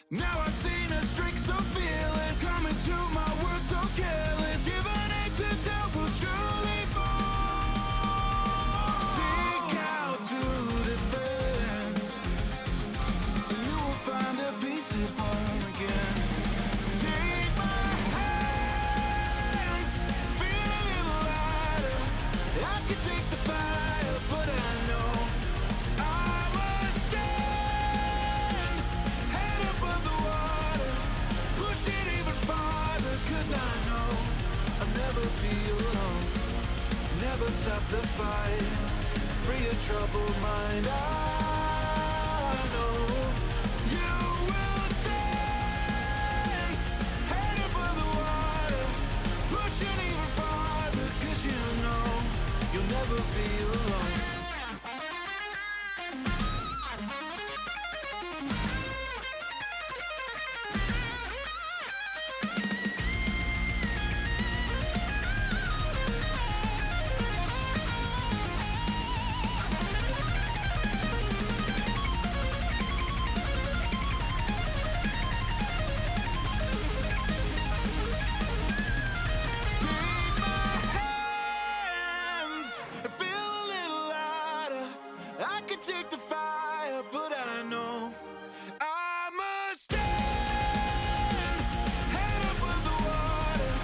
Now I've seen a streak so fearless, coming to my world so careless. Given it to doubt will surely fall. Seek out to defend, and you will find a peace at home again. Take my hands, feel a little lighter. I can take the fire, but I know I must stand head above the water, push it even farther, 'cause I know I'll never be alone. Never stop the fight, free a troubled mind. I know you will stand head above the water, push it even farther, 'cause you know you'll never be alone. Take my hands and feel a little lighter. I can take the fire, but I know I must stand head above the water,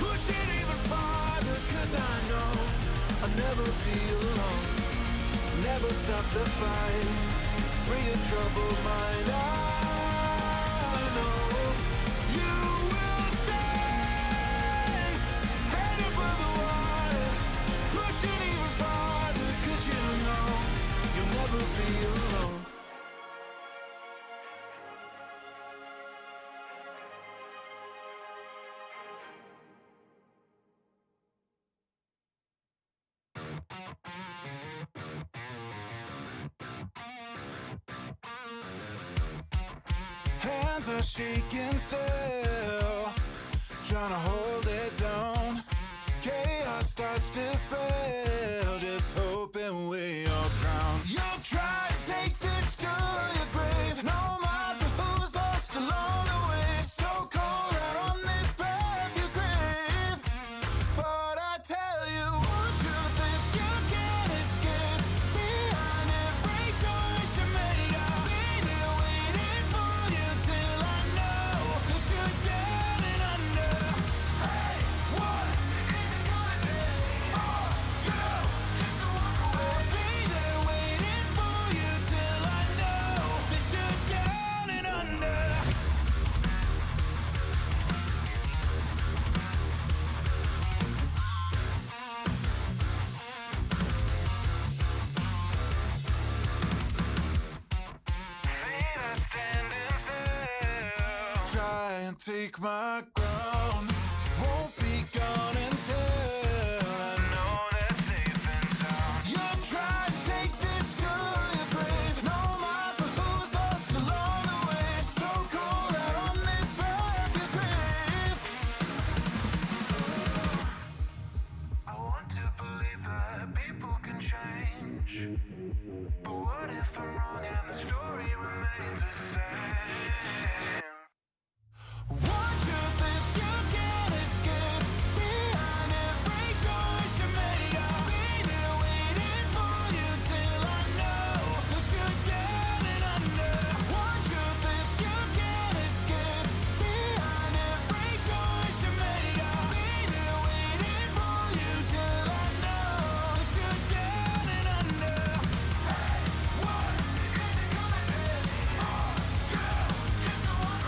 push it even farther, 'cause I know I'll never be alone. Never stop the fight, free a troubled mind. I know you will stand head above the water, push it even farther, 'cause you know you'll never be alone. Hands are shaking still, trying to hold it down. Chaos starts to spell, just hoping we all drown. You'll try to take this to your grave, no matter who's lost along the way. So cold out on this path you crave, but I tell you one truth is you can't escape. Behind every choice you make, I'll be there waiting for you till I know that you're down and under. Hey, what is it gonna take for you just to walk away? I'll be there waiting for you till I know that you're down and under. Try and take my ground, won't be gone until I know that's safe and sound. You'll try to take this to your grave, no matter who's lost along the way. So cold out on this path you crave. I want to believe that people can change, but what if I'm wrong and the story remains the same? One truth is you can't escape. Behind every choice you make, I'll be there waiting for you till I know that you're down and under. One truth is you can't escape. Behind every choice you make, I'll be there waiting for you till I know that you're down and under. Hey, what is it gonna take for you just to walk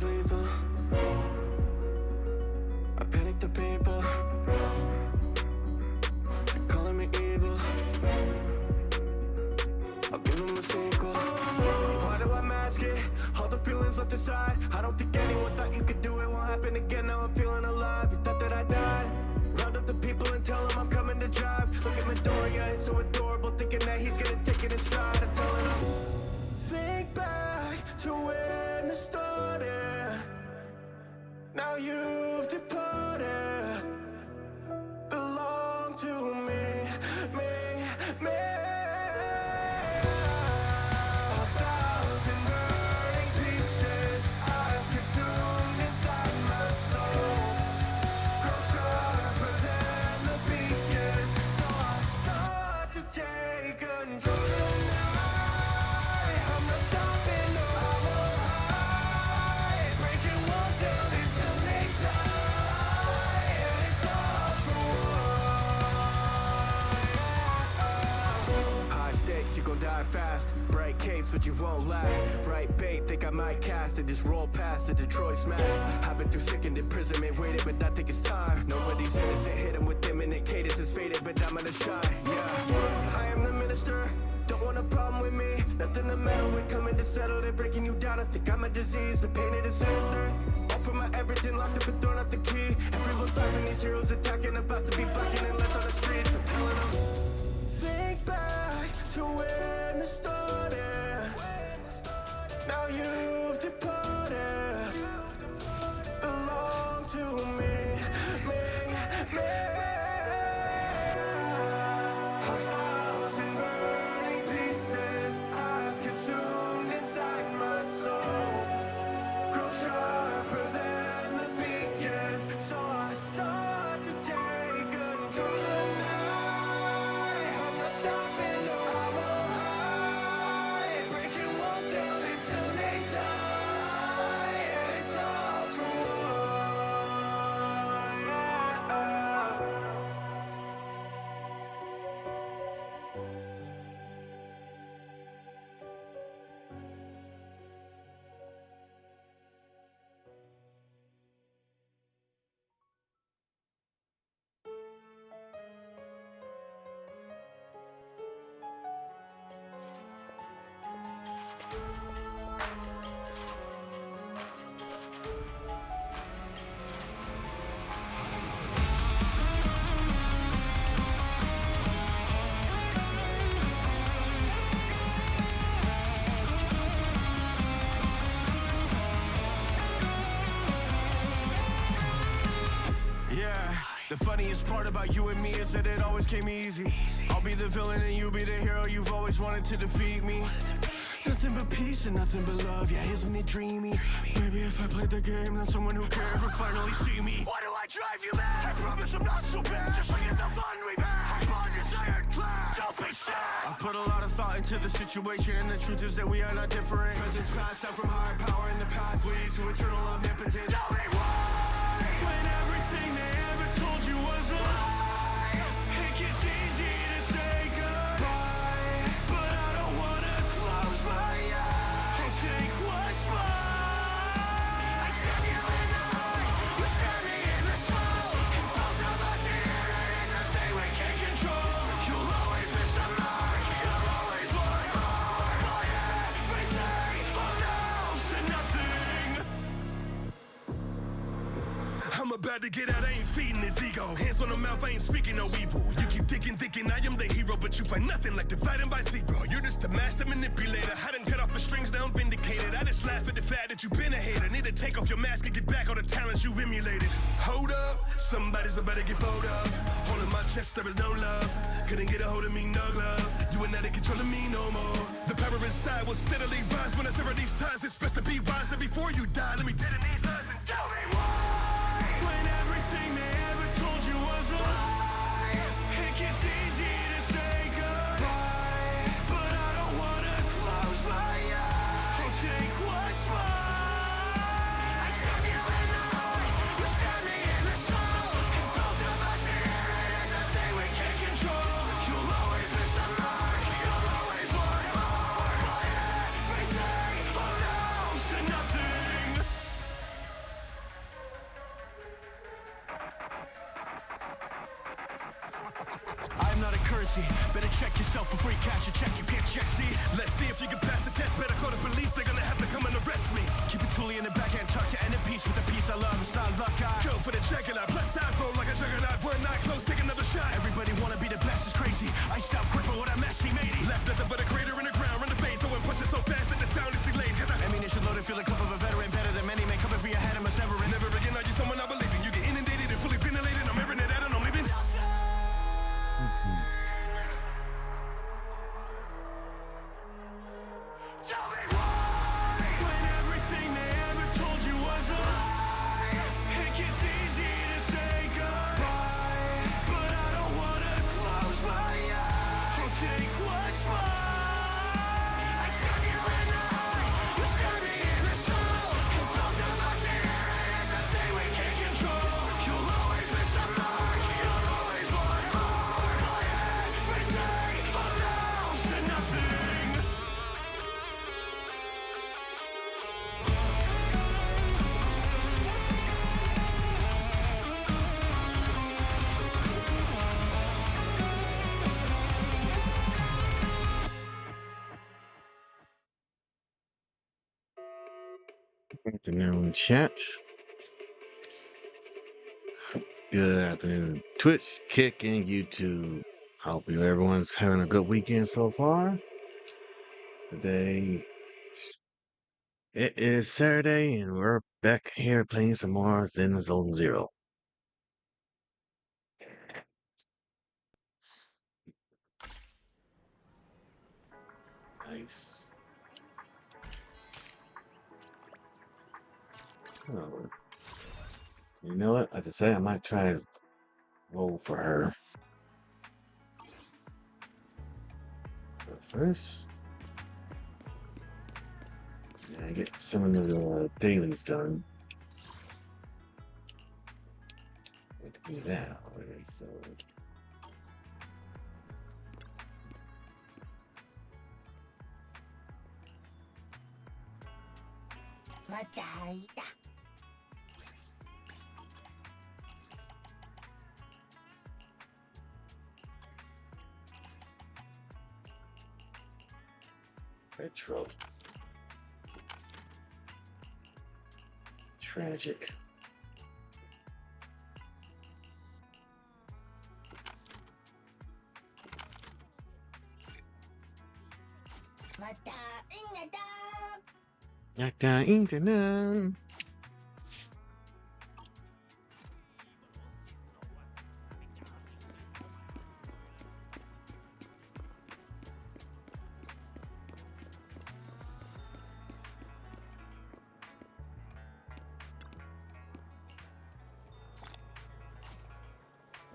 lethal. I panic the people, they're calling me evil. I'll give them a sequel. Why do I mask it? All the feelings left aside. I don't think anyone thought you could do it. Won't happen again, now I'm feeling alive. You thought that I died? Round up the people and tell them I'm coming to drive. Look at Midoriya, it's so adorable, thinking that he's gonna take it in stride. I'm telling him, think back to when it started. Now you've departed. Belong to me, me, me. Fast, bright capes, but you won't last. Right bait, think I might cast it. Just roll past the Detroit smash. I've been through sickened imprisonment, waited, but I think it's time. Nobody's innocent, hit 'em with imminent cadence. It's faded, but I'm gonna shine. Yeah, I am the minister. Don't want a problem with me. Nothing to meddle with, coming to settle. They're breaking you down. I think I'm a disease. The pain it is sinister. All for my everything locked up and throwing out the key. Everyone's life and these heroes attacking, about to be blackened and left on the streets. I'm telling them, think back to when it started. Now you've departed. Belong to me, me, me. A thousand burning pieces I've consumed inside my soul. Grow sharper than the beacons, so I start to take control of the night. I'm not stopping, no, I won't hide. Breaking walls down until they die. And it's all for one. The funniest part about you and me is that it always came easy. I'll be the villain and you be the hero. You've always wanted to defeat me. Nothing but peace and nothing but love. Yeah, isn't it dreamy? Maybe if I played the game, then someone who cared would finally see me. Why do I drive you mad? I promise I'm not so bad. Just look at the fun we've had. I'm on this ironclad. Don't be sad. I've put a lot of thought into the situation, and the truth is that we are not different. Presence passed out from higher power in the past leads to eternal omnipotence. Tell me why, when everything they ever told you was a lie, it gets easy to say goodbye, but I don't wanna close my eyes. I'll take what's mine. I stab you in the heart, you stab me in the soul, and both of us here at the day we can't control. You'll always miss the mark, you'll always want more. Oh yeah, everything, oh no, to nothing. I'm about to get out, I ain't feeding his ego. Hands on the mouth, I ain't speaking no evil. You keep digging, thinking I am the hero, but you find nothing like dividing by zero. You're just a master manipulator. I done cut off the strings, now I'm vindicated. I just laugh at the fact that you've been a hater. Need to take off your mask and get back all the talents you've emulated. Hold up, somebody's about to get fold up. Holding my chest, there is no love. Couldn't get a hold of me, no love. You ain't not in control of me no more. The power inside will steadily rise when I sever these ties. It's best to be wise, and before you die, let me dead in these eyes and tell me why, when everything they ever told you was a lie, it gets easy to say goodbye, but I don't wanna close my eyes. I'll take what's mine. I stab you in the heart, you stab me in the soul, and both of us here at the day we can't control. You'll always miss the mark, you'll always want more. Oh yeah, everything, oh no, to nothing. currency. Better check yourself before you cash a check. You can't check, see? Let's see if you can pass the test. Better call the police, they're gonna have to come and arrest me. Keep it toolie in the backhand, tuck to end in peace with the peace I love. It's not luck, Go for the juggler, plus side roll like a juggernaut. We're not close, take another shot. Everybody wanna be the best, it's crazy. I stop quick, but what I messy, matey. Left nothing but a crater in the ground, run the vein, throwing punches so fast that the sound is delayed. Ammunition loaded, feel the clip of a veteran, better than many men coming for your head, I'm a severin. Never again are you someone I believe in. You get inundated and fully ventilated. I'm airing it out and I'm leaving. Tell me why, when everything they ever told you was a lie. It gets easy to say goodbye, but I don't wanna close my eyes. I'll take what's mine. I stab you in the eye, you stab me in the soul, and both of us inherit the thing we can't control. You'll always miss the mark, you'll always want more. My everything amounts to nothing. Afternoon, chat. Good afternoon, Twitch, Kick, and YouTube. Hope everyone's having a good weekend so far. Today, it is Saturday, and we're back here playing some more Zenless Zero. Nice. Oh. You know what? I just say I might try to roll for her. But first, I get some of the dailies done. Need to do that already, so. Retro. Tragic. Yata internet.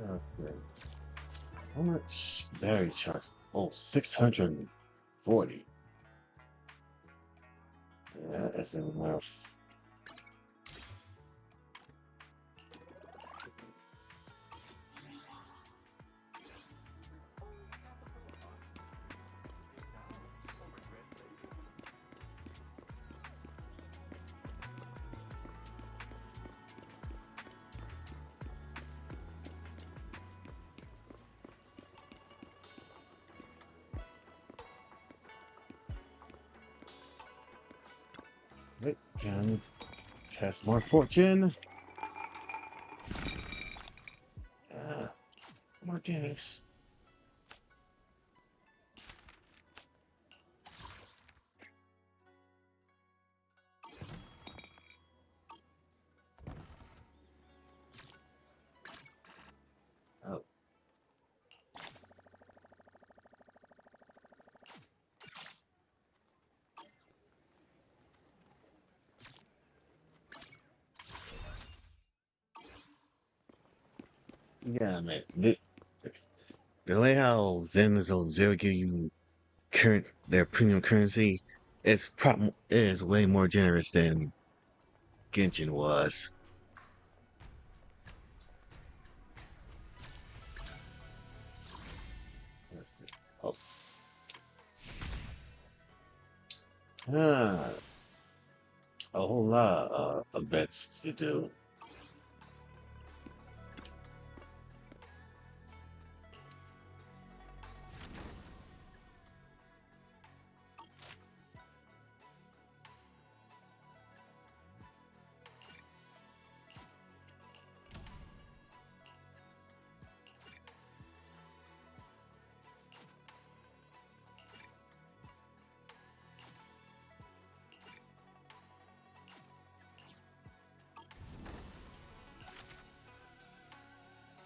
Okay. How much battery charge? Oh, 640. Yeah, that's enough. Right, and test more fortune. More days. Oh. Yeah, man. The way how Zenless Zero give you their premium currency, it is way more generous than Genshin was. Let's see. Oh. Ah, a whole lot of events to do.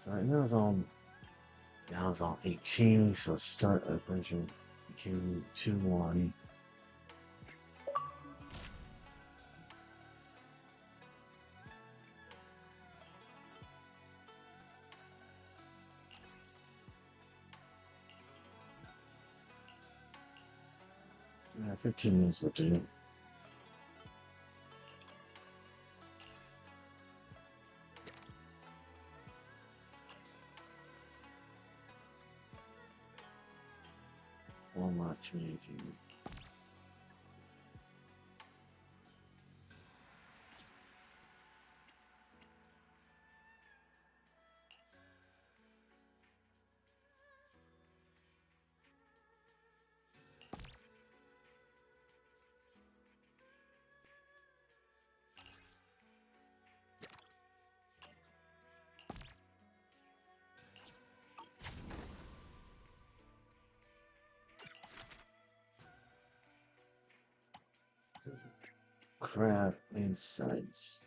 So right now it's on 18, so start adventure became 2-1. Yeah, 15 minutes will do. Format community. Craft insights.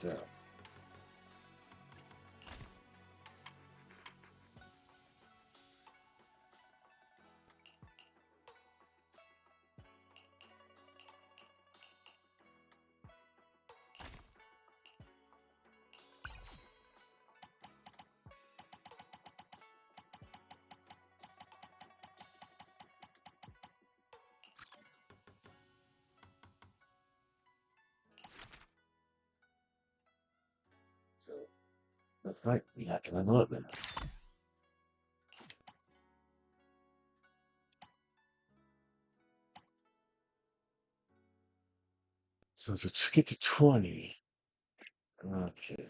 Yeah. So looks like we have to level up now. So to get to 20. Okay.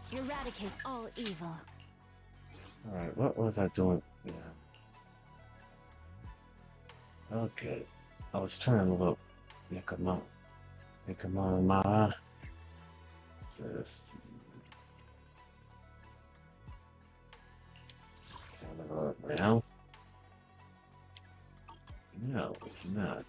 Eradicate all evil. Alright, what was I doing? Yeah. Okay. I was trying to look. Nekomama. Just kind of look now. No, it's not.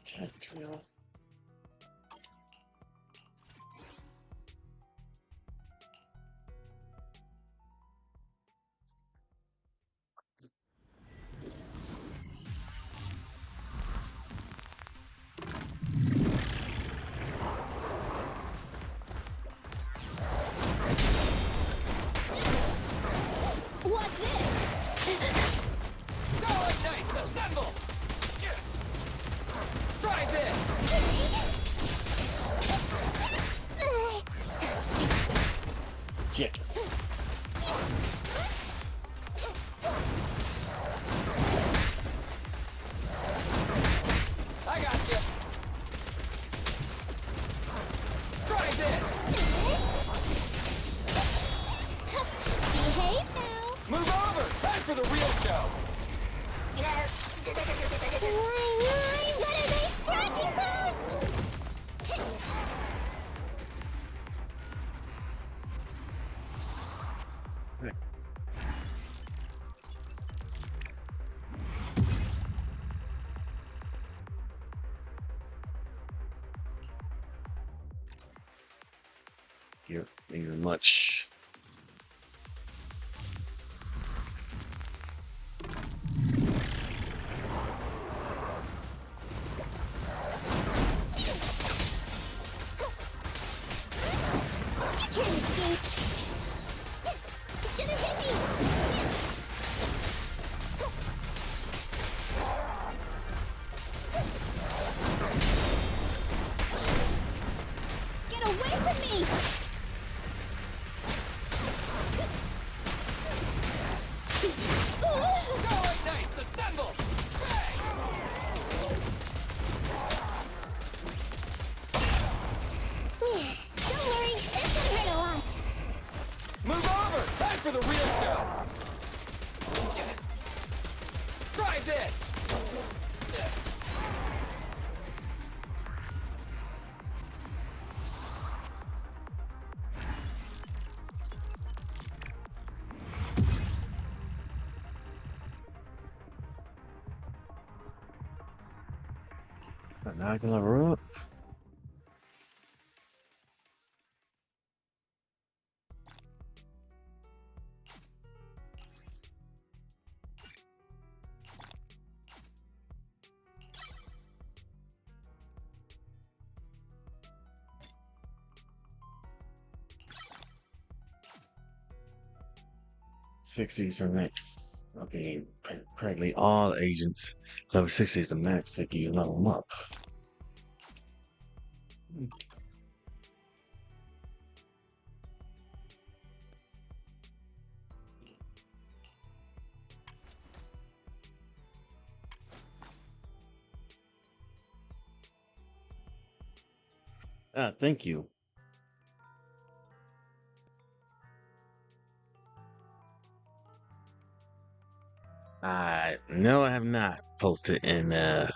Tactile. What's this? Starlight Knights, assemble! Try this! time for the real show. Why, what are they scratching post? Here, even much. You can't escape. It's gonna hit me. Get away from me! Starlight Knights, assemble! Spray! Don't worry, it's gonna hurt a lot. Move over! Time for the real show! Try this! Now I can level her up. '60s are next. Okay, practically all agents level 60 is the max that you level them up. Thank you. No, I have not posted in I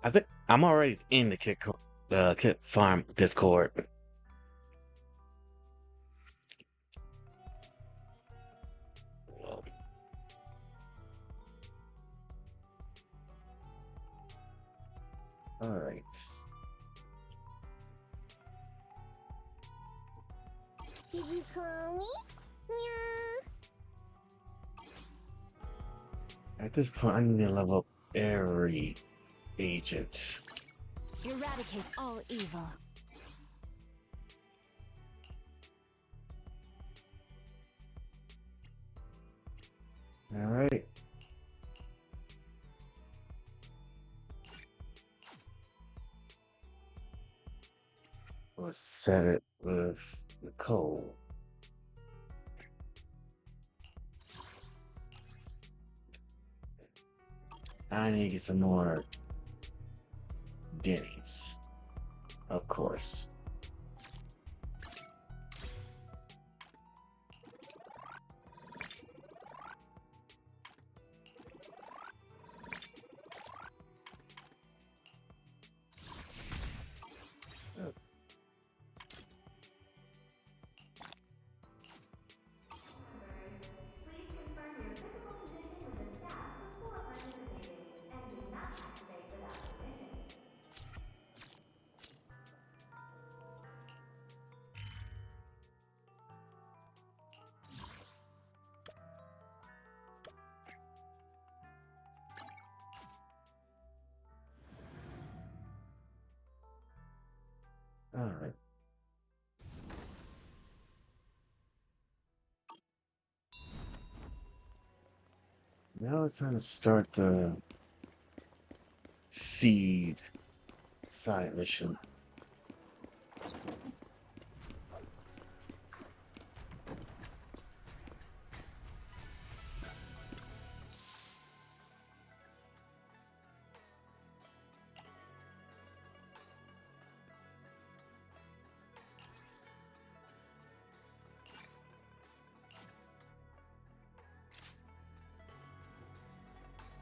think I'm already in the Kit Farm Discord. All right. Did you call me? Yeah. At this point, I need to level up every agent. Eradicate all evil. All right. Let's set it with Nicole. I need to get some more Denny's, of course. Please confirm your physical position with the staff before participating, and do not activate without permission. All right. Now it's time to start the seed side mission.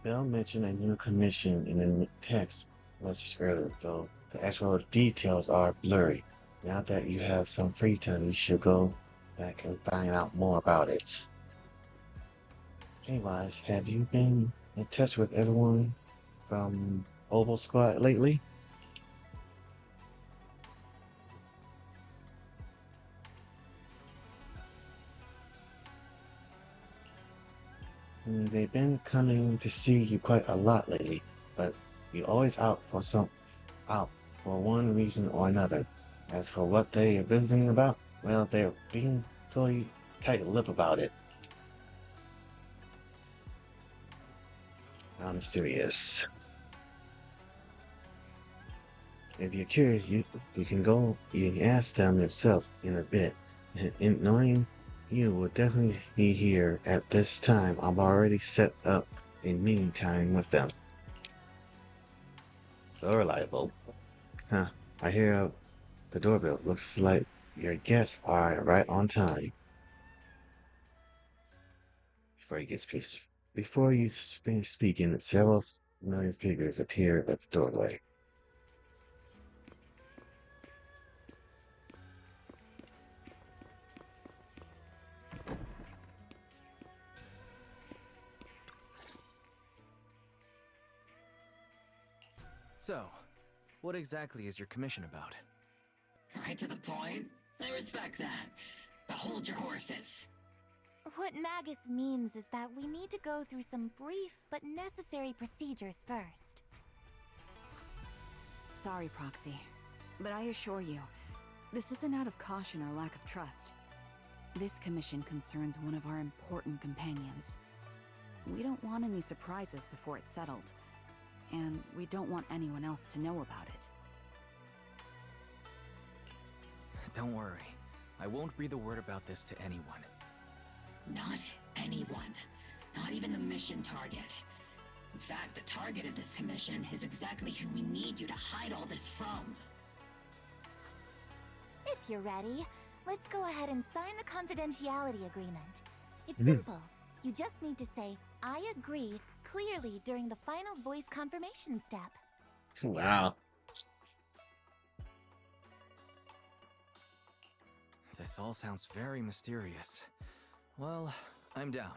Bell mentioned a new commission in the text message earlier, though the actual details are blurry. Now that you have some free time, you should go back and find out more about it. Hey, Wise, have you been in touch with everyone from Oval Squad lately? They've been coming to see you quite a lot lately, but you're always out for one reason or another. As for what they are visiting about, well, they're being totally tight-lipped about it. How mysterious. If you're curious, you can go, you can ask them yourself in a bit. And knowing you will definitely be here at this time, I've already set up a meeting time with them. So reliable. Huh, I hear the doorbell. Looks like your guests are right on time. Before he gets peace. Before you finish speaking, several familiar figures appear at the doorway. So, what exactly is your commission about? Right to the point. I respect that. But hold your horses. What Magus means is that we need to go through some brief but necessary procedures first. Sorry, Proxy, but I assure you, this isn't out of caution or lack of trust. This commission concerns one of our important companions. We don't want any surprises before it's settled, and we don't want anyone else to know about it. Don't worry. I won't breathe a word about this to anyone. Not anyone. Not even the mission target. In fact, the target of this commission is exactly who we need you to hide all this from. If you're ready, let's go ahead and sign the confidentiality agreement. It's simple. You just need to say, I agree, clearly during the final voice confirmation step. Wow. This all sounds very mysterious. Well, I'm down.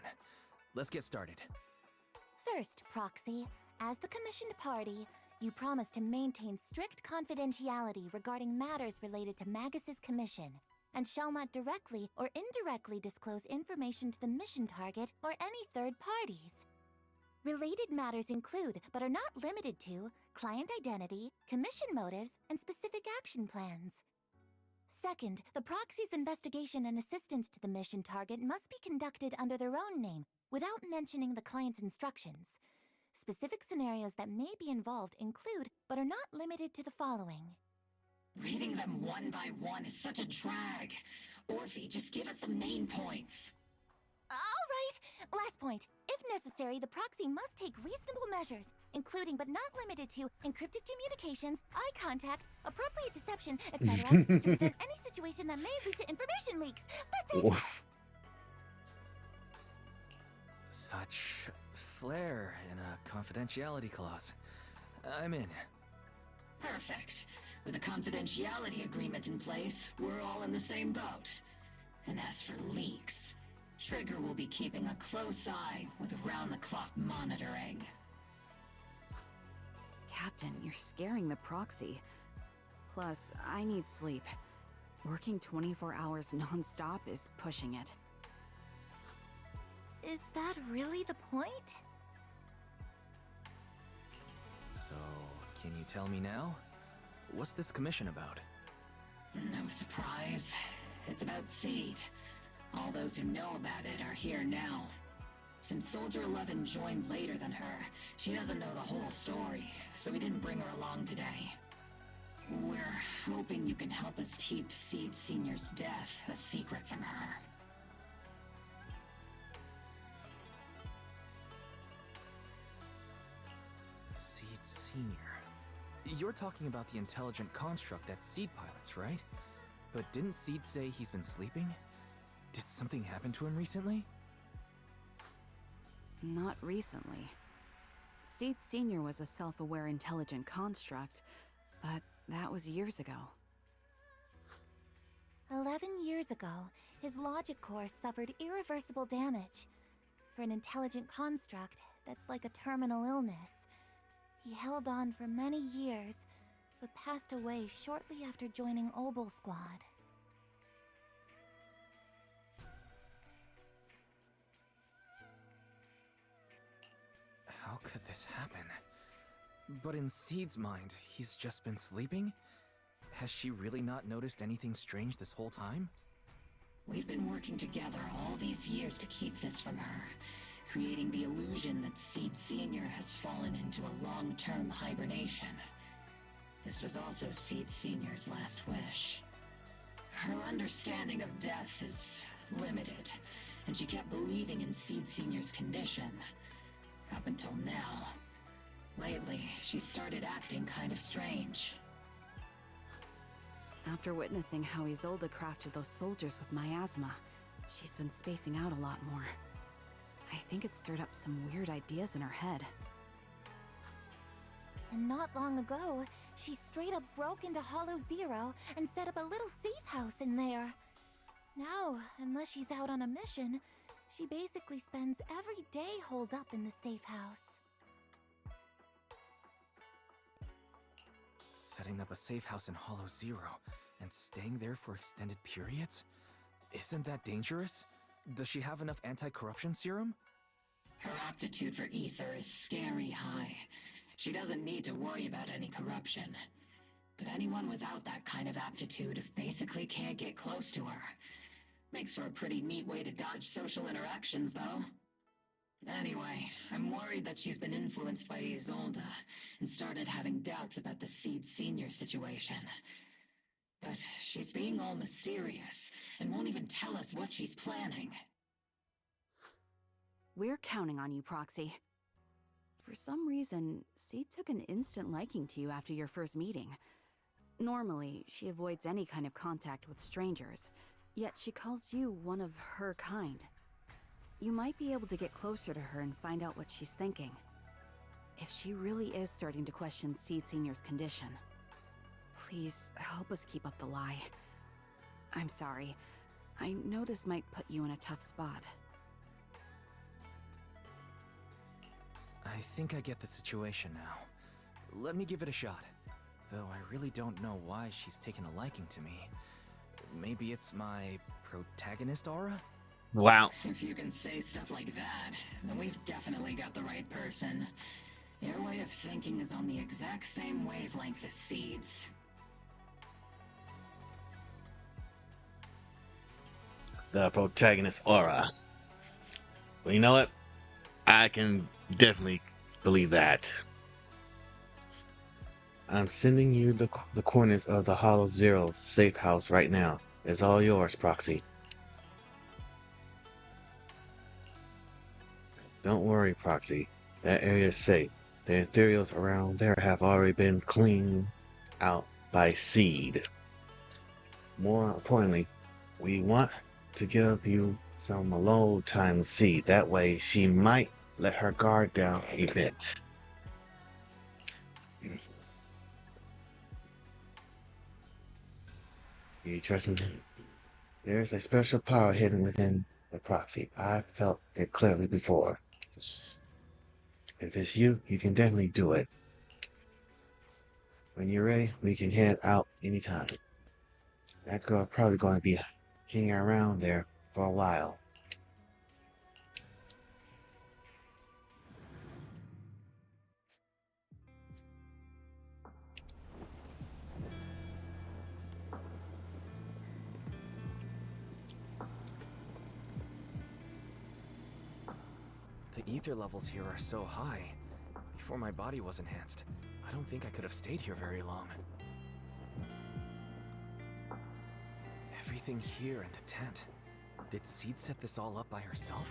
Let's get started. First, Proxy, as the commissioned party, you promise to maintain strict confidentiality regarding matters related to Magus's commission, and shall not directly or indirectly disclose information to the mission target or any third parties. Related matters include, but are not limited to, client identity, commission motives, and specific action plans. Second, the proxy's investigation and assistance to the mission target must be conducted under their own name, without mentioning the client's instructions. Specific scenarios that may be involved include, but are not limited to the following. Reading them one by one is such a drag. Orphe, just give us the main points. All right, last point. If necessary, the proxy must take reasonable measures, including but not limited to encrypted communications, eye contact, appropriate deception, etc., to prevent any situation that may lead to information leaks. That's it! Such flair in a confidentiality clause. I'm in. Perfect. With a confidentiality agreement in place, we're all in the same boat. And as for leaks, Trigger will be keeping a close eye with round-the-clock monitoring. Captain, you're scaring the proxy. Plus, I need sleep. Working 24 hours non-stop is pushing it. Is that really the point? So, can you tell me now? What's this commission about? No surprise. It's about Seed. All those who know about it are here now. Since Soldier 11 joined later than her, she doesn't know the whole story, so we didn't bring her along today. We're hoping you can help us keep Seed Senior's death a secret from her. Seed Senior. You're talking about the intelligent construct that Seed pilots, right? But didn't Seed say he's been sleeping? Did something happen to him recently? Not recently. Seed Sr. was a self-aware intelligent construct, but that was years ago. 11 years ago, his logic core suffered irreversible damage. For an intelligent construct, that's like a terminal illness. He held on for many years, but passed away shortly after joining Obel Squad. How could this happen? But in Seed's mind, he's just been sleeping? Has she really not noticed anything strange this whole time? We've been working together all these years to keep this from her, creating the illusion that Seed Sr. has fallen into a long-term hibernation. This was also Seed Sr.'s last wish. Her understanding of death is limited, and she kept believing in Seed Sr.'s condition. Up until now. Lately, she started acting kind of strange. After witnessing how Isolde crafted those soldiers with miasma, she's been spacing out a lot more. I think it stirred up some weird ideas in her head. And not long ago, she straight up broke into Hollow Zero and set up a little safe house in there. Now, unless she's out on a mission, she basically spends every day holed up in the safe house. Setting up a safe house in Hollow Zero and staying there for extended periods? Isn't that dangerous? Does she have enough anti-corruption serum? Her aptitude for ether is scary high. She doesn't need to worry about any corruption. But anyone without that kind of aptitude basically can't get close to her. Makes for a pretty neat way to dodge social interactions, though. Anyway, I'm worried that she's been influenced by Isolde and started having doubts about the Seed Sr. situation. But she's being all mysterious and won't even tell us what she's planning. We're counting on you, Proxy. For some reason, Seed took an instant liking to you after your first meeting. Normally, she avoids any kind of contact with strangers, yet she calls you one of her kind. You might be able to get closer to her and find out what she's thinking. If she really is starting to question Seed Sr.'s condition, please help us keep up the lie. I'm sorry. I know this might put you in a tough spot. I think I get the situation now. Let me give it a shot. Though I really don't know why she's taken a liking to me. Maybe it's my protagonist aura? Wow. If you can say stuff like that, then we've definitely got the right person. Your way of thinking is on the exact same wavelength as Seed's. The protagonist aura. Well, you know what? I can definitely believe that. I'm sending you the coordinates of the Hollow Zero safe house right now. It's all yours, Proxy. Don't worry, Proxy. That area is safe. The ethereals around there have already been cleaned out by Seed. More importantly, we want to give you some alone time with Seed. That way, she might let her guard down a bit. You trust me? There's a special power hidden within the Proxy. I felt it clearly before. If it's you, you can definitely do it. When you're ready, we can head out anytime. That girl probably going to be hanging around there for a while. The ether levels here are so high. Before my body was enhanced, I don't think I could have stayed here very long. Everything here in the tent. Did Seed set this all up by herself?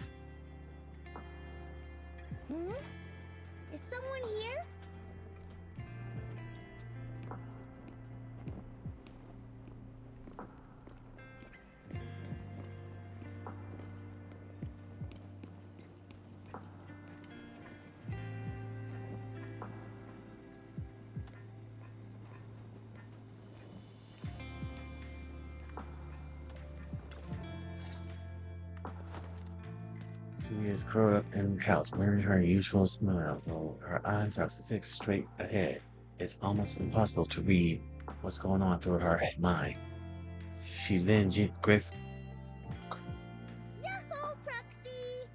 Is someone here? She is curled up in the couch, wearing her usual smile, though her eyes are fixed straight ahead. It's almost impossible to read what's going on through her mind. She then Griff. Yahoo, Proxy!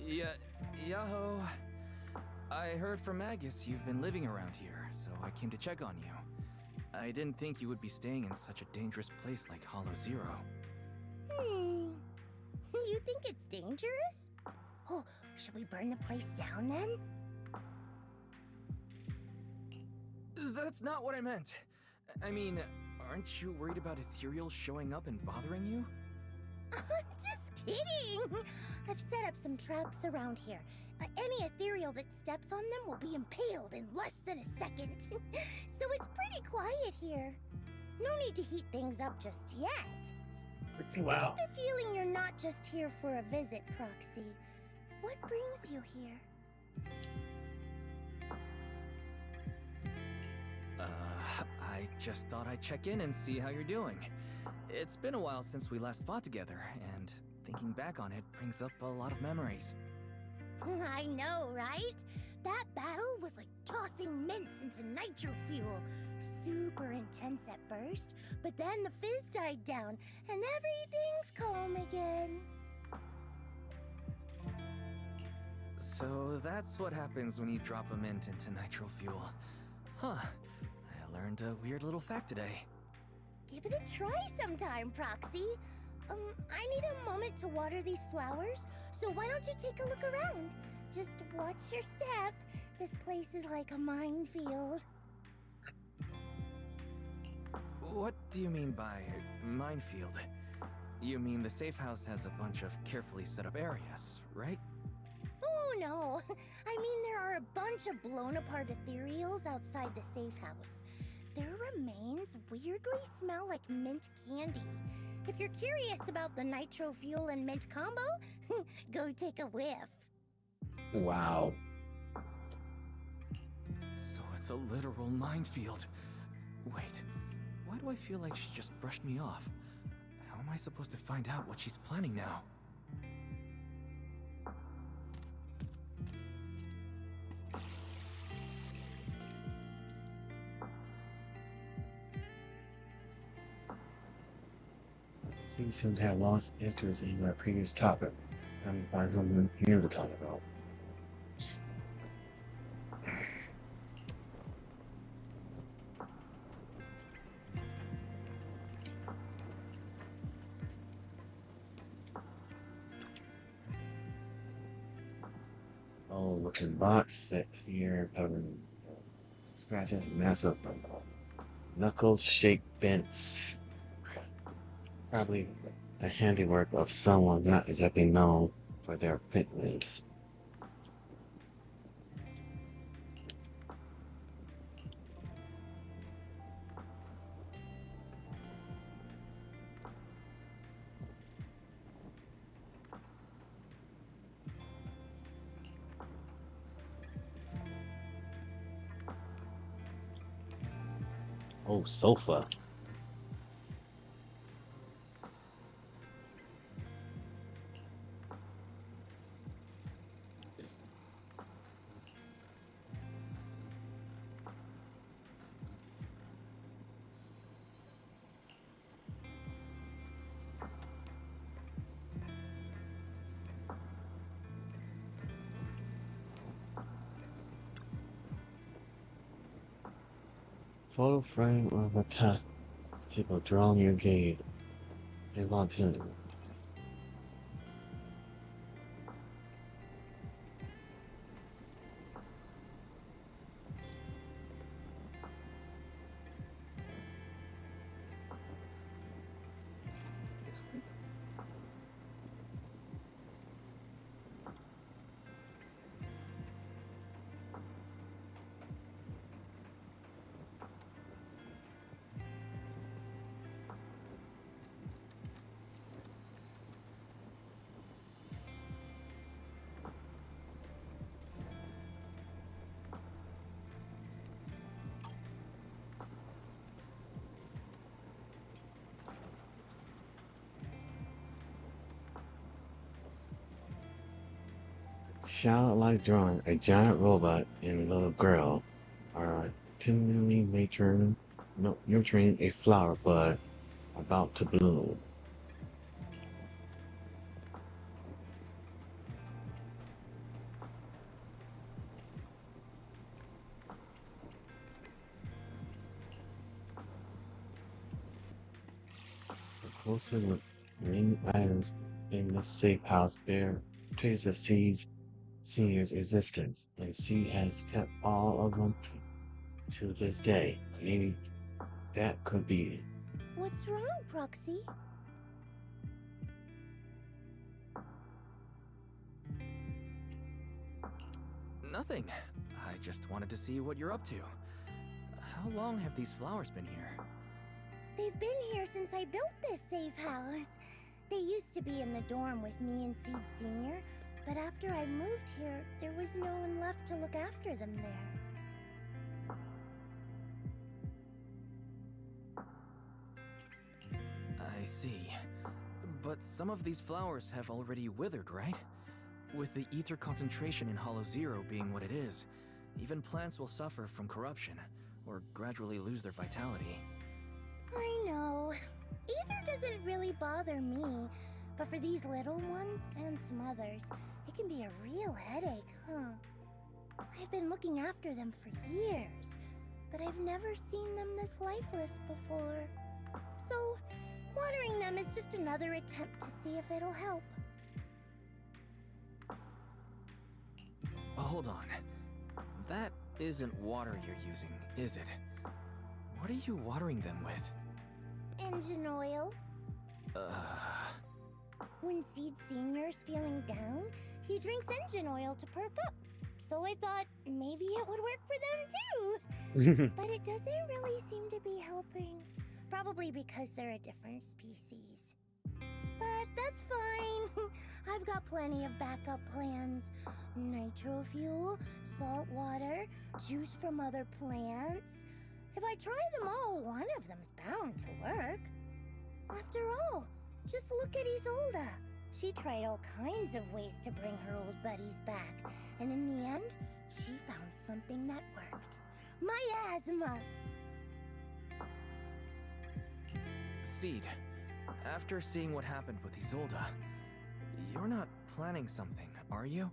Yeah, Yaho. I heard from Agus you've been living around here, so I came to check on you. I didn't think you would be staying in such a dangerous place like Hollow Zero. You think it's dangerous? Oh, should we burn the place down then? That's not what I meant. I mean, aren't you worried about ethereals showing up and bothering you? I'm just kidding! I've set up some traps around here. Any ethereal that steps on them will be impaled in less than a second. So it's pretty quiet here. No need to heat things up just yet. Wow. I get the feeling you're not just here for a visit, Proxy. What brings you here? I just thought I'd check in and see how you're doing. It's been a while since we last fought together, and thinking back on it brings up a lot of memories. I know, right? That battle was like tossing mints into nitro fuel. Super intense at first, but then the fizz died down, and everything's calm again. So that's what happens when you drop a mint into nitro fuel. Huh. I learned a weird little fact today. Give it a try sometime, Proxy. I need a moment to water these flowers, so why don't you take a look around? Just watch your step. This place is like a minefield. What do you mean by minefield? You mean the safe house has a bunch of carefully set up areas, right? Oh no, I mean there are a bunch of blown apart ethereals outside the safe house. Their remains weirdly smell like mint candy. If you're curious about the nitro fuel and mint combo, go take a whiff. Wow. So it's a literal minefield. Wait, why do I feel like she just brushed me off? How am I supposed to find out what she's planning now? She seemed to have lost interest in her previous topic. I'm find something here to talk about. Oh, looking box set here covering scratches, massive knuckles shaped bents. Probably the handiwork of someone not exactly known for their fitness. Oh, sofa. Photo frame of a table drawn your gate. A volunteer. childlike drawing, a giant robot and a little girl are tenderly nurturing a flower bud about to bloom. A closer look, many items in the safe house bear traces of Senior's existence, and she has kept all of them to this day. Maybe that could be it. What's wrong, Proxy? Nothing. I just wanted to see what you're up to. How long have these flowers been here? They've been here since I built this safe house. They used to be in the dorm with me and Seed Senior, but after I moved here, there was no one left to look after them there. I see. But some of these flowers have already withered, right? With the ether concentration in Hollow Zero being what it is, even plants will suffer from corruption, or gradually lose their vitality. I know. Ether doesn't really bother me, but for these little ones and some others, it can be a real headache, huh? I've been looking after them for years, but I've never seen them this lifeless before. So, watering them is just another attempt to see if it'll help. Hold on. That isn't water you're using, is it? What are you watering them with? Engine oil. When Seed Senior's feeling down, he drinks engine oil to perk up. So I thought maybe it would work for them too. But it doesn't really seem to be helping. Probably because they're a different species. But that's fine. I've got plenty of backup plans. Nitro fuel, salt water, juice from other plants. If I try them all, one of them's bound to work. After all, just look at Isolda. She tried all kinds of ways to bring her old buddies back, and in the end, she found something that worked. Miasma! Seed, after seeing what happened with Isolda, you're not planning something, are you?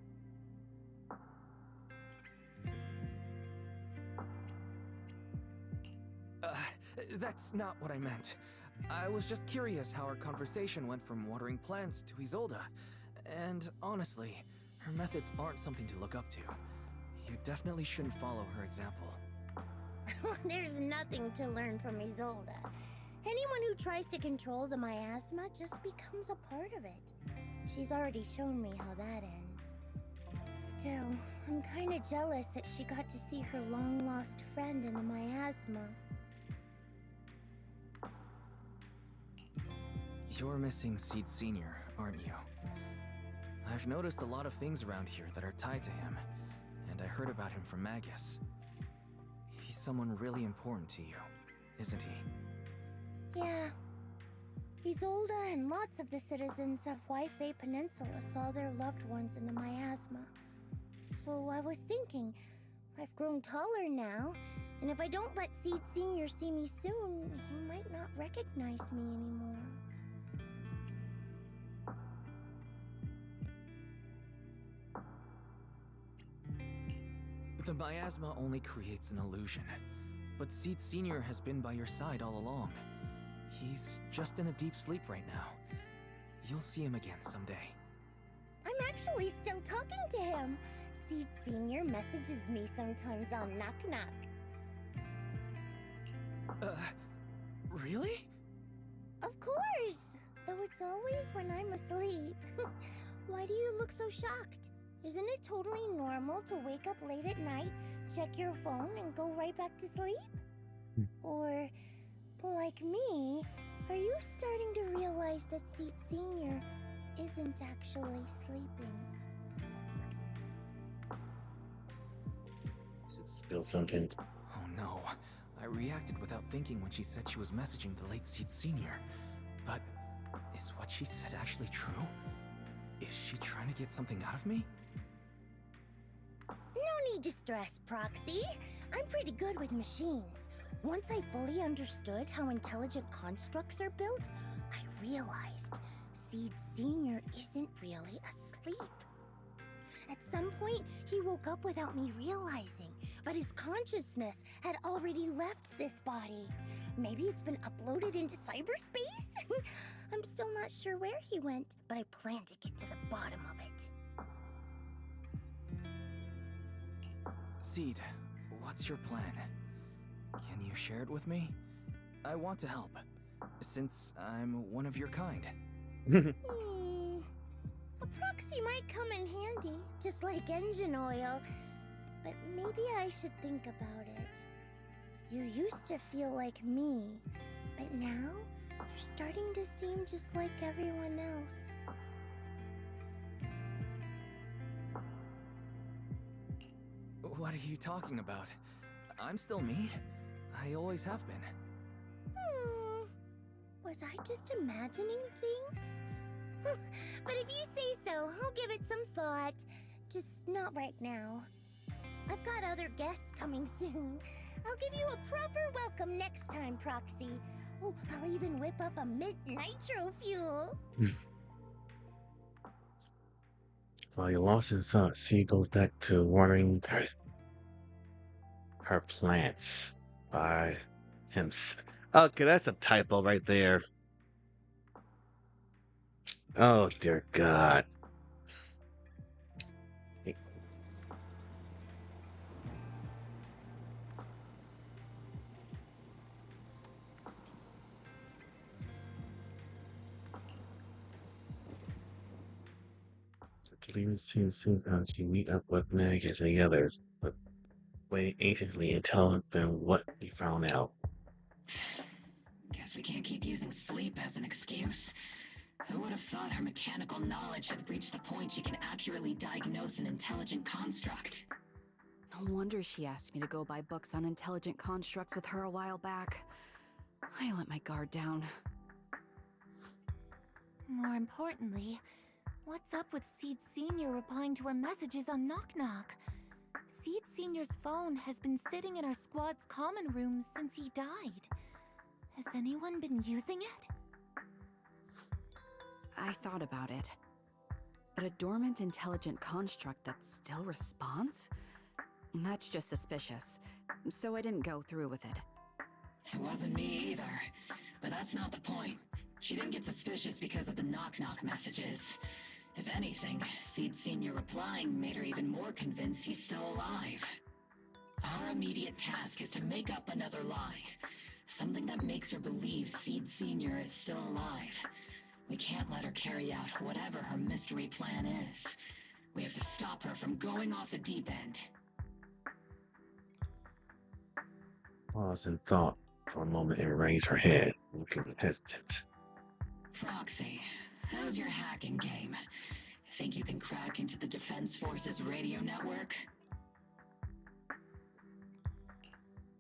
That's not what I meant. I was just curious how our conversation went from watering plants to Isolda. And honestly, her methods aren't something to look up to. You definitely shouldn't follow her example. There's nothing to learn from Isolda. Anyone who tries to control the miasma just becomes a part of it. She's already shown me how that ends. Still, I'm kinda jealous that she got to see her long-lost friend in the miasma. You're missing Seed Senior, aren't you? I've noticed a lot of things around here that are tied to him, and I heard about him from Magus. He's someone really important to you, isn't he? Yeah. Isolda and lots of the citizens of Waifei Peninsula saw their loved ones in the miasma. So I was thinking, I've grown taller now, and if I don't let Seed Senior see me soon, he might not recognize me anymore. The miasma only creates an illusion, but Seed Senior has been by your side all along. He's just in a deep sleep right now. You'll see him again someday. I'm actually still talking to him. Seed Senior messages me sometimes on Knock Knock. Really? Of course! Though it's always when I'm asleep. Why do you look so shocked? Isn't it totally normal to wake up late at night, check your phone, and go right back to sleep? Or, like me, are you starting to realize that Seed Senior isn't actually sleeping? Spill something. Oh no. I reacted without thinking when she said she was messaging the late Seed Senior. But is what she said actually true? Is she trying to get something out of me? need to stress, Proxy. I'm pretty good with machines. Once I fully understood how intelligent constructs are built, I realized Seed Sr. isn't really asleep. At some point, he woke up without me realizing, but his consciousness had already left this body. Maybe it's been uploaded into cyberspace? I'm still not sure where he went, but I plan to get to the bottom of it. Seed, what's your plan? Can you share it with me? I want to help, since I'm one of your kind. A proxy might come in handy, just like engine oil. But maybe I should think about it. You used to feel like me, but now you're starting to seem just like everyone else. What are you talking about? I'm still me. I always have been. Was I just imagining things? But if you say so, I'll give it some thought. Just not right now. I've got other guests coming soon. I'll give you a proper welcome next time, Proxy. Oh, I'll even whip up a mint nitro fuel. While you're lost in thought, C goes back to watering her plants by himself. Okay, that's a typo right there. Oh, dear God. Leaving soon how you meet up with Meg and the others, but wait anciently and tell them what we found out. Guess we can't keep using sleep as an excuse. Who would have thought her mechanical knowledge had reached the point she can accurately diagnose an intelligent construct? No wonder she asked me to go buy books on intelligent constructs with her a while back. I let my guard down. More importantly, what's up with Seed Sr. replying to our messages on Knock Knock? Seed Sr.'s phone has been sitting in our squad's common room since he died. Has anyone been using it? I thought about it. But a dormant intelligent construct that still responds? That's just suspicious. So I didn't go through with it. It wasn't me either. But that's not the point. She didn't get suspicious because of the knock-knock messages. If anything, Seed Sr. replying made her even more convinced he's still alive. Our immediate task is to make up another lie. Something that makes her believe Seed Sr. is still alive. We can't let her carry out whatever her mystery plan is. We have to stop her from going off the deep end. Pause in thought for a moment and raise her head, looking hesitant. Proxy, how's your hacking game? Think you can crack into the Defense Force's radio network?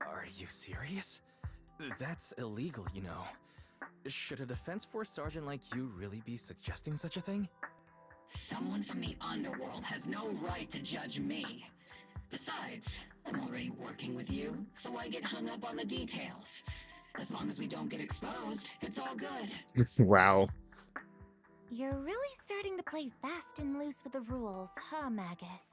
Are you serious? That's illegal, you know. Should a Defense Force sergeant like you really be suggesting such a thing? Someone from the underworld has no right to judge me. Besides, I'm already working with you, so why get hung up on the details? As long as we don't get exposed, it's all good. Wow. You're really starting to play fast and loose with the rules, huh, Magus?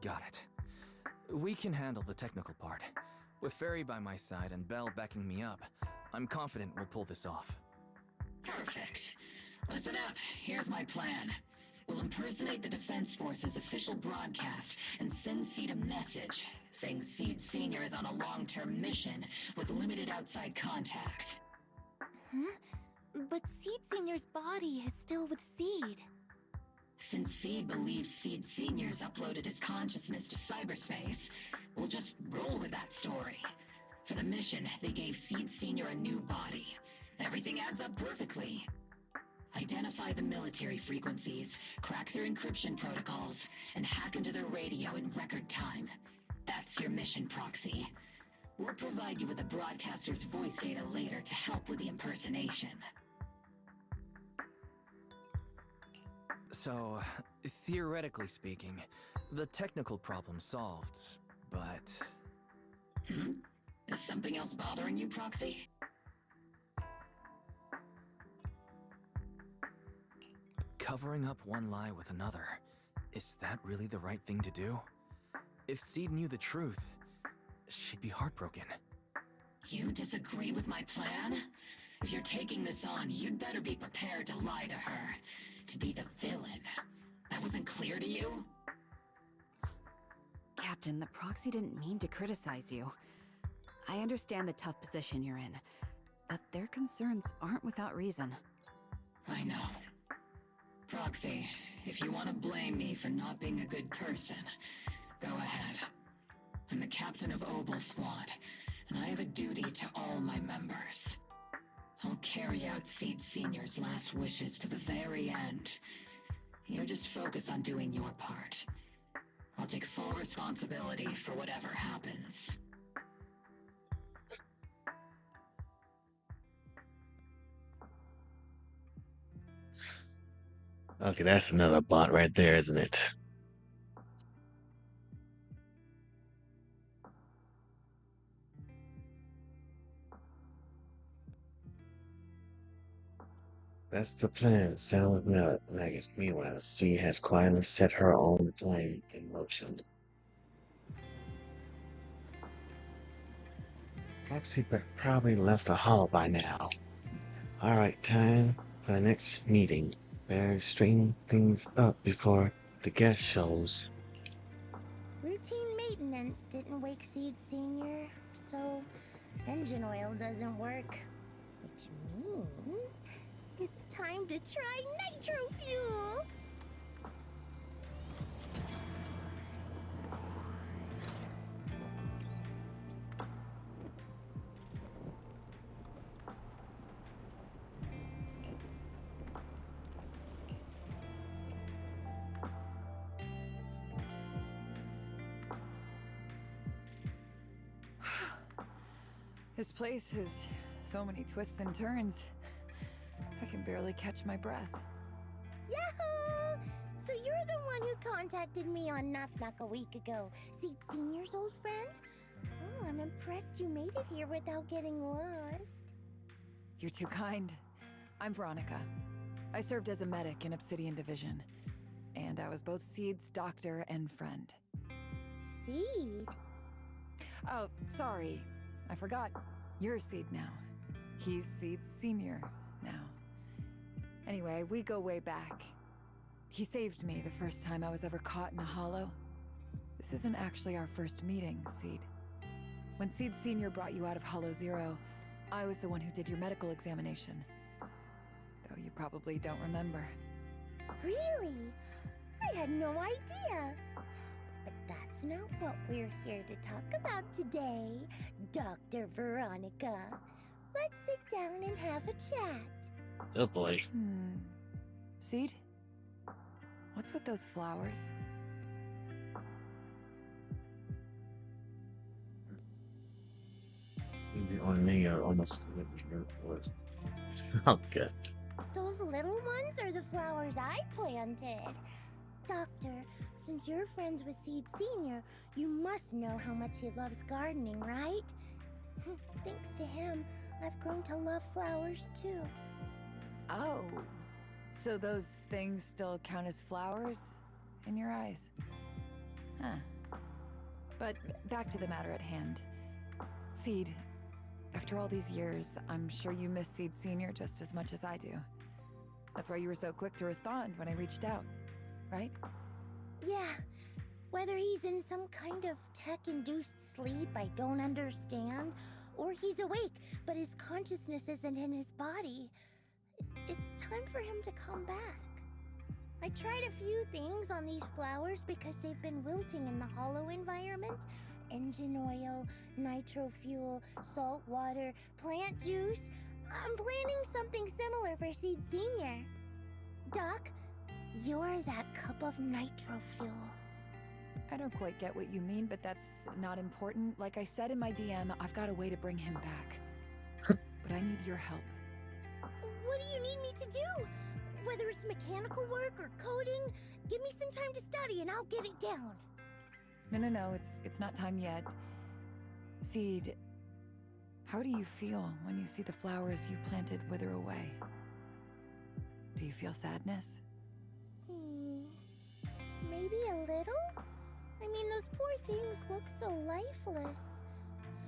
Got it. We can handle the technical part. With Fairy by my side and Belle backing me up, I'm confident we'll pull this off. Perfect. Listen up, here's my plan. We'll impersonate the Defense Force's official broadcast and send Seed a message saying Seed Sr. is on a long-term mission with limited outside contact. But Seed Sr.'s body is still with Seed. Since Seed believes Seed Sr.'s uploaded his consciousness to cyberspace, we'll just roll with that story. For the mission, they gave Seed Sr. a new body. Everything adds up perfectly. Identify the military frequencies, crack their encryption protocols, and hack into their radio in record time. That's your mission, Proxy. We'll provide you with the broadcaster's voice data later to help with the impersonation. So, theoretically speaking, the technical problem's solved, but... Is something else bothering you, Proxy? Covering up one lie with another, is that really the right thing to do? If Seed knew the truth, she'd be heartbroken. You disagree with my plan? If you're taking this on, you'd better be prepared to lie to her. To be the villain. That wasn't clear to you? Captain, the Proxy didn't mean to criticize you. I understand the tough position you're in, but their concerns aren't without reason. I know. Proxy, if you want to blame me for not being a good person, go ahead. I'm the captain of Obel Squad, and I have a duty to all my members. I'll carry out Seed Senior's last wishes to the very end. You just focus on doing your part. I'll take full responsibility for whatever happens. Okay, that's another bot right there, isn't it? That's the plan. Sound with Maggot. Meanwhile, C has quietly set her own plan in motion. Proxy probably left the hall by now. Alright, time for the next meeting. Better straighten things up before the guest shows. Routine maintenance didn't wake Seed Senior, so engine oil doesn't work. Which means it's time to try nitro fuel! This place has so many twists and turns. I can barely catch my breath. Yahoo! So you're the one who contacted me on Knock Knock a week ago, Seed Senior's old friend? Oh, I'm impressed you made it here without getting lost. You're too kind. I'm Veronica. I served as a medic in Obsidian Division, and I was both Seed's doctor and friend. Seed? Oh, sorry. I forgot. You're Seed now. He's Seed Senior now. Anyway, we go way back. He saved me the first time I was ever caught in a hollow. This isn't actually our first meeting, Seed. When Seed Senior brought you out of Hollow Zero, I was the one who did your medical examination. Though you probably don't remember. Really? I had no idea. But that's not what we're here to talk about today, Dr. Veronica. Let's sit down and have a chat. Oh boy. Seed? What's with those flowers? On me, I almost was. Okay. Those little ones are the flowers I planted. Doctor, since you're friends with Seed Senior, you must know how much he loves gardening, right? Thanks to him, I've grown to love flowers too. Oh, so those things still count as flowers in your eyes? Huh. But back to the matter at hand. Seed, after all these years, I'm sure you miss Seed Senior just as much as I do. That's why you were so quick to respond when I reached out, right? Yeah. Whether he's in some kind of tech-induced sleep I don't understand, or he's awake, but his consciousness isn't in his body, it's time for him to come back. I tried a few things on these flowers because they've been wilting in the hollow environment. Engine oil, nitro fuel, salt water, plant juice. I'm planning something similar for Seed Senior. Doc, you're that cup of nitro fuel. I don't quite get what you mean, but that's not important. Like I said in my DM, I've got a way to bring him back. But I need your help. What do you need me to do? Whether it's mechanical work or coding, give me some time to study and I'll get it down. No, it's not time yet. Seed, how do you feel when you see the flowers you planted wither away? Do you feel sadness? Maybe a little? I mean, those poor things look so lifeless.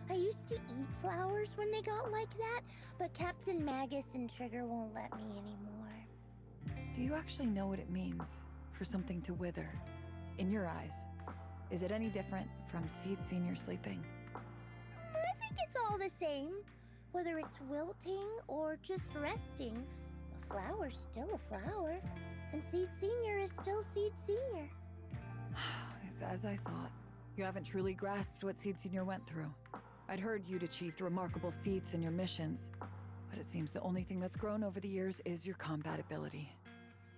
I used to eat flowers when they got like that, but Captain Magus and Trigger won't let me anymore. Do you actually know what it means for something to wither? In your eyes, is it any different from Seed Senior sleeping? I think it's all the same. Whether it's wilting or just resting, a flower's still a flower, and Seed Senior is still Seed Senior. It's as I thought. You haven't truly grasped what Seed Senior went through. I'd heard you'd achieved remarkable feats in your missions, but it seems the only thing that's grown over the years is your combat ability,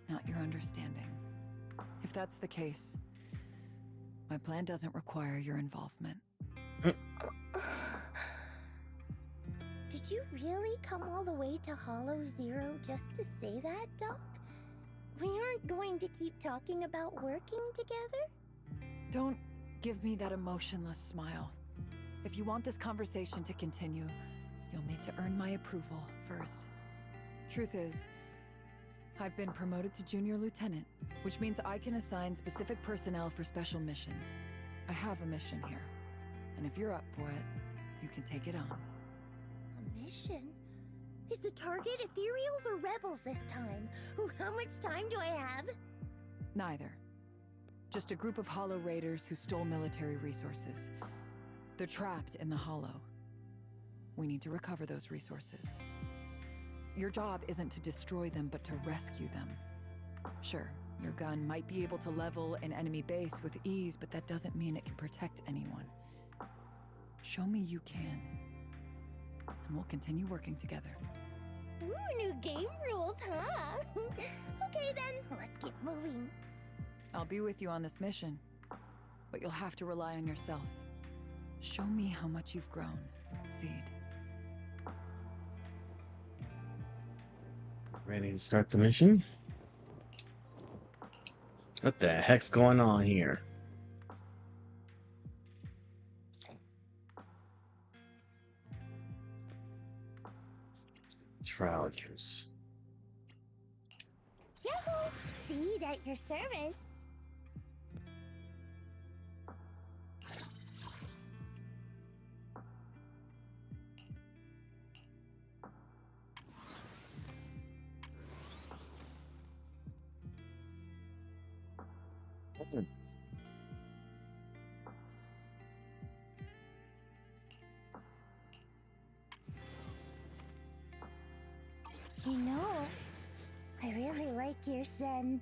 not your understanding. If that's the case, my plan doesn't require your involvement. Did you really come all the way to Hollow Zero just to say that, Doc? We aren't going to keep talking about working together? Don't give me that emotionless smile. If you want this conversation to continue, you'll need to earn my approval first. Truth is, I've been promoted to Junior Lieutenant, which means I can assign specific personnel for special missions. I have a mission here, and if you're up for it, you can take it on. A mission? Is the target Ethereals or Rebels this time? How much time do I have? Neither. Just a group of Hollow Raiders who stole military resources. They're trapped in the Hollow. We need to recover those resources. Your job isn't to destroy them, but to rescue them. Sure, your gun might be able to level an enemy base with ease, but that doesn't mean it can protect anyone. Show me you can, and we'll continue working together. Ooh, new game rules, huh? Okay then, let's get moving. I'll be with you on this mission, but you'll have to rely on yourself. Show me how much you've grown, Seed. Ready to start the mission? What the heck's going on here? Trousers. Yahoo! Seed at your service. You know, I really like your scent.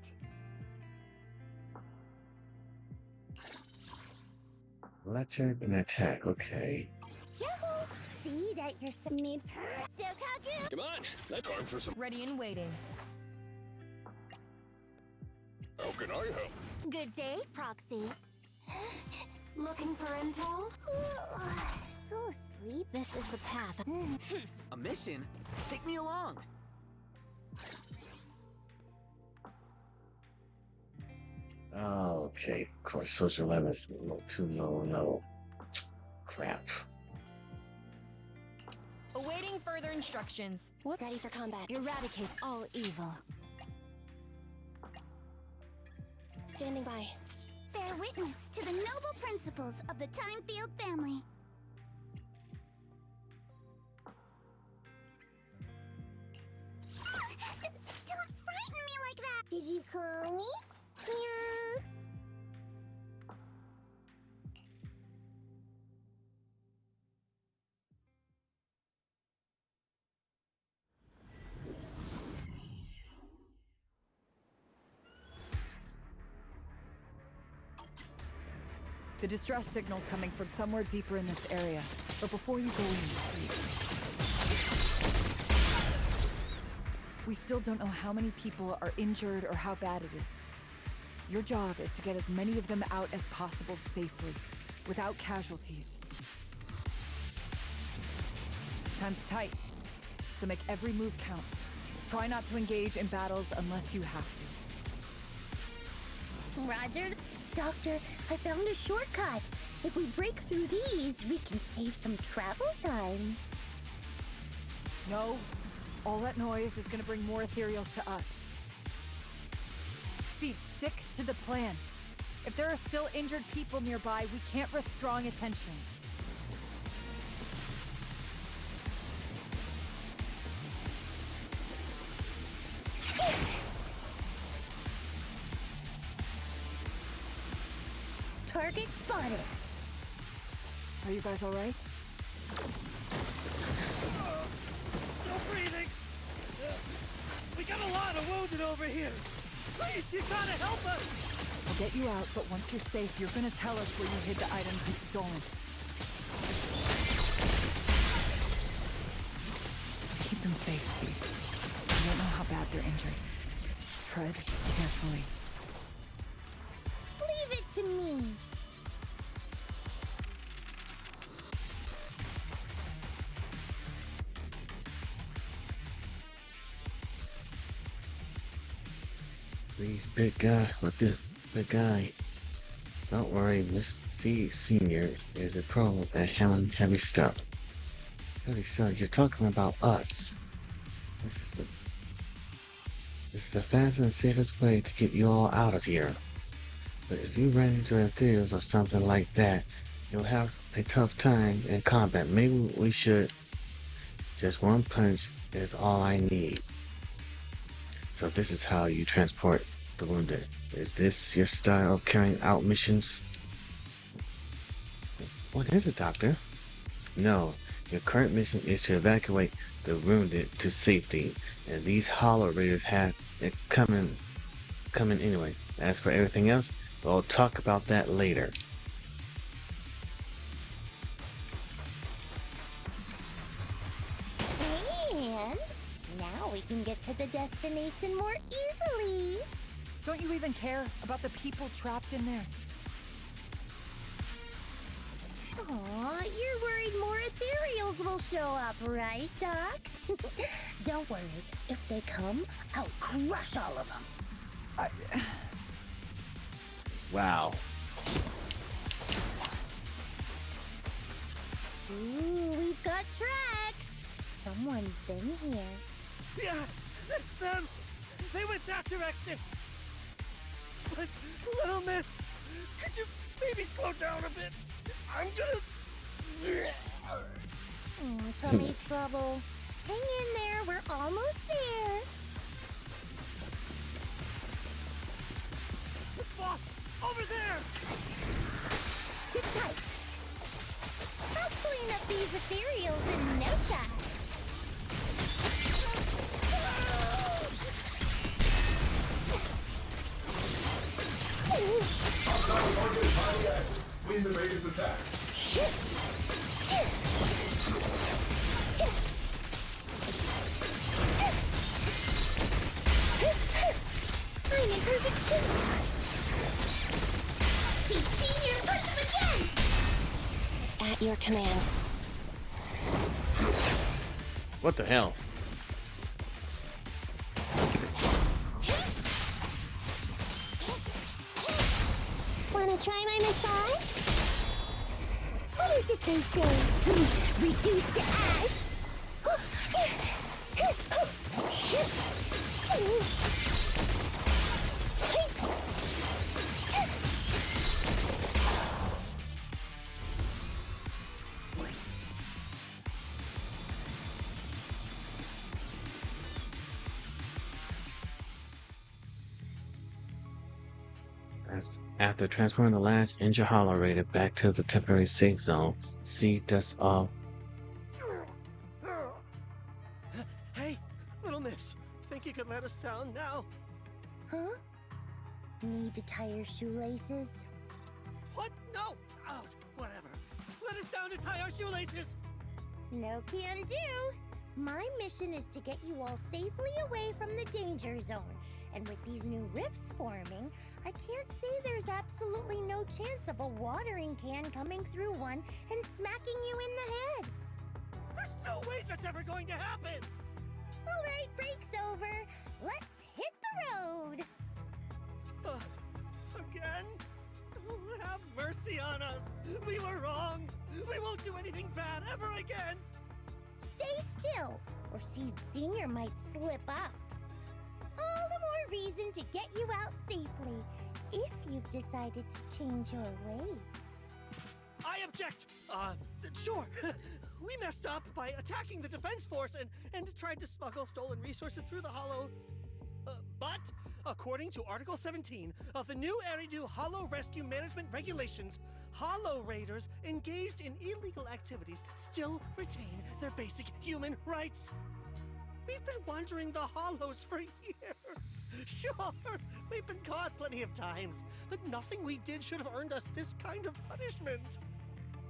Electric and attack, okay. Yahoo! Seed at your need. Sokaku! Come on, that's time for some. Ready and waiting. How can I help? Good day, Proxy. Looking for intel? So sleepy. This is the path. A mission? Take me along. Okay, of course, social levels too low, no. Crap. Awaiting further instructions. What? Ready for combat. Eradicate all evil. Standing by. Bear witness to the noble principles of the Timefield family. Don't frighten me like that! Did you call me? Yeah. The distress signal's coming from somewhere deeper in this area. But before you go in, Seed, we still don't know how many people are injured or how bad it is. Your job is to get as many of them out as possible safely, without casualties. Time's tight, so make every move count. Try not to engage in battles unless you have to. Roger. Doctor, I found a shortcut. If we break through these, we can save some travel time. No, all that noise is gonna bring more ethereals to us. Seed, stick to the plan. If there are still injured people nearby, we can't risk drawing attention. Target spotted. Are you guys all right? Still breathing. We got a lot of wounded over here. Please, you gotta help us. I'll get you out, but once you're safe, you're gonna tell us where you hid the items you'd stolen. Keep them safe, Seed. You don't know how bad they're injured. Tread carefully. Leave it to me. Please, big guy, with this big guy. Don't worry, Miss C Senior is a pro at handling heavy stuff. Heavy stuff, you're talking about us. This is the fastest and safest way to get you all out of here. But if you run into ethereals or something like that, you'll have a tough time in combat. Maybe we should. Just one punch is all I need. So this is how you transport the wounded. Is this your style of carrying out missions? What is it, Doctor? No, your current mission is to evacuate the wounded to safety, and these Hollow Raiders have it coming anyway. As for everything else, we'll talk about that later. And now we can get to the destination more easily. Don't you even care about the people trapped in there? Aw, you're worried more ethereals will show up, right, Doc? Don't worry. If they come, I'll crush all of them. Wow. Ooh, we've got tracks. Someone's been here. Yeah, that's them. They went that direction. But, little miss, could you maybe slow down a bit? I'm gonna... Tummy trouble. Hang in there, we're almost there. What's boss? Over there! Sit tight. I'll clean up these ethereals in no time. Please evade his attacks. I'm in perfect shape. He's senior, punch him again! At your command. What the hell? Wanna try my massage? What is it they say? Reduced to ash? After transporting the last injured Hollow Raider back to the temporary safe zone, see dusts off. Hey, little miss, think you could let us down now? Huh? Need to tie your shoelaces? What? No! Oh, whatever. Let us down to tie our shoelaces! No can do. My mission is to get you all safely away from the danger zone. And with these new rifts forming, I I can't say there's absolutely no chance of a watering can coming through one and smacking you in the head. There's no way that's ever going to happen! All right, break's over. Let's hit the road. Again? Oh, have mercy on us. We were wrong. We won't do anything bad ever again. Stay still, or Seed Senior might slip up. All the more reason to get you out safely, if you've decided to change your ways. I object! Sure. We messed up by attacking the defense force and tried to smuggle stolen resources through the Hollow. But, according to Article 17 of the new Eridu Hollow Rescue Management Regulations, Hollow Raiders engaged in illegal activities still retain their basic human rights. We've been wandering the Hollows for years. Sure, we've been caught plenty of times, but nothing we did should have earned us this kind of punishment.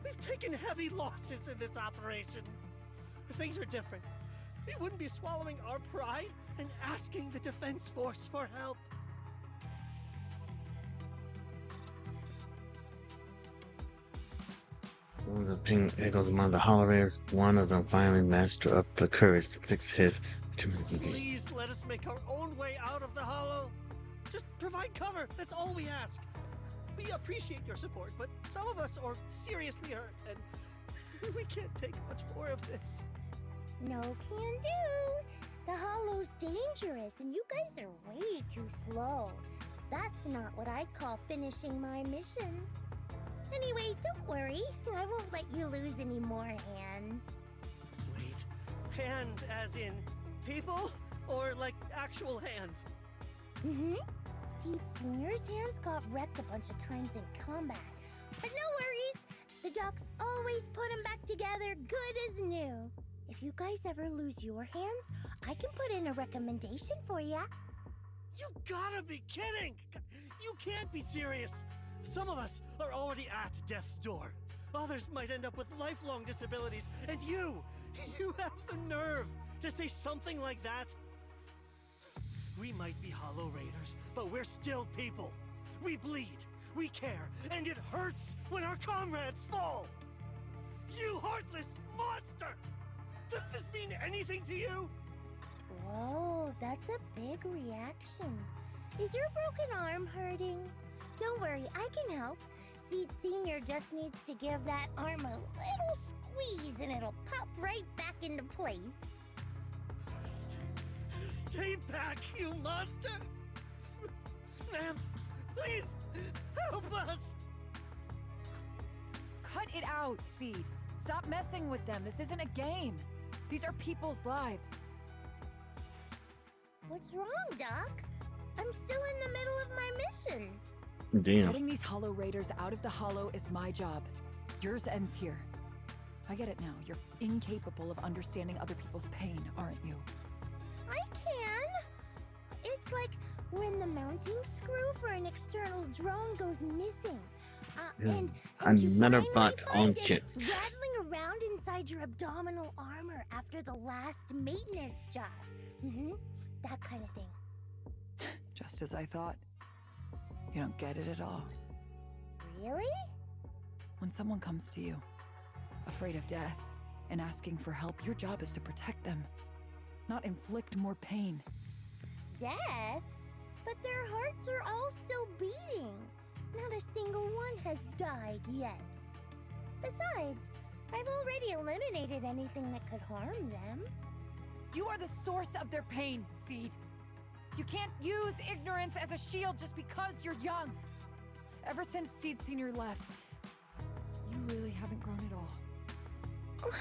We've taken heavy losses in this operation. If things were different, we wouldn't be swallowing our pride and asking the defense force for help. One of the ping echoes among the holidays. One of them finally mustered up the courage to fix his 2 minutes ago. Please let us make our own way out of the Hollow. Just provide cover, that's all we ask. We appreciate your support, but some of us are seriously hurt, and we can't take much more of this. No can do. The Hollow's dangerous, and you guys are way too slow. That's not what I'd call finishing my mission. Anyway, don't worry. I won't let you lose any more hands. Wait, hands as in people? Or like actual hands? Mm-hmm. Seed Senior's hands got wrecked a bunch of times in combat. But no worries. The docs always put them back together good as new. If you guys ever lose your hands, I can put in a recommendation for ya. You gotta be kidding! You can't be serious! Some of us are already at death's door. Others might end up with lifelong disabilities, and you have the nerve to say something like that? We might be Hollow Raiders, but we're still people. We bleed, we care, and it hurts when our comrades fall! You heartless monster! Does this mean anything to you? Whoa, that's a big reaction. Is your broken arm hurting? Don't worry, I can help. Seed Senior just needs to give that arm a little squeeze and it'll pop right back into place. Stay back, you monster! Ma'am, please, help us! Cut it out, Seed. Stop messing with them. This isn't a game. These are people's lives. What's wrong, Doc? I'm still in the middle of my mission. Damn. Getting these Hollow Raiders out of the Hollow is my job. Yours ends here. I get it now. You're incapable of understanding other people's pain, aren't you? I can. It's like when the mounting screw for an external drone goes missing. And you Another finally butt on find it kit. rattling around inside your abdominal armor after the last maintenance job. Mm-hmm. That kind of thing. Just as I thought. You don't get it at all. Really? When someone comes to you, afraid of death, and asking for help, your job is to protect them, not inflict more pain. Death? But their hearts are all still beating. Not a single one has died yet. Besides, I've already eliminated anything that could harm them. You are the source of their pain, Seed. You can't use ignorance as a shield just because you're young. Ever since Seed Senior left, you really haven't grown at all.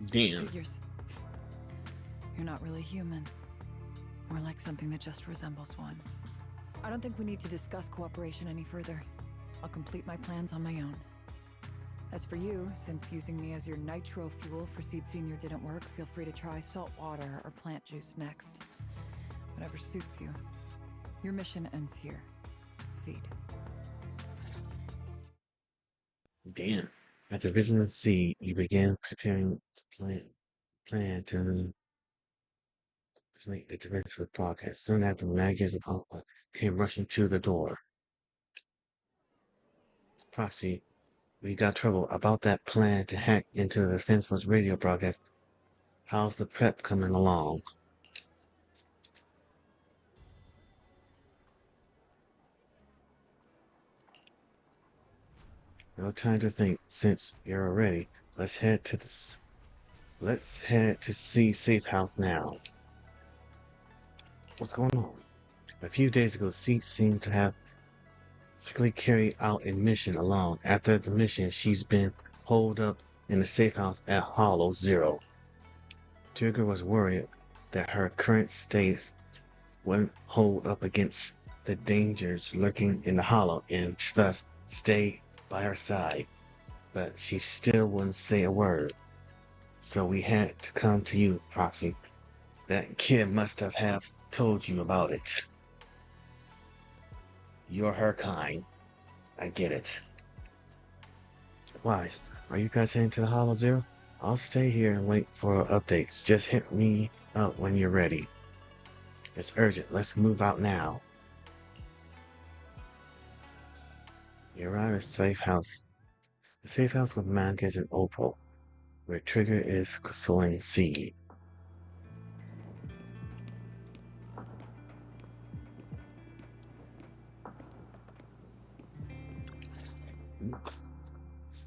Damn. Figures. You're not really human. More like something that just resembles one. I don't think we need to discuss cooperation any further. I'll complete my plans on my own. As for you, since using me as your nitro fuel for Seed Senior didn't work, feel free to try salt water or plant juice next. Whatever suits you. Your mission ends here, Seed. Damn. After visiting the sea, you began preparing to plan to Late the defense with podcast. Soon after Maggie's and Papa came rushing to the door. Proxy, we got trouble about that plan to hack into the Defense Force radio broadcast. How's the prep coming along? No time to think. Since you're ready, let's head to see Safe House now. What's going on? A few days ago, Seed seemed to have secretly carried out a mission alone. After the mission, she's been holed up in the safe house at Hollow Zero. Trigger was worried that her current status wouldn't hold up against the dangers lurking in the Hollow and thus stay by her side. But she still wouldn't say a word. So we had to come to you, Proxy. That kid must have told you about it. You're her kind. I get it. Wise, are you guys heading to the Hollow Zero? I'll stay here and wait for updates. Just hit me up when you're ready. It's urgent. Let's move out now. You arrive at Safe House. The Safe House with Mangas and Opal, where Trigger is consoling Seed.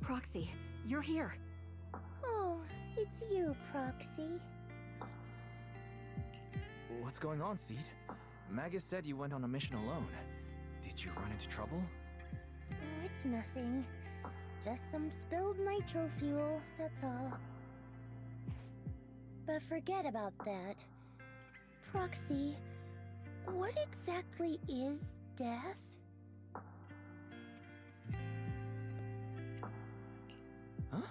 Proxy, you're here. Oh, it's you, Proxy. What's going on, Seed? Magus said you went on a mission alone. Did you run into trouble? Oh, it's nothing. Just some spilled nitro fuel, that's all. But forget about that. Proxy, what exactly is death? Huh?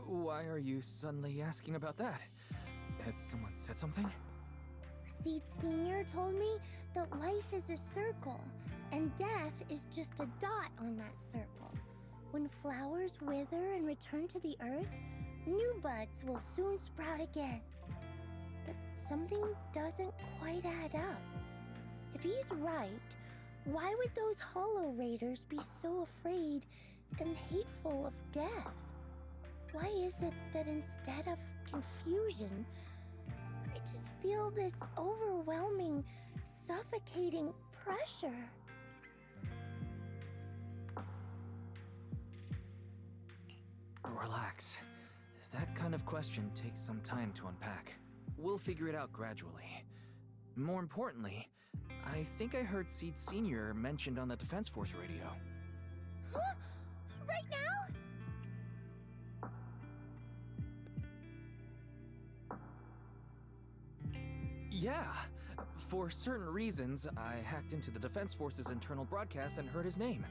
Why are you suddenly asking about that? Has someone said something? Seed Senior told me that life is a circle, and death is just a dot on that circle. When flowers wither and return to the earth, new buds will soon sprout again. But something doesn't quite add up. If he's right, why would those Hollow Raiders be so afraid and hateful of death? Why is it that instead of confusion, I just feel this overwhelming, suffocating pressure? Relax. That kind of question takes some time to unpack. We'll figure it out gradually. More importantly, I think I heard Seed Senior mentioned on the Defense Force radio. Huh? Right now? Yeah. For certain reasons, I hacked into the Defense Force's internal broadcast and heard his name.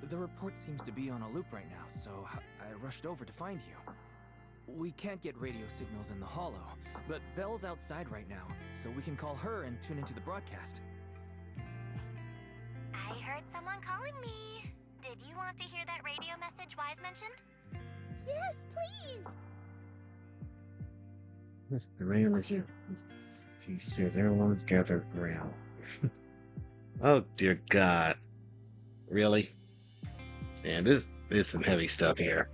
The report seems to be on a loop right now, so I rushed over to find you. We can't get radio signals in the Hollow, but Belle's outside right now, so we can call her and tune into the broadcast. I heard someone calling me. Did you want to hear that radio message Wise mentioned? Yes, please! The radio is here. She scares everyone gathered around. Oh dear God. Really? Man, this is some heavy stuff here.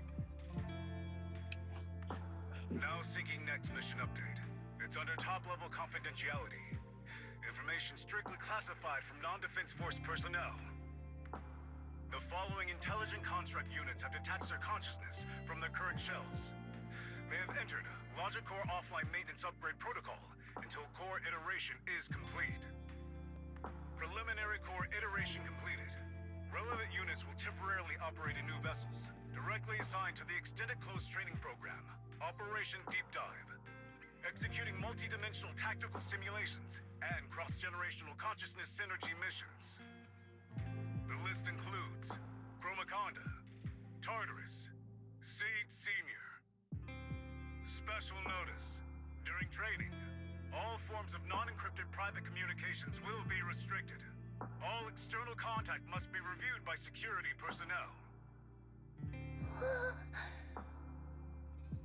Now seeking next mission update. It's under top-level confidentiality. Information strictly classified from non-Defense Force personnel. The following intelligent construct units have detached their consciousness from their current shells. They have entered Logic Core offline maintenance upgrade protocol until core iteration is complete. Preliminary core iteration completed. Relevant units will temporarily operate in new vessels, directly assigned to the Extended Close Training Program, Operation Deep Dive. Executing multi-dimensional tactical simulations and cross-generational consciousness synergy missions. The list includes Chromaconda, Tartarus, Seed Senior. Special notice. During training, all forms of non-encrypted private communications will be restricted. All external contact must be reviewed by security personnel.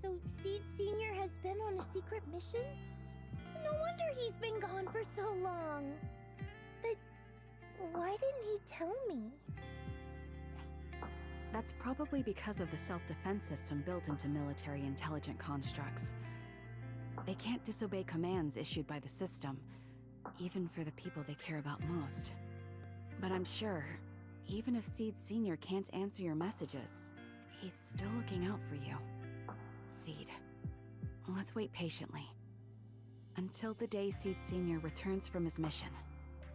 So Seed Senior has been on a secret mission? No wonder he's been gone for so long. But why didn't he tell me? That's probably because of the self-defense system built into military intelligent constructs. They can't disobey commands issued by the system, even for the people they care about most. But I'm sure, even if Seed Sr. can't answer your messages, he's still looking out for you. Seed, let's wait patiently. Until the day Seed Sr. returns from his mission,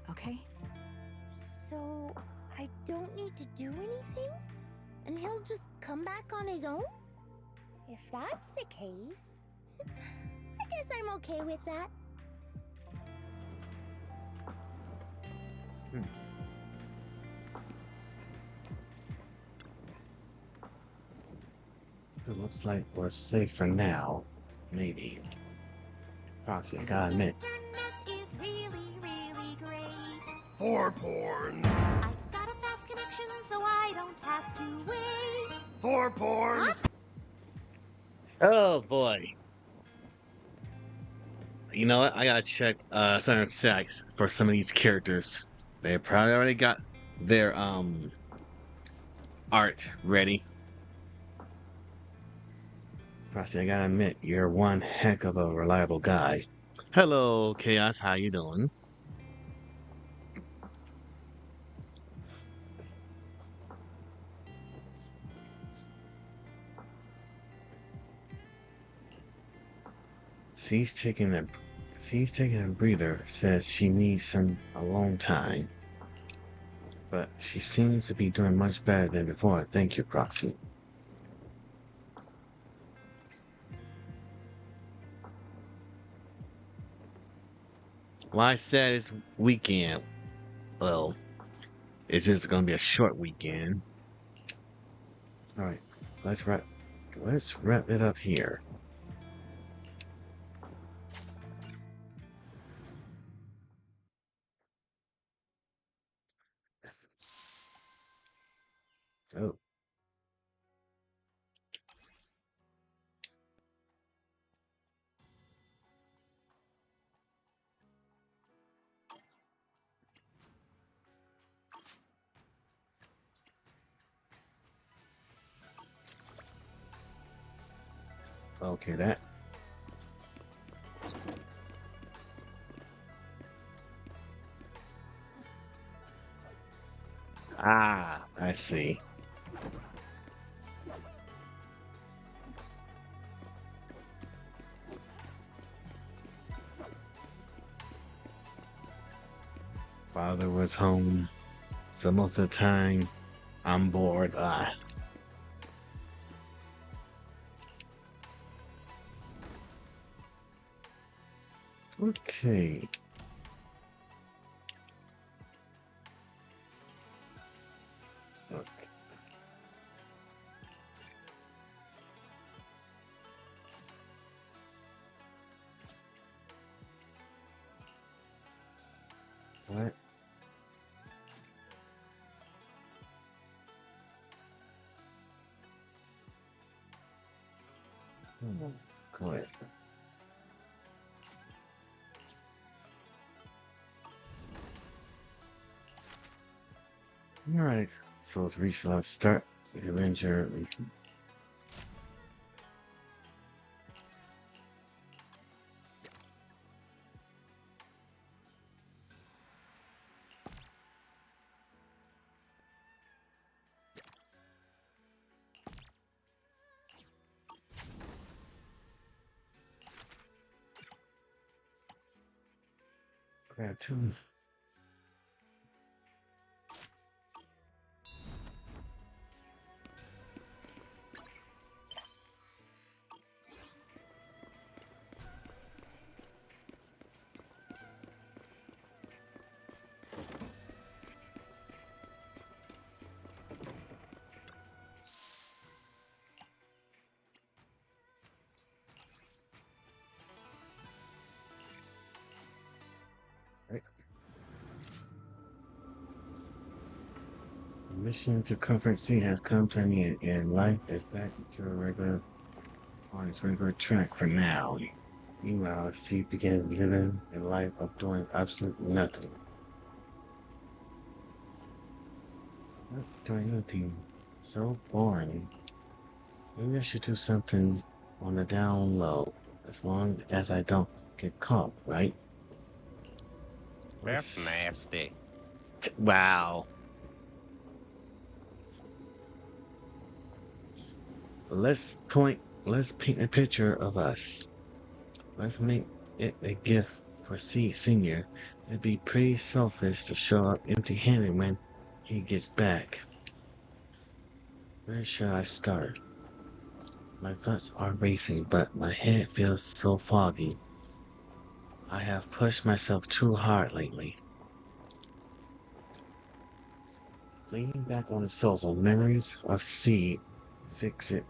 okay? So, I don't need to do anything? And he'll just come back on his own? If that's the case, I guess I'm okay with that. It looks like we're safe for now. Maybe. Proxy, I gotta admit. Internet is really, really great. For porn. I got a fast connection, so I don't have to wait. For porn. What? Oh boy. You know what? I gotta check certain sites for some of these characters. They probably already got their art ready. Proxy, I gotta admit, you're one heck of a reliable guy. Hello, Chaos. How you doing? She's taking a breather. Says she needs a long time, but she seems to be doing much better than before. Thank you, Proxy. Well, I said it's weekend. Well, it's just gonna be a short weekend. All right, let's wrap it up here. Oh. Okay, that. Ah, I see. Father was home, so most of the time I'm bored. Okay. Okay. What? Good. All right. So it's reached left start. Adventure. Grab two. Right. Mission to Comfort C has come to an end, and life is back to on its regular track for now. Meanwhile, she began living a life of doing absolutely nothing. Not doing anything. So boring. Maybe I should do something on the down low, as long as I don't get caught, right? That's Let's. nasty. Wow. Let's paint a picture of us. Let's make it a gift for C Senior. It'd be pretty selfish to show up empty-handed when he gets back. Where should I start? My thoughts are racing, but my head feels so foggy. I have pushed myself too hard lately. Leaning back on the sofa, memories of C fix it,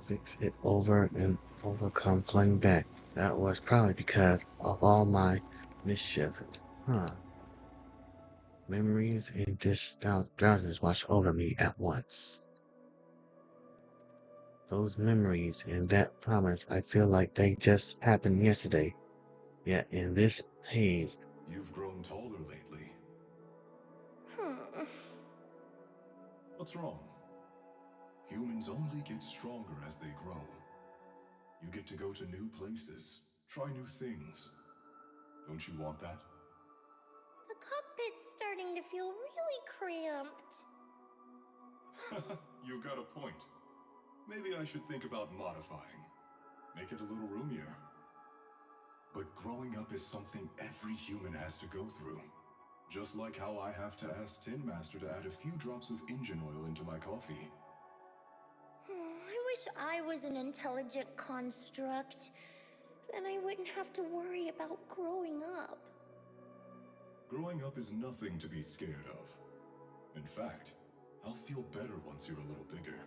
fix it over and over come flooding back. That was probably because of all my mischief. Huh. Memories and drowsiness wash over me at once. Those memories and that promise, I feel like they just happened yesterday. Yet in this haze, You've grown taller lately. What's wrong? Humans only get stronger as they grow. You get to go to new places, try new things. Don't you want that? The cockpit's starting to feel really cramped. You've got a point. Maybe I should think about modifying. Make it a little roomier. But growing up is something every human has to go through. Just like how I have to ask Tin Master to add a few drops of engine oil into my coffee. I wish I was an intelligent construct. Then I wouldn't have to worry about growing up. Growing up is nothing to be scared of. In fact, I'll feel better once you're a little bigger.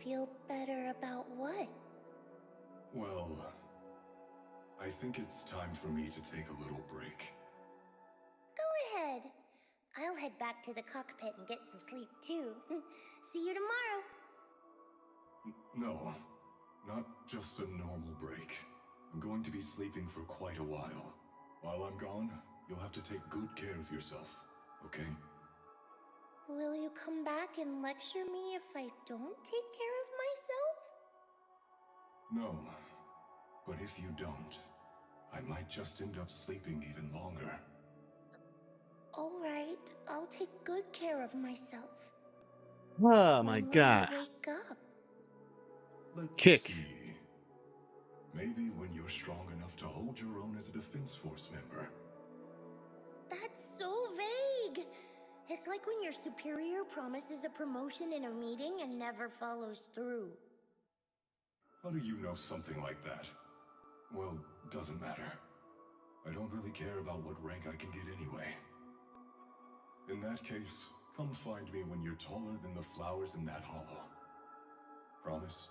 Feel better about what? Well, I think it's time for me to take a little break. Go ahead. I'll head back to the cockpit and get some sleep too. See you tomorrow. No, not just a normal break. I'm going to be sleeping for quite a while. While I'm gone, you'll have to take good care of yourself, okay? Will you come back and lecture me if I don't take care of myself? No, but if you don't, I might just end up sleeping even longer. All right, I'll take good care of myself. oh my When will god, I wake up? Let's kick. see. Maybe when you're strong enough to hold your own as a Defense Force member. That's so vague. It's like when your superior promises a promotion in a meeting and never follows through. How do you know something like that? Well, doesn't matter. I don't really care about what rank I can get anyway. In that case, come find me when you're taller than the flowers in that hollow. Promise?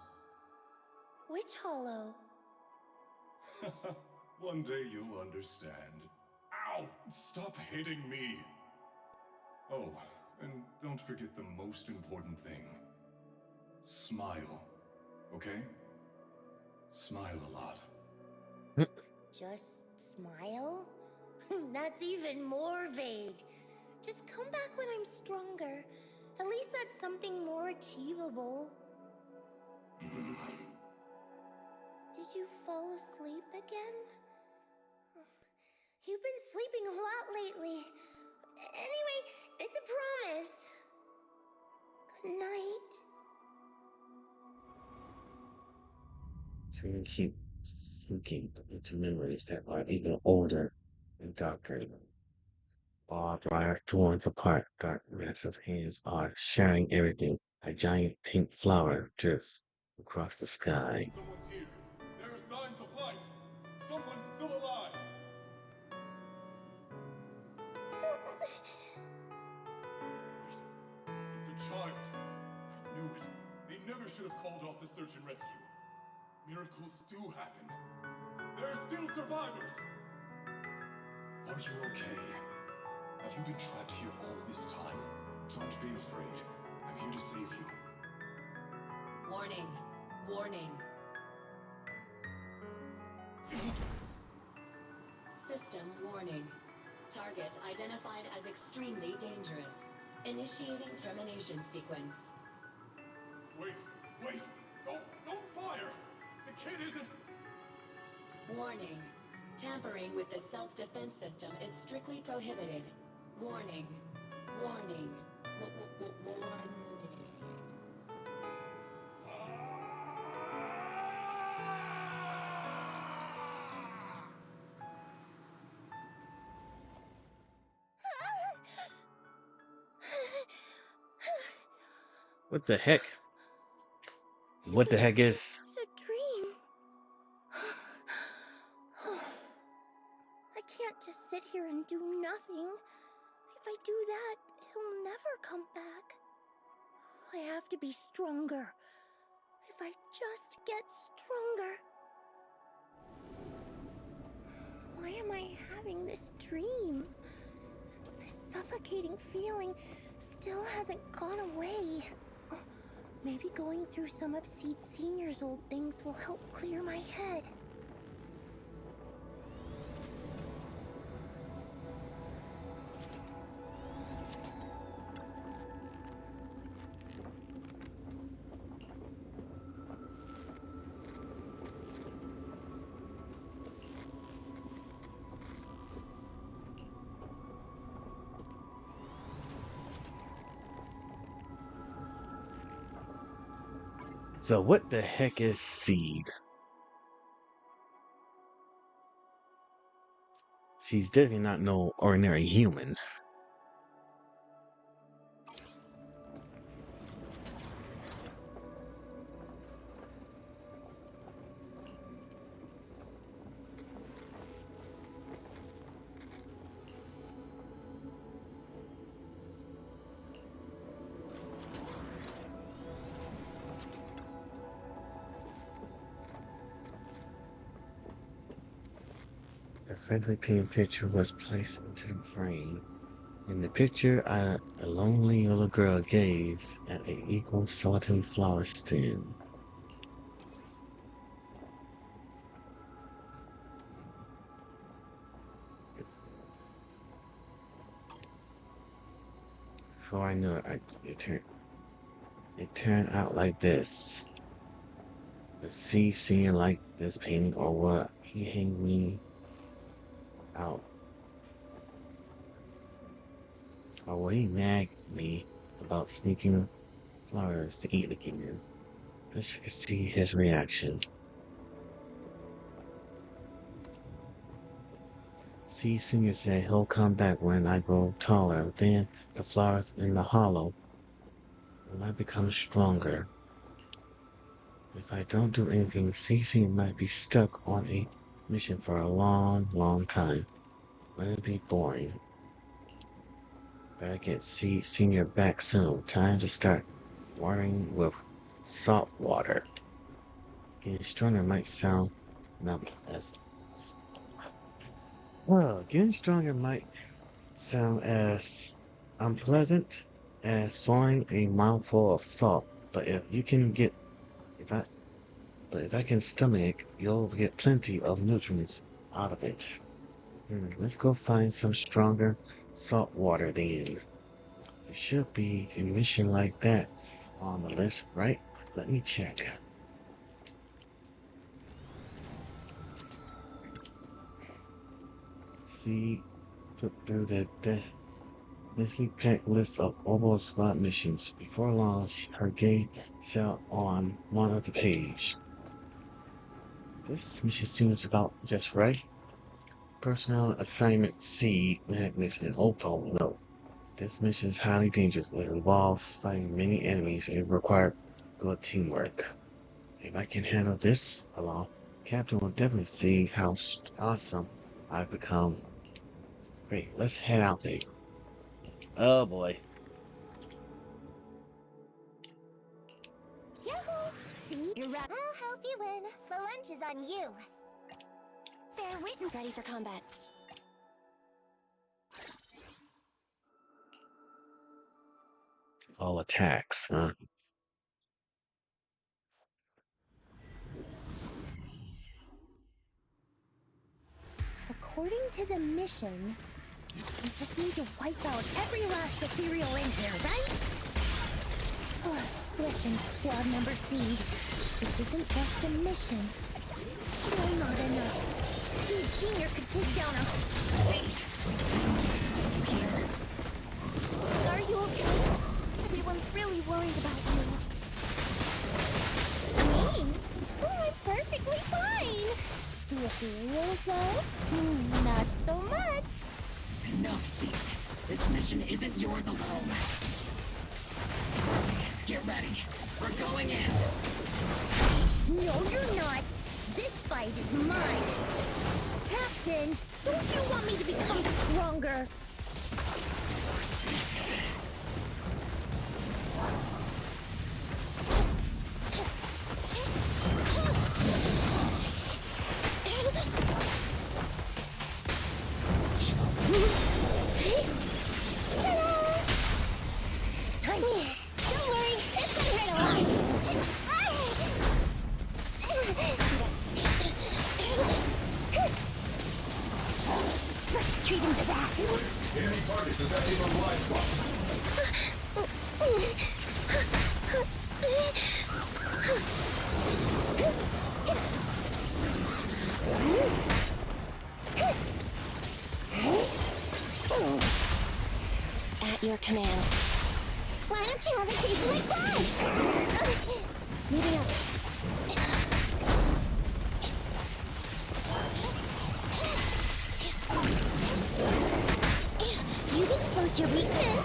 Which hollow? One day you'll understand. Ow! Stop hitting me! Oh, and don't forget the most important thing. Smile. Okay? Smile a lot. Just smile? That's even more vague. Just come back when I'm stronger. At least that's something more achievable. Did you fall asleep again? You've been sleeping a lot lately. Anyway, it's a promise. Good night. To keep sinking into memories that are even older and darker. Barbed wire thorns apart, dark massive hands are sharing everything. A giant pink flower drifts across the sky. Someone's here. There are signs of life. Someone's still alive. It's a child. I knew it. They never should have called off the search and rescue. Miracles do happen. There are still survivors. Are you okay? Have you been trapped here all this time? Don't be afraid. I'm here to save you. Warning. Warning. System warning. Target identified as extremely dangerous. Initiating termination sequence. Wait! Don't fire! The kid isn't... Warning. Tampering with the self-defense system is strictly prohibited. Warning. Warning. Warning. What the heck? What the heck is? It's a dream. I can't just sit here and do nothing. If I do that, he'll never come back. I have to be stronger. If I just get stronger. Why am I having this dream? This suffocating feeling still hasn't gone away. Oh, maybe going through some of Seed Senior's old things will help clear my head. So what the heck is Seed? She's definitely not no ordinary human. The friendly pink picture was placed into the frame. In the picture, a lonely little girl gazed at an equal solitary flower stem. Before I knew it, it turned out like this. The sea seeing like this painting or what? He hanged me out. Or will he nag me about sneaking flowers to eat again? Wish you could see his reaction. See, Senior said he'll come back when I grow taller. Then the flowers in the hollow when I become stronger. If I don't do anything, Cece might be stuck on a mission for a long time. Wouldn't it be boring? Better get Senior back soon. Time to start watering with salt water. Getting stronger might sound not as well. Getting stronger might sound as unpleasant as swallowing a mouthful of salt. But if I can stomach it, you'll get plenty of nutrients out of it. Let's go find some stronger salt water then. There should be a mission like that on the list, right? Let me check. See, flip through the densely packed list of Oboe Squad missions. Before long, her gaze set on one of the page. This mission seems about just right. Personnel assignment C, Magnus, and Opal. No. This mission is highly dangerous. It involves fighting many enemies and requires good teamwork. If I can handle this alone, Captain will definitely see how awesome I've become. Great, let's head out there. Oh boy. Yahoo! See? You're right. I'll help you win. The lunch is on you. They're written ready for combat. All attacks, huh? according to the mission, we just need to wipe out every last ethereal in here, right? Listen, Squad Member Seed. This isn't just a mission. Still not enough. Seed Senior could take down a... Are you okay? Everyone's really worried about you. Me? Oh, I'm perfectly fine. The ethereals, though? Not so much. Enough, Seed. This mission isn't yours alone. Get ready. We're going in. No, you're not. This fight is mine. Captain, don't you want me to become stronger? Time. Don't worry, it's gonna hurt a lot. Let's treat him to that. Enemy targets attacking on blind spots. At your command. Why don't you have a taste of my blood? Moving up. You've exposed your weakness.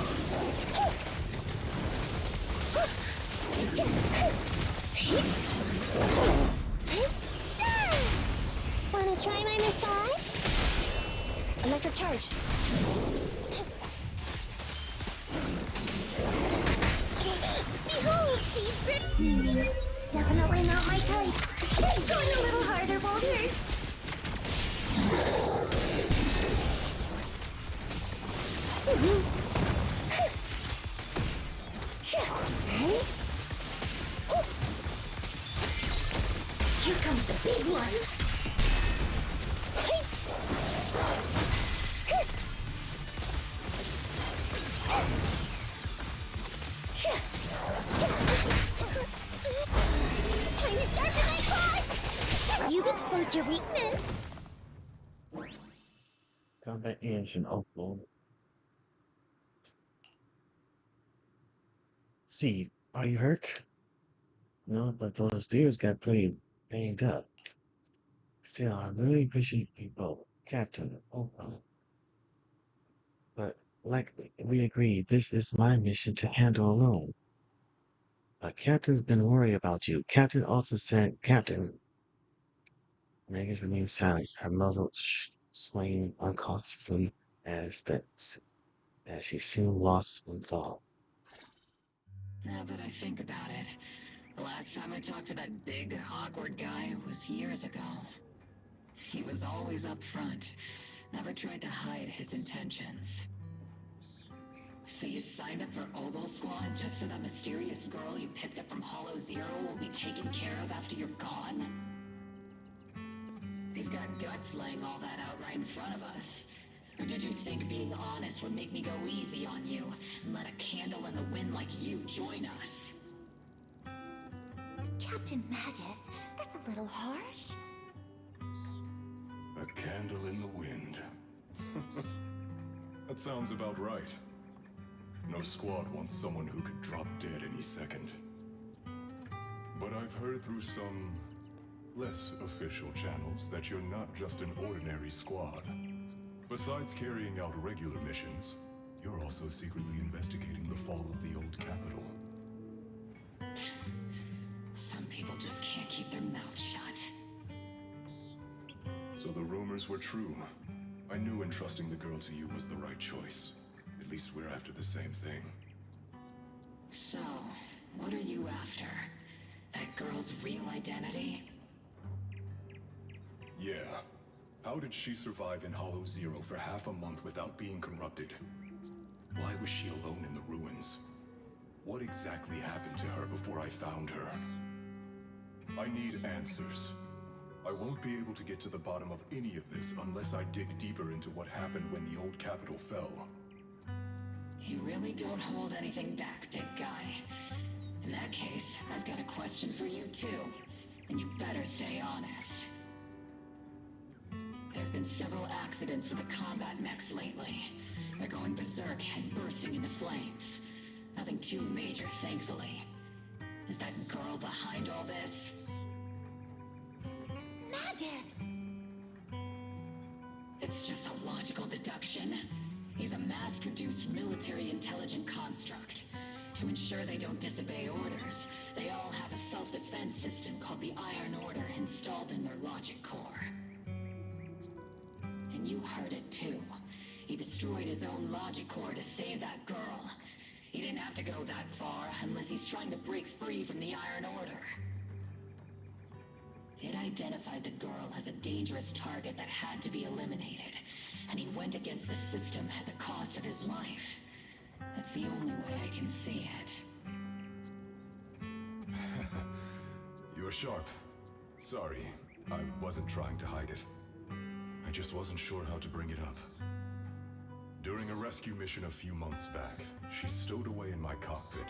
Wanna try my massage? Electric charge. Behold, Seed. Definitely not my type. Going a little harder won't hurt. Here comes the big one. Time to sharpen my claws! You've exposed your weakness. Combat engine open. Seed, are you hurt? No, but those deers got pretty banged up. Still, I really appreciate you both, Captain. But like we agreed, this is my mission to handle alone. But Captain's been worried about you. Captain also said, Captain. Megan remained silent, her muzzle swaying unconsciously as she soon lost in thought. Now that I think about it, the last time I talked to that big, awkward guy was years ago. He was always up front, never tried to hide his intentions. So you signed up for Oboe Squad just so that mysterious girl you picked up from Hollow Zero will be taken care of after you're gone? You've got guts laying all that out right in front of us. Or did you think being honest would make me go easy on you and let a candle in the wind like you join us? Captain Magus, that's a little harsh. A candle in the wind. That sounds about right. No squad wants someone who could drop dead any second. But I've heard through some less official channels that you're not just an ordinary squad. Besides carrying out regular missions, you're also secretly investigating the fall of the old capital. Some people just can't keep their mouths shut. So the rumors were true. I knew entrusting the girl to you was the right choice. At least we're after the same thing. So, what are you after? That girl's real identity? Yeah. How did she survive in Hollow Zero for half a month without being corrupted? Why was she alone in the ruins? What exactly happened to her before I found her? I need answers. I won't be able to get to the bottom of any of this unless I dig deeper into what happened when the old capital fell. You really don't hold anything back, big guy. In that case, I've got a question for you too. And you better stay honest. There have been several accidents with the combat mechs lately. They're going berserk and bursting into flames. Nothing too major, thankfully. Is that girl behind all this? Magus! It's just a logical deduction. He's a mass-produced military intelligent construct. To ensure they don't disobey orders, they all have a self-defense system called the Iron Order installed in their logic core. And you heard it too. He destroyed his own logic core to save that girl. He didn't have to go that far unless he's trying to break free from the Iron Order. It identified the girl as a dangerous target that had to be eliminated, and he went against the system at the cost of his life. That's the only way I can see it. You're sharp. Sorry, I wasn't trying to hide it. I just wasn't sure how to bring it up. During a rescue mission a few months back, she stowed away in my cockpit.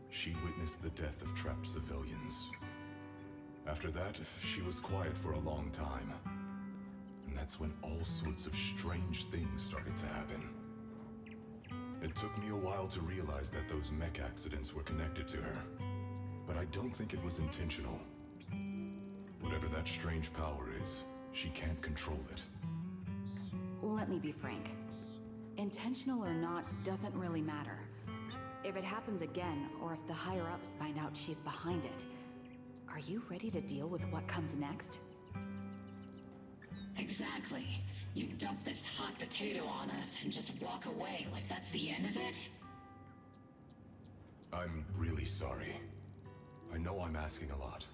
She witnessed the death of trapped civilians. After that, she was quiet for a long time. And that's when all sorts of strange things started to happen. It took me a while to realize that those mech accidents were connected to her. But I don't think it was intentional. Whatever that strange power is, she can't control it. Let me be frank. Intentional or not doesn't really matter. If it happens again, or if the higher-ups find out she's behind it, are you ready to deal with what comes next? Exactly. You dump this hot potato on us and just walk away like that's the end of it? I'm really sorry. I know I'm asking a lot.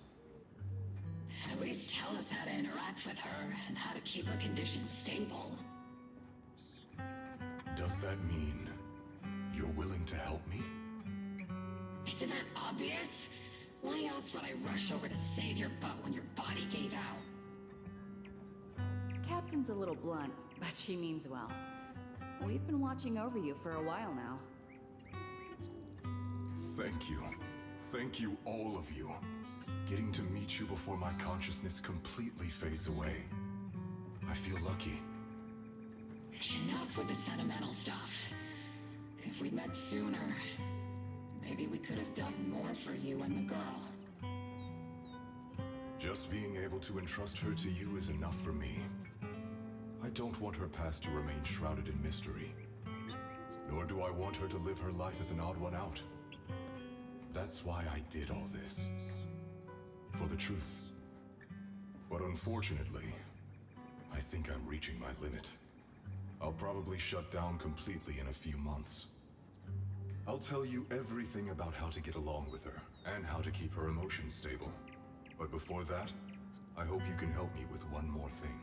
At least tell us how to interact with her and how to keep her condition stable. Does that mean you're willing to help me? Isn't that obvious? Why else would I rush over to save your butt when your body gave out? Captain's a little blunt, but she means well. We've been watching over you for a while now. Thank you. Thank you, all of you. Getting to meet you before my consciousness completely fades away. I feel lucky. Enough with the sentimental stuff. If we'd met sooner, maybe we could have done more for you and the girl. Just being able to entrust her to you is enough for me. I don't want her past to remain shrouded in mystery. Nor do I want her to live her life as an odd one out. That's why I did all this. For the truth. But unfortunately, I think I'm reaching my limit. I'll probably shut down completely in a few months. I'll tell you everything about how to get along with her, and how to keep her emotions stable. But before that, I hope you can help me with one more thing.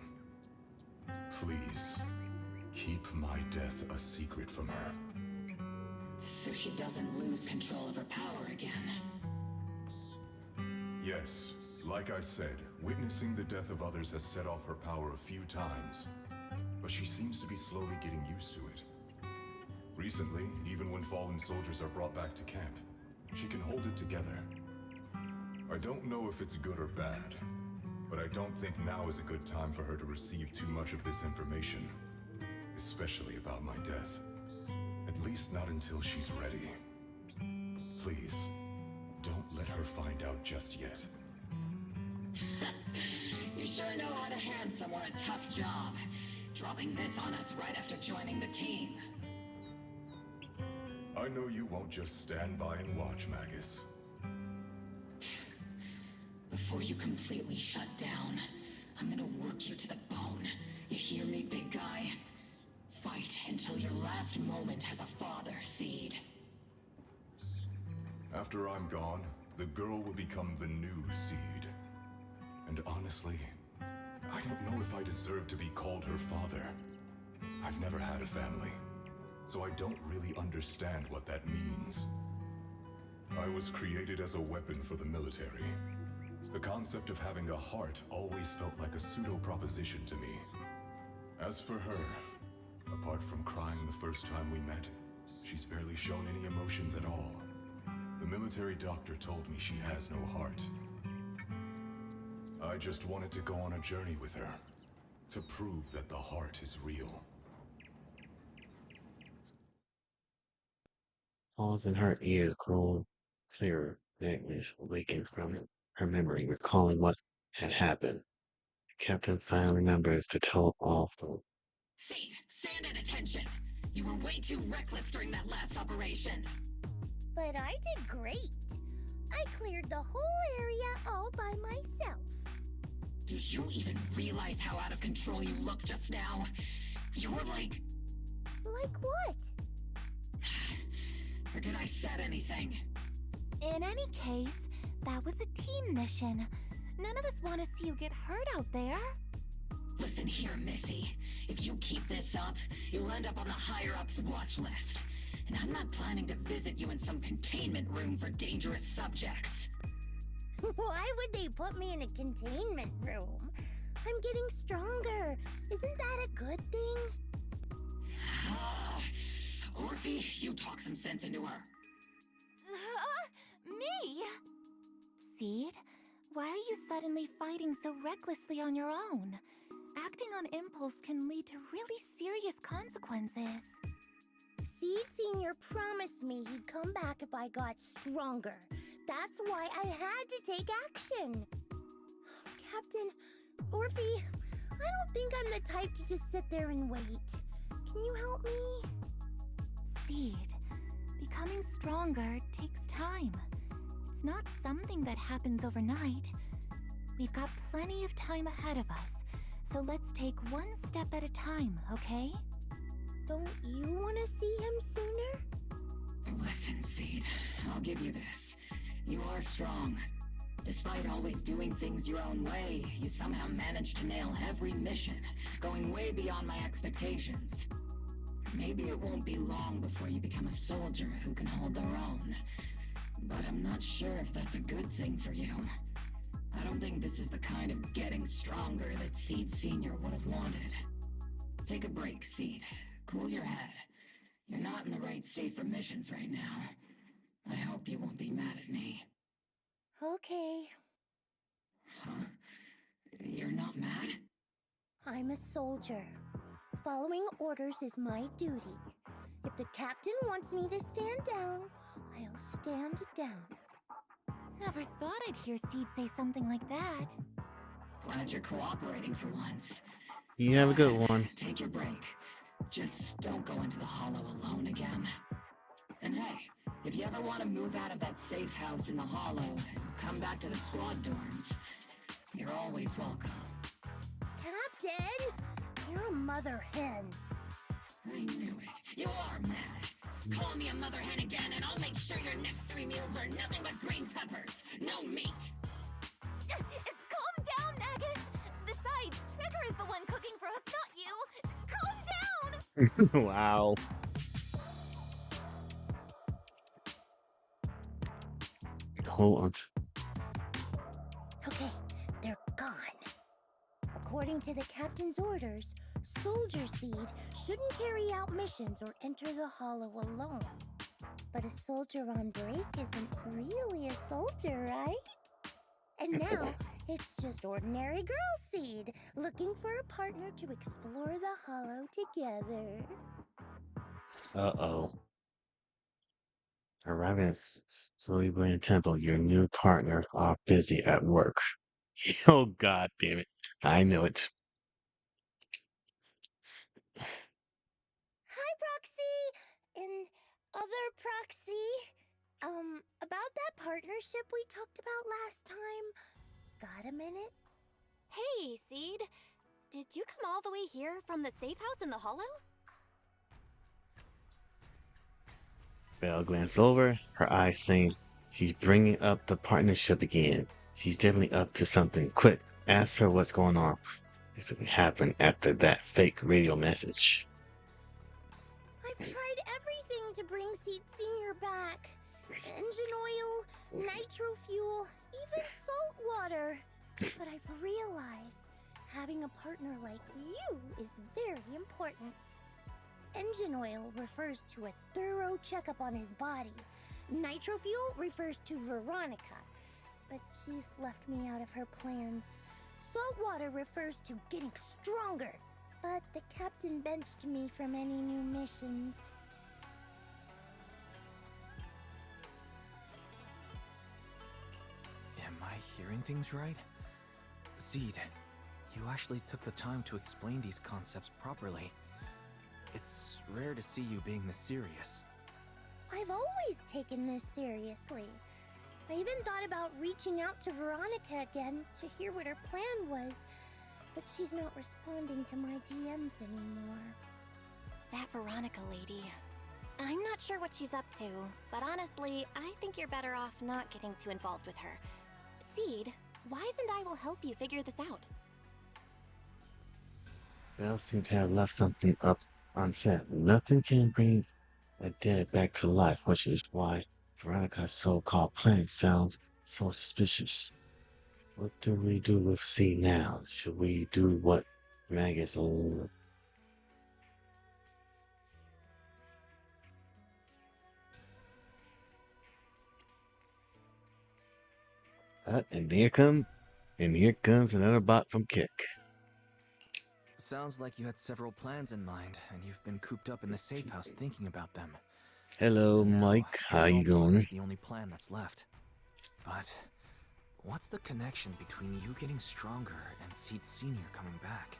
Please, keep my death a secret from her. So she doesn't lose control of her power again. Yes, like I said, witnessing the death of others has set off her power a few times. But she seems to be slowly getting used to it. Recently, even when fallen soldiers are brought back to camp, she can hold it together. I don't know if it's good or bad, but I don't think now is a good time for her to receive too much of this information, especially about my death. At least not until she's ready. Please, don't let her find out just yet. You sure know how to hand someone a tough job, dropping this on us right after joining the team. I know you won't just stand by and watch, Magus. Before you completely shut down, I'm gonna work you to the bone. You hear me, big guy? Fight until your last moment has a father, Seed. After I'm gone, the girl will become the new Seed. And honestly, I don't know if I deserve to be called her father. I've never had a family, so I don't really understand what that means. I was created as a weapon for the military. The concept of having a heart always felt like a pseudo-proposition to me. As for her, apart from crying the first time we met, she's barely shown any emotions at all. The military doctor told me she has no heart. I just wanted to go on a journey with her, to prove that the heart is real. Calls in her ear grown clearer. Agnes awakened from her memory, recalling what had happened. The captain finally remembers to tell off the Seed, stand at attention. You were way too reckless during that last operation. But I did great. I cleared the whole area all by myself. Do you even realize how out of control you looked just now? You were like... Like what? Forget I said anything. In any case, that was a team mission. None of us want to see you get hurt out there. Listen here, Missy. If you keep this up, you'll end up on the higher-ups watch list. And I'm not planning to visit you in some containment room for dangerous subjects. Why would they put me in a containment room? I'm getting stronger. Isn't that a good thing? Orphe, you talk some sense into her. Me? Seed, why are you suddenly fighting so recklessly on your own? Acting on impulse can lead to really serious consequences. Seed Senior promised me he'd come back if I got stronger. That's why I had to take action. Captain, Orphe, I don't think I'm the type to just sit there and wait. Can you help me? Seed, becoming stronger takes time. It's not something that happens overnight. We've got plenty of time ahead of us, so let's take one step at a time, okay? Don't you want to see him sooner? Listen, Seed, I'll give you this. You are strong. Despite always doing things your own way, you somehow managed to nail every mission, going way beyond my expectations. Maybe it won't be long before you become a soldier who can hold their own. But I'm not sure if that's a good thing for you. I don't think this is the kind of getting stronger that Seed Senior would have wanted. Take a break, Seed. Cool your head. You're not in the right state for missions right now. I hope you won't be mad at me. Okay. Huh? You're not mad? I'm a soldier. Following orders is my duty. If the captain wants me to stand down, I'll stand down. Never thought I'd hear Seed say something like that. Glad you're cooperating for once. You have a good one. Take your break. Just don't go into the hollow alone again. And hey, if you ever want to move out of that safe house in the hollow and come back to the squad dorms, you're always welcome. Captain! You're a mother hen. I knew it. You are mad. Call me a mother hen again and I'll make sure your next 3 meals are nothing but green peppers. No meat. Calm down, Magus! Besides, Trigger is the one cooking for us, not you! Calm down! Wow. Hold on. Okay, they're gone. According to the captain's orders, Soldier Seed shouldn't carry out missions or enter the hollow alone. But a soldier on break isn't really a soldier, right? And now, it's just ordinary girl Seed, looking for a partner to explore the hollow together. Uh-oh. Arriving at Slowly Burning Temple, your new partners are busy at work. Oh, god damn it. I know it. Hi, Proxy! And other Proxy. About that partnership we talked about last time. Got a minute? Hey, Seed. Did you come all the way here from the safe house in the hollow? Belle glanced over, her eyes saying, she's bringing up the partnership again. She's definitely up to something. Quick, ask her what's going on. Basically happened after that fake radio message. I've tried everything to bring Seed Senior back. engine oil, nitro fuel, even salt water. But I've realized having a partner like you is very important. Engine oil refers to a thorough checkup on his body. Nitro fuel refers to Veronica, but she's left me out of her plans. Salt water refers to getting stronger, but the captain benched me from any new missions. Am I hearing things right? Seed, you actually took the time to explain these concepts properly. It's rare to see you being this serious. I've always taken this seriously. I even thought about reaching out to Veronica again to hear what her plan was, but she's not responding to my DMs anymore. That Veronica lady. I'm not sure what she's up to, but honestly, I think you're better off not getting too involved with her. Seed, Wise and I will help you figure this out. Bell seemed to have left something up unsaid. Nothing can bring a dead back to life, which is why Veronica's so-called plan sounds so suspicious. What do we do with C now? Should we do what Magus and here comes another bot from Kick. Sounds like you had several plans in mind, and you've been cooped up in the safe house thinking about them. Hello, Mike. How you going? That's the only plan that's left. But what's the connection between you getting stronger and Seed Senior coming back?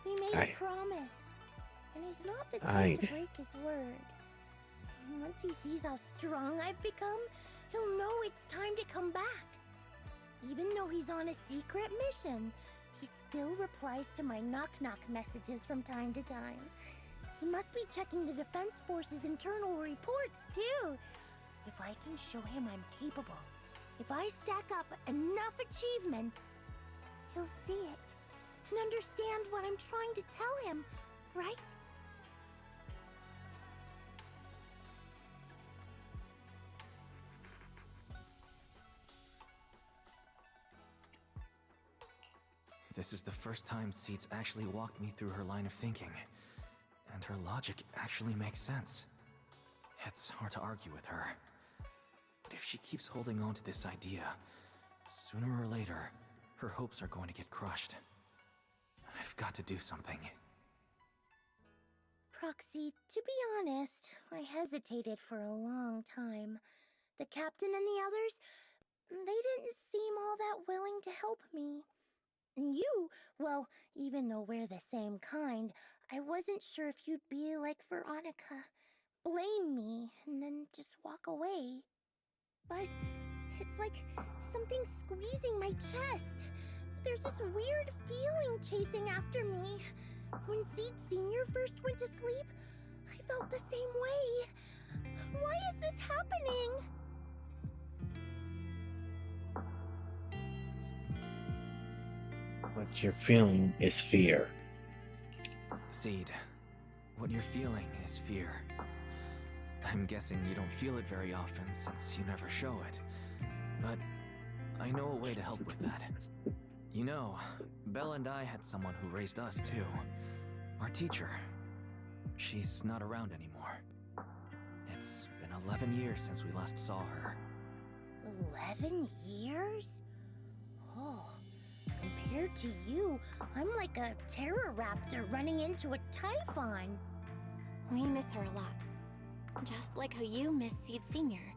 We made a promise, and he's not the type to break his word. Once he sees how strong I've become, he'll know it's time to come back. Even though he's on a secret mission, he still replies to my knock-knock messages from time to time. He must be checking the Defense Force's internal reports, too. If I can show him I'm capable, if I stack up enough achievements, he'll see it and understand what I'm trying to tell him, right? This is the first time Seed's actually walked me through her line of thinking, and her logic actually makes sense. It's hard to argue with her. But if she keeps holding on to this idea, sooner or later, her hopes are going to get crushed. I've got to do something. Proxy, to be honest, I hesitated for a long time. The captain and the others, they didn't seem all that willing to help me. And you, well, even though we're the same kind, I wasn't sure if you'd be like Veronica. Blame me, and then just walk away. But it's like something squeezing my chest. There's this weird feeling chasing after me. When Seed Senior first went to sleep, I felt the same way. Why is this happening? What you're feeling is fear. Seed, what you're feeling is fear. I'm guessing you don't feel it very often since you never show it. But I know a way to help with that. You know, Belle and I had someone who raised us too. Our teacher. She's not around anymore. It's been 11 years since we last saw her. 11 years? Oh, compared to you, I'm like a terror raptor running into a typhon. We miss her a lot. Just like how you miss Seed Senior.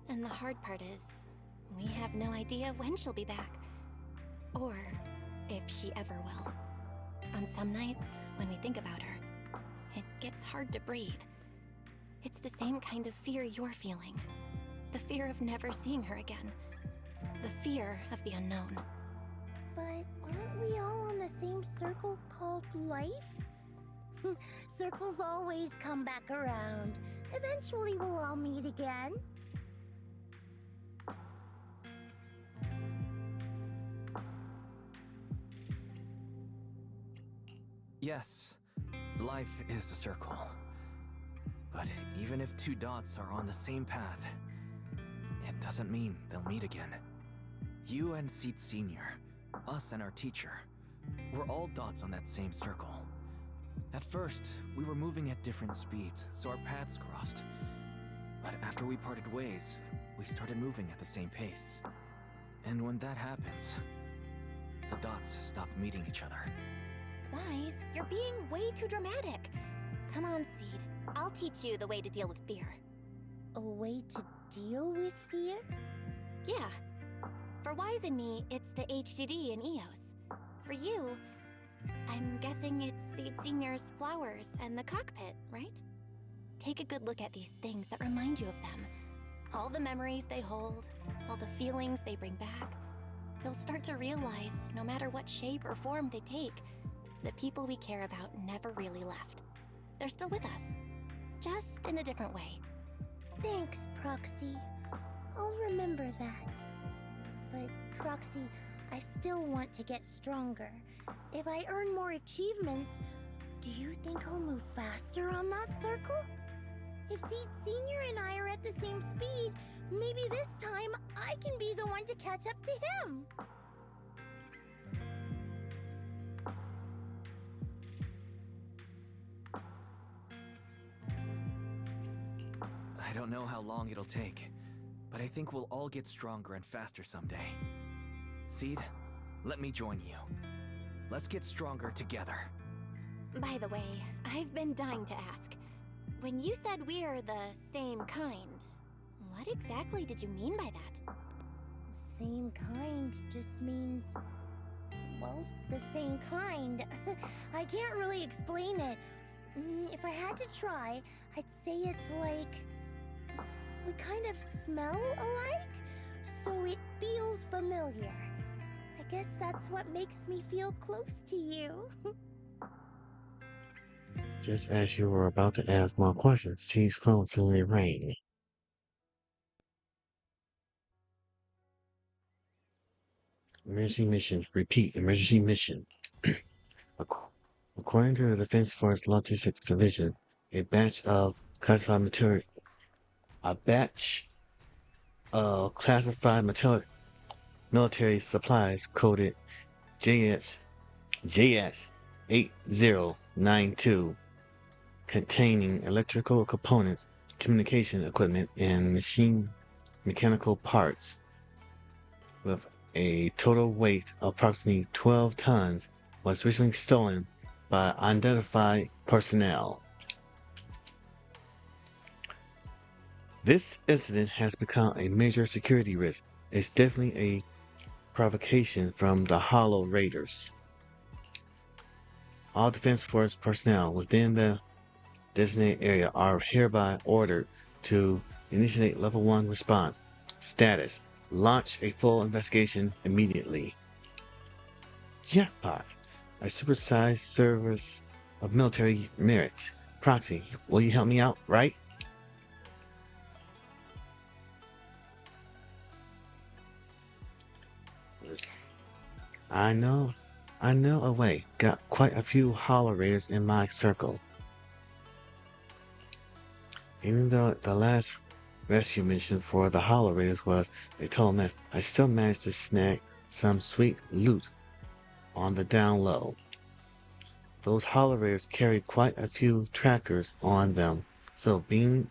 And the hard part is, we have no idea when she'll be back. Or if she ever will. On some nights, when we think about her, it gets hard to breathe. It's the same kind of fear you're feeling. The fear of never seeing her again. The fear of the unknown. But aren't we all on the same circle called life? Circles always come back around. Eventually we'll all meet again. Yes, life is a circle. But even if two dots are on the same path, it doesn't mean they'll meet again. You and Seed Senior, us and our teacher, we're all dots on that same circle. At first, we were moving at different speeds, so our paths crossed. But after we parted ways, we started moving at the same pace. And when that happens, the dots stop meeting each other. Wise, you're being way too dramatic. Come on, Seed. I'll teach you the way to deal with fear. A way to deal with fear? Yeah. For Wise and me, it's the HDD and EOS. For you, I'm guessing it's Seed Senior's flowers and the cockpit, right? Take a good look at these things that remind you of them. All the memories they hold, all the feelings they bring back. You'll start to realize, no matter what shape or form they take, the people we care about never really left. They're still with us, just in a different way. Thanks, Proxy. I'll remember that. But, Proxy, I still want to get stronger. If I earn more achievements, do you think I'll move faster on that circle? If Seed Senior and I are at the same speed, maybe this time I can be the one to catch up to him. I don't know how long it'll take, but I think we'll all get stronger and faster someday. Seed, let me join you. Let's get stronger together. By the way, I've been dying to ask. When you said we're the same kind, what exactly did you mean by that? Same kind just means, well, the same kind. I can't really explain it. If I had to try, I'd say it's like we kind of smell alike, so it feels familiar. I guess that's what makes me feel close to you. Just as you were about to ask more questions, Seed's phone suddenly rang. Emergency mission. Repeat, emergency mission. According to the Defense Force Logistics Division, a batch of classified material, military supplies coded JS8092, containing electrical components, communication equipment, and mechanical parts, with a total weight of approximately 12 tons, was recently stolen by unidentified personnel. This incident has become a major security risk. It's definitely a provocation from the Hollow Raiders. All Defense Force personnel within the designated area are hereby ordered to initiate Level 1 response. Status: launch a full investigation immediately. Jackpot! A supersized service of military merit. Proxy, will you help me out, right? I know a way. Got quite a few Hollow Raiders in my circle. Even though the last rescue mission for the Hollow Raiders was a total mess, I still managed to snag some sweet loot on the down low. Those Hollow Raiders carried quite a few trackers on them, so being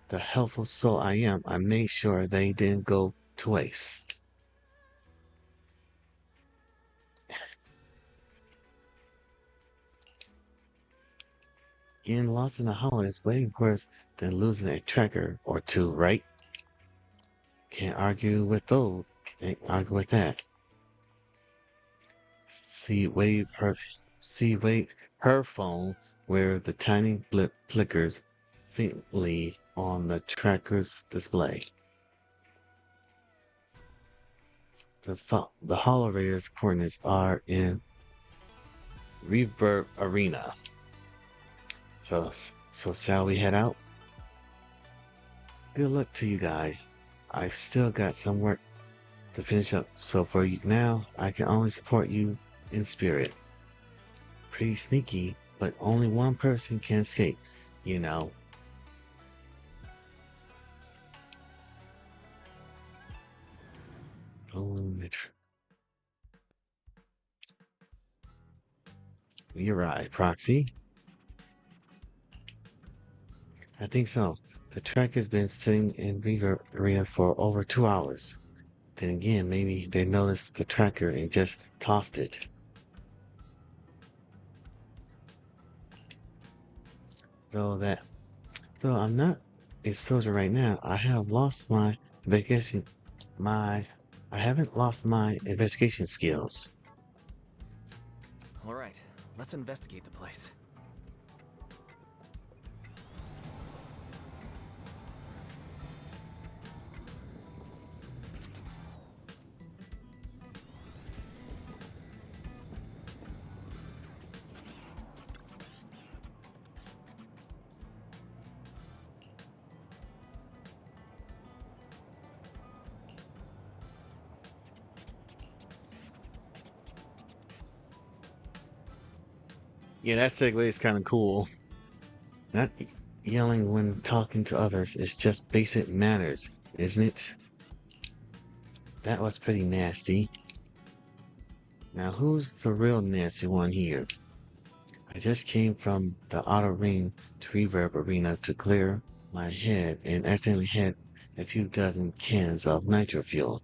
the helpful soul I am, I made sure they didn't go to waste. Getting lost in the hollow is way worse than losing a tracker or two, right? Can't argue with those. Can't argue with that. See wave her phone where the tiny blip flickers faintly on the tracker's display. The Hollow Raiders' coordinates are in Reverb Arena. So shall we head out? Good luck to you guys. I've still got some work to finish up, so for you now, I can only support you in spirit. Pretty sneaky, but only one person can escape, you know. You're right, Proxy. I think so. The tracker's been sitting in Reaver Arena for over 2 hours. Then again, maybe they noticed the tracker and just tossed it. Though I'm not a soldier right now, I have lost my investigation I haven't lost my investigation skills. Alright, let's investigate the place. Yeah, that segue is kind of cool. Not yelling when talking to others is just basic manners, isn't it? That was pretty nasty. Now who's the real nasty one here? I just came from the auto ring to Reverb Arena to clear my head and accidentally had a few dozen cans of nitro fuel.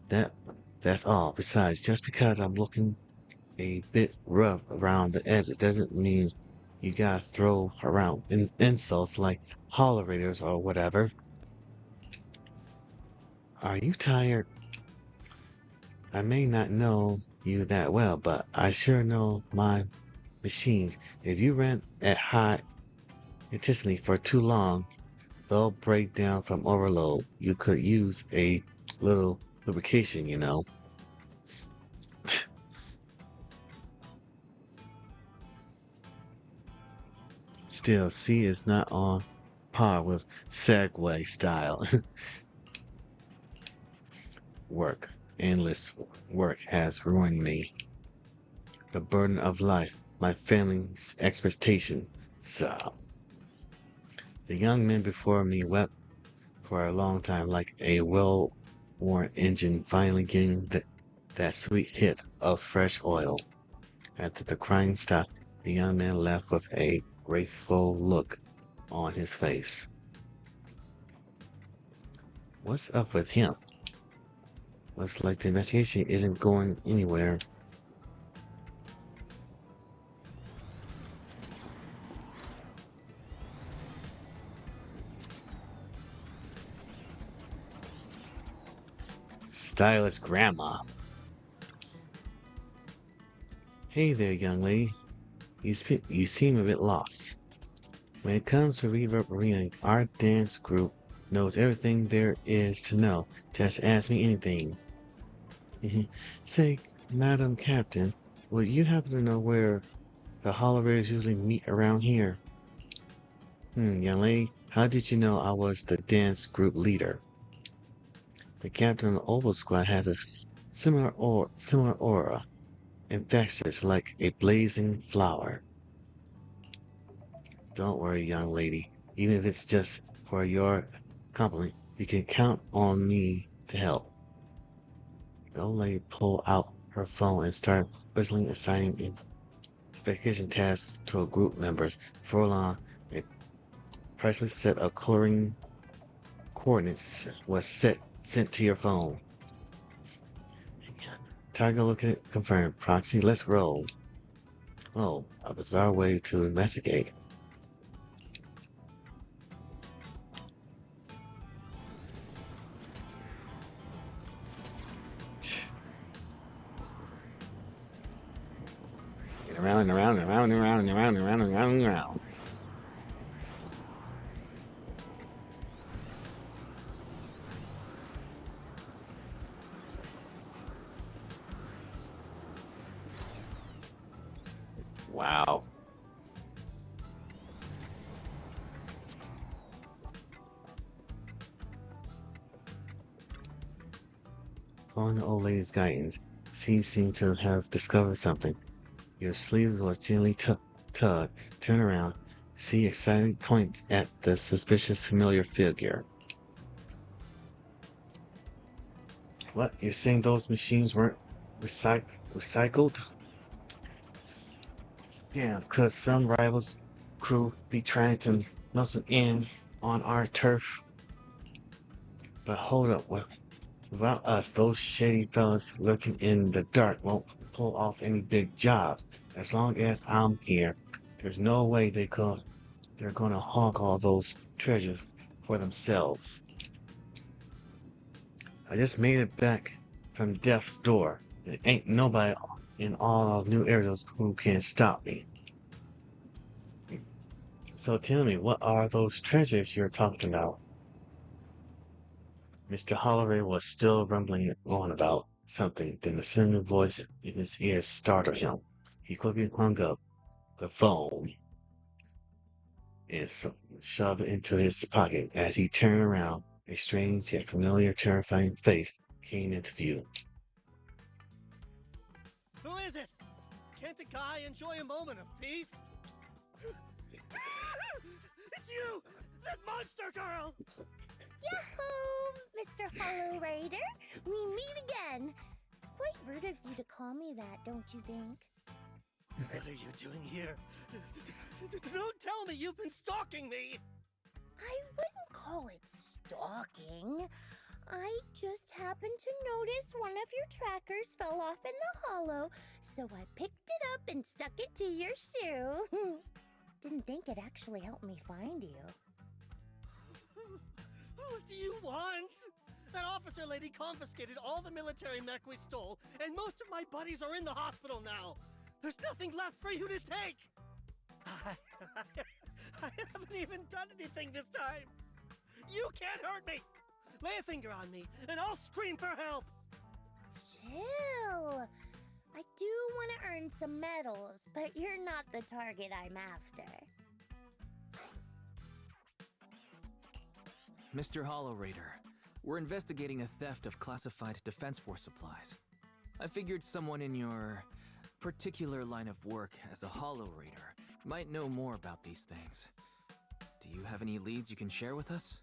That's all. Besides, just because I'm looking a bit rough around the edges doesn't mean you gotta throw around insults like hollerators or whatever. Are you tired? I may not know you that well, but I sure know my machines. If you ran at high intensity for too long, they'll break down from overload. You could use a little lubrication, you know. Still, C is not on par with Segway style. Work, endless work has ruined me. The burden of life, my family's expectation. So, the young men before me wept for a long time like a well-worn engine finally getting that sweet hit of fresh oil. After the crying stopped, the young man left with a grateful look on his face. What's up with him? Looks like the investigation isn't going anywhere. Stylish grandma. Hey there, young lady. You seem a bit lost. When it comes to Reverb Arena, our dance group knows everything there is to know. Just ask me anything. Say, Madam Captain, would you happen to know where the hollerators usually meet around here? Young lady, how did you know I was the dance group leader? The captain of the Oval Squad has a similar aura, infectious like a blazing flower. Don't worry, young lady. Even if it's just for your compliment, you can count on me to help. The old lady pulled out her phone and started whistling, assigning investigation tasks to her group members. Before long, a priceless set of coordinates was sent to your phone. Tiger look at it, confirmed. Proxy, let's roll. Oh, a bizarre way to investigate. Get around and around and around and around and around and around and around and around. Wow. Following the old lady's guidance, she seemed to have discovered something. Your sleeves was gently tugged. Turn around. See excited points at the suspicious familiar figure. What? You're saying those machines weren't recycled? Damn, could some rivals crew be trying to muscle in on our turf? But hold up, without us, those shady fellas lurking in the dark won't pull off any big jobs. As long as I'm here, there's no way they're gonna hog all those treasures for themselves. I just made it back from death's door. There ain't nobody in all of New Areas who can stop me. So tell me, what are those treasures you're talking about? Mr. Holloway was still rumbling on about something, then a sinister voice in his ears startled him. He quickly hung up the phone and shoved it into his pocket. As he turned around, a strange yet familiar, terrifying face came into view. Who is it? Can't a guy enjoy a moment of peace? It's you! That monster girl! Yahoo! Mr. Hollow Raider! We meet again! It's quite rude of you to call me that, don't you think? What are you doing here? Don't tell me you've been stalking me! I wouldn't call it stalking. I just happened to notice one of your trackers fell off in the hollow, so I picked it up and stuck it to your shoe. Didn't think it actually helped me find you. What do you want? That officer lady confiscated all the military mech we stole, and most of my buddies are in the hospital now. There's nothing left for you to take. I haven't even done anything this time. You can't hurt me. Lay a finger on me, and I'll scream for help. Chill. I do want to earn some medals, but you're not the target I'm after. Mr. Hollow Raider, we're investigating a theft of classified Defense Force supplies. I figured someone in your particular line of work as a Hollow Raider might know more about these things. Do you have any leads you can share with us?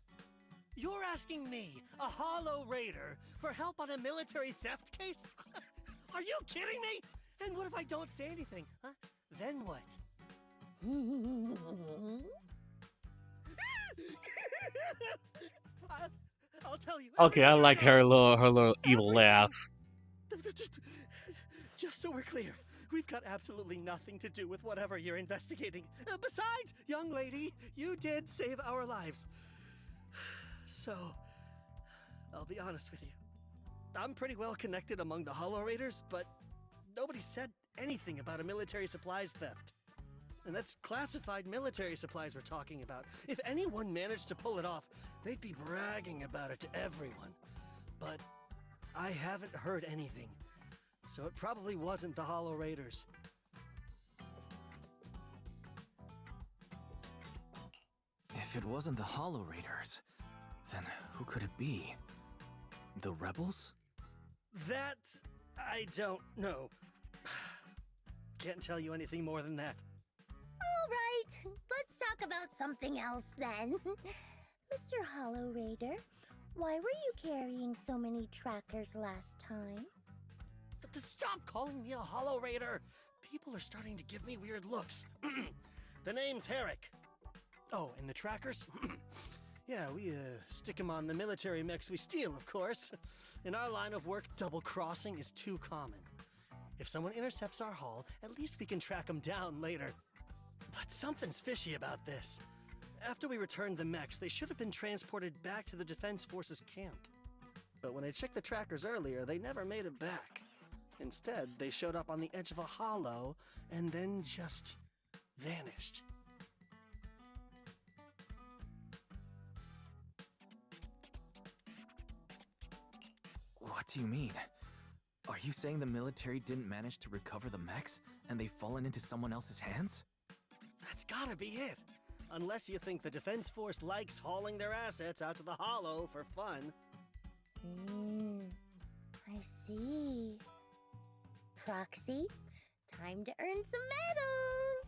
You're asking me, a Hollow Raider, for help on a military theft case? Are you kidding me? And what if I don't say anything? Huh? Then what? I'll tell you. Okay, I like her little evil laugh. Just so we're clear, we've got absolutely nothing to do with whatever you're investigating. Besides, young lady, you did save our lives. So, I'll be honest with you. I'm pretty well connected among the Hollow Raiders, but nobody said anything about a military supplies theft. And that's classified military supplies we're talking about. If anyone managed to pull it off, they'd be bragging about it to everyone. But I haven't heard anything. So it probably wasn't the Hollow Raiders. If it wasn't the Hollow Raiders, then who could it be? The rebels? That I don't know. Can't tell you anything more than that. All right, let's talk about something else then. Mr. Hollow Raider, why were you carrying so many trackers last time? Stop calling me a Hollow Raider! People are starting to give me weird looks. The name's Herrick. Oh, and the trackers? Yeah, we stick them on the military mechs we steal, of course. In our line of work, double-crossing is too common. If someone intercepts our haul, at least we can track them down later. But something's fishy about this. After we returned the mechs, they should have been transported back to the Defense Forces camp. But when I checked the trackers earlier, they never made it back. Instead, they showed up on the edge of a hollow and then just vanished. What do you mean? Are you saying the military didn't manage to recover the mechs and they've fallen into someone else's hands? That's gotta be it. Unless you think the Defense Force likes hauling their assets out to the hollow for fun. I see. Proxy, time to earn some medals!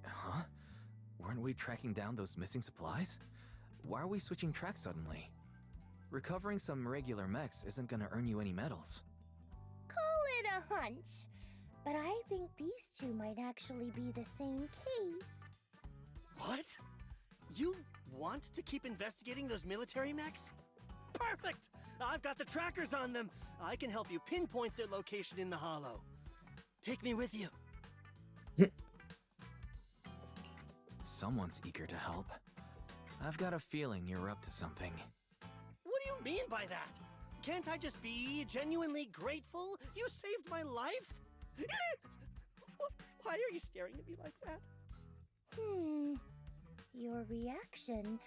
Huh? Weren't we tracking down those missing supplies? Why are we switching tracks suddenly? Recovering some regular mechs isn't gonna earn you any medals. had a hunch. But I think these two might actually be the same case. What? You want to keep investigating those military mechs? Perfect! I've got the trackers on them. I can help you pinpoint their location in the Hollow. Take me with you. Someone's eager to help. I've got a feeling you're up to something. What do you mean by that? Can't I just be genuinely grateful? You saved my life? Why are you staring at me like that? Your reaction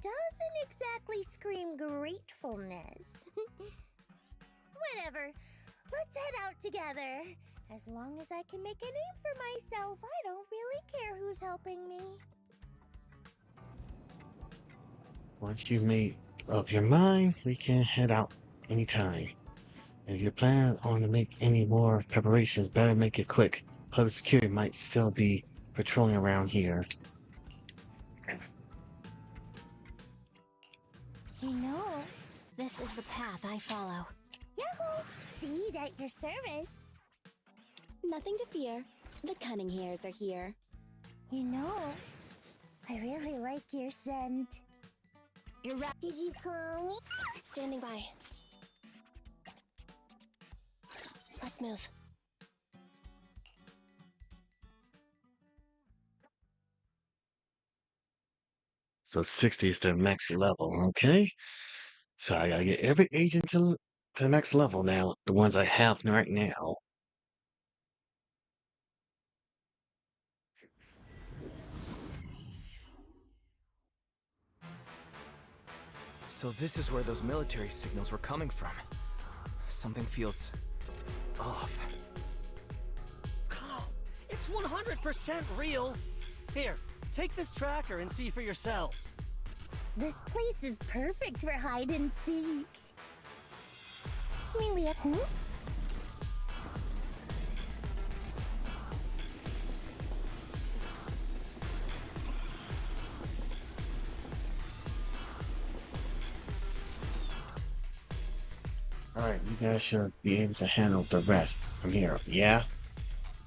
doesn't exactly scream gratefulness. Whatever. Let's head out together. As long as I can make a name for myself, I don't really care who's helping me. Once you've made up your mind, we can head out anytime. If you're planning on to make any more preparations, better make it quick. Public security might still be patrolling around here. You know, this is the path I follow. Yahoo! Seed at your service. Nothing to fear. The cunning hairs are here. You know, I really like your scent. You're right. Did you call me? Standing by. Let's move. So 60 is the max level, okay? So I gotta get every agent to the next level now, the ones I have right now. So this is where those military signals were coming from. Something feels off. Calm. It's 100% real. Here, take this tracker and see for yourselves. This place is perfect for hide and seek. I mean, we have... Alright, you guys should be able to handle the rest from here, yeah?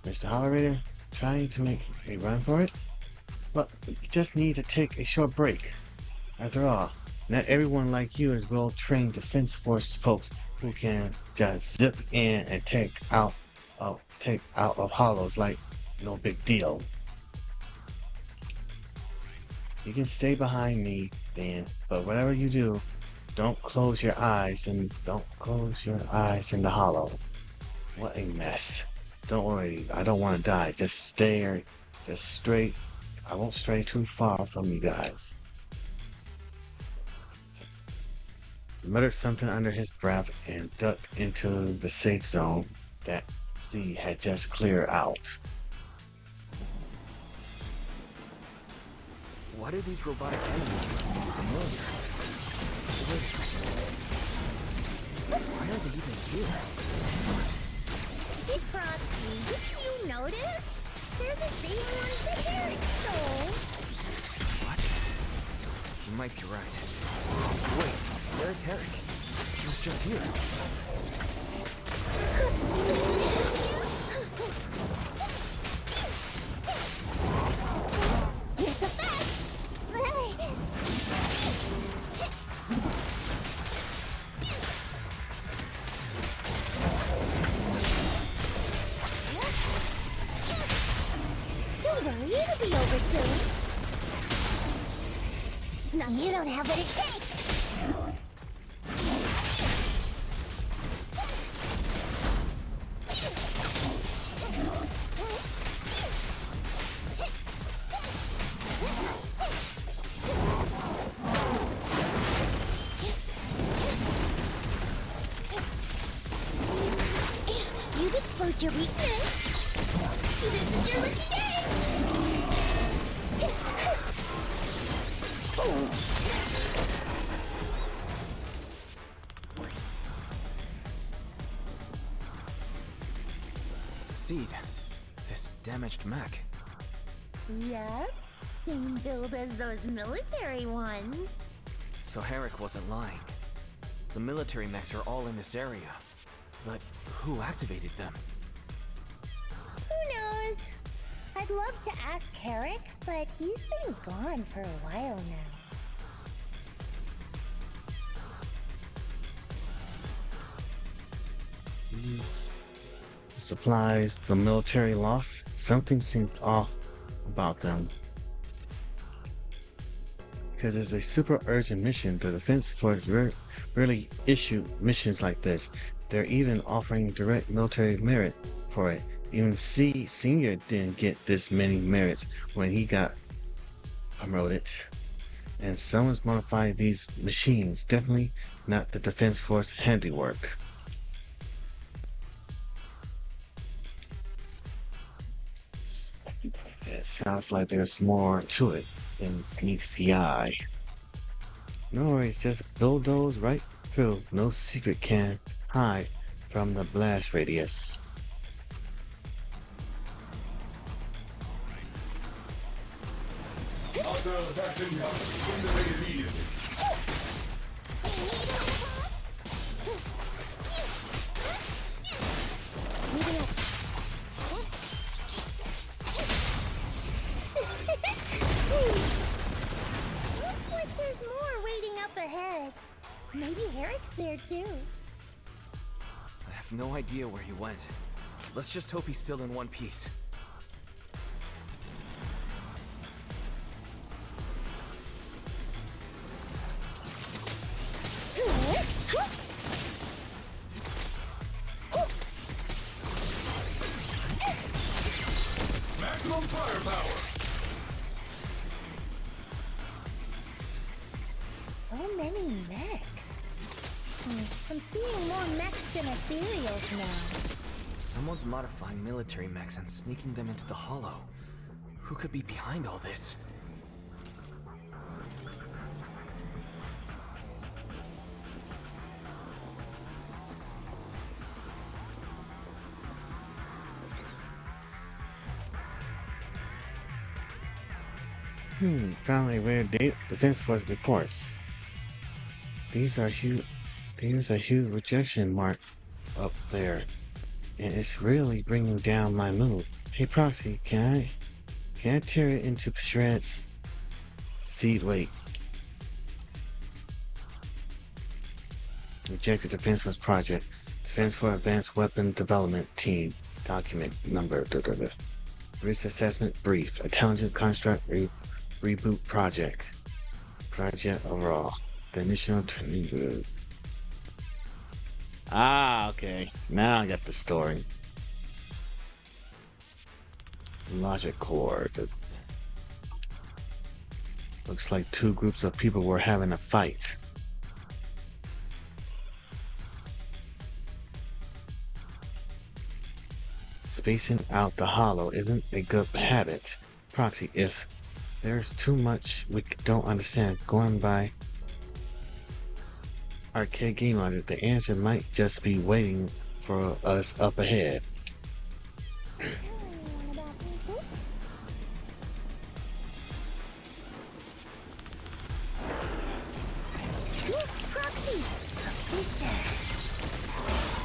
Mr. Hollerator, trying to make a run for it? Well, you just need to take a short break. After all, not everyone like you is well-trained defense force folks who can just zip in and take out of hollows like no big deal. You can stay behind me then, but whatever you do, don't close your eyes in the hollow. What a mess. Don't worry, I don't want to die. Just stay just straight. I won't stray too far from you guys. He muttered something under his breath and ducked into the safe zone that Z had just cleared out. Why do these robotic enemies look so familiar? Wait. Why are they even here? Hey, Proxy, didn't you notice? They're the same ones that Eric stole. What? You might be right. Wait, where's Herrick? He was just here. It's a fact! Don't worry, it'll be over soon. No, you don't have what it takes. You've exposed your weakness. This is your lucky day. Seed, this damaged mech. Yep, same build as those military ones. So Herrick wasn't lying. The military mechs are all in this area. But who activated them? Who knows? I'd love to ask Herrick, but he's been gone for a while now. These supplies the military lost. Something seemed off about them. Because it's a super urgent mission, the Defense Force rarely issue missions like this. They're even offering direct military merit for it. Even Seed Senior didn't get this many merits when he got promoted. And someone's modified these machines. Definitely not the Defense Force handiwork. It sounds like there's more to it than meets the eye. No worries, just bulldoze right through. No secret can hide from the blast radius. Hostile attacks incoming. Insulate immediately. Looks like there's more waiting up ahead. Maybe Herrick's there too. I have no idea where he went. Let's just hope he's still in one piece. Maximum firepower. So many mechs. I'm seeing more mechs than ethereals now. Someone's modifying military mechs and sneaking them into the Hollow. Who could be behind all this? Found a rare Defense Force reports. These are huge. There's a huge rejection mark up there, and it's really bringing down my mood. Hey Proxy, can I tear it into shreds? Seed, wait. Rejected Defense Force project. Defense for Advanced Weapon Development Team. Document number. Risk assessment brief. Intelligent construct reboot project. Project overall. The initial training. Ah, okay. Now I got the story. Logic core. Looks like two groups of people were having a fight. Spacing out the Hollow isn't a good habit. Proxy, if there's too much we don't understand going by arcade game logic, the answer might just be waiting for us up ahead.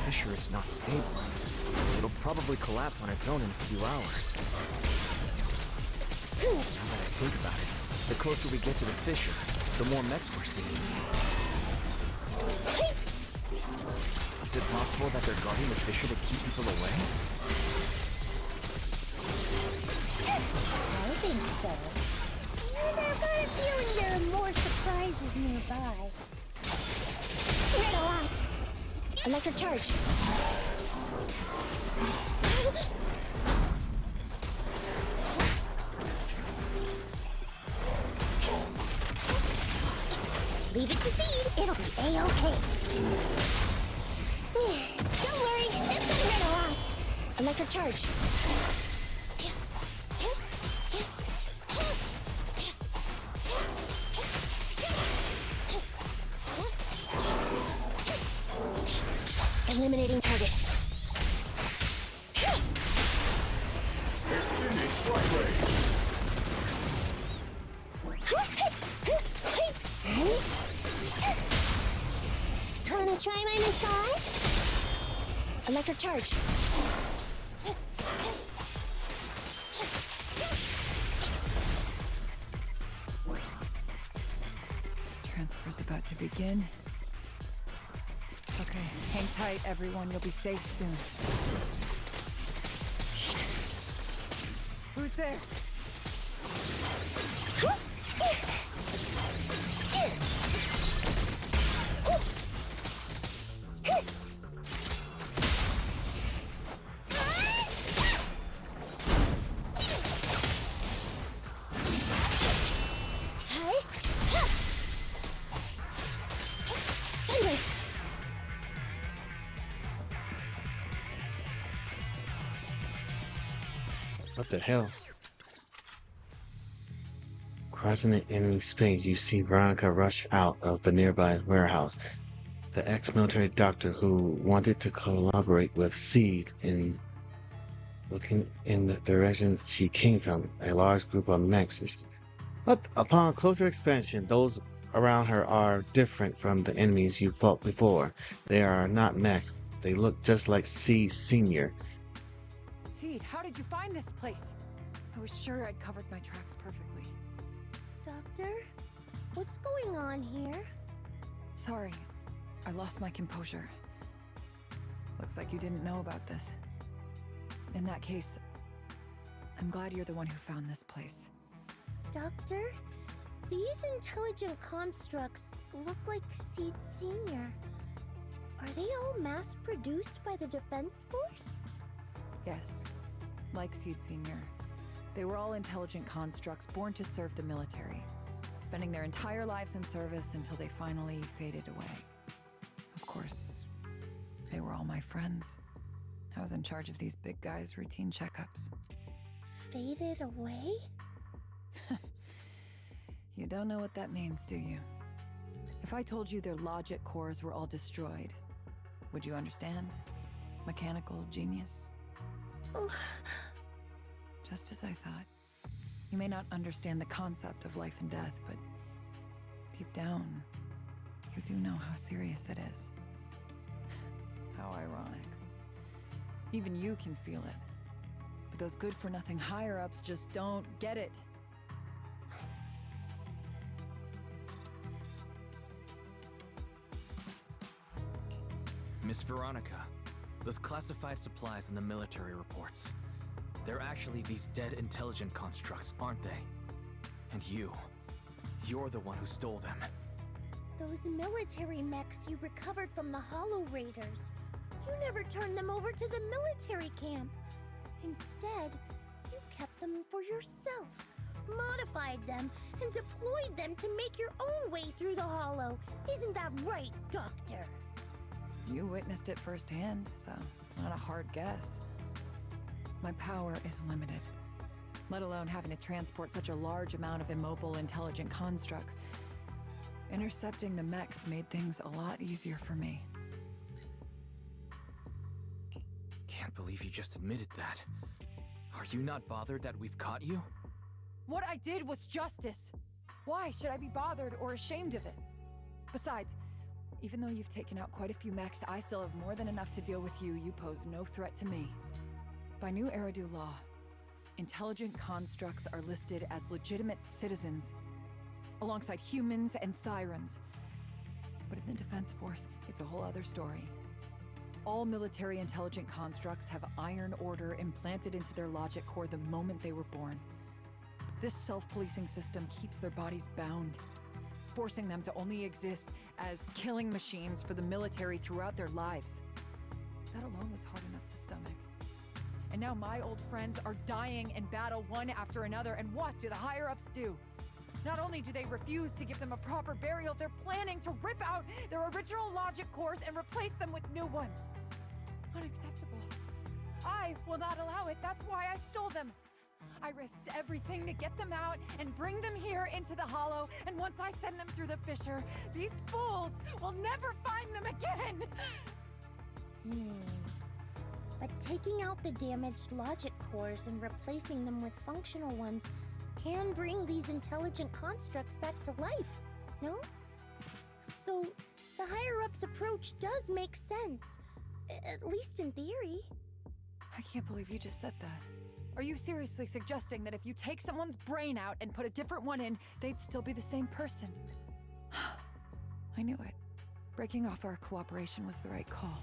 Fissure is not stable. It'll probably collapse on its own in a few hours. Now that I think about it, the closer we get to the fissure, the more mechs we're seeing. Is it possible that they're guarding the fissure to keep people away? I think so. And I've got a feeling there are more surprises nearby. Red alert! Electric charge. Leave it to Seed. It'll be A-okay. Don't worry, it's got a red alert. Electric charge. Eliminating target. Extending strike range. Wanna try my massage? Electric charge. Transfer's about to begin. Okay, hang tight, everyone. You'll be safe soon. Who's there? What the hell? Crossing the enemy space, you see Veronica rush out of the nearby warehouse. The ex-military doctor who wanted to collaborate with Seed in looking in the direction she came from, a large group of mechs. But upon closer expansion, those around her are different from the enemies you fought before. They are not mechs. They look just like Seed Senior. Seed, how did you find this place? I was sure I'd covered my tracks perfectly. Doctor? What's going on here? Sorry, I lost my composure. Looks like you didn't know about this. In that case, I'm glad you're the one who found this place. Doctor? These intelligent constructs look like Seed Senior. Are they all mass-produced by the Defense Force? Yes, like Seed Senior. They were all intelligent constructs born to serve the military, spending their entire lives in service until they finally faded away. Of course, they were all my friends. I was in charge of these big guys' routine checkups. Faded away? You don't know what that means, do you? If I told you their logic cores were all destroyed, would you understand? Mechanical genius? Just as I thought. You may not understand the concept of life and death, but deep down, you do know how serious it is. How ironic. Even you can feel it. But those good-for-nothing higher-ups just don't get it. Miss Veronica, those classified supplies in the military reports. They're actually these dead intelligent constructs, aren't they? And you're the one who stole them. Those military mechs you recovered from the Hollow Raiders. You never turned them over to the military camp. Instead, you kept them for yourself, modified them, and deployed them to make your own way through the Hollow. Isn't that right, Doctor? You witnessed it firsthand, so it's not a hard guess. My power is limited, let alone having to transport such a large amount of immobile, intelligent constructs. Intercepting the mechs made things a lot easier for me. Can't believe you just admitted that. Are you not bothered that we've caught you? What I did was justice. Why should I be bothered or ashamed of it? Besides, even though you've taken out quite a few mechs, I still have more than enough to deal with you. You pose no threat to me. By new Eridu law, intelligent constructs are listed as legitimate citizens, alongside humans and Thyrans. But in the Defense Force, it's a whole other story. All military intelligent constructs have Iron Order implanted into their logic core the moment they were born. This self-policing system keeps their bodies bound, forcing them to only exist as killing machines for the military throughout their lives. That alone was hard enough to stomach. And now my old friends are dying in battle one after another, and what do the higher-ups do? Not only do they refuse to give them a proper burial, they're planning to rip out their original logic cores and replace them with new ones. Unacceptable. I will not allow it. That's why I stole them. I risked everything to get them out and bring them here into the Hollow, and once I send them through the fissure, these fools will never find them again! But taking out the damaged logic cores and replacing them with functional ones can bring these intelligent constructs back to life, no? So, the higher-ups approach does make sense. At least in theory. I can't believe you just said that. Are you seriously suggesting that if you take someone's brain out and put a different one in, they'd still be the same person? I knew it. Breaking off our cooperation was the right call.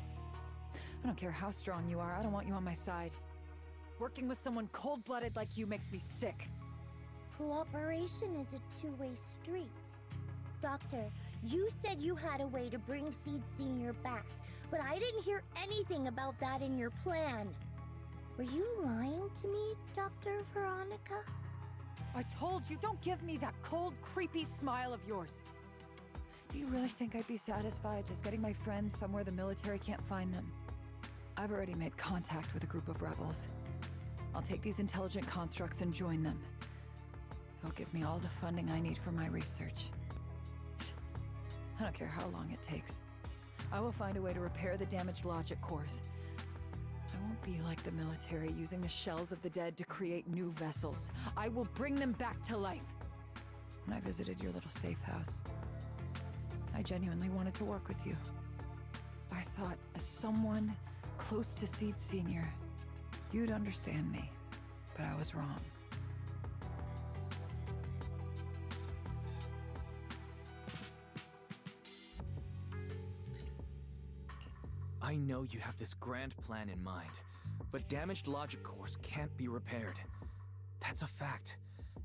I don't care how strong you are, I don't want you on my side. Working with someone cold-blooded like you makes me sick. Cooperation is a two-way street. Doctor, you said you had a way to bring Seed Senior back, but I didn't hear anything about that in your plan. Were you lying to me, Dr. Veronica? I told you, don't give me that cold, creepy smile of yours. Do you really think I'd be satisfied just getting my friends somewhere the military can't find them? I've already made contact with a group of rebels. I'll take these intelligent constructs and join them. They'll give me all the funding I need for my research. I don't care how long it takes. I will find a way to repair the damaged logic cores. I won't be like the military, using the shells of the dead to create new vessels. I will bring them back to life. When I visited your little safe house, I genuinely wanted to work with you. I thought, as someone close to Seed Senior, you'd understand me, but I was wrong. I know you have this grand plan in mind, but damaged logic cores can't be repaired. That's a fact,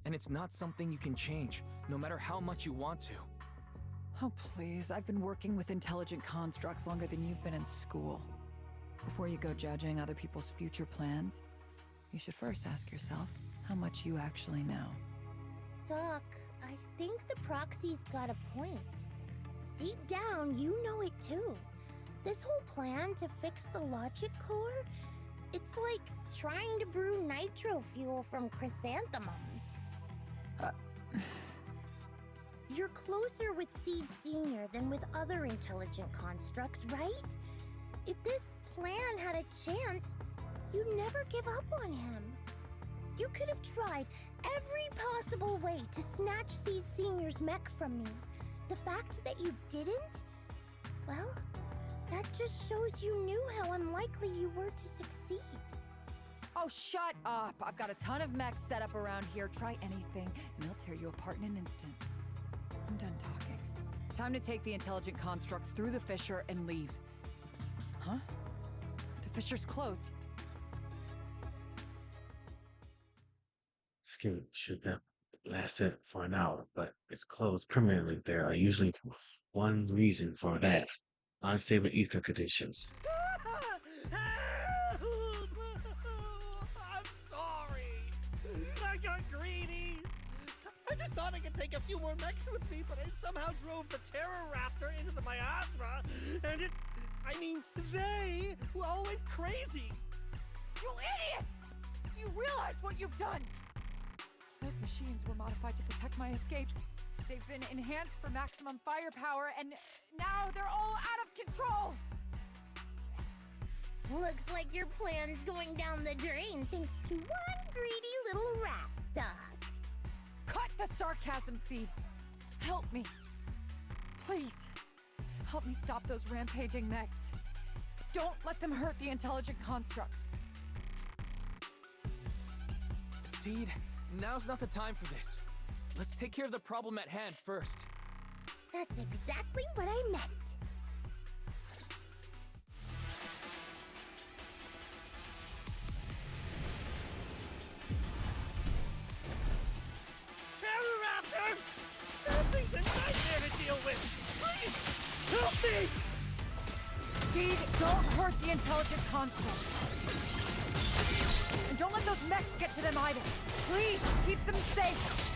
and it's not something you can change, no matter how much you want to. Oh, please, I've been working with intelligent constructs longer than you've been in school. Before you go judging other people's future plans, you should first ask yourself how much you actually know. Doc, I think the proxy's got a point. Deep down, you know it too. This whole plan to fix the logic core, it's like trying to brew nitro fuel from chrysanthemums. You're closer with Seed Senior than with other intelligent constructs, right? If this plan had a chance, you'd never give up on him. You could have tried every possible way to snatch Seed Senior's mech from me. The fact that you didn't, well, that just shows you knew how unlikely you were to succeed. Oh, shut up! I've got a ton of mechs set up around here. Try anything, and they'll tear you apart in an instant. I'm done talking. Time to take the intelligent constructs through the fissure and leave. Huh? The fissure's closed. Scoot should have lasted for an hour, but it's closed permanently. There are usually one reason for that. Unstable ether conditions. I'm sorry. I got greedy. I just thought I could take a few more mechs with me, but I somehow drove the Terror Raptor into the miasma, and they all went crazy. You idiot! Do you realize what you've done? Those machines were modified to protect my escape. They've been enhanced for maximum firepower, and now they're all out of control! Looks like your plan's going down the drain thanks to one greedy little rat, Doc. Cut the sarcasm, Seed. Help me. Please. Help me stop those rampaging mechs. Don't let them hurt the intelligent constructs. Seed, now's not the time for this. Let's take care of the problem at hand first. That's exactly what I meant. Terror Raptor! That thing's a nightmare to deal with! Please, help me! Seed, don't hurt the intelligent constructs. And don't let those mechs get to them either. Please, keep them safe.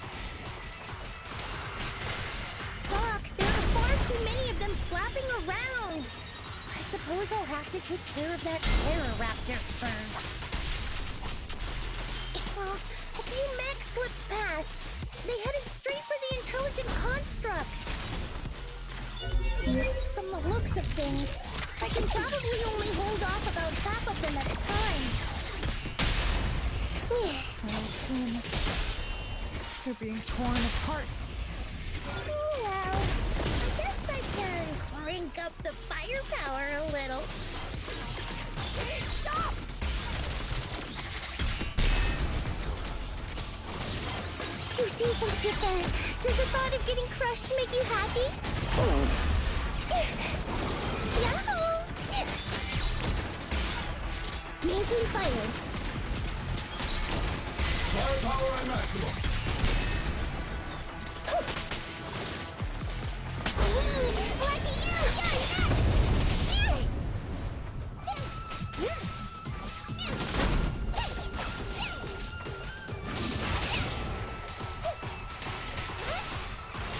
Doc, there are far too many of them flapping around. I suppose I'll have to take care of that Terror Raptor first. A few mechs slipped past. They headed straight for the intelligent constructs. From the looks of things, I can probably only hold off about half of them at a time. They're being torn apart. Oh well, I guess I can climb crank up the firepower a little. Stop! You seem so chipper. Does the thought of getting crushed make you happy? Yahoo! Maintain fire. Firepower at maximum. Lucky you!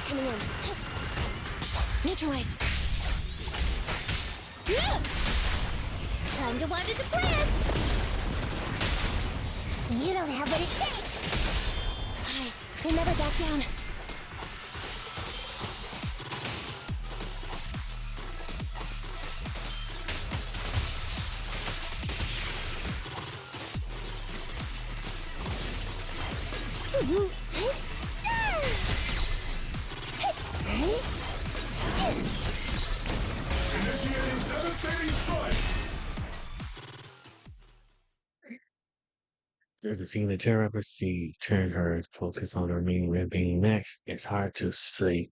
Coming in. Neutralize. Time to water the plant! You don't have what it takes! We'll never back down. Initiating devastating strike. After defeating the terror, she turned her focus on the remaining red being next. It's hard to say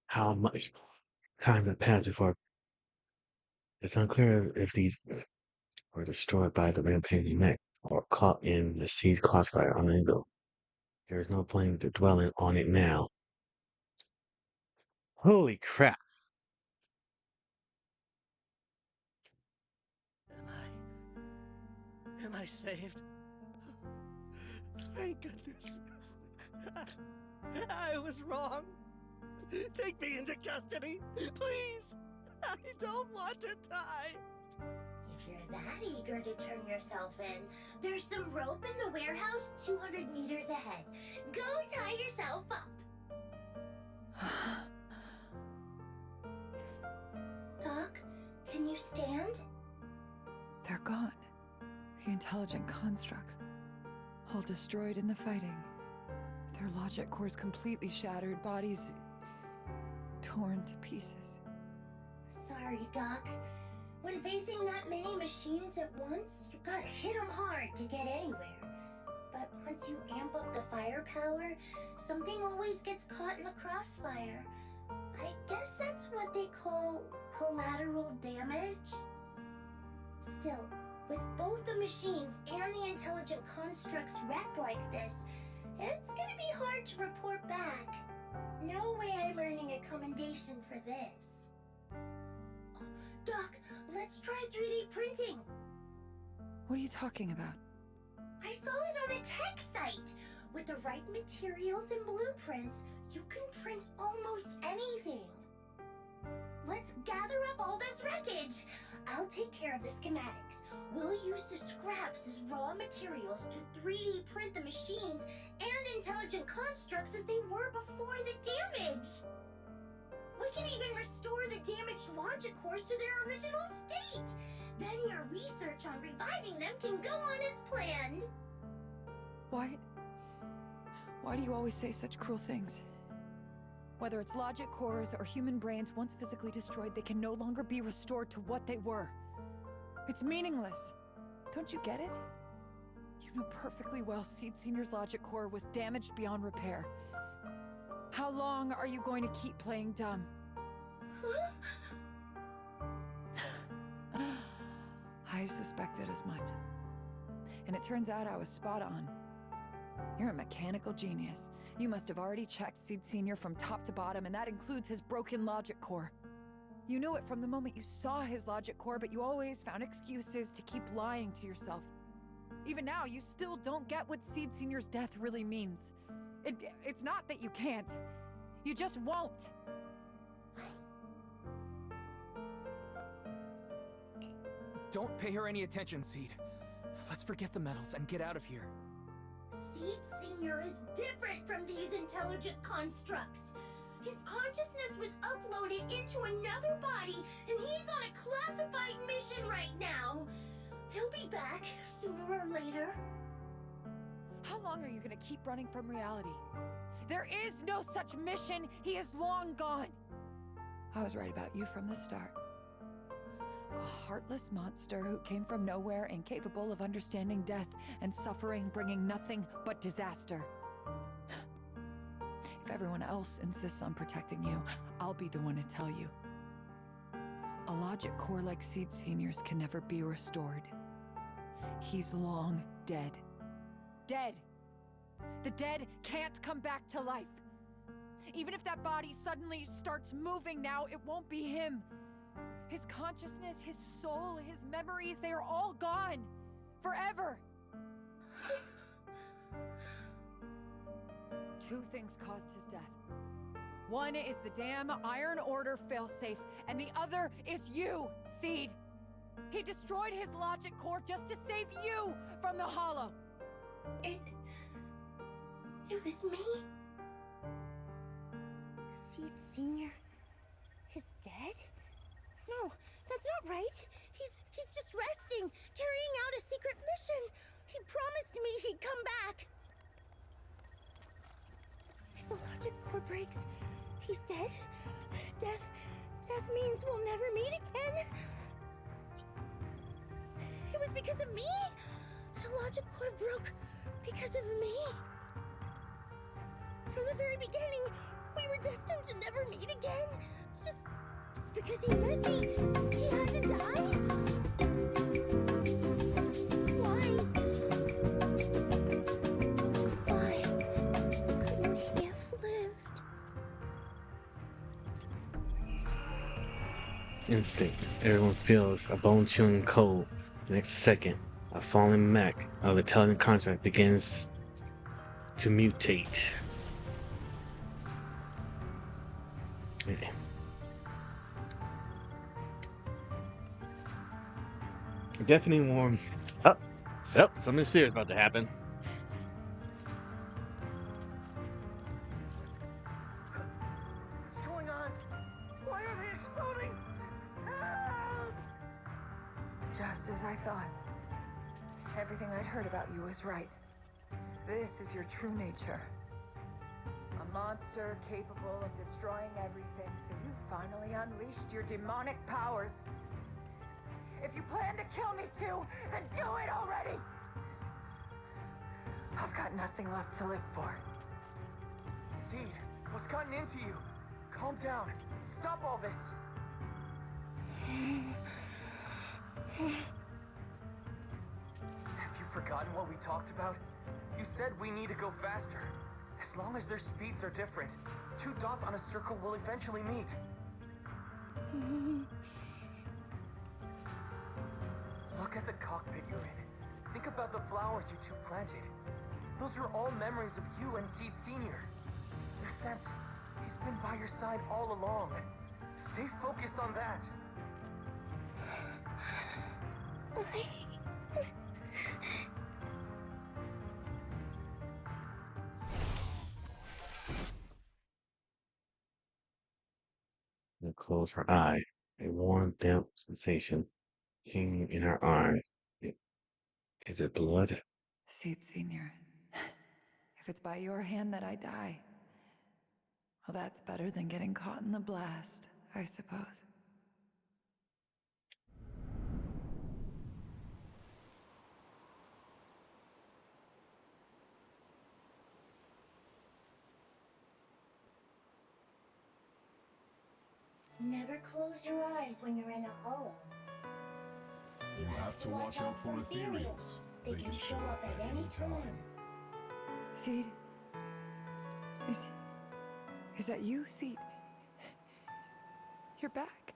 how much time had passed before. It's unclear if these were destroyed by the rampaging mech or caught in the seed crossfire on Angle. There is no point to dwelling on it now. Holy crap! Am I saved? Thank goodness. I was wrong. Take me into custody, please. I don't want to die. If you're that eager to turn yourself in, there's some rope in the warehouse 200 meters ahead. Go tie yourself up. Doc, can you stand? They're gone. The intelligent constructs. All destroyed in the fighting. Their logic cores completely shattered, bodies torn to pieces. Sorry, Doc. When facing that many machines at once, you gotta hit them hard to get anywhere. But once you amp up the firepower, something always gets caught in the crossfire. I guess that's what they call collateral damage. Still, with both the machines and the intelligent constructs wrecked like this, it's gonna be hard to report back. No way I'm earning a commendation for this. Oh, Doc, let's try 3D printing. What are you talking about? I saw it on a tech site. With the right materials and blueprints, you can print almost anything. Let's gather up all this wreckage. I'll take care of the schematics. We'll use the scraps as raw materials to 3D print the machines and intelligent constructs as they were before the damage. We can even restore the damaged logic cores to their original state. Then your research on reviving them can go on as planned. Why do you always say such cruel things? Whether it's logic cores or human brains once physically destroyed, they can no longer be restored to what they were. It's meaningless. Don't you get it? You know perfectly well Seed Senior's logic core was damaged beyond repair. How long are you going to keep playing dumb? I suspected as much. And it turns out I was spot on. You're a mechanical genius. You must have already checked Seed Senior from top to bottom, and that includes his broken logic core. You knew it from the moment you saw his logic core, but you always found excuses to keep lying to yourself. Even now, you still don't get what Seed Senior's death really means. It's not that you can't. You just won't. Don't pay her any attention, Seed. Let's forget the medals and get out of here. Seed Senior is different from these intelligent constructs. His consciousness was uploaded into another body, and he's on a classified mission right now. He'll be back sooner or later. How long are you gonna keep running from reality? There is no such mission. He is long gone. I was right about you from the start. A heartless monster who came from nowhere, incapable of understanding death and suffering, bringing nothing but disaster. If everyone else insists on protecting you, I'll be the one to tell you. A logic core like Seed Senior's can never be restored. He's long dead. Dead! The dead can't come back to life. Even if that body suddenly starts moving now, it won't be him. His consciousness, his soul, his memories, they are all gone. Forever. Two things caused his death. One is the damn Iron Order failsafe, and the other is you, Seed. He destroyed his logic core just to save you from the Hollow. It was me? Seed Senior is dead? No, that's not right. He's just resting, carrying out a secret mission. He promised me he'd come back. If the logic core breaks, he's dead. Death means we'll never meet again. It was because of me. The logic core broke because of me. From the very beginning, we were destined to never meet again. Just because he met me, he had to die? Why? Why couldn't he have lived? Instinct. Everyone feels a bone-chilling cold. The next second, a falling mech of intelligent concept begins to mutate. Definitely warm. Oh, so something serious about to happen. What's going on? Why are they exploding? Help! Just as I thought. Everything I'd heard about you was right. This is your true nature. A monster capable of destroying everything, so you finally unleashed your demonic powers. If you plan to kill me too, then do it already! I've got nothing left to live for. Seed, what's gotten into you? Calm down. Stop all this. Have you forgotten what we talked about? You said we need to go faster. As long as their speeds are different, 2 dots on a circle will eventually meet. Look at the cockpit you're in. Think about the flowers you two planted. Those are all memories of you and Seed Senior. In a sense, he's been by your side all along. Stay focused on that. And close her eye. A warm, damp sensation hanging in her arm. Is it blood? Seed Senior. If it's by your hand that I die, well, that's better than getting caught in the blast, I suppose. Never close your eyes when you're in a hollow. You have to watch out for ethereals. They can show up at any time. Seed? Is that you, Seed? You're back.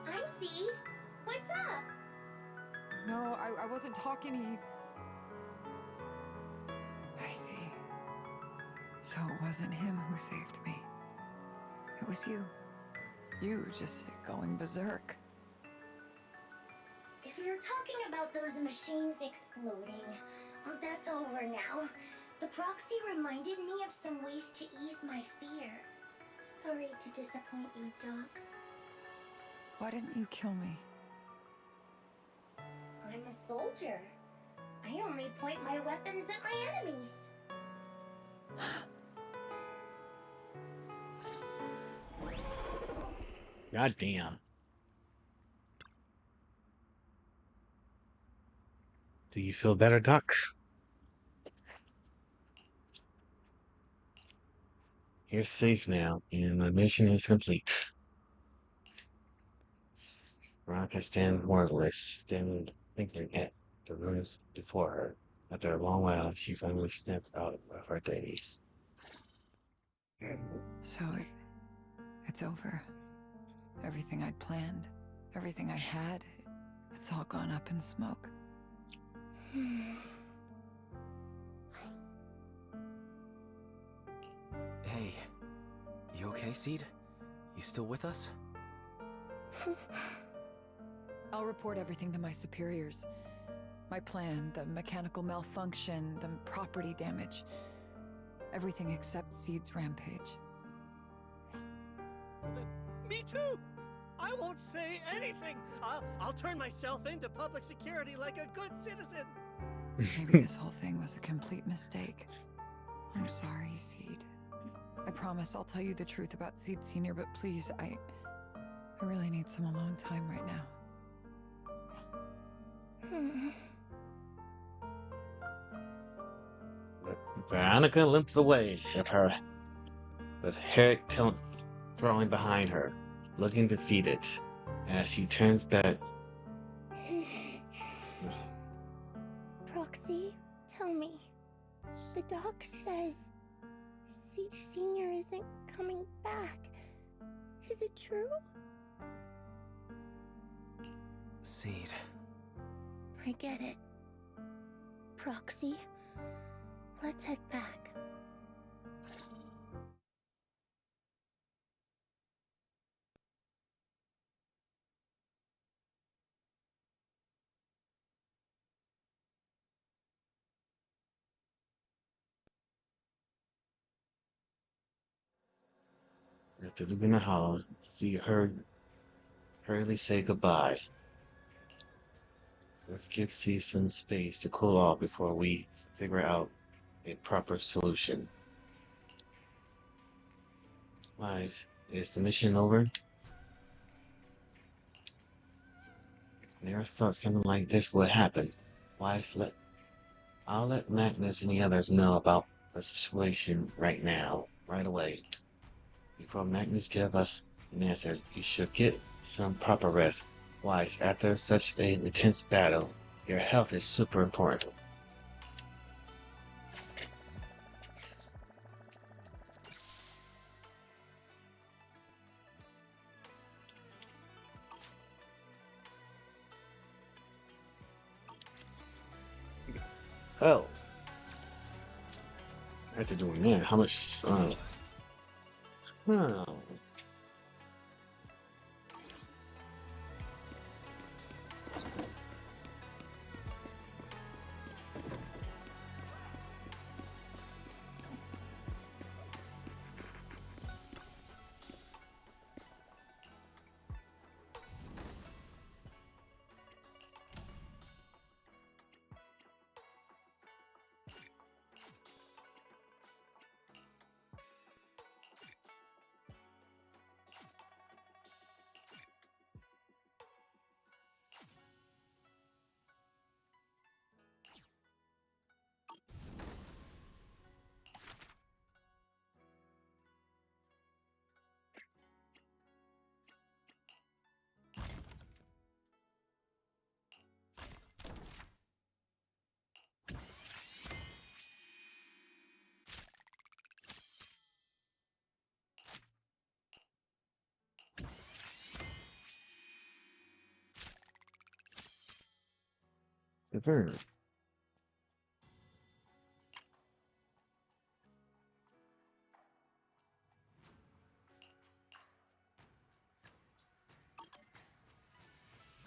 I'm Seed. What's up? No, I wasn't talking to you. I see. So it wasn't him who saved me. It was you. You just going berserk. If you're talking about those machines exploding, that's over now. The proxy reminded me of some ways to ease my fear. Sorry to disappoint you, Doc. Why didn't you kill me? I'm a soldier. I only point my weapons at my enemies. God damn. Do you feel better, Doc? You're safe now, and the mission is complete. Veronica stands wordless, standing thinking at the ruins before her. After a long while, she finally snapped out of her daze. So it's over. Everything I'd planned, everything I had, it's all gone up in smoke. Hey, you okay, Seed? You still with us? I'll report everything to my superiors. My plan, the mechanical malfunction, the property damage. Everything except Seed's rampage. Me too! I won't say anything! I'll turn myself into public security like a good citizen! Maybe this whole thing was a complete mistake. I'm sorry, Seed. I promise I'll tell you the truth about Seed Sr., but please, I really need some alone time right now. Veronica limps away, with hair throwing behind her, looking defeated. As she turns back, Proxy, tell me. The doc says Seed Sr. isn't coming back. Is it true? Seed. I get it. Proxy, let's head back. after leaving the hall, see her hurriedly say goodbye. Let's give C some space to cool off before we figure out a proper solution. Wise, is the mission over? Never thought something like this would happen. Wise, I'll let Magnus and the others know about the situation right away. Before Magnus give us an answer, you should get some proper rest. Wise, after such an intense battle, your health is super important. Oh. After doing that, how much, oh. Never.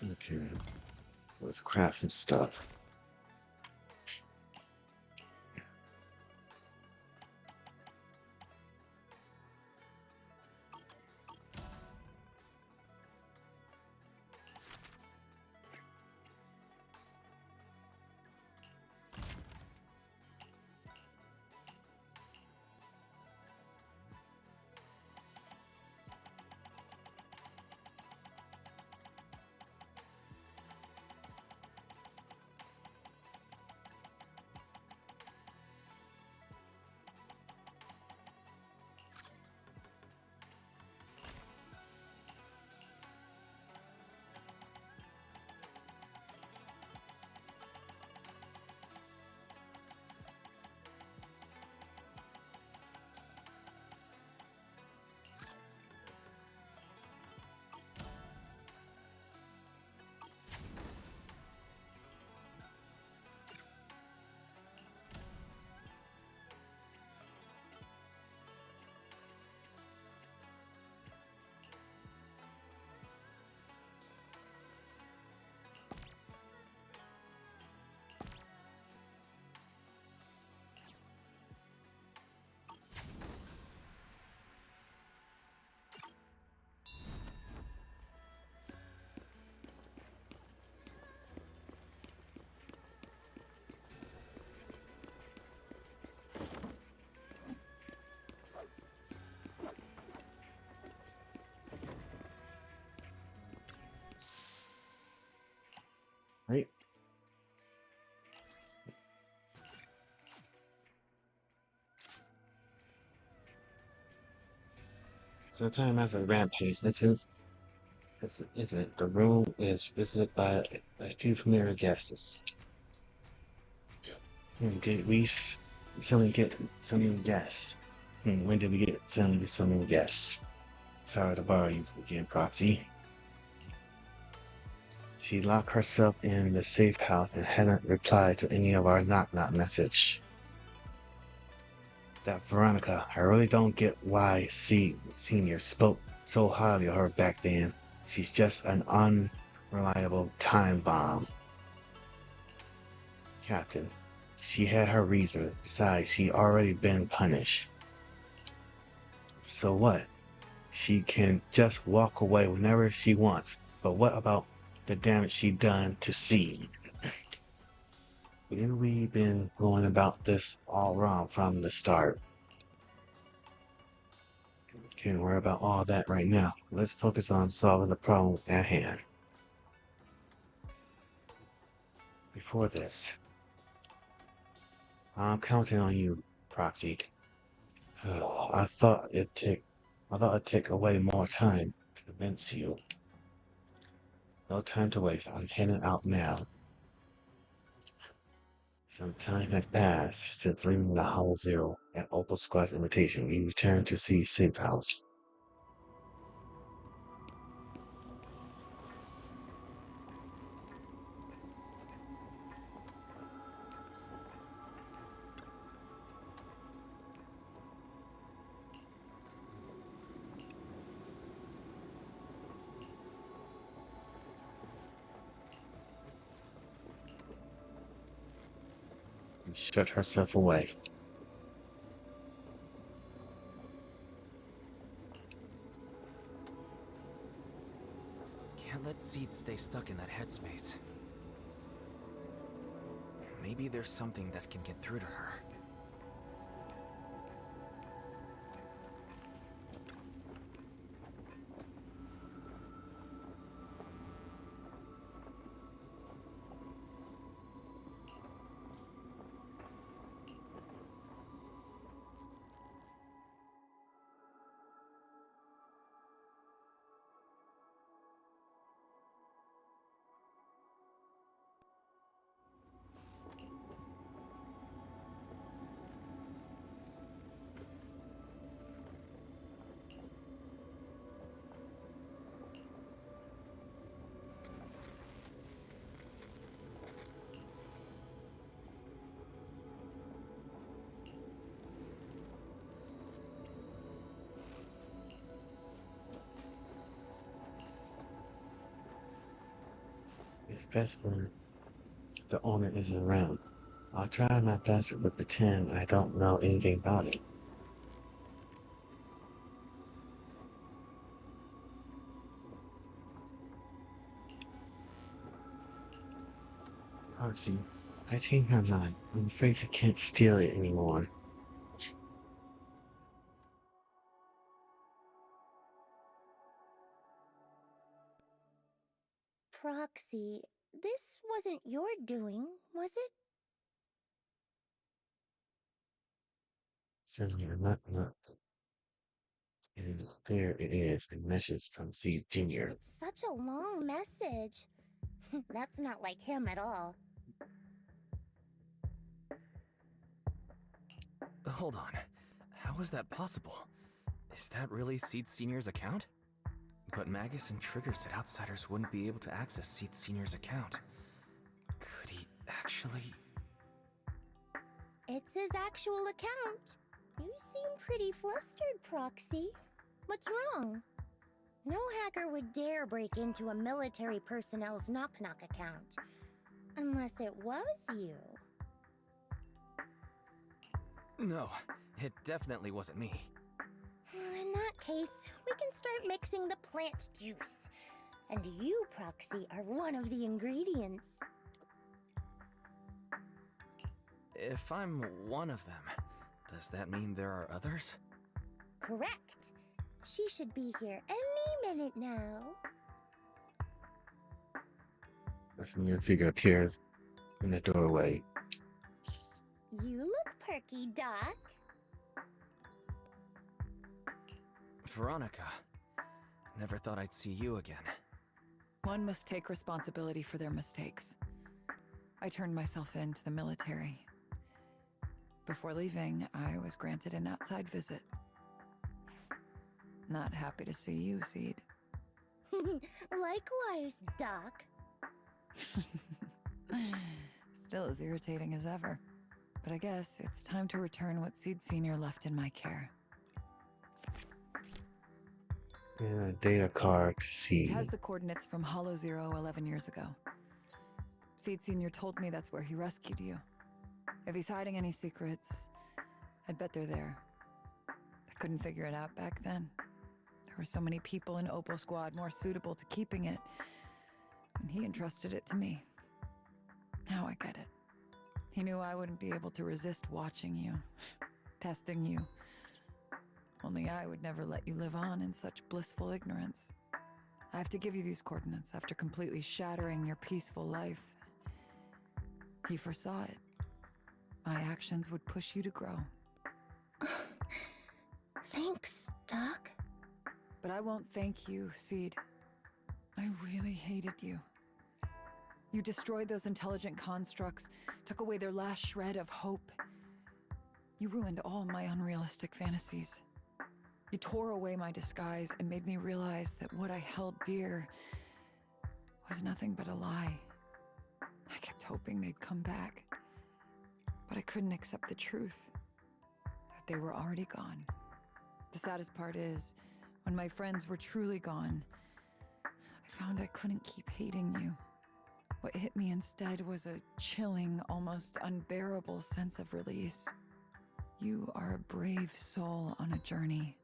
Okay, let's craft some stuff. Sometime after a rampage incident, the room is visited by a few familiar guests. Did we suddenly get so many guests? When did we suddenly get so many guests? Sorry to borrow you again, Proxy. She locked herself in the safe house and hadn't replied to any of our knock-knock message. That Veronica, I really don't get why Senior spoke so highly of her back then. She's just an unreliable time bomb. Captain, she had her reason. Besides, she'd already been punished. So what? She can just walk away whenever she wants. But what about the damage she done to Seed? We've been going about this all wrong from the start. Can't worry about all that right now. Let's focus on solving the problem at hand. Before this, I'm counting on you, Proxy. I thought it'd take away more time to convince you. No time to waste. I'm heading out now. Some time has passed since leaving the Hollow Zero at Opal Squad's invitation. We returned to see Safe House. And shut herself away. Can't let Seed stay stuck in that headspace. Maybe there's something that can get through to her. It's best when the owner isn't around. I'll try my best to pretend I don't know anything about it. Proxy, I changed my mind. I'm afraid I can't steal it anymore. Proxy, this wasn't your doing, was it? Send me a knock. And there it is, a message from C Jr. It's such a long message. That's not like him at all. Hold on. How is that possible? Is that really Seed Senior's account? But Magus and Trigger said outsiders wouldn't be able to access Seed Senior's account. Could he actually... It's his actual account. You seem pretty flustered, Proxy. What's wrong? No hacker would dare break into a military personnel's knock-knock account. Unless it was you. No, it definitely wasn't me. In that case, we can start mixing the plant juice. And you, Proxy, are one of the ingredients. If I'm one of them, does that mean there are others? Correct. She should be here any minute now. A familiar figure appears in the doorway. You look perky, Doc. Veronica, never thought I'd see you again. One must take responsibility for their mistakes. I turned myself in to the military. Before leaving, I was granted an outside visit. Not happy to see you, Seed. Likewise, Doc. Still as irritating as ever. But I guess it's time to return what Seed Sr. left in my care. And a data card to see. It has the coordinates from Hollow Zero 11 years ago. Seed Sr. told me that's where he rescued you. If he's hiding any secrets, I'd bet they're there. I couldn't figure it out back then. There were so many people in Opal Squad more suitable to keeping it, and he entrusted it to me. Now I get it. He knew I wouldn't be able to resist watching you, testing you. Only I would never let you live on in such blissful ignorance. I have to give you these coordinates after completely shattering your peaceful life. He foresaw it. My actions would push you to grow. Thanks, Doc. But I won't thank you, Seed. I really hated you. You destroyed those intelligent constructs, took away their last shred of hope. You ruined all my unrealistic fantasies. You tore away my disguise and made me realize that what I held dear was nothing but a lie. I kept hoping they'd come back, but I couldn't accept the truth, that they were already gone. The saddest part is, when my friends were truly gone, I found I couldn't keep hating you. What hit me instead was a chilling, almost unbearable sense of release. You are a brave soul on a journey.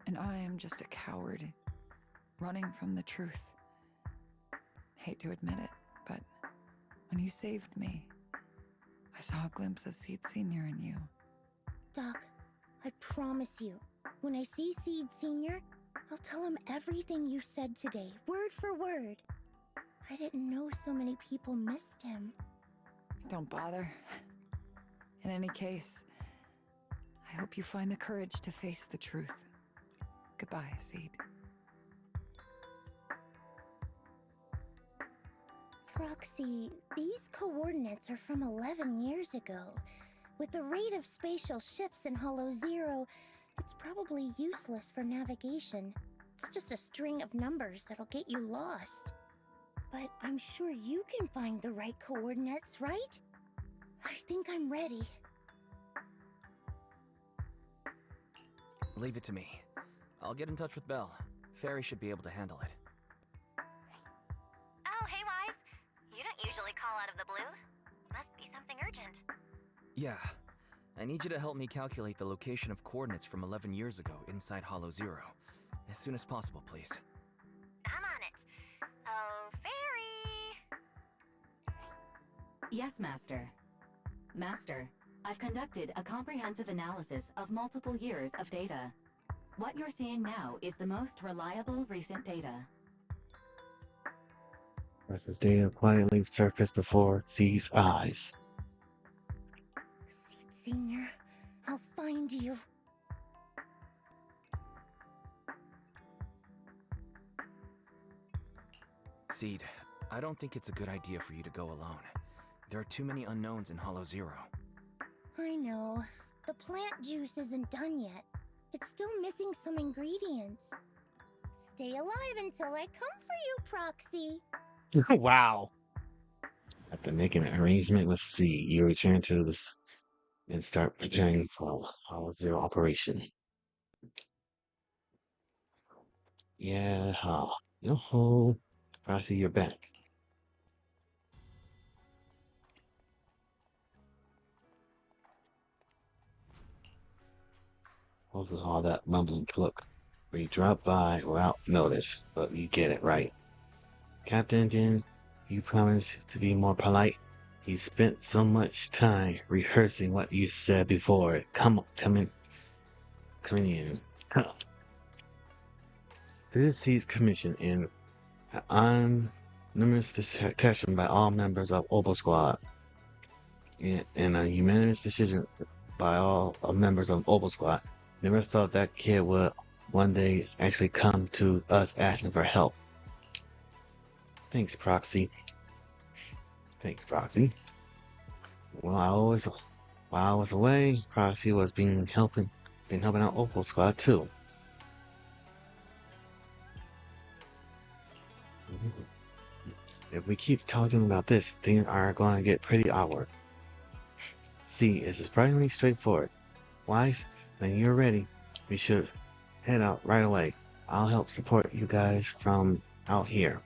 And I am just a coward, running from the truth. Hate to admit it, but when you saved me, I saw a glimpse of Seed Sr. in you. Doc, I promise you, when I see Seed Sr., I'll tell him everything you said today, word for word. I didn't know so many people missed him. Don't bother. In any case, I hope you find the courage to face the truth. Goodbye, Seed. Proxy, these coordinates are from 11 years ago. With the rate of spatial shifts in Hollow Zero, it's probably useless for navigation. It's just a string of numbers that'll get you lost. But I'm sure you can find the right coordinates, right? I think I'm ready. Leave it to me. I'll get in touch with Belle. Fairy should be able to handle it. Oh, hey, Wise. You don't usually call out of the blue. Must be something urgent. Yeah. I need you to help me calculate the location of coordinates from 11 years ago inside Hollow Zero. As soon as possible, please. I'm on it. Oh, Fairy! Yes, Master. Master, I've conducted a comprehensive analysis of multiple years of data. What you're seeing now is the most reliable recent data. Versus data quietly surfaced before C's eyes. Seed Sr., I'll find you. Seed, I don't think it's a good idea for you to go alone. There are too many unknowns in Hollow Zero. I know. The plant juice isn't done yet. It's still missing some ingredients. Stay alive until I come for you, Proxy. Wow. After making an arrangement with C, you return to this and start preparing for Hollow Zero operation. Yeah, yo-ho. Proxy, you're back. What was all that mumbling? Look, we drop by without notice, but you get it right. Captain Jin, you promised to be more polite. He spent so much time rehearsing what you said before. Come in. Come. This is C's commission in on numerous detection by all members of Opal Squad. And a unanimous decision by all members of Opal Squad. Never thought that kid would one day actually come to us asking for help. Thanks, Proxy. Thanks, Proxy. While I was away, Proxy was been helping out Opal Squad too. If we keep talking about this, things are going to get pretty awkward. See, it's surprisingly straightforward. Wise, when you're ready, we should head out right away. I'll help support you guys from out here.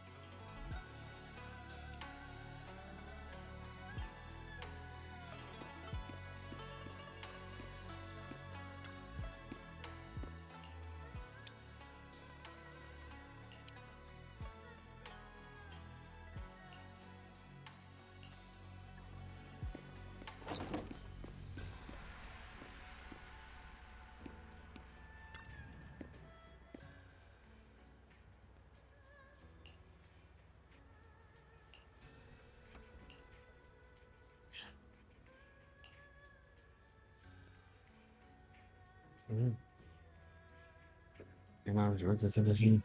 And I was working for the hen.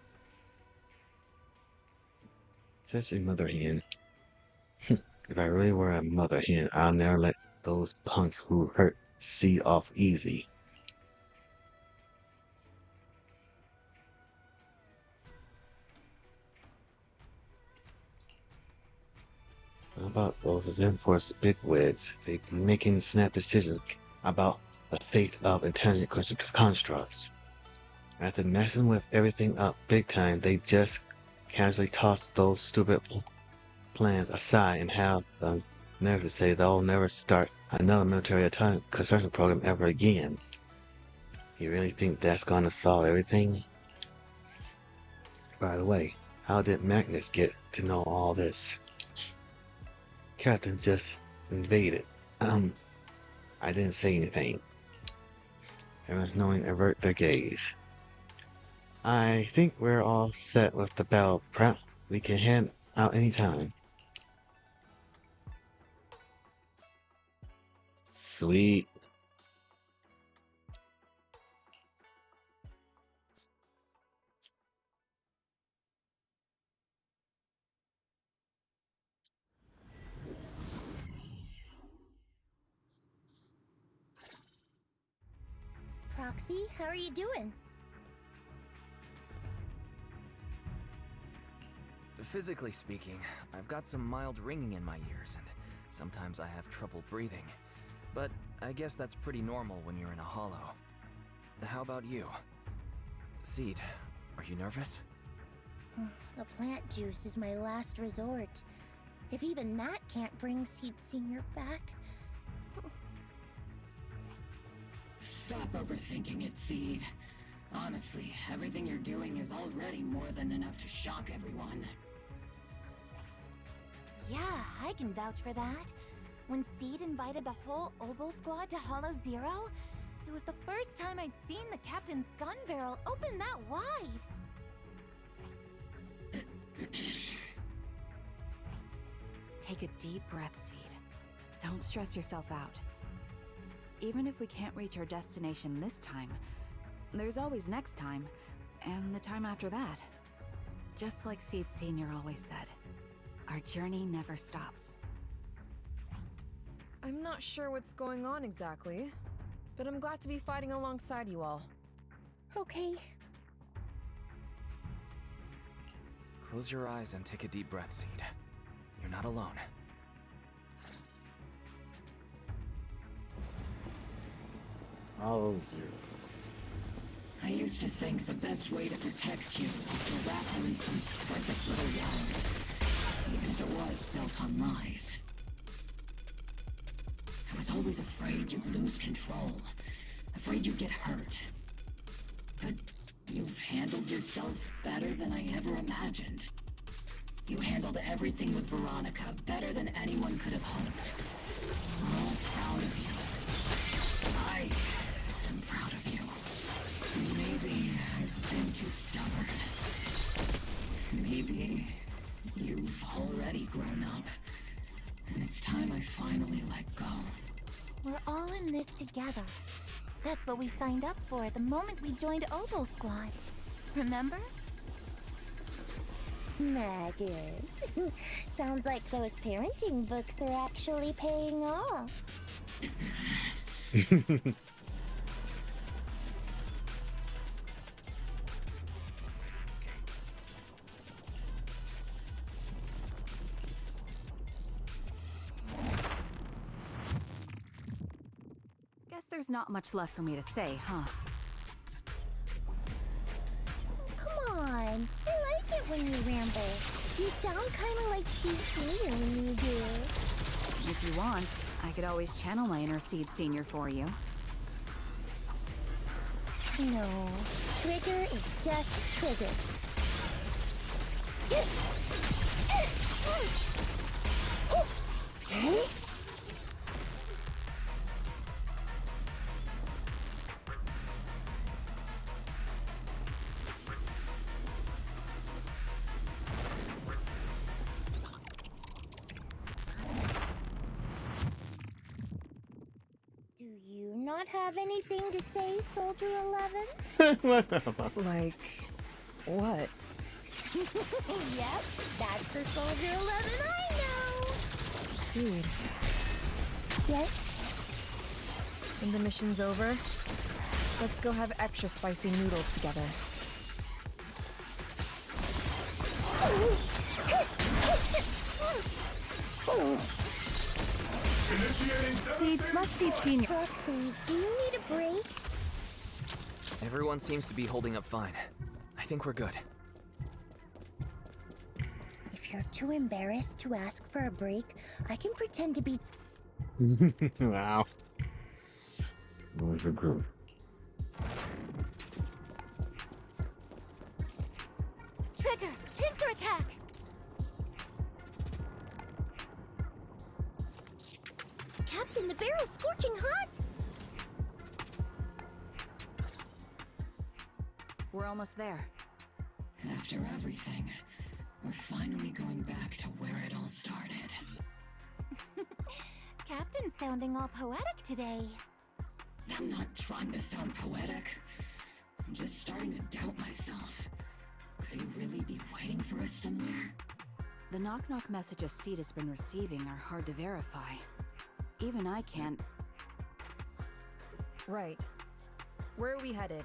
Such a mother hen. If I really were a mother hen, I'll never let those punks who hurt see off easy. How about those Zenforce bigwigs? They making snap decisions about the fate of intelligent constructs. After messing with everything up big time, they just casually toss those stupid plans aside and have the nerve to say they'll never start another military construction program ever again. You really think that's gonna solve everything? By the way, how did Magnus get to know all this? Captain just invaded. I didn't say anything. Everyone's knowing avert their gaze. I think we're all set with the battle prep. We can head out anytime. Sweet. Proxy, how are you doing? Physically speaking, I've got some mild ringing in my ears, and sometimes I have trouble breathing. But I guess that's pretty normal when you're in a hollow. How about you? Seed, are you nervous? The plant juice is my last resort. If even that can't bring Seed Senior back... Stop overthinking it, Seed. Honestly, everything you're doing is already more than enough to shock everyone. Yeah, I can vouch for that. When Seed invited the whole Opal squad to Hollow Zero, it was the first time I'd seen the captain's gun barrel open that wide. Take a deep breath, Seed. Don't stress yourself out. Even if we can't reach our destination this time, there's always next time, and the time after that. Just like Seed Senior always said, our journey never stops. I'm not sure what's going on exactly, but I'm glad to be fighting alongside you all. Okay. Close your eyes and take a deep breath, Seed. You're not alone. Hollow Zero. I used to think the best way to protect you was to wrap you in some perfect little yarn, even if it was built on lies. I was always afraid you'd lose control, afraid you'd get hurt. But you've handled yourself better than I ever imagined. You handled everything with Veronica better than anyone could have hoped. I'm all proud of you. I am proud of you. Maybe I've been too stubborn. Maybe you've already grown up. And it's time I finally let go. We're all in this together. That's what we signed up for the moment we joined Oboe Squad. Remember? Magus. Sounds like those parenting books are actually paying off. Guess there's not much left for me to say, huh? Come on. I like it when you ramble. You sound kind of like Seed Senior when you do. If you want, I could always channel my inner Seed Senior for you. No. Trigger is just Trigger. Do you not have anything to say, Soldier 11? Like, what? Yep, that's the Soldier 11 I know! Seed, Yes? when the mission's over, let's go have extra spicy noodles together. Seed, let's Seed Senior. Proxy, do you need a break? Everyone seems to be holding up fine. I think we're good. If you're too embarrassed to ask for a break, I can pretend to be... Wow. What was your group? Trigger! Pincer attack! Captain, the barrel's scorching hot! We're almost there. After everything, we're finally going back to where it all started. Captain's sounding all poetic today. I'm not trying to sound poetic. I'm just starting to doubt myself. Could he really be waiting for us somewhere? The knock-knock messages Seed has been receiving are hard to verify. Even I can't. Right. Where are we headed?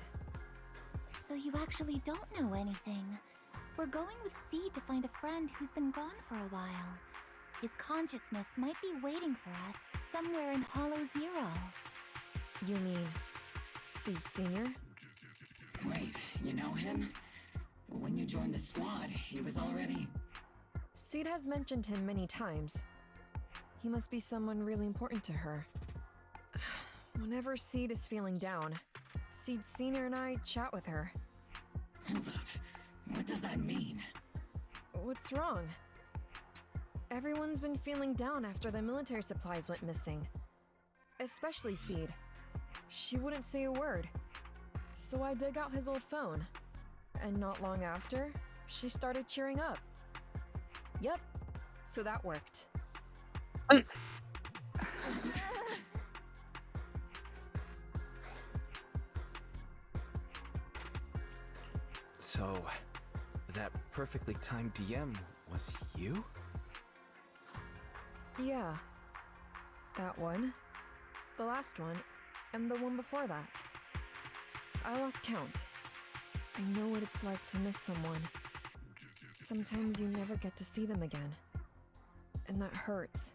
So you actually don't know anything. We're going with Seed to find a friend who's been gone for a while. His consciousness might be waiting for us somewhere in Hollow Zero. You mean Seed Senior? Wait, you know him? When you joined the squad, he was already... Seed has mentioned him many times. He must be someone really important to her. Whenever Seed is feeling down, Seed Senior and I chat with her. Hold up. What does that mean? What's wrong? Everyone's been feeling down after the military supplies went missing. Especially Seed. She wouldn't say a word. So I dug out his old phone. And not long after, she started cheering up. Yep, so that worked. So, that perfectly timed DM was you? Yeah. That one. The last one. And the one before that. I lost count. I know what it's like to miss someone. Sometimes you never get to see them again. And that hurts.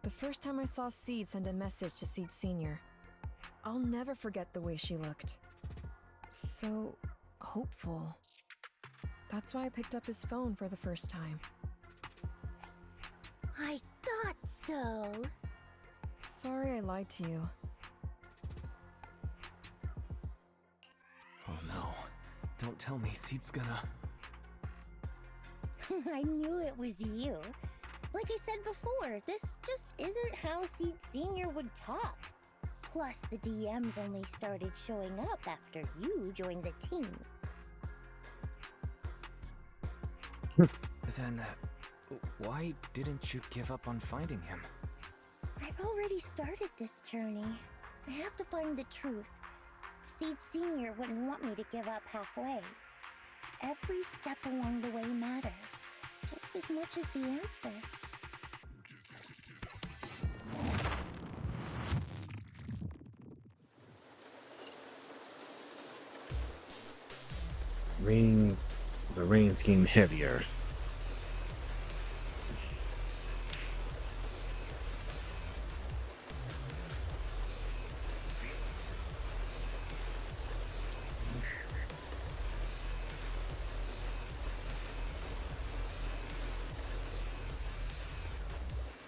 The first time I saw Seed send a message to Seed Senior, I'll never forget the way she looked. So hopeful. That's why I picked up his phone for the first time. I thought so. Sorry I lied to you. Oh no. Don't tell me Seed's gonna... I knew it was you. Like I said before, this just isn't how Seed Senior would talk. Plus, the DMs only started showing up after you joined the team. Then, why didn't you give up on finding him? I've already started this journey. I have to find the truth. Seed Senior wouldn't want me to give up halfway. Every step along the way matters, just as much as the answer. The rain's getting heavier.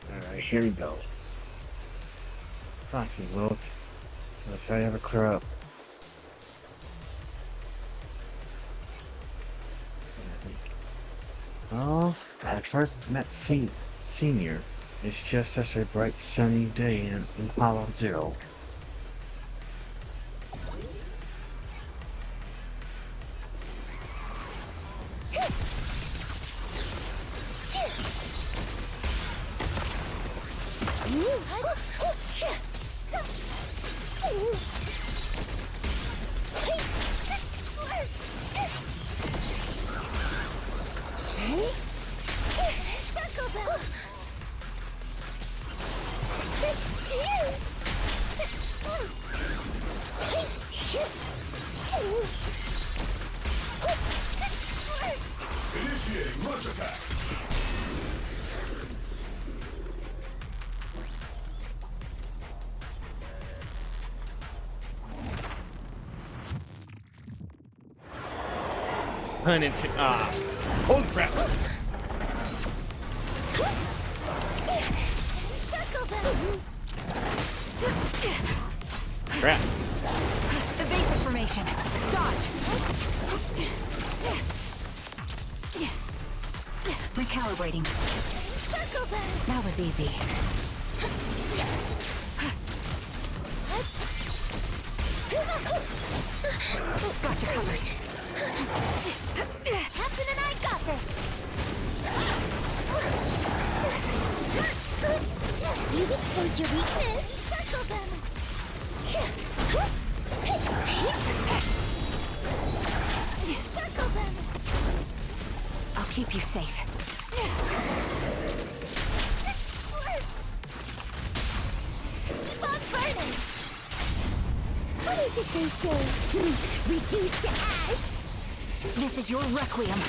Alright, here we go. Proxy Wilt. Let's have a clear up. Oh, I first met Senior. It's just such a bright sunny day in Hollow Zero. Initiating rush attack. Holy crap! Crap. Evasive formation. Dodge. Recalibrating. That was easy. Gotcha covered. Captain and I got this! You've exposed your weakness! Circle them! Circle them! I'll keep you safe. Keep on burning! What is it they say? Reduced to ash! This is your requiem.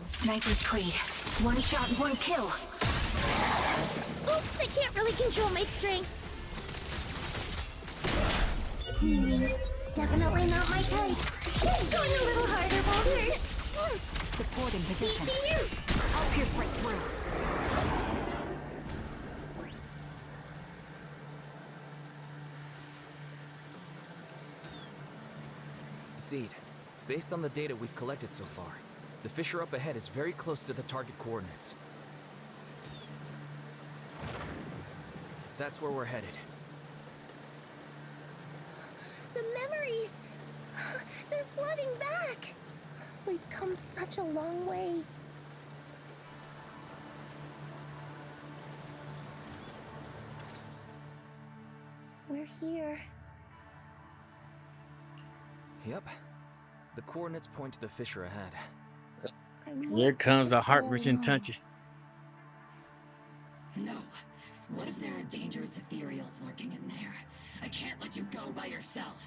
Sniper's Creed. One shot, one kill. Oops, I can't really control my strength. Definitely not my type. Going a little harder, Walter. Supporting position. See you. I'll pierce right through. Seed, based on the data we've collected so far, the fissure up ahead is very close to the target coordinates. That's where we're headed. The memories! They're flooding back! We've come such a long way. We're here. Yep. The coordinates point to the fissure ahead. Here comes a heart-wrenching touch. No. What if there are dangerous ethereals lurking in there? I can't let you go by yourself.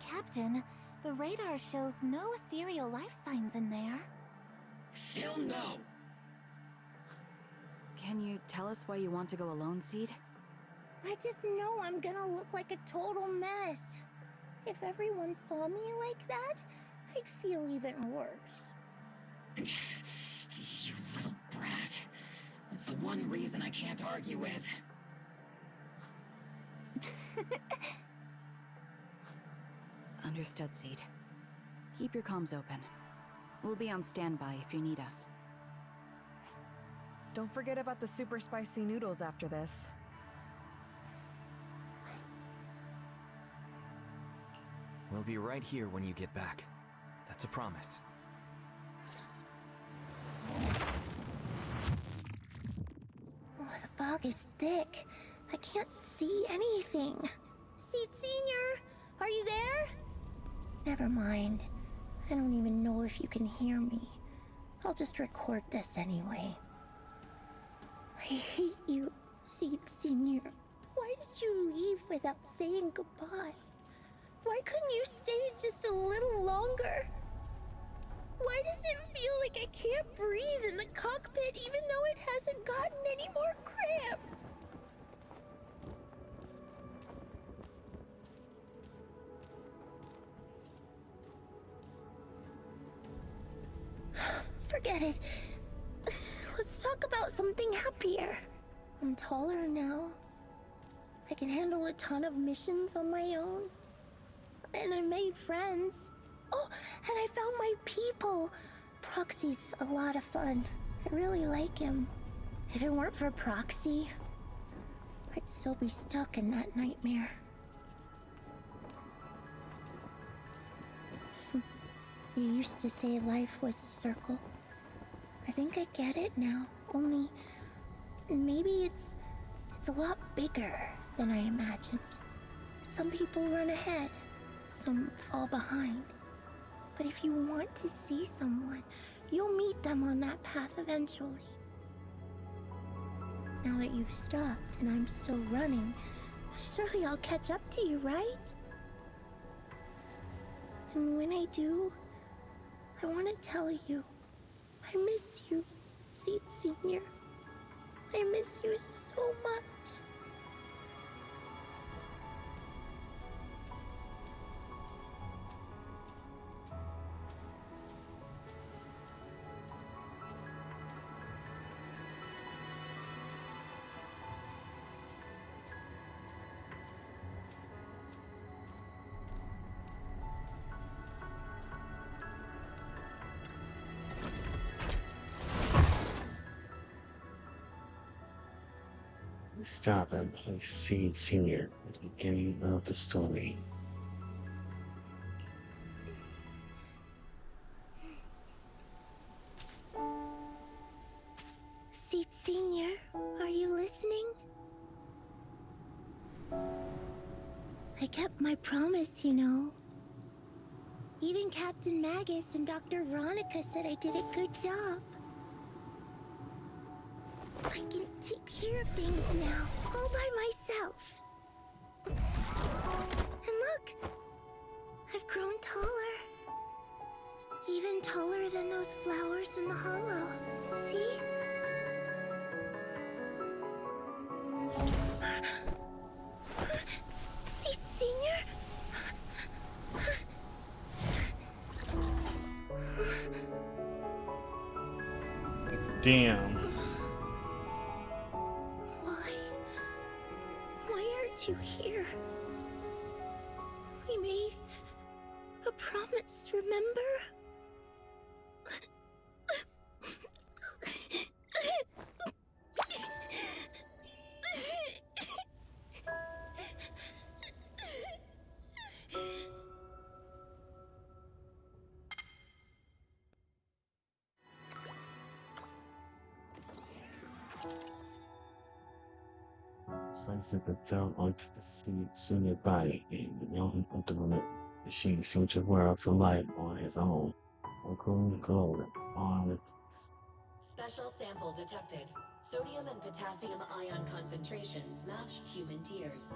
Captain, the radar shows no ethereal life signs in there. Still no. Can you tell us why you want to go alone, Seed? I just know I'm gonna look like a total mess. If everyone saw me like that, I'd feel even worse. You little brat. That's the one reason I can't argue with. Understood, Seed. Keep your comms open. We'll be on standby if you need us. Don't forget about the super spicy noodles after this. We'll be right here when you get back. That's a promise. Oh, the fog is thick. I can't see anything. Seed Senior, are you there? Never mind. I don't even know if you can hear me. I'll just record this anyway. I hate you, Seed Senior. Why did you leave without saying goodbye? Why couldn't you stay just a little longer? Why does it feel like I can't breathe in the cockpit even though it hasn't gotten any more cramped? Forget it. Let's talk about something happier. I'm taller now. I can handle a ton of missions on my own. And I made friends. Oh, and I found my people. Proxy's a lot of fun. I really like him. If it weren't for Proxy, I'd still be stuck in that nightmare. You used to say life was a circle. I think I get it now. Only maybe it's a lot bigger than I imagined. Some people run ahead, some fall behind. But if you want to see someone, you'll meet them on that path eventually. Now that you've stopped and I'm still running, surely I'll catch up to you, right? And when I do, I want to tell you, I miss you, Seed Senior. I miss you so much. Stop and place Seed Senior at the beginning of the story. Seed Senior, are you listening? I kept my promise, you know. Even Captain Magus and Dr. Veronica said I did a good job. I can take care of things now, all by myself. And look, I've grown taller. Even taller than those flowers in the hollow. See? Seed Senior? Damn. Why aren't you here? We made a promise, remember? Slice of the fell onto the Seed Senior body, and the young ultimate machine seemed to wear out to life on his own. Uncle glowed on. Special sample detected. Sodium and potassium ion concentrations match human tears.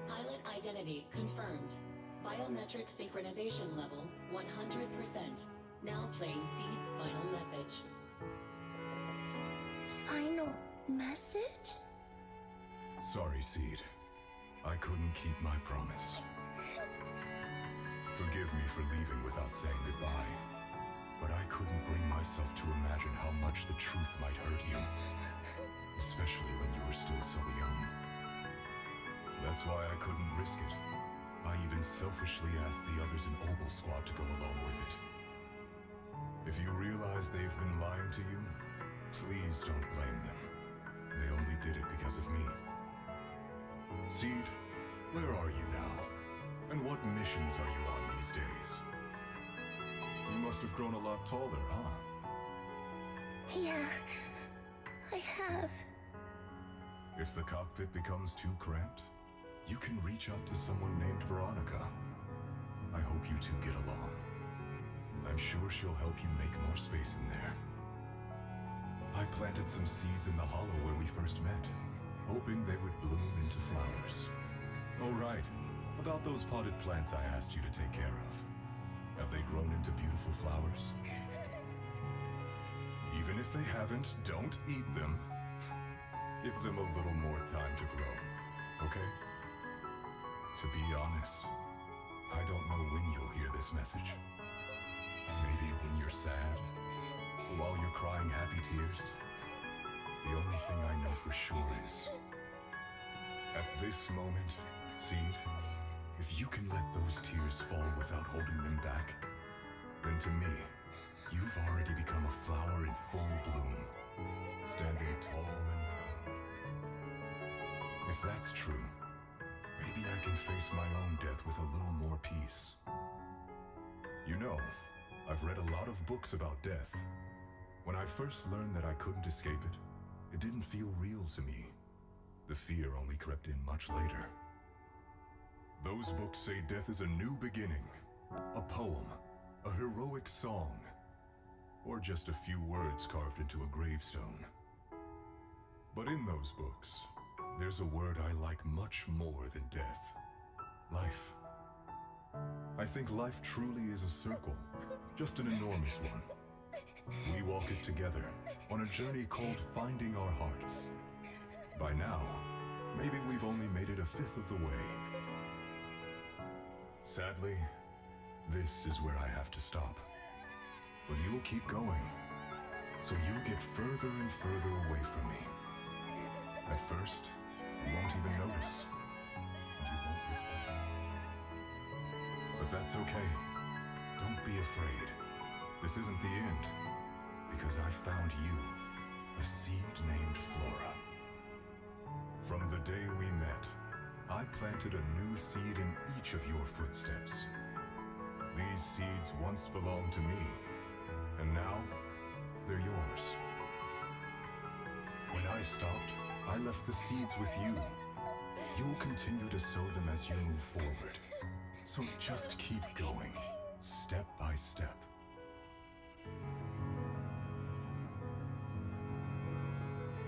Pilot identity confirmed. Biometric synchronization level 100%. Now playing Seed's final message. Final message? Sorry, Seed. I couldn't keep my promise. Forgive me for leaving without saying goodbye. But I couldn't bring myself to imagine how much the truth might hurt you. Especially when you were still so young. That's why I couldn't risk it. I even selfishly asked the others in Obel Squad to go along with it. If you realize they've been lying to you, please don't blame them. They only did it because of me. Seed, where are you now? And what missions are you on these days? You must have grown a lot taller, huh? Yeah, I have. If the cockpit becomes too cramped, you can reach out to someone named Veronica. I hope you two get along. I'm sure she'll help you make more space in there. I planted some seeds in the hollow where we first met, hoping they would bloom into flowers. Oh right, about those potted plants I asked you to take care of. Have they grown into beautiful flowers? Even if they haven't, don't eat them. Give them a little more time to grow, okay? To be honest, I don't know when you'll hear this message. Maybe when you're sad, or while you're crying happy tears. The only thing I know for sure is, at this moment, Seed, if you can let those tears fall without holding them back, then to me, you've already become a flower in full bloom, standing tall and proud. If that's true, maybe I can face my own death with a little more peace. You know, I've read a lot of books about death. When I first learned that I couldn't escape it, it didn't feel real to me. The fear only crept in much later. Those books say death is a new beginning, a poem, a heroic song, or just a few words carved into a gravestone. But in those books, there's a word I like much more than death. Life. I think life truly is a circle, just an enormous one. We walk it together, on a journey called Finding Our Hearts. By now, maybe we've only made it a fifth of the way. Sadly, this is where I have to stop. But you'll keep going, so you'll get further and further away from me. At first, you won't even notice, and you won't look back. But that's okay. Don't be afraid. This isn't the end, because I found you, a seed named Flora. From the day we met, I planted a new seed in each of your footsteps. These seeds once belonged to me, and now they're yours. When I stopped, I left the seeds with you. You'll continue to sow them as you move forward. So just keep going, step by step.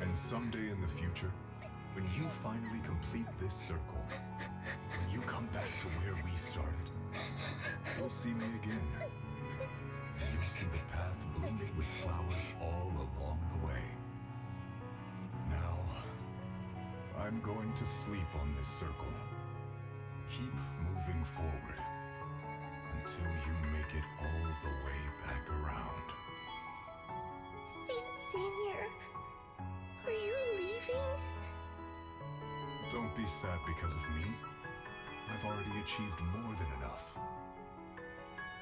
And someday in the future, when you finally complete this circle, when you come back to where we started, you'll see me again. And you'll see the path blooming with flowers all along the way. Now, I'm going to sleep on this circle. Keep moving forward until you make it all the way back around. Saint Senior, are you leaving? Don't be sad because of me. I've already achieved more than enough.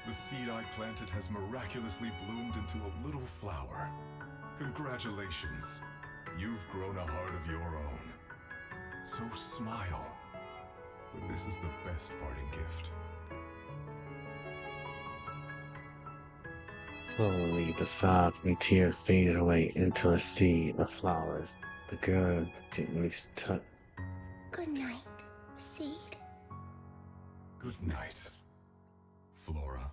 The seed I planted has miraculously bloomed into a little flower. Congratulations. You've grown a heart of your own. So smile. But this is the best parting gift. Slowly, the sobs and tears faded away into a sea of flowers. The girl gently touched. Good night, Seed. Good night, Flora.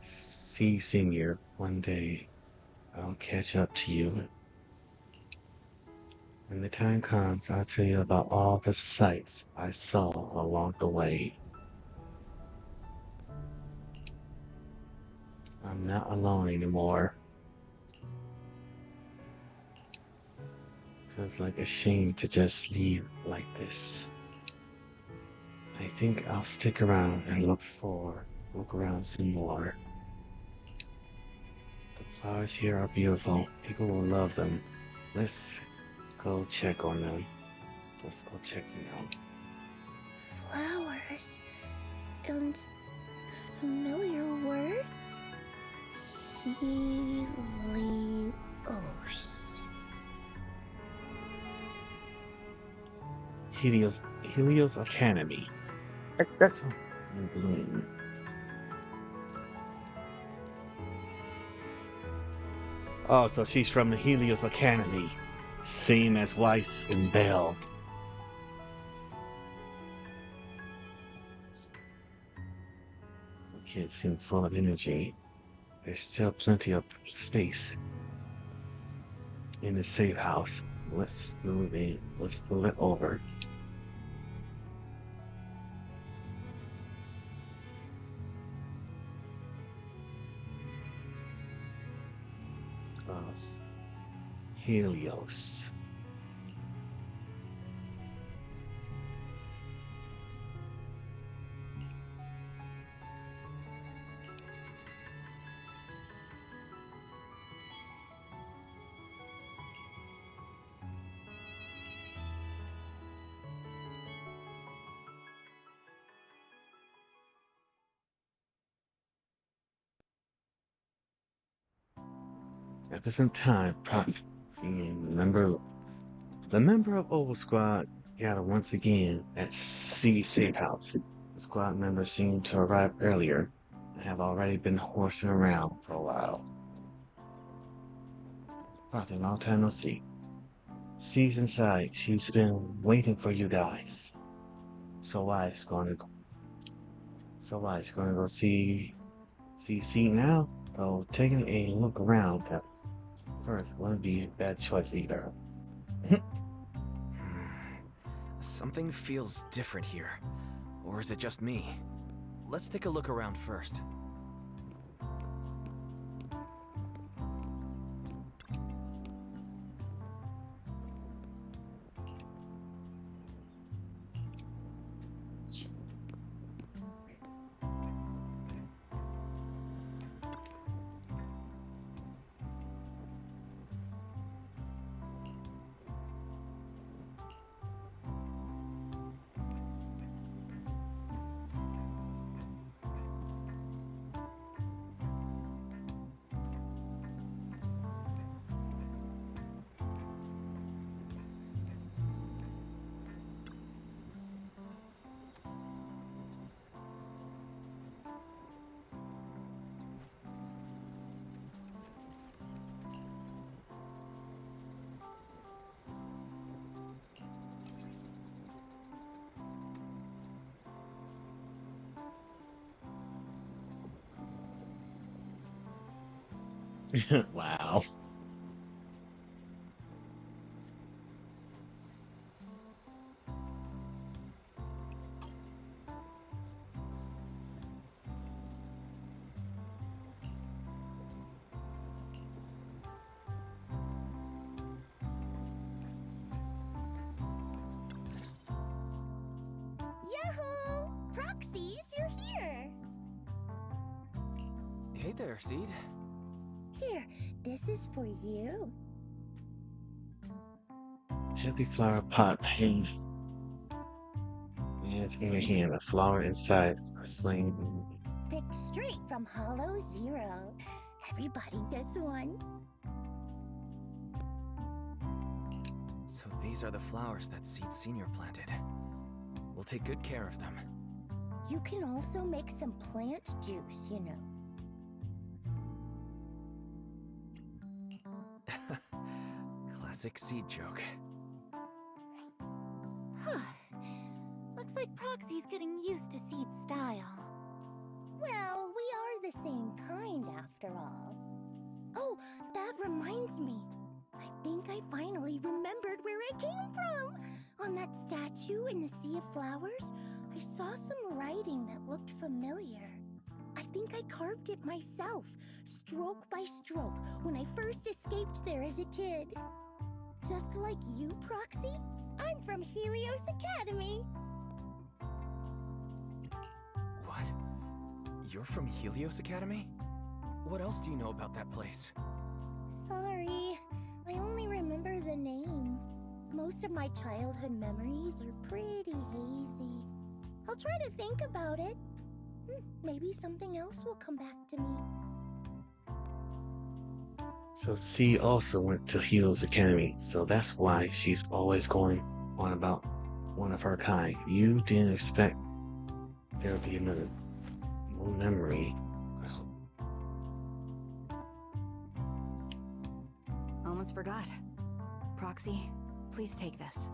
See, Senior, one day I'll catch up to you. When the time comes, I'll tell you about all the sights I saw along the way. I'm not alone anymore. Feels like a shame to just leave like this. I think I'll stick around and look around some more. The flowers here are beautiful. People will love them. Let's go check on them. Let's go check them out. Flowers and familiar words? Helios Academy. That's in bloom. Oh, so she's from the Helios Academy. Same as Weiss and Bell. The kids seem full of energy. There's still plenty of space in the safe house. Let's move in. Let's move it over. Helios. After some time, the member of Oval Squad gathered once again at C Safe House. The squad members seemed to arrive earlier and have already been horsing around for a while. Parthy, long time no see. C's inside. She's been waiting for you guys. So I's going to go see C now? Though taking a look around at first wouldn't be a bad choice either. Something feels different here. Or is it just me? Let's take a look around first. Wow. Yahoo! Proxies, you're here! Hey there, Seed. Here, this is for you. Heavy flower pot hanging. It's in your hand, a flower inside a swing. Picked straight from Hollow Zero. Everybody gets one. So these are the flowers that Seed Senior planted. We'll take good care of them. You can also make some plant juice, you know. Classic Seed joke. Looks like Proxy's getting used to Seed's style. Well, we are the same kind after all. Oh, that reminds me. I think I finally remembered where I came from. On that statue in the Sea of Flowers, I saw some writing that looked familiar. I think I carved it myself, stroke by stroke, when I first escaped there as a kid. Just like you, Proxy, I'm from Helios Academy. What? You're from Helios Academy? What else do you know about that place? Sorry, I only remember the name. Most of my childhood memories are pretty hazy. I'll try to think about it. Maybe something else will come back to me. So C also went to Helios Academy, so that's why she's always going on about one of her kind. You didn't expect there would be another memory. almost forgot. Proxy, please take this.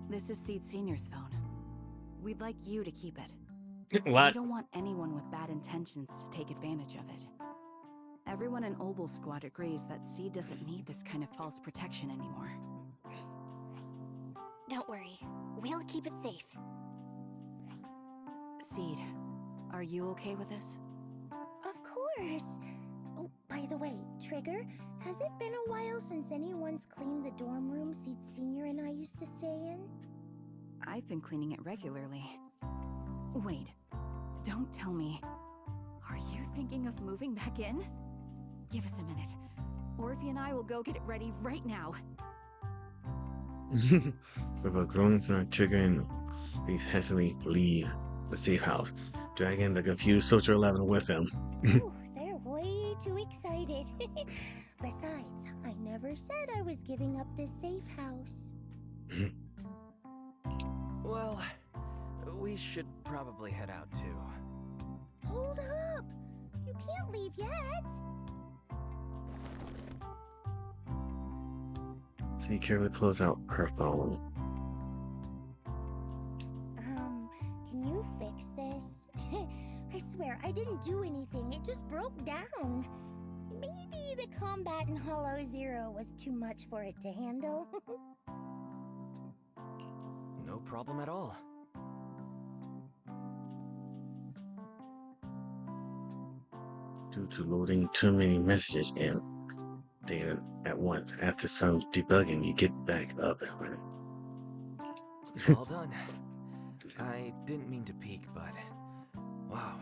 This is Seed Senior's phone. We'd like you to keep it. What? We don't want anyone with bad intentions to take advantage of it. Everyone in Obel Squad agrees that Seed doesn't need this kind of false protection anymore. Don't worry. We'll keep it safe. Seed, are you okay with this? Of course. Oh, by the way, Trigger, has it been a while since anyone's cleaned the dorm room Seed Senior and I used to stay in? I've been cleaning it regularly. Wait, don't tell me. Are you thinking of moving back in? Give us a minute. Orphe and I will go get it ready right now. With a groaning from Trigger and he's hastily leave the safe house, dragging the confused Soldier 11 with him. Ooh, they're way too excited. Besides, I never said I was giving up this safe house. Well, we should probably head out too. Hold up! You can't leave yet! She carefully pulls out her phone. Can you fix this? I swear, I didn't do anything. It just broke down. Maybe the combat in Hollow Zero was too much for it to handle. No problem at all. Due to loading too many messages and data at once, after some debugging, you get back up and running. All done. I didn't mean to peek, but wow,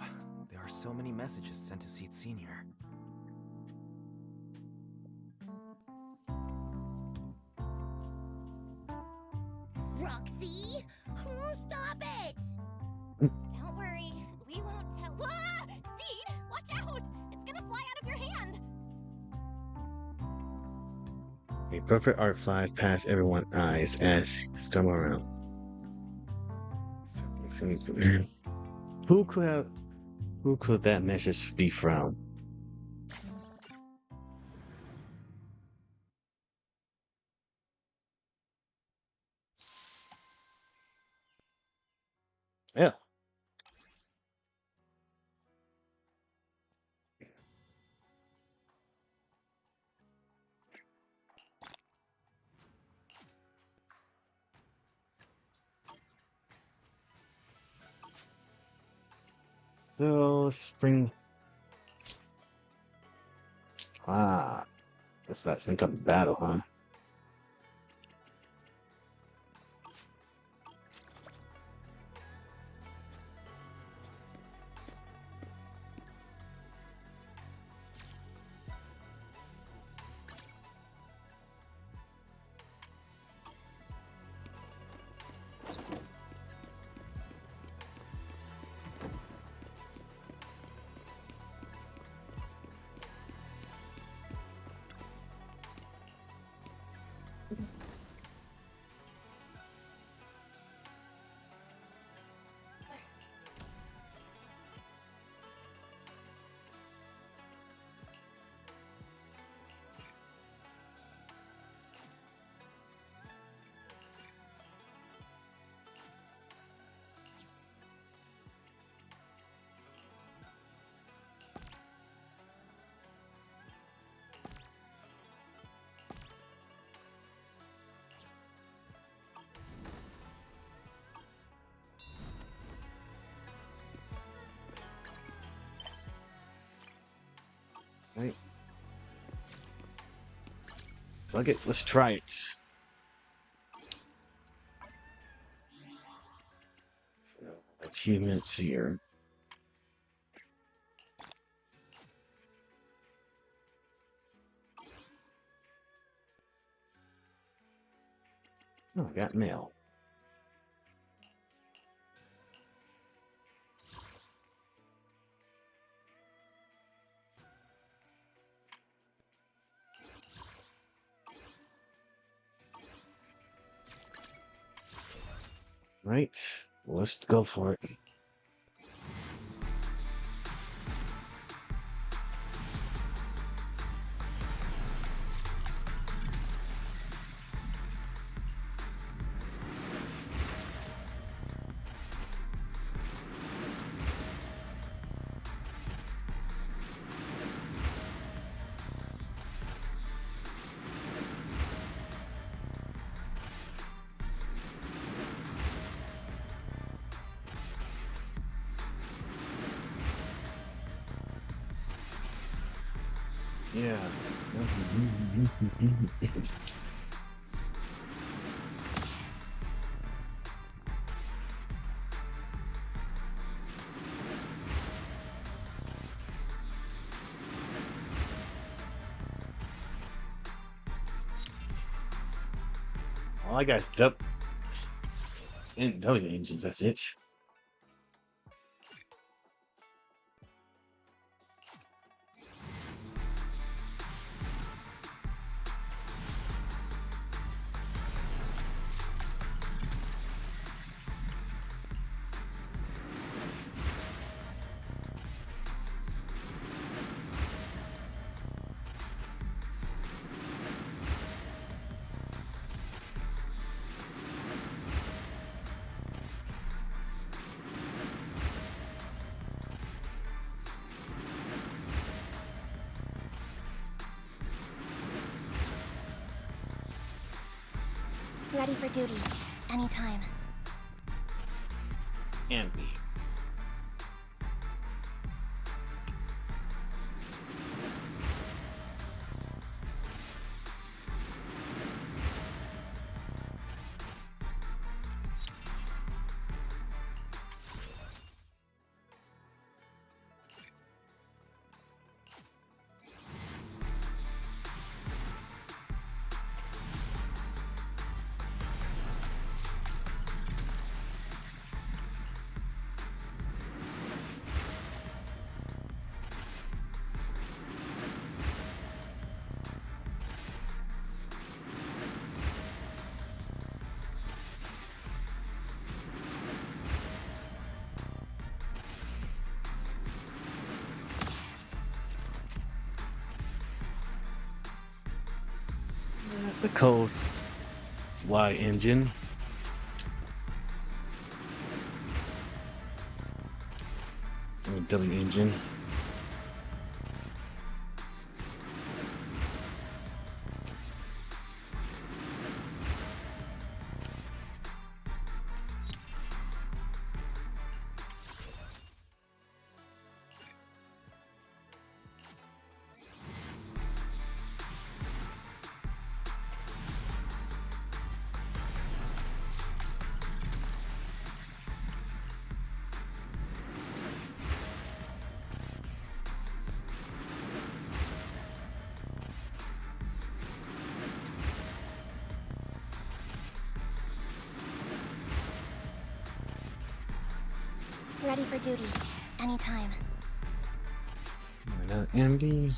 there are so many messages sent to Seed Senior. Roxy! Oh, stop it! Don't worry. We won't tell. Ah! Seed! Watch out! It's gonna fly out of your hand! A perfect art flies past everyone's eyes as she stumbles around. Who could that message be from? Yeah. So spring. It's that some type of battle, huh? Right. Fuck it, let's try it. So, achievements here. Oh, I got mail. Right, let's go for it. Yeah. All I got is W engines. That's it. Ready for duty. Anytime. And B. That's a Coast Y engine. W engine. Ready for duty. Anytime. MD.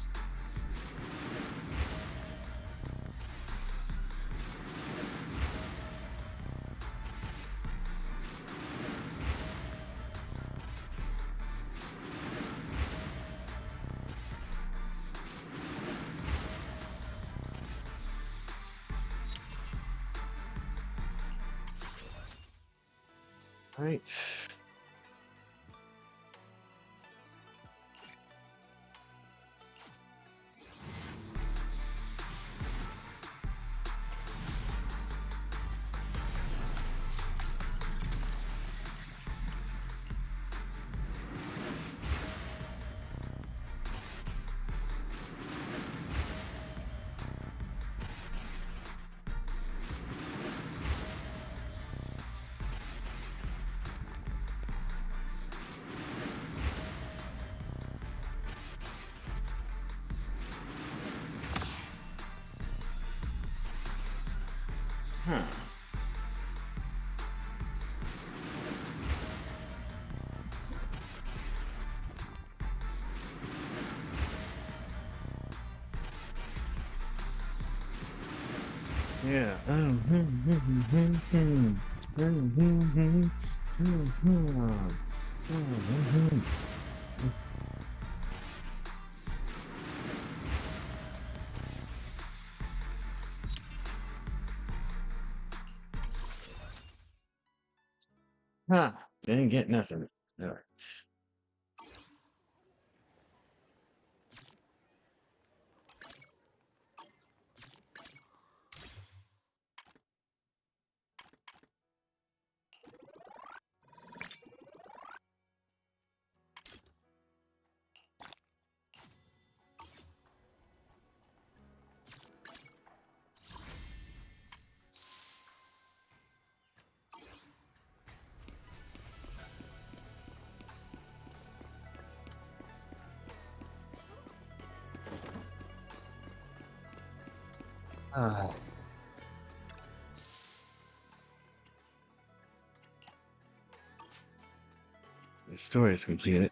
Right. Huh. Yeah. Huh. Didn't get nothing. All right. Ah. The story is completed.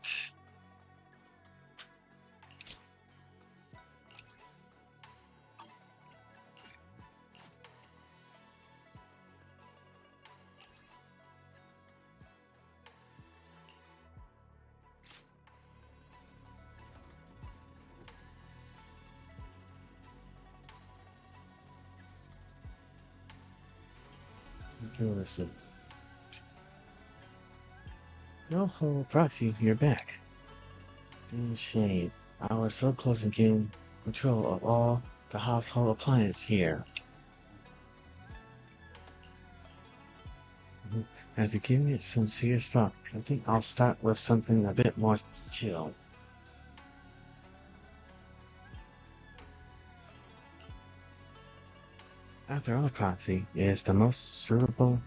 Okay, listen. Oh, Proxy, you're back. Shame. I was so close to getting control of all the household appliances here. After giving it some serious thought, I think I'll start with something a bit more chill. After all, Proxy is the most suitable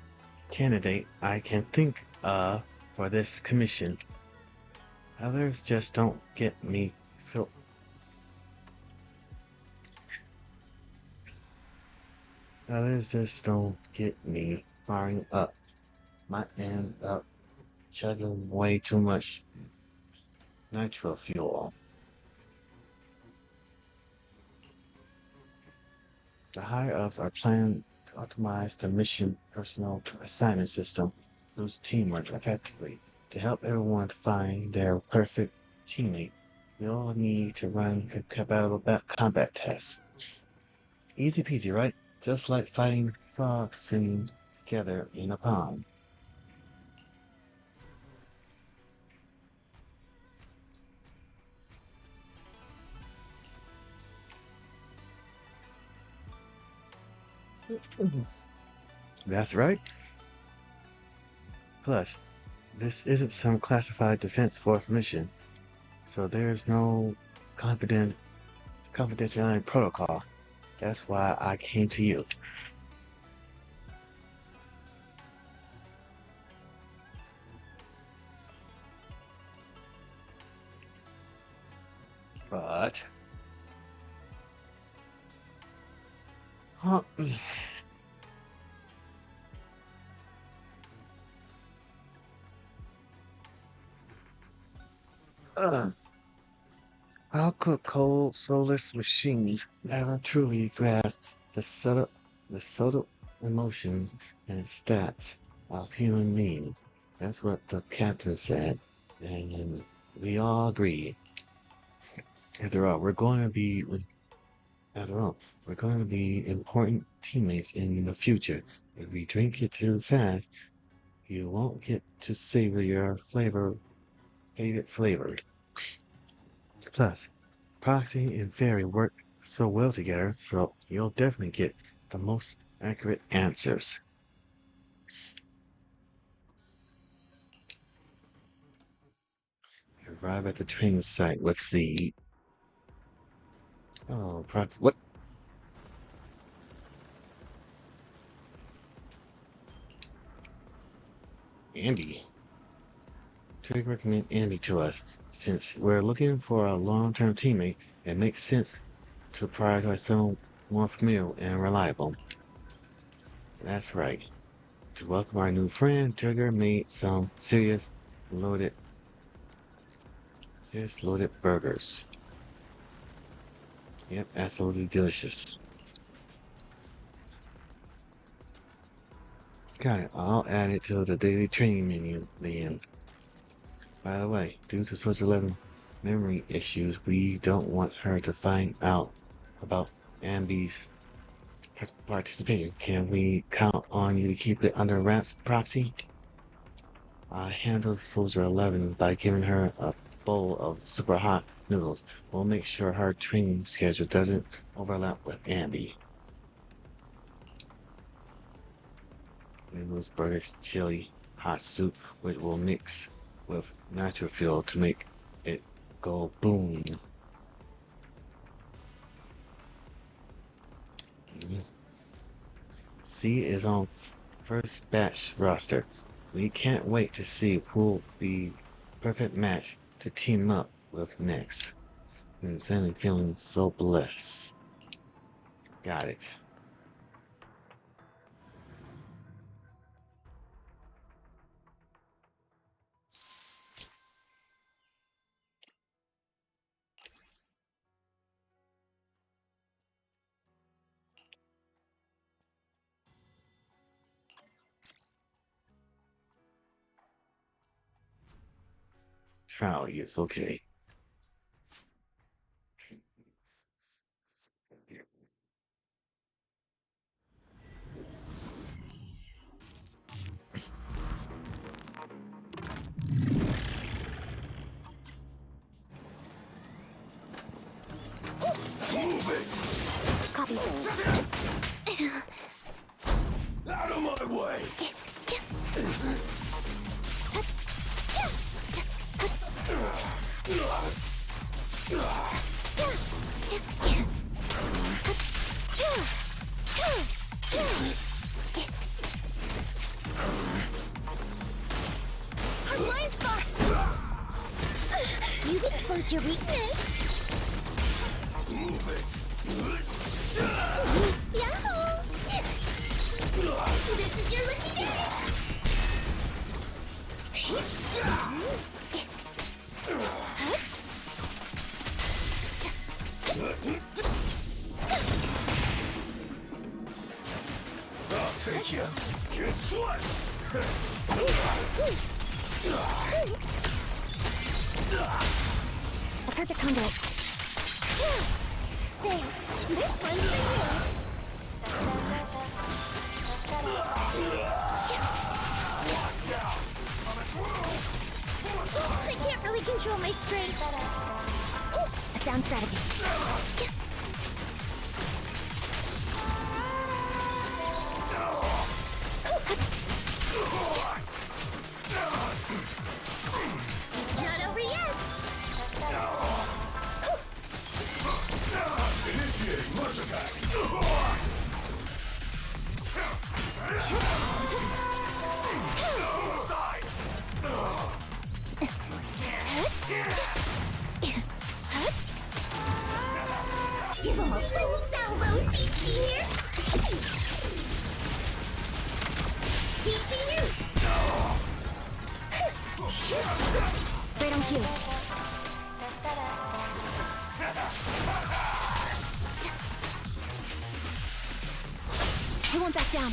candidate I can think of for this commission. Others just don't get me fil- Others just don't get me firing up. Might end up chugging way too much nitro fuel. The higher-ups are planning to optimize the mission personnel assignment system, boost teamwork effectively. To help everyone find their perfect teammate, we'll need to run compatible combat tests. Easy peasy, right? Just like fighting frogs singing together in a pond. That's right. Plus, this isn't some classified Defense Force mission, so there's no confidentiality protocol. That's why I came to you. But Huh, uh, how could cold soulless machines ever truly grasp the subtle emotions and stats of human beings? That's what the captain said, and we all agree. After all, after all, we're going to be important teammates in the future. If we drink it too fast, you won't get to savor your favorite flavor. Plus, Proxy and Fairy work so well together, so you'll definitely get the most accurate answers. You arrive at the training site with Seed. Oh, Proxy, what? Andy. Trig recommend Andy to us. Since we're looking for a long-term teammate, it makes sense to prioritize someone more familiar and reliable. That's right. To welcome our new friend, Trigger made some loaded burgers. Yep, absolutely delicious. Got it. I'll add it to the daily training menu then. By the way, due to Switch 11 memory issues, we don't want her to find out about Ambi's participation. Can we count on you to keep it under wraps, Proxy? I handled Soldier 11 by giving her a bowl of super hot noodles. We'll make sure her training schedule doesn't overlap with Ambi. Noodles, burgers, chili, hot soup, which will mix with natural fuel to make it go boom. C is on first batch roster. We can't wait to see who'll be perfect match to team up with next. I'm suddenly feeling so blessed. Got it. Trial use, okay. Move it! Copy. Out of my way! Our blind spot! You've exposed your weakness. Move it! Yahoo! This is your lucky day! I'll take you. Guess what? A perfect conduit. Thanks. This one's for you. I can't really control my strength. A sound strategy. Not over yet. Initiating much attack! Give him a full salvo, Senior. Senior. Right on cue. I won't back down.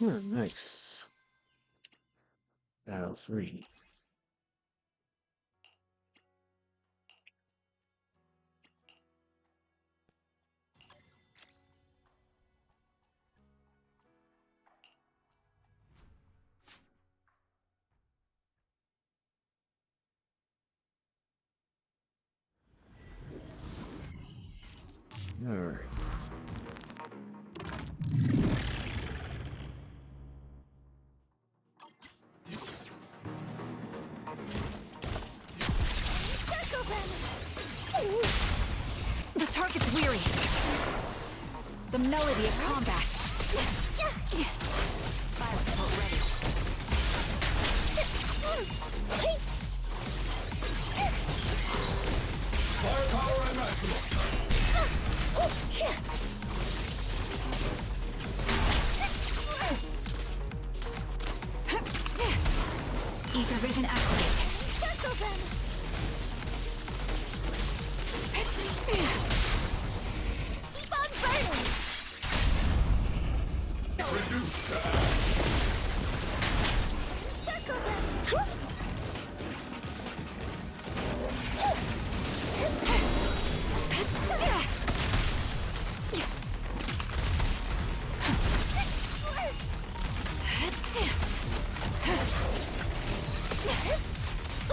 Nice. Battle 3. All right. The target's weary. The melody of combat. Fire support ready. Firepower at maximum! Ether vision activate. Keep on burning. Reduce to ash! Circle them.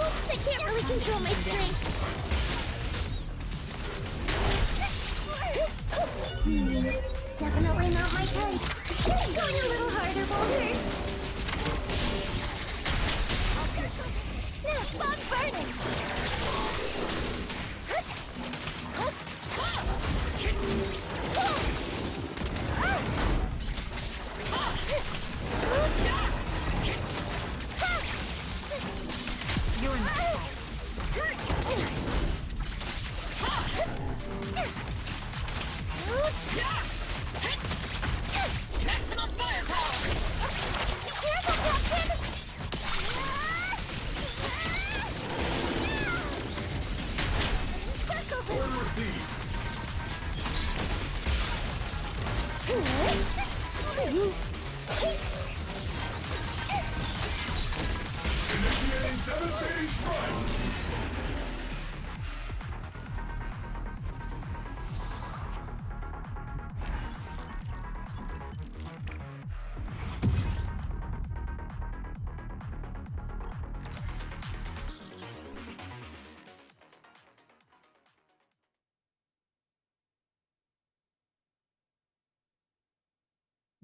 Oops, I can't really control my strength. Definitely not my type. Going a little harder, Walter. Snap, on burning. You're in the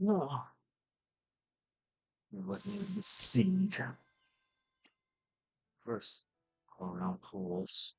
No. Looking at the seed. First, go around pools.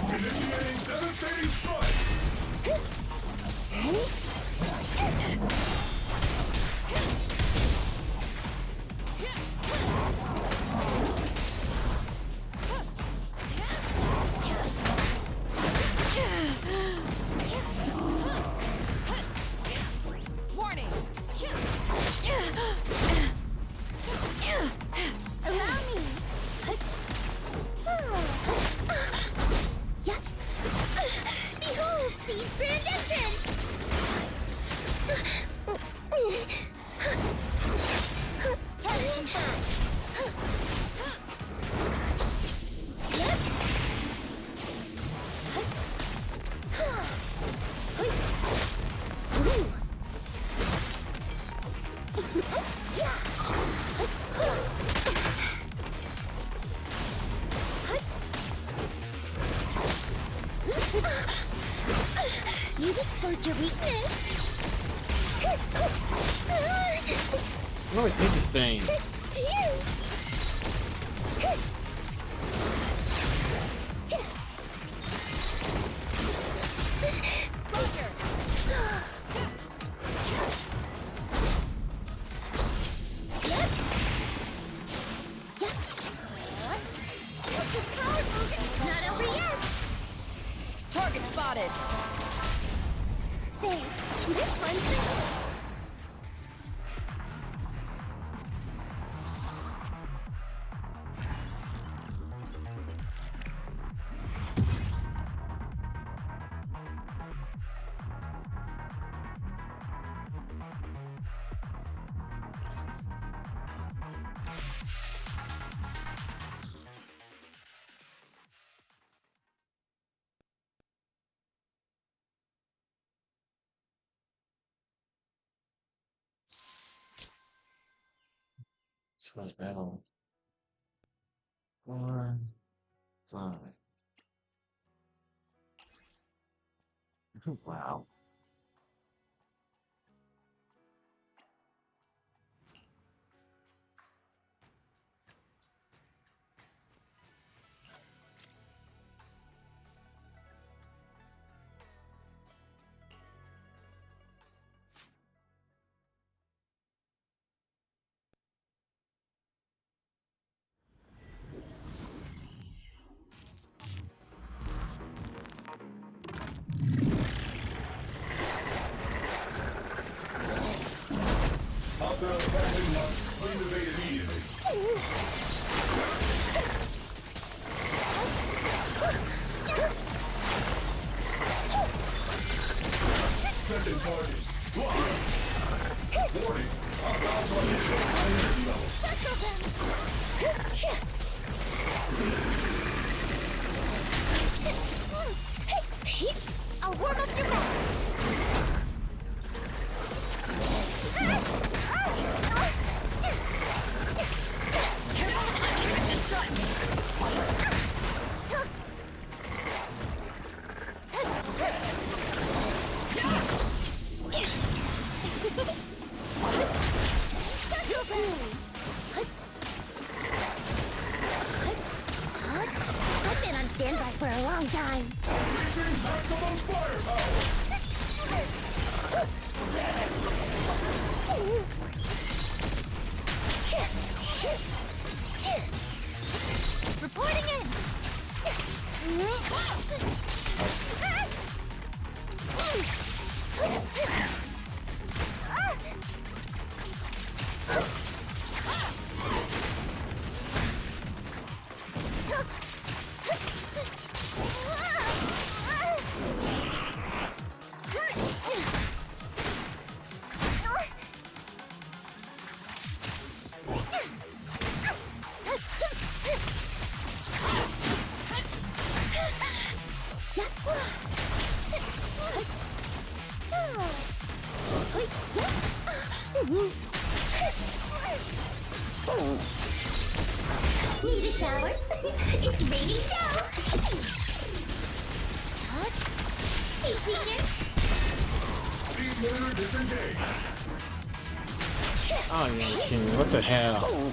Initiating devastating strike! Warning! Allow me. Yeah. Behold, Seed Brand Essence! Target confirmed! Yep. Ooh. You've exposed your weakness. Oh, it's interesting. Dear. Roger! Yep. Yep. Such a powerful. It's not over yet. Target spotted! Thanks. This one's. Switch battle. 4, 5. Wow. Hostile attacks inbound. Please evade immediately. Second target. Blocked. Warning. Hostile tornado. High energy levels. I'll warm up your back. I've been on standby for a long time. Unleashing maximum firepower. Need a shower? It's ready to shower. Hey, Senior. Speed loader disengaged. Oh yeah, King, what the hell?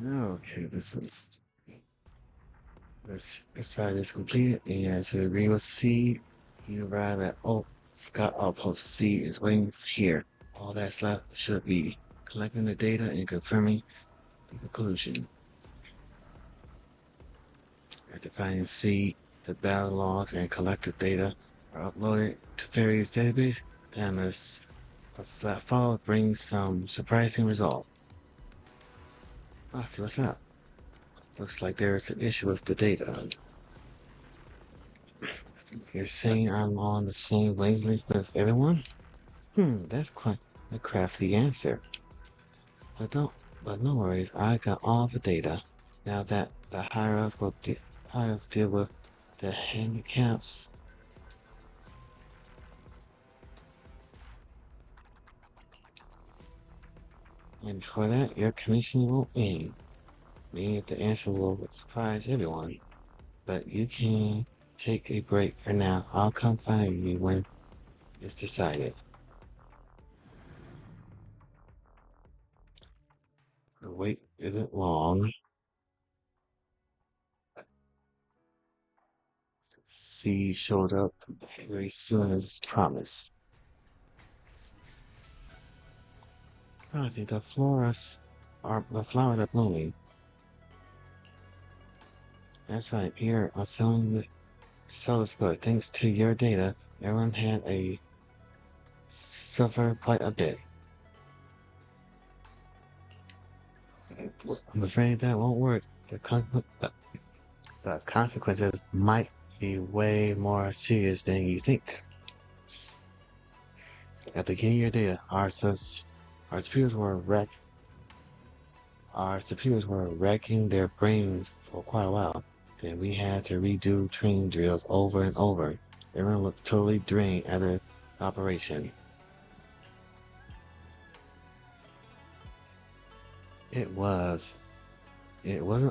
Okay, this side is completed, and to agree with C, you arrive at Scott Outpost C is waiting here. All that's left should be collecting the data and confirming the conclusion. After finding C, the battle logs and collected data are uploaded to Fairy's database. Then the file brings some surprising result. See what's up. Looks like there is an issue with the data. You're saying I'm on the same wavelength with everyone? That's quite a crafty answer. But no worries, I got all the data. Now that the higher-ups deal with the handicaps. And before that, your commission will end. Meaning the answer will surprise everyone. But you can take a break for now. I'll come find you when it's decided. The wait isn't long. C showed up very soon as promised. I think the flowers are blooming. That's right. Here, I'm selling the telescope. Thanks to your data, everyone had a suffer quite a bit. I'm afraid that won't work. The consequences might be way more serious than you think. After getting your data, our superiors were racking their brains for quite a while. Then we had to redo training drills over and over. Everyone looked totally drained at the operation. It wasn't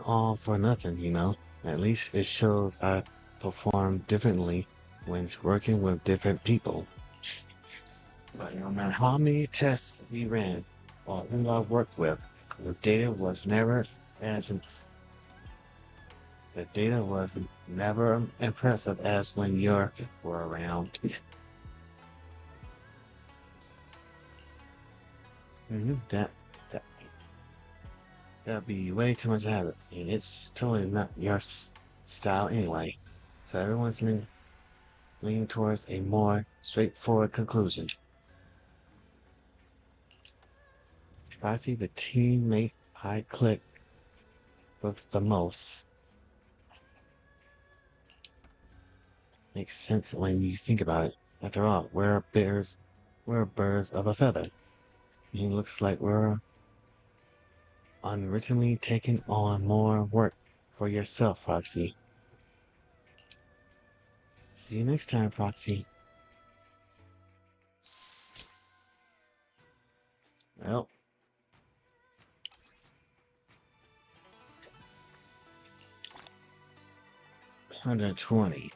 all for nothing, you know. At least it shows I perform differently when working with different people. But no matter how many tests we ran or who I worked with, the data was never impressive as when you were around. That'd be way too much habit, and it's totally not your style anyway. So everyone's leaning towards a more straightforward conclusion. If I see the teammate I click with the most, makes sense when you think about it. After all, we're birds of a feather. It looks like we're unwittingly taking on more work for yourself, Foxy. See you next time, Foxy. Well, 120.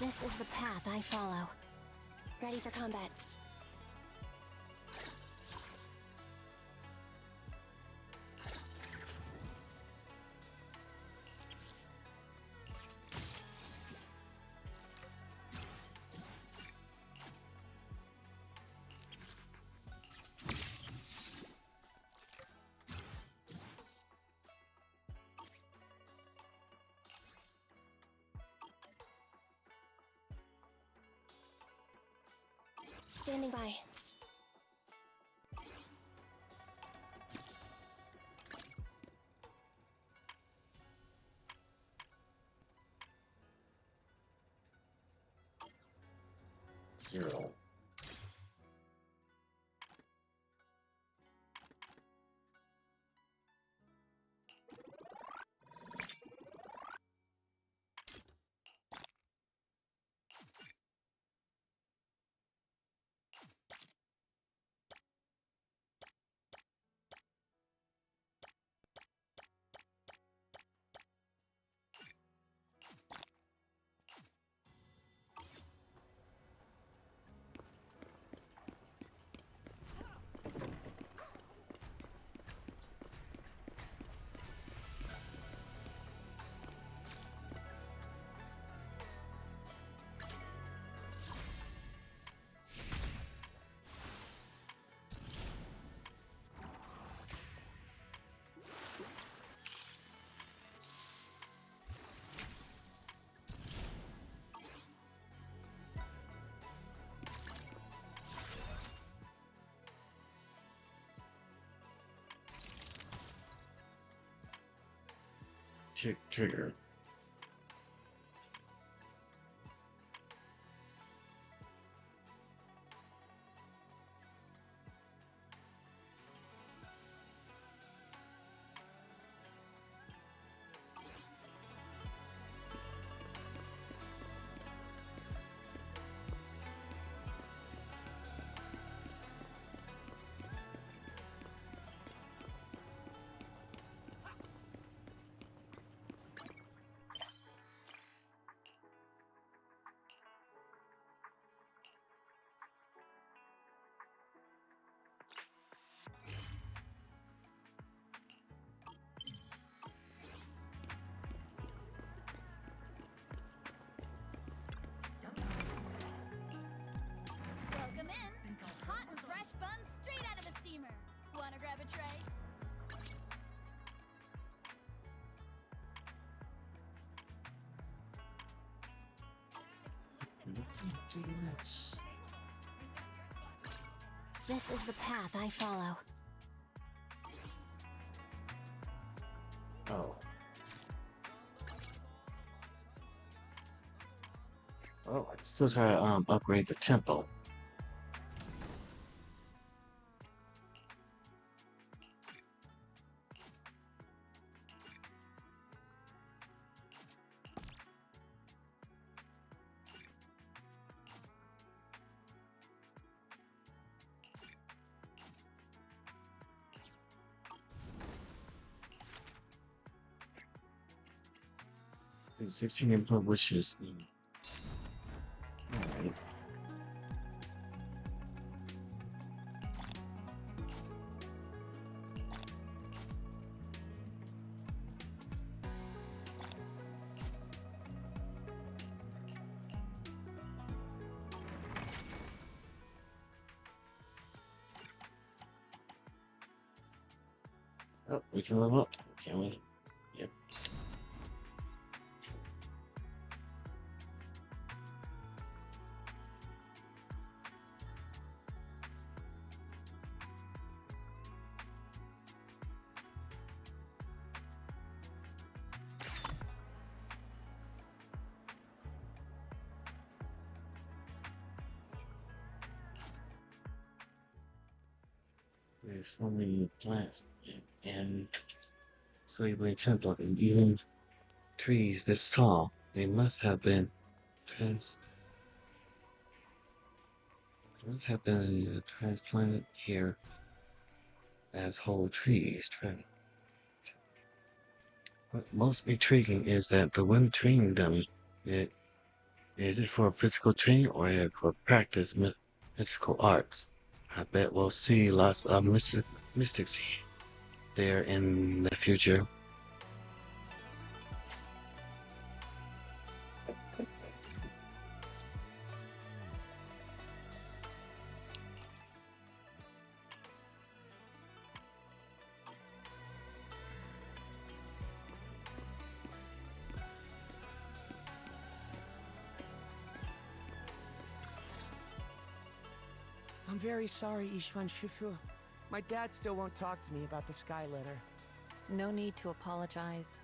This is the path I follow. Ready for combat. Standing by. Zero. Trigger. Welcome in. Hot and fresh buns straight out of the steamer. Wanna grab a tray? This is the path I follow. Oh. Oh, I can still try to upgrade the tempo. The 16 input wishes. Alright. Oh, we can level up, can we? Yep. There's so many plants and slavery temple and even trees this tall. They must have been trans they must have been transplanted here as whole trees. What most intriguing is that the one training dummy, it is it for physical training or is it for practice mystical arts? I bet we'll see lots of mystics there in the future. I'm very sorry, Ishwan Shufu. My dad still won't talk to me about the Sky Letter. No need to apologize.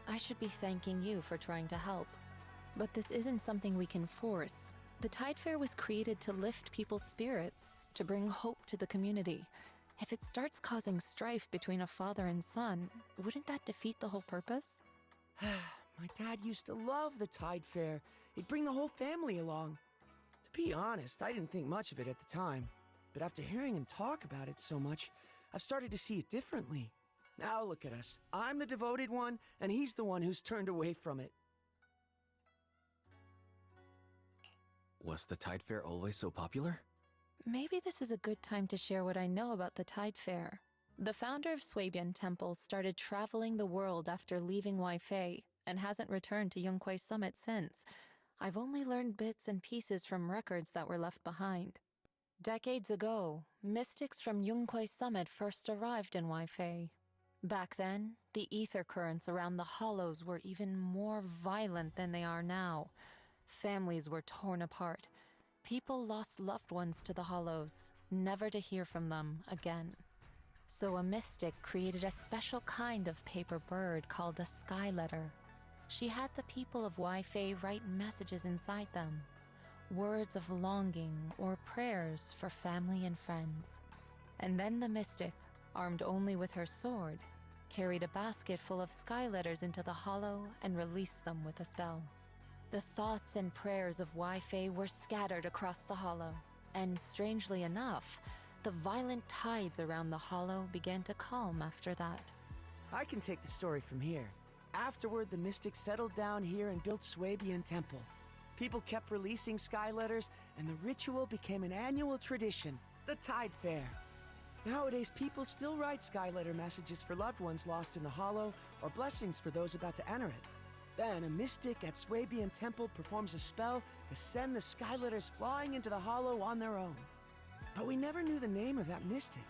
I should be thanking you for trying to help. But this isn't something we can force. The Tide Fair was created to lift people's spirits, to bring hope to the community. If it starts causing strife between a father and son, wouldn't that defeat the whole purpose? My dad used to love the Tide Fair. He'd bring the whole family along. To be honest, I didn't think much of it at the time. But after hearing him talk about it so much, I've started to see it differently. Now look at us. I'm the devoted one, and he's the one who's turned away from it. Was the Tide Fair always so popular? Maybe this is a good time to share what I know about the Tide Fair. The founder of Swabian Temple started traveling the world after leaving Waifei and hasn't returned to Yunquai Summit since. I've only learned bits and pieces from records that were left behind. Decades ago, mystics from Yunquai Summit first arrived in Waifei. Back then, the ether currents around the hollows were even more violent than they are now. Families were torn apart. People lost loved ones to the hollows, never to hear from them again. So a mystic created a special kind of paper bird called a sky letter. She had the people of Waifei write messages inside them, words of longing or prayers for family and friends. And then the mystic, armed only with her sword, carried a basket full of sky letters into the hollow and released them with a spell. The thoughts and prayers of Waifei were scattered across the hollow, and strangely enough, the violent tides around the hollow began to calm after that. I can take the story from here. Afterward, the mystics settled down here and built Swabian Temple. People kept releasing sky letters, and the ritual became an annual tradition, the Tide Fair. Nowadays, people still write sky letter messages for loved ones lost in the hollow, or blessings for those about to enter it. Then, a mystic at Swabian Temple performs a spell to send the sky letters flying into the hollow on their own. But we never knew the name of that mystic.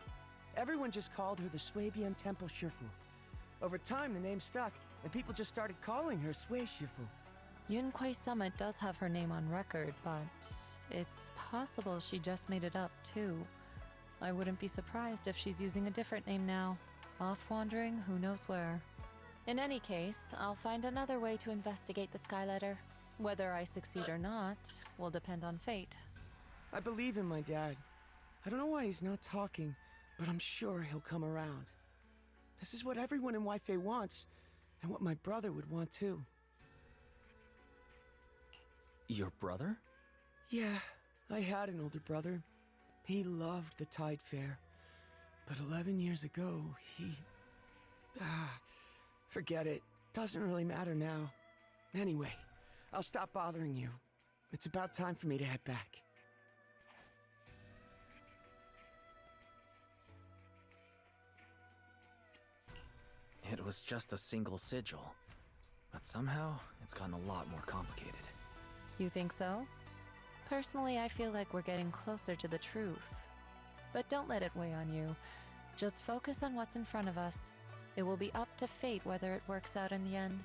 Everyone just called her the Swabian Temple Shifu. Over time, the name stuck, and people just started calling her Sway Shifu. Yunquai Summit does have her name on record, but it's possible she just made it up, too. I wouldn't be surprised if she's using a different name now. Off wandering who knows where. In any case, I'll find another way to investigate the sky letter. Whether I succeed or not will depend on fate. I believe in my dad. I don't know why he's not talking, but I'm sure he'll come around. This is what everyone in Waifei wants, and what my brother would want too. Your brother? Yeah, I had an older brother. He loved the Tide Fair. But 11 years ago, he... forget it. Doesn't really matter now. Anyway, I'll stop bothering you. It's about time for me to head back. It was just a single sigil. But somehow, it's gotten a lot more complicated. You think so? Personally, I feel like we're getting closer to the truth. But don't let it weigh on you. Just focus on what's in front of us. It will be up to fate whether it works out in the end.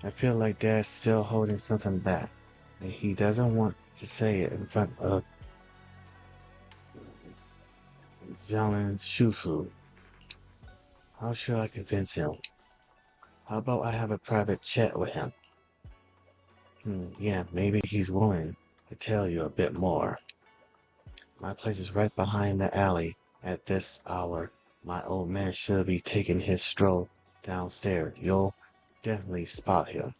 I feel like Dad's still holding something back, and he doesn't want to say it in front of Zenless Shufu. How should I convince him? How about I have a private chat with him? Yeah, maybe he's willing to tell you a bit more. My place is right behind the alley. At this hour, my old man should be taking his stroll downstairs. You'll definitely spot him.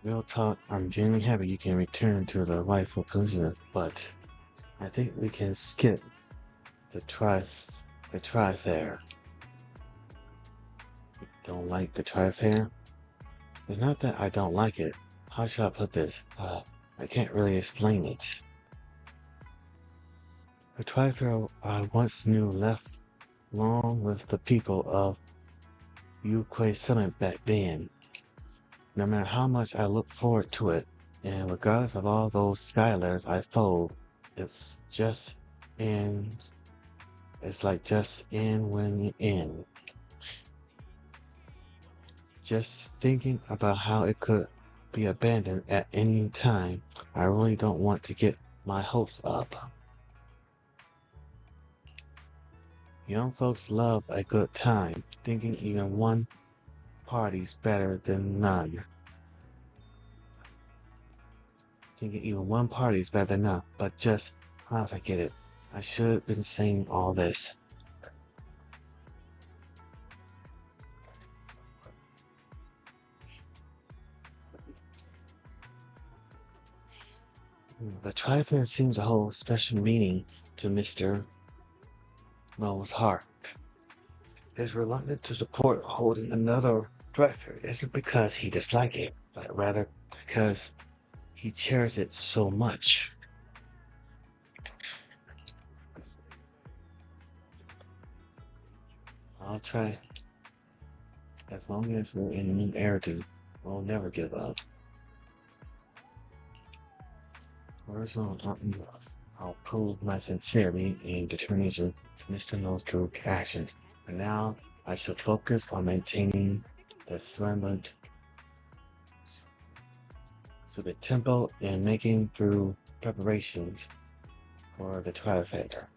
Real talk, I'm genuinely happy you can return to the rightful position, but I think we can skip the tri-fair. Don't like the tri-fair? It's not that I don't like it. How should I put this? I can't really explain it. The tri-fair I once knew left long with the people of Yukway Summit back then. No matter how much I look forward to it, and regardless of all those skylers I followed, it's just in. It's like just in when you in. Just thinking about how it could be abandoned at any time, I really don't want to get my hopes up. Young folks love a good time, thinking even one party's better than none. Thinking even one party's better than none, but just, forget it. I should have been saying all this. The tri-fair seems to hold special meaning to Mr. Mo's heart. His reluctance to support holding another tri-fair isn't because he dislikes it, but rather because he cherishes it so much. I'll try. As long as we're in a new era, we'll never give up. Words aren't enough. I'll prove my sincerity and determination to Mr. No's true actions. And now I should focus on maintaining the semblance to the tempo and making through preparations for the tri-fair.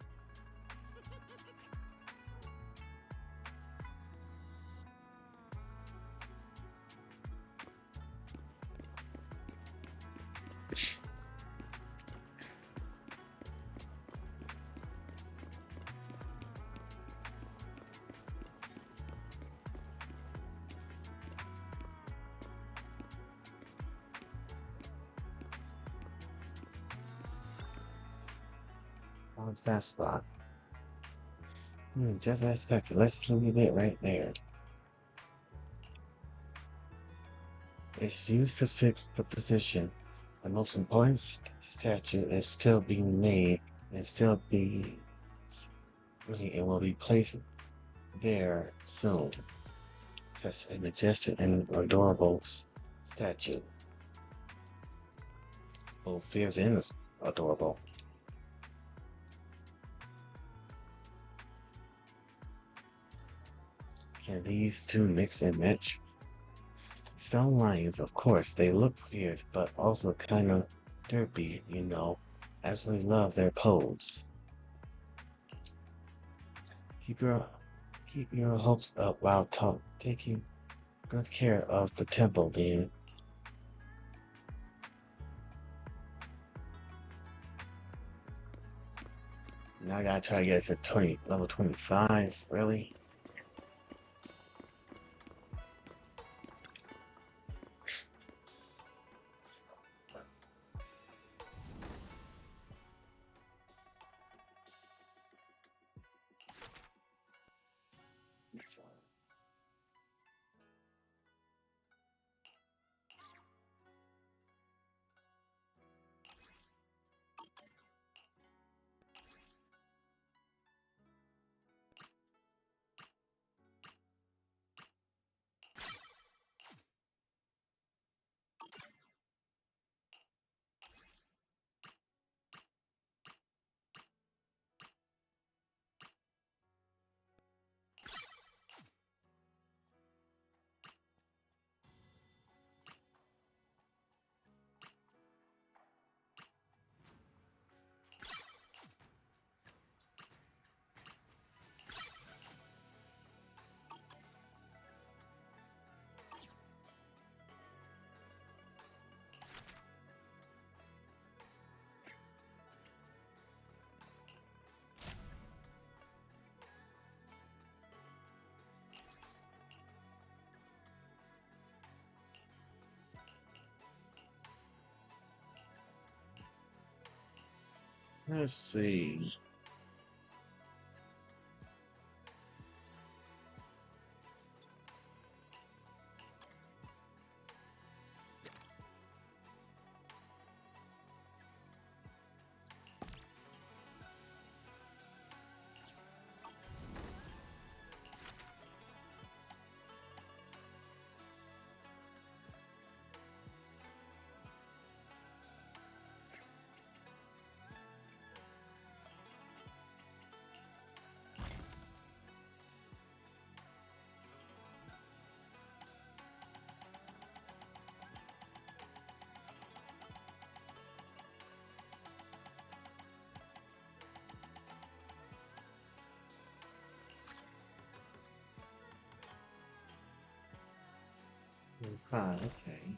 How's that spot? Just as expected. Let's leave it right there. It's used to fix the position. The most important statue is still being made and will be placed there soon. Such a majestic and adorable statue. Both fierce and adorable. Can these two mix and match? Some lions, of course, they look fierce, but also kind of derpy, you know. Absolutely love their pose. Keep your hopes up while taking good care of the temple, then. Now I gotta try to get to level 25, really? Let's see. Okay.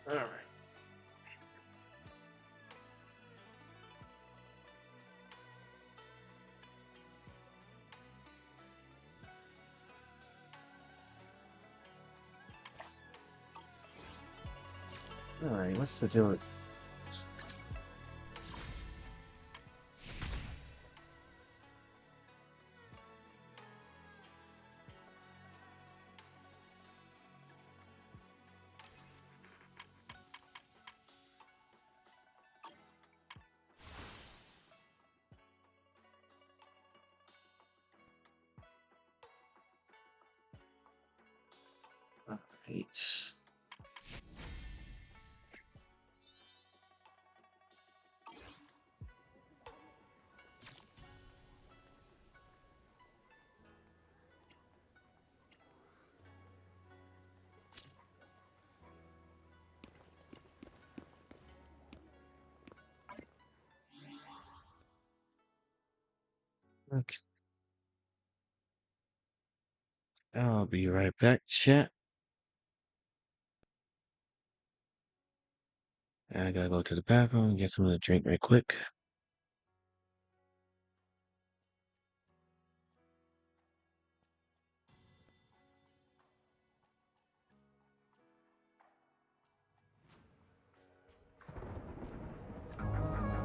All right. All right. What's the deal? All right. Okay. I'll be right back, chat. I gotta go to the bathroom and get something to drink right quick.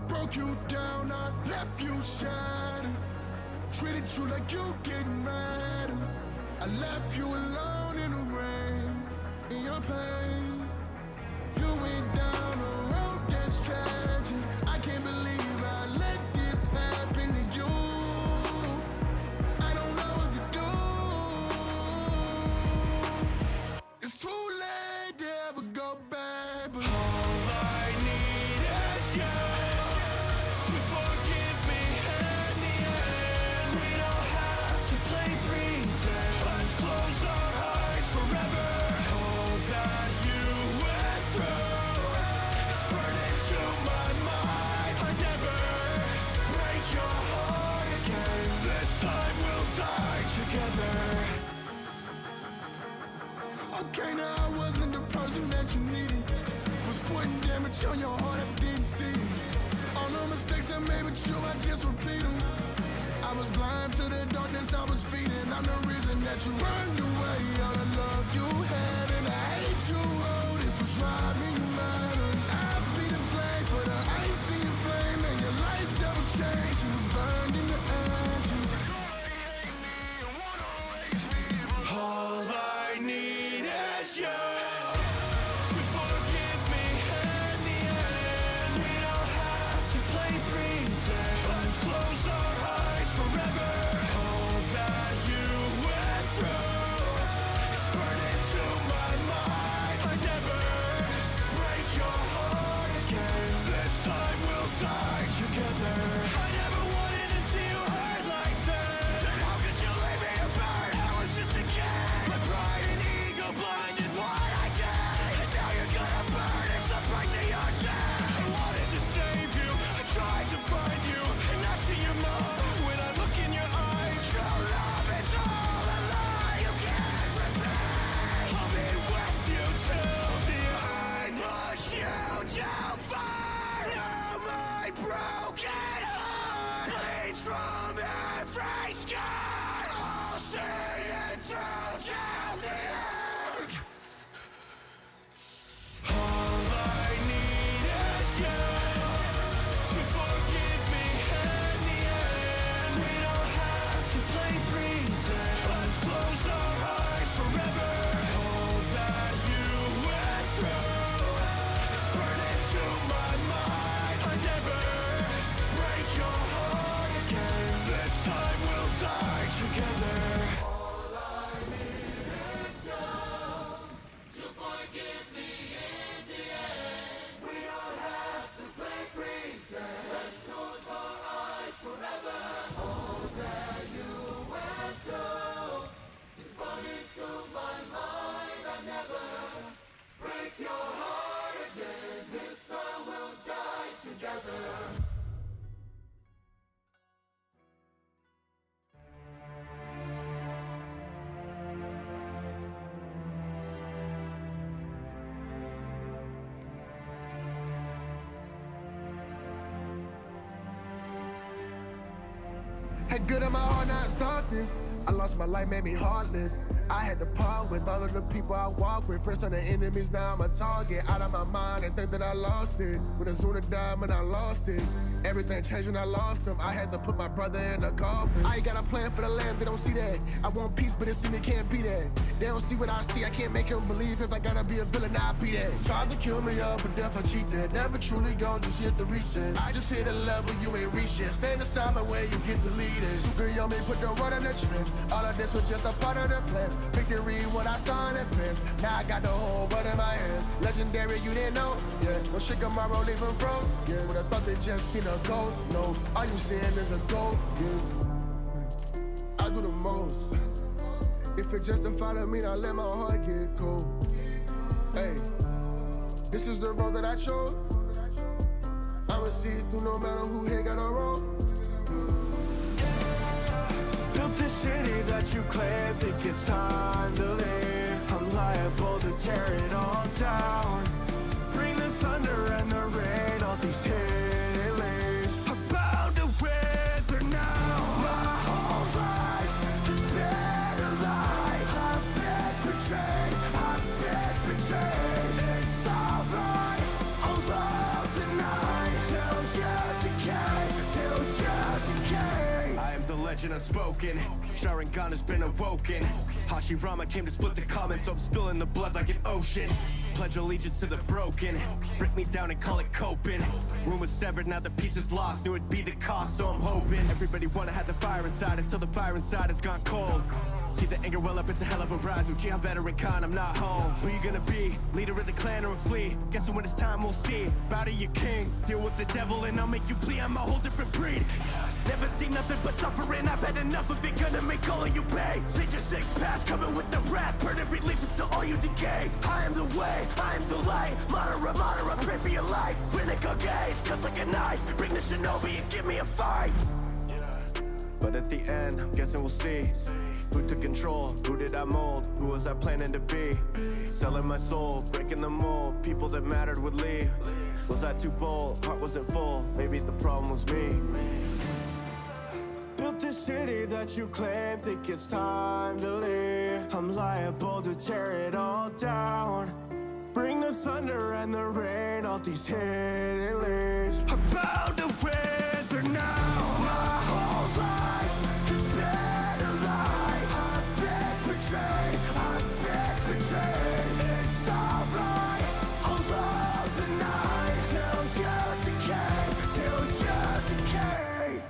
Broke you down, I left you shattered. Treated you like you didn't matter. I left you alone in the rain, in your pain. You went down a road that's tragic. I can't believe I let this happen to you. I don't know what to do. It's too late to ever go back, but all I need is you to forgive me in the end. We don't have to play pretend. Let's close our eyes forever. All that you went through is burned into my mind. I never break your heart again. This time we'll die together. Okay, now I wasn't the person that you needed. Was putting damage on your heart, I didn't see it. All the mistakes I made with you, I just repeat them. I was blind to the darkness I was feeding. I'm the reason that you burned away all the love you had. And I hate you, oh, this was driving you mad. And I'll be the blame for the ice in your flame. And your life that was changed, you was burned into ashes. All I need is you to forgive me in the end. We don't have to play pretend. Let's close our eyes forever. All that you into my mind. I never break your heart again. This time we'll die together. Had good in my heart, now it's darkness. I lost my life, made me heartless. I had to part with all of the people I walk with. Friends turned to enemies, now I'm a target. Out of my mind and think that I lost it. When the Zuna died, man, I lost it. Everything changed when I lost him. I had to put my brother in a coffin. I ain't got a plan for the land, they don't see that. I want peace, but it seems they can't be that. They don't see what I see, I can't make them believe. Cause I gotta be a villain, I be that. Tried to kill me up, but death I cheat that. Never truly gone, just hit the reset. I just hit a level you ain't reached yet. Stand aside my way, you get deleted. Super young me, put the run in the trench. All of this was just a part of the plans. Pick and read what I saw in advance. Now I got the whole world in my hands. Legendary, you didn't know? Yeah. No shit on my road, even froze. Yeah. Would have thought they just seen a ghost. No, all you seeing is a goat. Yeah. I do the most. If it justified to me, I let my heart get cold. Hey, this is the road that I chose. I'ma see it through no matter who here got a road. Built this city that you claim, think it's time to leave. I'm liable to tear it all down. Bring the thunder and the rain, all these hidden leaves. I'm bound to wither now. My whole life has been a lie. I've been betrayed, I've been betrayed. It's alright, although tonight till you decay. I am the legend unspoken. Sharingan has been awoken. Hashirama came to split the comments, so I'm spilling the blood like an ocean. Pledge allegiance to the broken. Break me down and call it coping. Room was severed, now the piece is lost. Knew it'd be the cost, so I'm hoping. Everybody wanna have the fire inside until the fire inside has gone cold. See the anger well up, it's a hell of a rise. Uchiha veteran Khan, I'm not home. Who you gonna be? Leader of the clan or a flea? Guessing when it's time we'll see. Bow to your king, deal with the devil and I'll make you plea. I'm a whole different breed. Never seen nothing but suffering, I've had enough of it. Gonna make all of you pay. Sage your six paths, coming with the wrath. Burn every leaf until all you decay. I am the way, I am the light. Madara, Madara, pray for your life. Rinnegan gaze, cuts like a knife. Bring the shinobi and give me a fight. But at the end, I'm guessing we'll see. Who took control? Who did I mold? Who was I planning to be? Selling my soul, breaking the mold. People that mattered would leave. Was I too bold? Heart wasn't full. Maybe the problem was me. Built this city that you claim, think it's time to leave. I'm liable to tear it all down. Bring the thunder and the rain, all these hidden leaves. I'm bound to wither now. My whole life has been a lie. I've been betrayed, I've been betrayed. It's alright, although tonight till you decay, till you decay.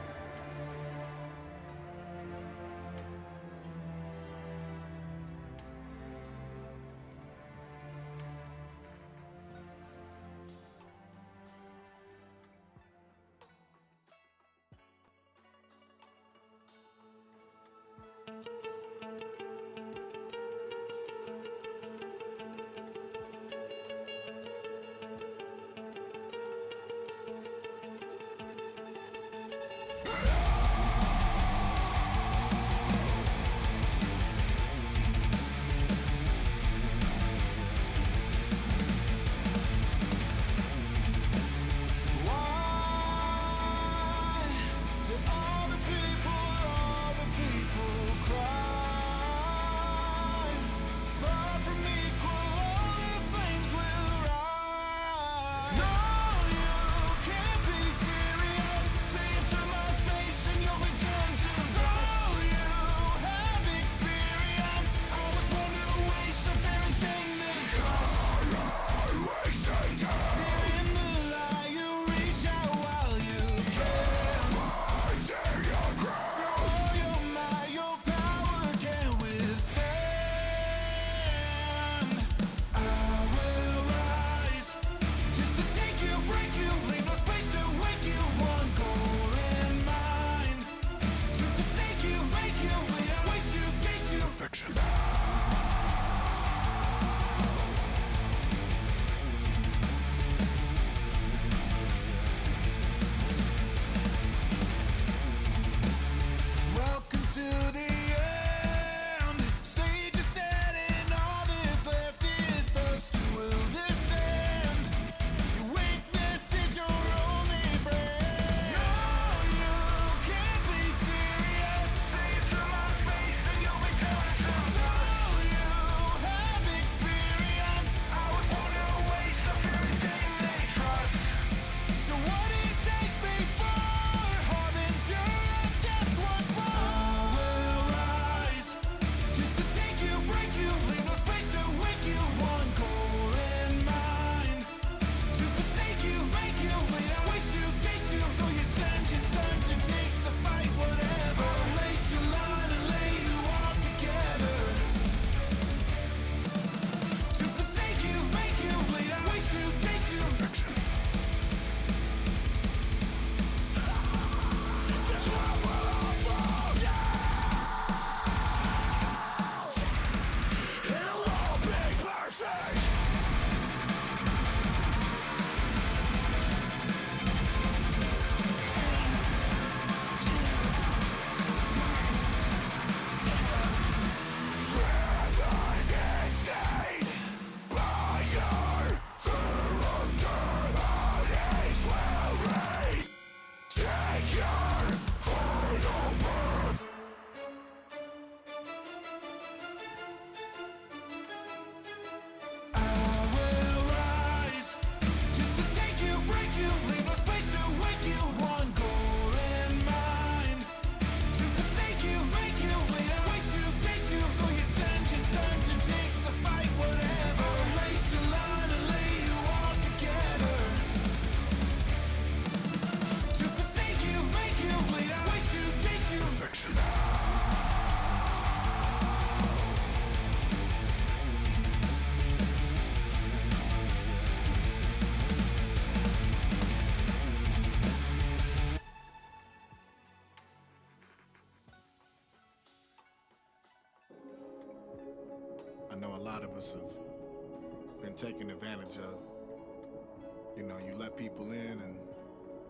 I know a lot of us have been taken advantage of. You know, you let people in and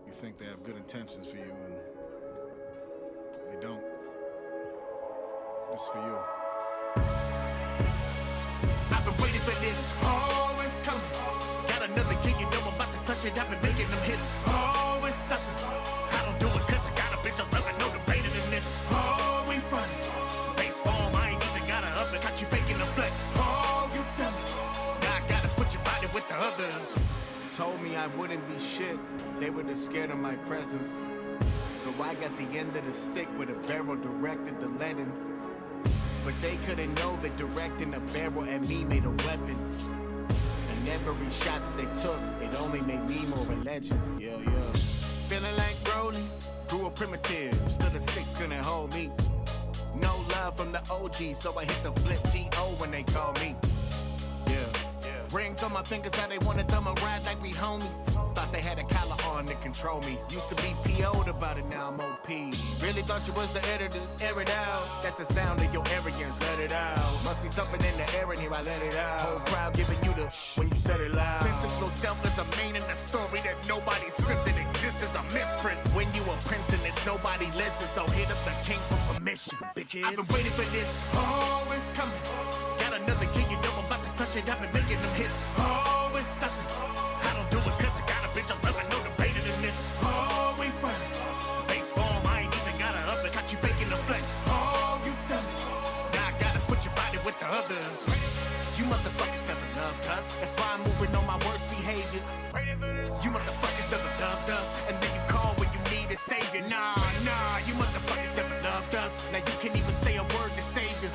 you think they have good intentions for you, and they don't. It's for you. I've been waiting for this, oh, it's coming. Got another gig, you know I'm about to touch it. I've been making them hits, oh, it's nothing. I don't do it cause I got a bitch, I love it, no debating in this. Oh, we running. Base form, I ain't even gotta up it. Got you faking the flex, oh, you done it. Now I gotta put your body with the others. Told me I wouldn't be shit, they were just scared of my presence. So I got the end of the stick with a barrel directed to leaden. But they couldn't know that directing a barrel at me made a weapon. And every shot that they took, it only made me more a legend. Yeah, yeah. Feeling like Broly, grew up primitive, still the sticks couldn't hold me. No love from the OG, so I hit the flip G-O when they call me. Yeah. Rings on my fingers, how they wanna thumb a ride like we homies. Thought they had a collar on to control me. Used to be PO'd about it, now I'm OP. Really thought you was the editors, air it out. That's the sound of your arrogance, let it out. Must be something in the air in here, I let it out. Whole crowd giving you the when you said it loud. Printing yourself as a main in the story that nobody scripted exists as a misprint. When you a prince and it's nobody listens, so hit up the king for permission, bitches. I've been waiting for this, oh, it's coming. Got another gig, you know I'm about to touch it. I've been making them hits, oh, it's nothing. I don't do it cause I got a bitch, I love it, no debating in this. Oh, we running. Base form, I ain't even gotta up it. Got you faking the flex, oh, you done it. Now I gotta put your body with the others. You motherfuckers never loved us. That's why I'm moving on my worst behavior. You motherfuckers never loved us. And then you call when you need a savior. Nah, you motherfuckers never loved us. Now you can't even say a word to save you.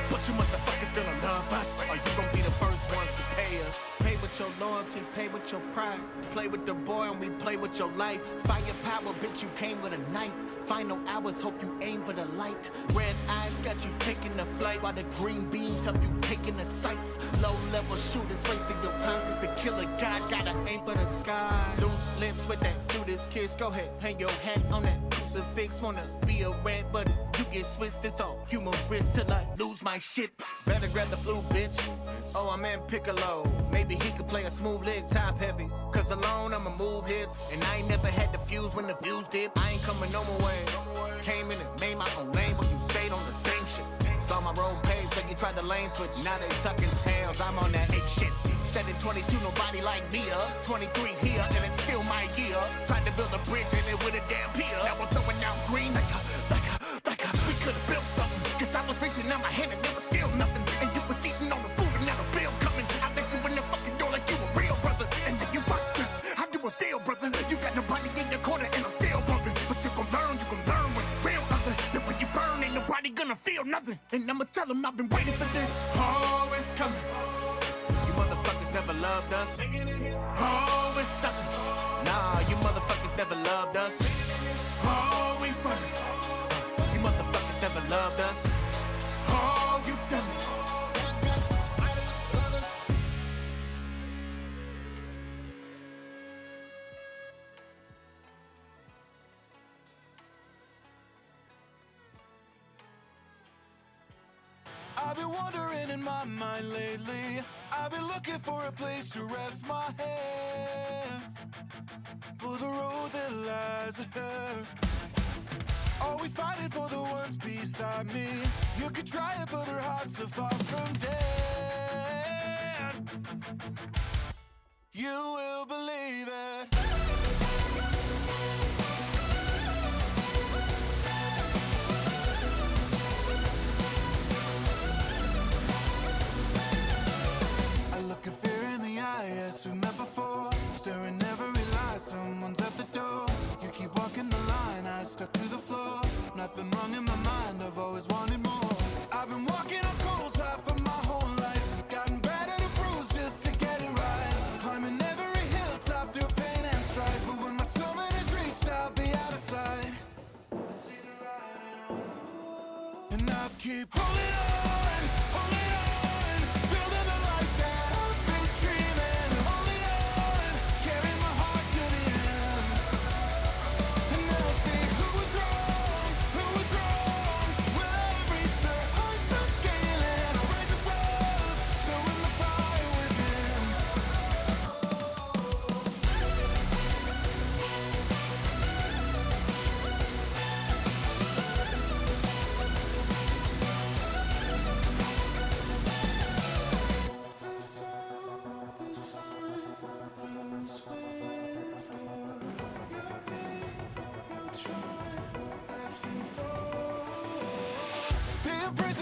But you motherfuckers gonna love us, or you gon' be the first ones to pay us. Pay with your loyalty, pay with your pride. Play with the boy and we play with your life. Firepower, bitch, you came with a knife. Final hours, hope you aim for the light. Red eyes got you taking the flight, while the green beans help you taking the sights. Low-level shooters wasting your time, cause the killer guy gotta aim for the sky. Loose lips with that Judas kiss, go ahead, hang your hat on that crucifix. Wanna be a rat, but you get Swiss, it's all humorous till I lose my shit. Better grab the flu, bitch. Oh, I'm in Piccolo. Maybe he could play a smooth leg, top heavy. Cause alone I'ma move hits. And I ain't never had the fuse when the views dip. I ain't coming no more way. Came in and made my own lane, but you stayed on the same shit. Saw my road page, so you tried the lane switch. Now they tucking tails, I'm on that 8 shit. Said in 22, nobody like me, 23 here, and it's still my year. Tried to build a bridge and it with a damn pier. Now I'm throwing out green like we could've built something. Cause I was reaching out my hand and there was still nothing. And you was eating on the food and now the bill coming. I let you in the fucking door like you a real brother. And then you fucked us, how do it feel, brother? You got nobody in your corner and I'm still bumping. But you gon' learn when real other. That when you burn ain't nobody gonna feel nothing. And I'ma tell them I've been waiting for this. Oh, it's coming. You motherfuckers never loved us. Oh, it's nothing. Nah, you motherfuckers never loved us. Oh, we running. You motherfuckers never loved us. Oh, you done it. I've been wandering in my mind lately. I've been looking for a place to rest my head, for the road that lies ahead. Always fighting for the ones beside me. You could try it, but her heart's so far from dead. You will believe it. I look at fear in the eye, yes, we met before. Staring every lie, someone's at the door. You keep walking the line, I stuck to the floor. Nothing wrong in my mind, I've always wanted more. I've been walking on coals high for my whole life. Gotten better to bruise just to get it right. Climbing every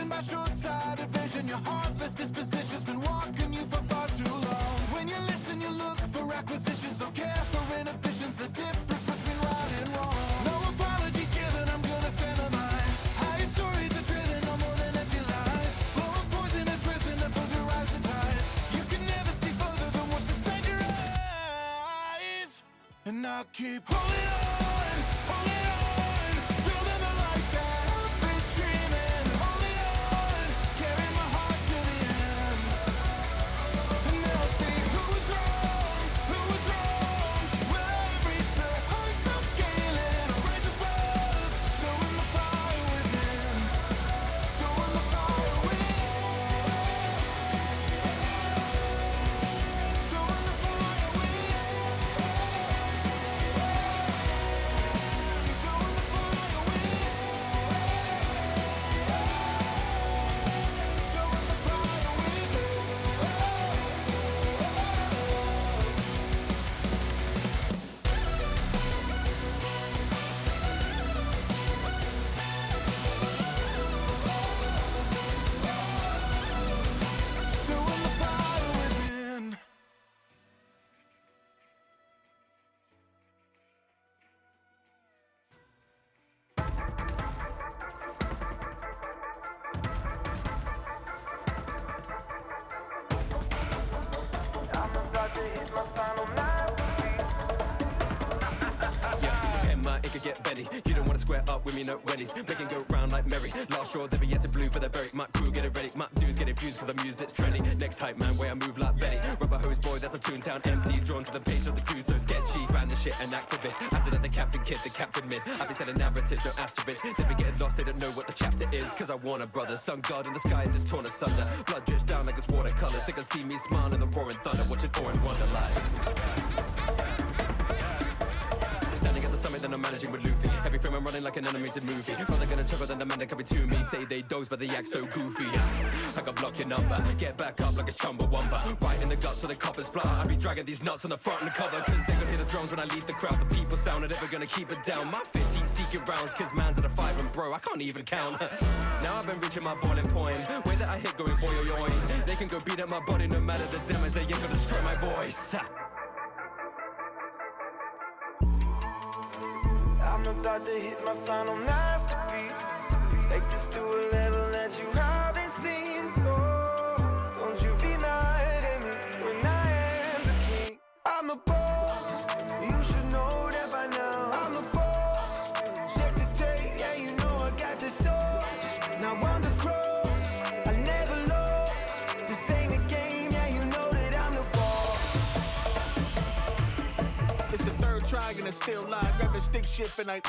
driven by short-sighted vision. Your heartless disposition's been walking you for far too long. When you listen, you look for acquisitions. Don't care for inhibitions. The difference between right and wrong. No apologies given, I'm gonna send a mine. Higher stories are driven, no more than empty lies. Flow of poison has risen above your rising tides. You can never see further than what's inside your eyes. And I'll keep holding on, holding on, building the life that I've been dreaming. Holding on, carrying my heart to the end. And they'll see who was wrong, who was wrong. Well, I've reached the heights I'm scaling. I'll rise above, storing the fire within, storing the fire within, storing the fire within. Yeah, it could get Benny. You don't wanna square up with me, no weddies. Make it go round like Mary. Last straw, they be yet to blue for the berry. My crew get it ready. My dudes get infused cause the music's trendy. Next hype man, way I move like Betty. Rubber hose boy, that's a Toontown MC. Drawn to the page of the crew, so sketchy. Ran the shit, an activist. After that, the captain kid, the captain mid. I've been selling narrative, no asterisk. They be getting lost, they don't know what the chapter is. Cause I want a brother. Sun God in the skies is torn asunder. Blood drips down like it's watercolors. They can see me smiling the roaring thunder. Watching awe and wonder like. Standing at the summit, then I'm managing with Luffy. Every frame I'm running like an animated movie. Rather gonna chuckle than the man that coming to me. Say they doze, but they act so goofy. I got block your number, get back up like it's Chumbawamba. Right in the guts so the coppers splutter. I be dragging these nuts on the front and the cover. Cause they gon' hear the drums when I leave the crowd. The people sound are never gonna keep it down. My fist, he's seeking rounds. Cause man's at a 5 and bro, I can't even count. Now I've been reaching my boiling point. Way that I hit going boy yo yo. They can go beat up my body no matter the damage. They ain't gonna destroy my voice. I'm about to hit my final masterpiece. Take this to a level that you haven't seen. So don't you be mad at me when I am the king. I'm the boss. You should know that by now. I'm the boss. Check the tape, yeah, you know I got the soul. Now I'm the crow. I never lost. This ain't a game, yeah, you know that I'm the boss. It's the third try and it's still live. Grab the stick shift and I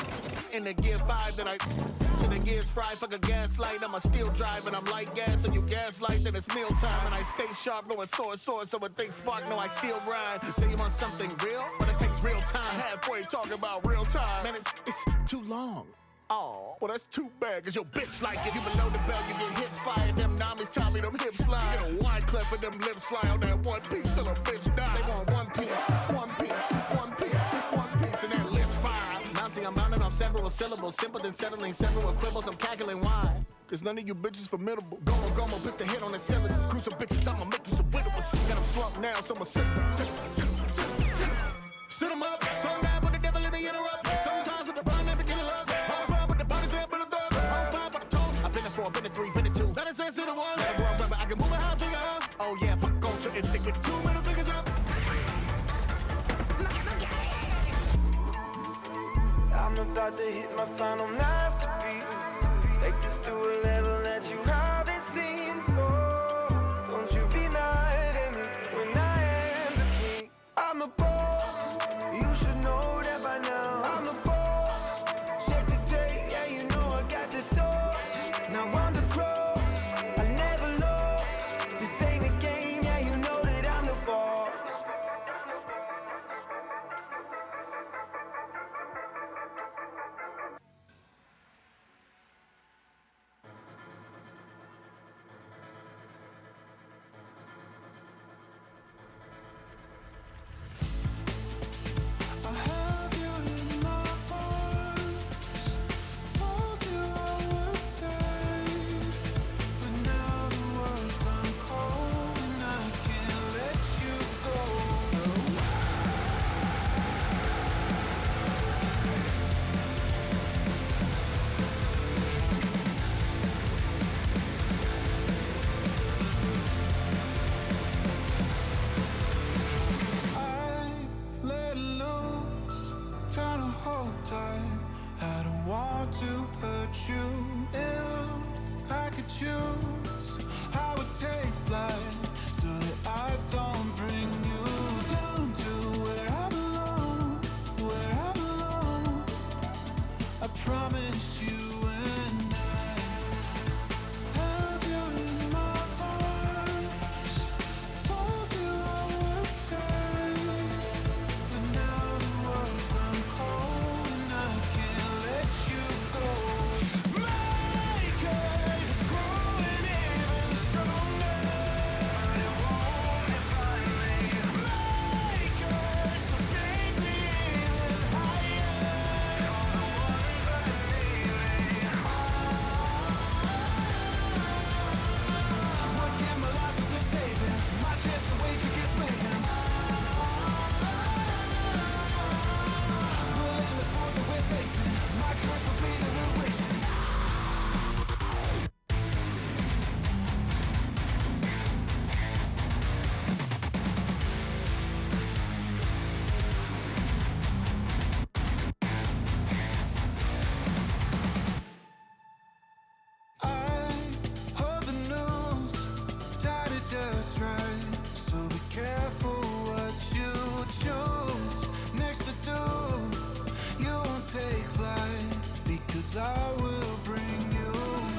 in the gear 5 that I to the gears fry. Fuck a gaslight. I'm a steel drive and I'm light gas and you gaslight. Then it's meal time and I stay sharp, knowing sword. So a thing spark, no I still grind. You say you want something real, but it takes real time. Halfway talking about real time, man. It's too long. Oh, well that's too bad, cause your bitch like it. You below the belt, you get hips fired. Them namis tell me them hips slide. You get a wine clip and them lips slide on that one piece till a bitch die. They want one piece, one piece, one piece, one piece, and that lips fire. Bouncing, I'm mounting off several syllables. Simple than settling several quibbles. I'm cackling why? Cause none of you bitches formidable. Gomo, bitch the head on the cylinder. Cruise some bitches, I'ma make you some widows. Got them slumped now, so I'ma sit them up. Song down, but the devil let me interrupt. Sometimes with the run, never get a love. I've been a 3, been a 2. That is answer to one. Let run, brother. I can move a high finger up. Oh yeah, fuck culture and stick with 2 middle fingers up. I'm about to hit my final masterpiece. Take this to a level that you haven't seen. So don't you be mad at me when I am the king. I'm the boss. You should know that by now. I'm the boss. Check the tape, yeah, you know I got the soul. Now I'm the crow, I never lost. This ain't a game, yeah, you know that I'm the boss. want to hurt you. If I could choose, I would take flight so that I don't bring you down to where I belong, where I belong. I promise you and I held you in my arms, told you I would stay, but now the world's gone cold and I can't let you go. Make us growing even stronger. You won't invite me. Make us so take me even higher. You're the ones that lead me. Would give my life to save it. My chance to wage against mayhem. We'll end this war that we're facing. My curse will be that we're racing. I heard the news, tied it just right. So be careful what you choose next to do. You won't take flight because I will bring you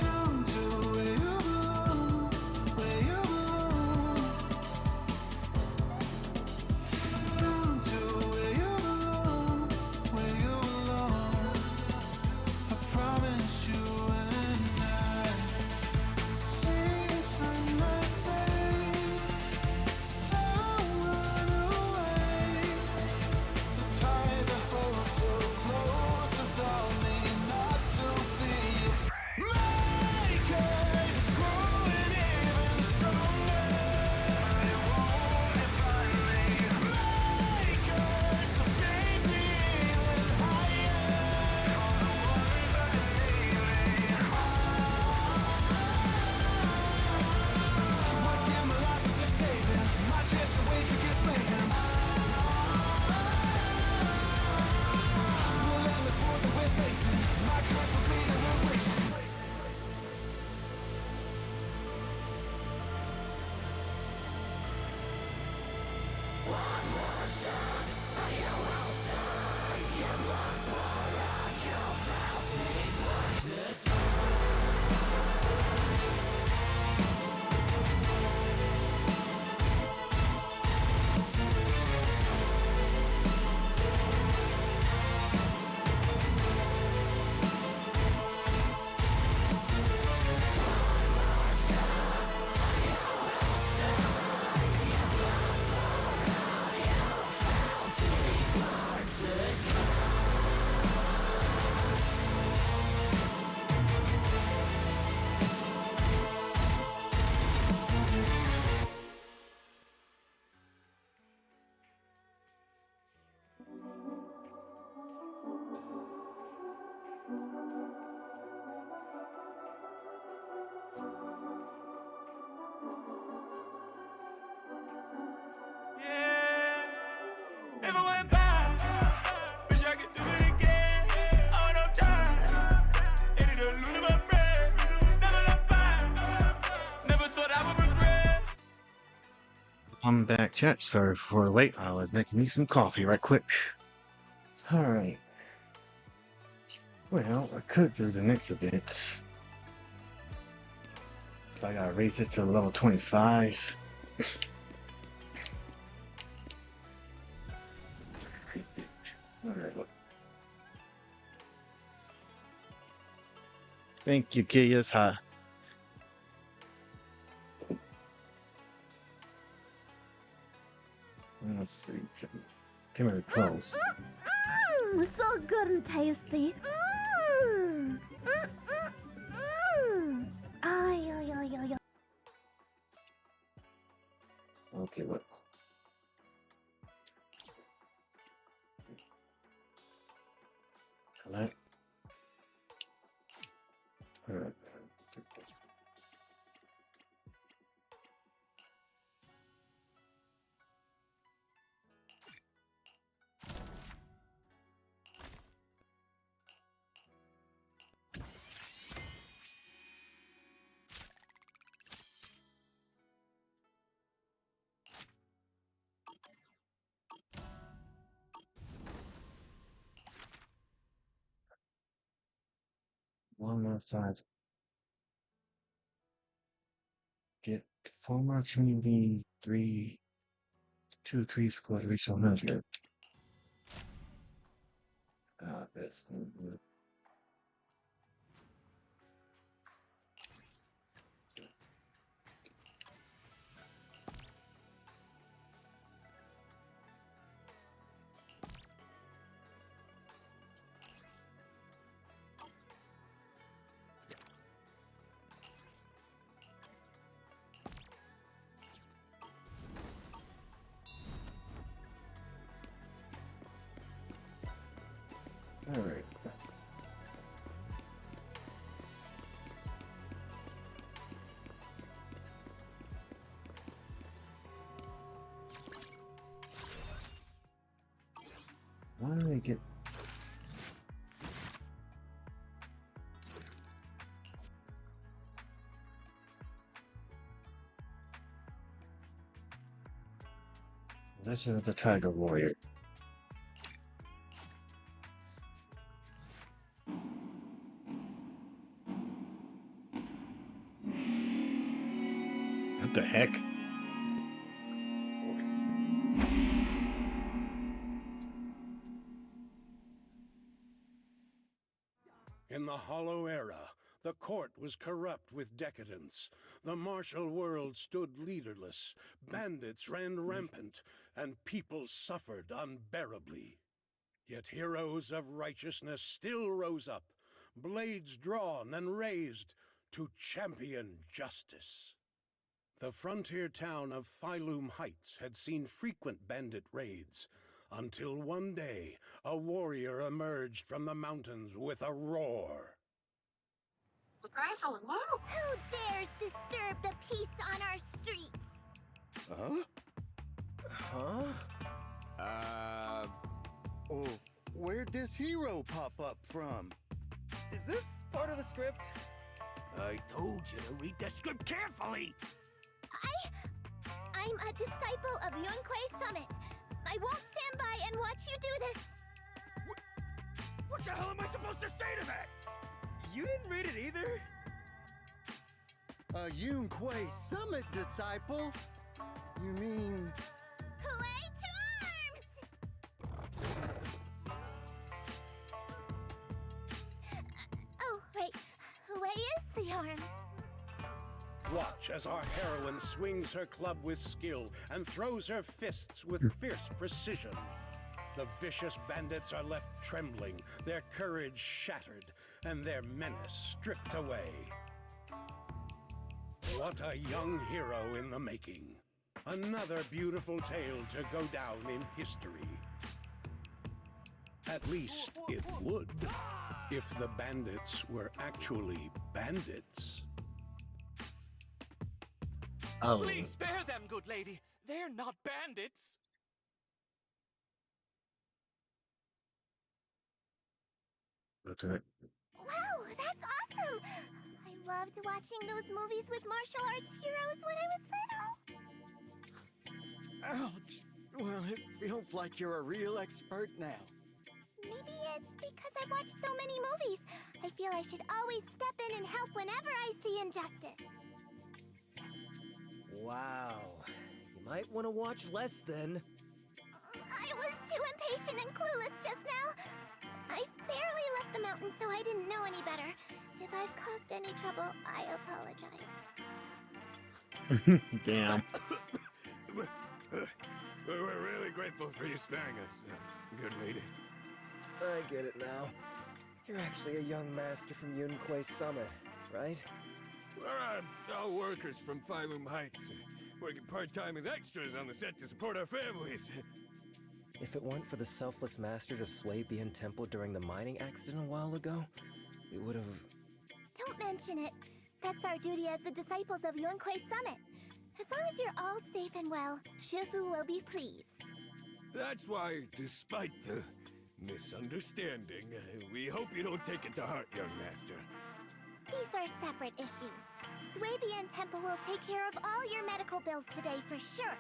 down to where you belong, where you belong. Down to where you belong, where you belong. I promise you and I see this on my face. I'll run away. The ties I hold so close have taught me not to be. Make us growing even stronger. You won't invite me. Make us so take me even higher. You're the ones that lead me. Would give my life to save it. My chance to wage against mayhem. We'll end this war that we're facing. My curse will be that we're racing. If I went back, wish I could do it again. All I'm tired, ended up losing my friend. Never look back, never thought I would regret. I'm back, chat. Sorry for the wait. I was making me some coffee right quick. Alright. Well, I could do the next event. So I gotta raise this to level 25. Alright, look. Thank you, Kias. Hi. Let's see. Come here, close. So good and tasty. Ay, ay, ay, ay, ay. Okay, look. Collect. Alright. One more five. Get former community 3 squad reach 100. That's good. All right. Why did I get? This is the Tiger Warrior. What the heck? In the Hollow Era, the court was corrupt with decadence. The martial world stood leaderless. Bandits ran rampant, and people suffered unbearably. Yet heroes of righteousness still rose up, blades drawn and raised to champion justice. The frontier town of Phylum Heights had seen frequent bandit raids, until one day a warrior emerged from the mountains with a roar. Who dares disturb the peace on our streets? Oh, where'd this hero pop up from? Is this part of the script? I told you to read the script carefully. I'm a disciple of Yunquei Summit. I won't stand by and watch you do this. What the hell am I supposed to say to that? You didn't read it either? A Yunquei Summit disciple? You mean... Huey to arms! Oh, wait. Huey is the arms. Watch as our heroine swings her club with skill and throws her fists with fierce precision. The vicious bandits are left trembling, their courage shattered, and their menace stripped away. What a young hero in the making. Another beautiful tale to go down in history. At least it would, if the bandits were actually bandits. Oh. Please spare them, good lady. They're not bandits. Okay. Wow, that's awesome! I loved watching those movies with martial arts heroes when I was little. Ouch! Well, it feels like you're a real expert now. Maybe it's because I've watched so many movies. I feel I should always step in and help whenever I see injustice. Wow. You might want to watch less then. I was too impatient and clueless just now. I barely left the mountain, so I didn't know any better. If I've caused any trouble, I apologize. Damn. We're really grateful for you sparing us, good lady. I get it now. You're actually a young master from Yunquei Summit, right? We're all workers from Phylum Heights, working part-time as extras on the set to support our families. If it weren't for the selfless masters of Swabian Temple during the mining accident a while ago, we would have... Don't mention it. That's our duty as the disciples of Yunquei Summit. As long as you're all safe and well, Shifu will be pleased. That's why, despite the misunderstanding, we hope you don't take it to heart, young master. These are separate issues. Swabian Temple will take care of all your medical bills today for sure.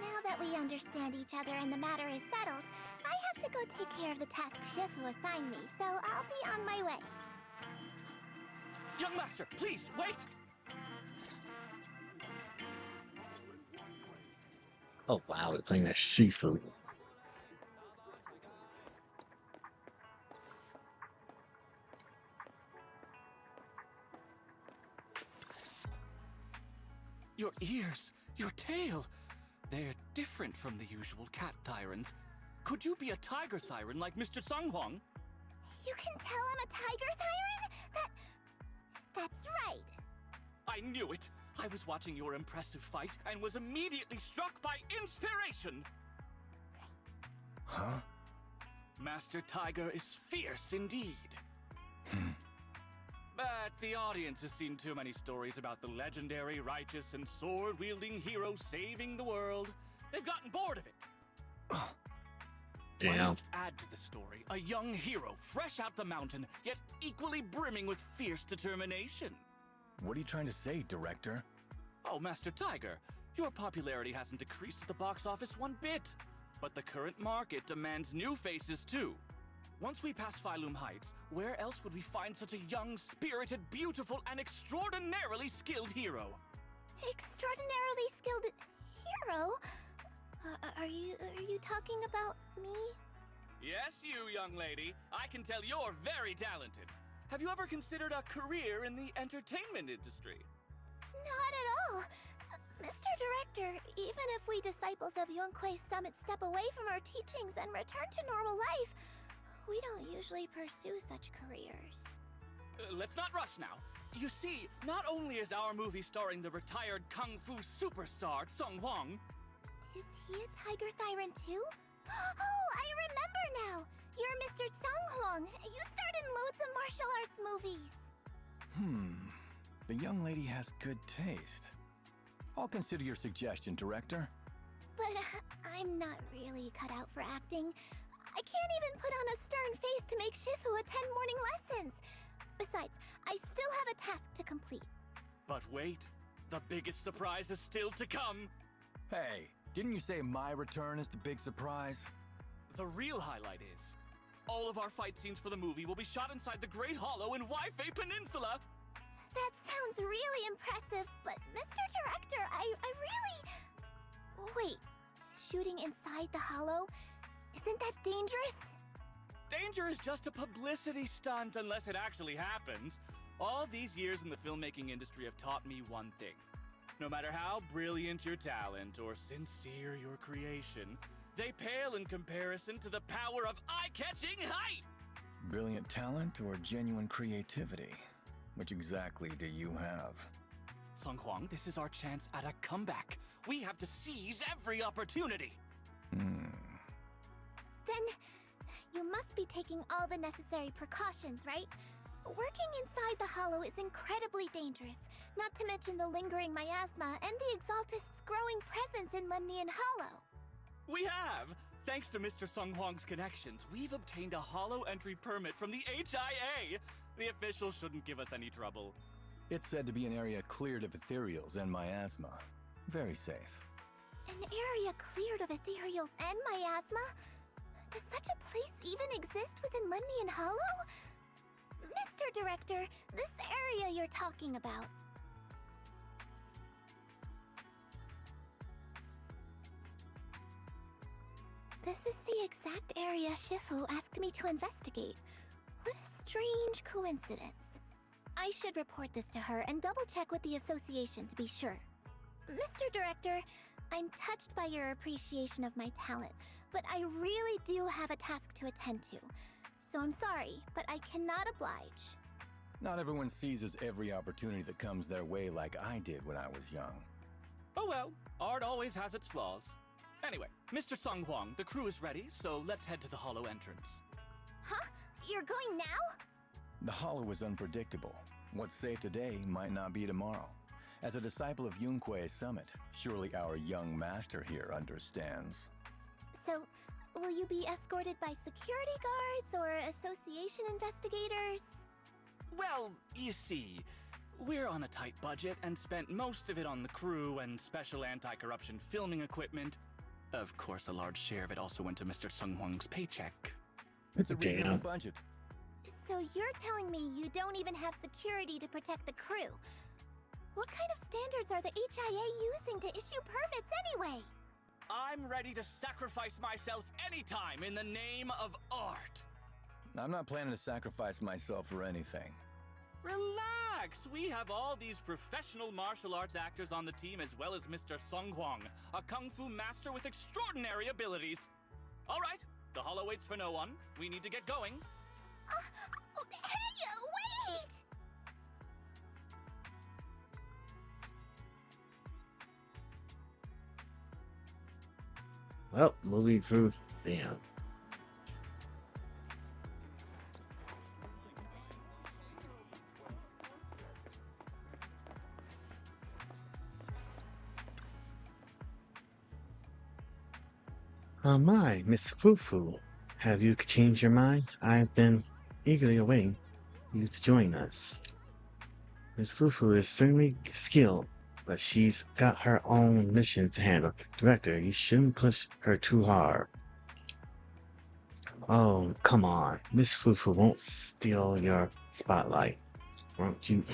Now that we understand each other and the matter is settled, I have to go take care of the task Shifu assigned me, so I'll be on my way. Young master, please, wait! Oh wow, they're playing that Shifu. Your ears, your tail, they're different from the usual cat thyrans. Could you be a tiger thyran like Mr. Sunghuang? You can tell I'm a tiger thyran? That's right. I knew it! I was watching your impressive fight and was immediately struck by inspiration! Huh? Master Tiger is fierce indeed. But the audience has seen too many stories about the legendary, righteous, and sword-wielding hero saving the world. They've gotten bored of it. Damn. Why not add to the story a young hero, fresh out the mountain, yet equally brimming with fierce determination? What are you trying to say, director? Oh, Master Tiger, your popularity hasn't decreased at the box office one bit. But the current market demands new faces too. Once we pass Phylum Heights, where else would we find such a young, spirited, beautiful, and extraordinarily skilled hero? Extraordinarily skilled hero? Are you talking about me? Yes, you, young lady. I can tell you're very talented. Have you ever considered a career in the entertainment industry? Not at all. Mr. Director, even if we disciples of Yunque's Summit step away from our teachings and return to normal life, we don't usually pursue such careers. Let's not rush now. You see, not only is our movie starring the retired kung fu superstar Tsung Huang. Is he a tiger thyran too? Oh, I remember now! You're Mr. Tsung Huang. You starred in loads of martial arts movies. The young lady has good taste. I'll consider your suggestion, director. But I'm not really cut out for acting. I can't even put on a stern face to make Shifu attend morning lessons. Besides, I still have a task to complete. But wait, the biggest surprise is still to come. Hey, didn't you say my return is the big surprise? The real highlight is, all of our fight scenes for the movie will be shot inside the Great Hollow in Waifei Peninsula. That sounds really impressive, but Mr. Director, I really... Wait, shooting inside the hollow? Isn't that dangerous? Danger is just a publicity stunt unless it actually happens. All these years in the filmmaking industry have taught me one thing. No matter how brilliant your talent or sincere your creation, they pale in comparison to the power of eye-catching height! Brilliant talent or genuine creativity? Which exactly do you have? Sung Huang, this is our chance at a comeback. We have to seize every opportunity. Then you must be taking all the necessary precautions, right? Working inside the hollow is incredibly dangerous, not to mention the lingering miasma and the Exaltist's growing presence in Lemnian Hollow. We have! Thanks to Mr. Sung Huang's connections, we've obtained a hollow entry permit from the HIA. The officials shouldn't give us any trouble. It's said to be an area cleared of ethereals and miasma. Very safe. An area cleared of ethereals and miasma? Does such a place even exist within Lemnian Hollow? Mr. Director, this area you're talking about. This is the exact area Shifu asked me to investigate. What a strange coincidence. I should report this to her and double-check with the association to be sure. Mr. Director, I'm touched by your appreciation of my talent, but I really do have a task to attend to. So I'm sorry, but I cannot oblige. Not everyone seizes every opportunity that comes their way like I did when I was young. Oh well, art always has its flaws. Anyway, Mr. Sung Huang, the crew is ready, so let's head to the hollow entrance. Huh? You're going now? The hollow is unpredictable. What's safe today might not be tomorrow. As a disciple of Yunque's Summit, surely our young master here understands. So, will you be escorted by security guards or association investigators? Well, you see, we're on a tight budget and spent most of it on the crew and special anti-corruption filming equipment. Of course, a large share of it also went to Mr. Sung Huang's paycheck. It's a reasonable budget. So you're telling me you don't even have security to protect the crew? What kind of standards are the HIA using to issue permits anyway? I'm ready to sacrifice myself anytime in the name of art. I'm not planning to sacrifice myself for anything. Relax! We have all these professional martial arts actors on the team, as well as Mr. Sung Huang, a kung fu master with extraordinary abilities. All right, the holo waits for no one. We need to get going. Hey, wait! Well, moving through. Damn. Oh my, Miss Fufu. Have you changed your mind? I've been eagerly awaiting you to join us. Miss Fufu is certainly skilled, but she's got her own mission to handle. Director, you shouldn't push her too hard. Oh, come on. Miss Fufu won't steal your spotlight. Won't you?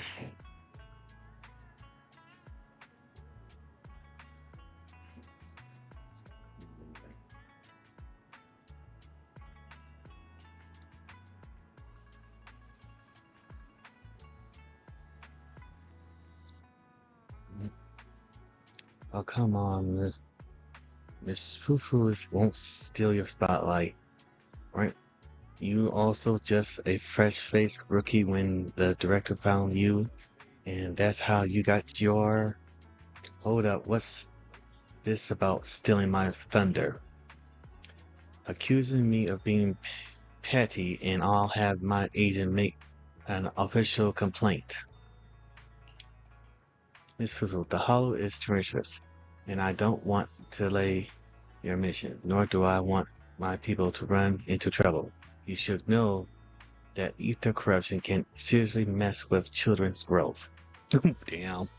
Oh, come on. Miss Fufu won't steal your spotlight. Right? You also just a fresh-faced rookie when the director found you, and that's how you got your... Hold up, what's this about stealing my thunder? Accusing me of being petty, and I'll have my agent make an official complaint. Miss Fufu, the Hollow is treacherous, and I don't want to delay your mission, nor do I want my people to run into trouble. You should know that ether corruption can seriously mess with children's growth. Damn.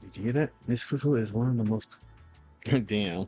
Did you hear that? Miss Fufu is one of the most... Damn.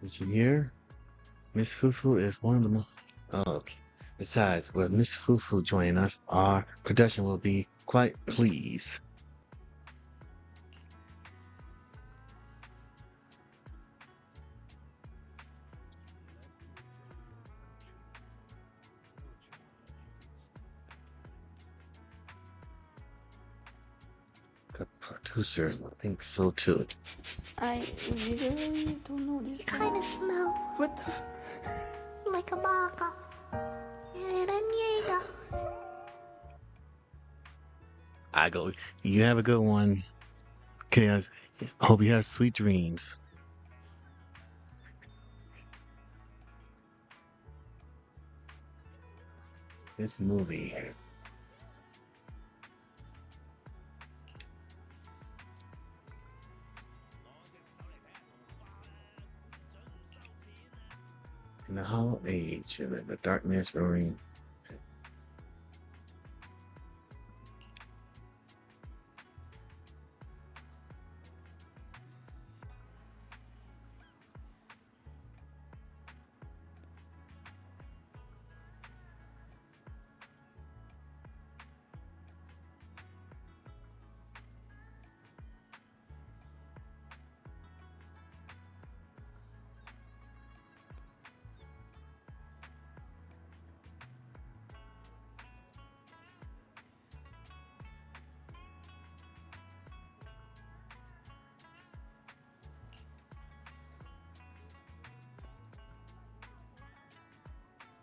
Did you hear? Miss Fufu is one of the most... Oh, okay. Besides, with Miss Fufu joining us, our production will be quite pleased. The producer thinks so too. I literally don't know this song. Kind of smell. What the? Like a baka. I go. You have a good one. Okay, I hope you have sweet dreams. This movie. In the Hollow Age, and the darkness roaring.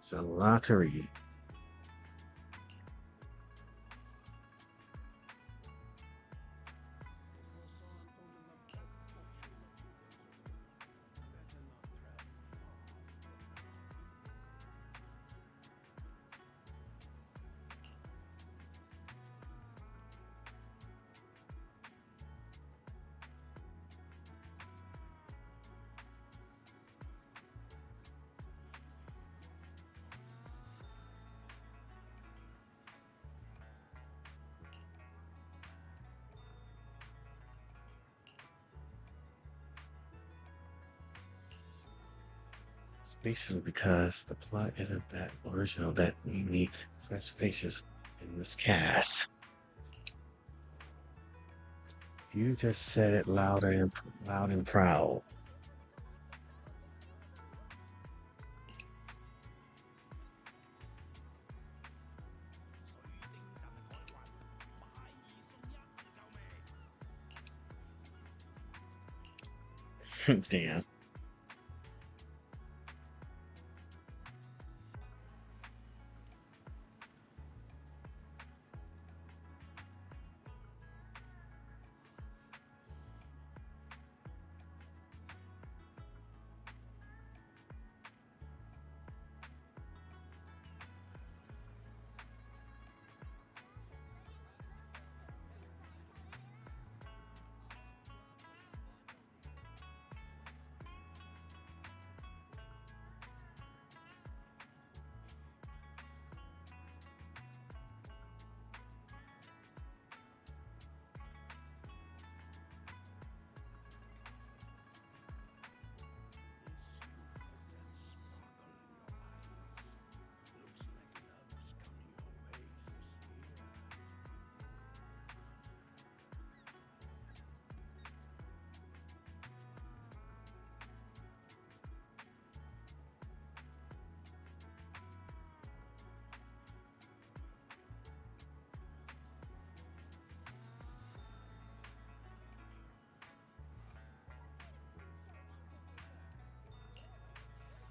It's a lottery. It's basically because the plot isn't that original that we need fresh faces in this cast. You just said it louder and loud and proud. Damn.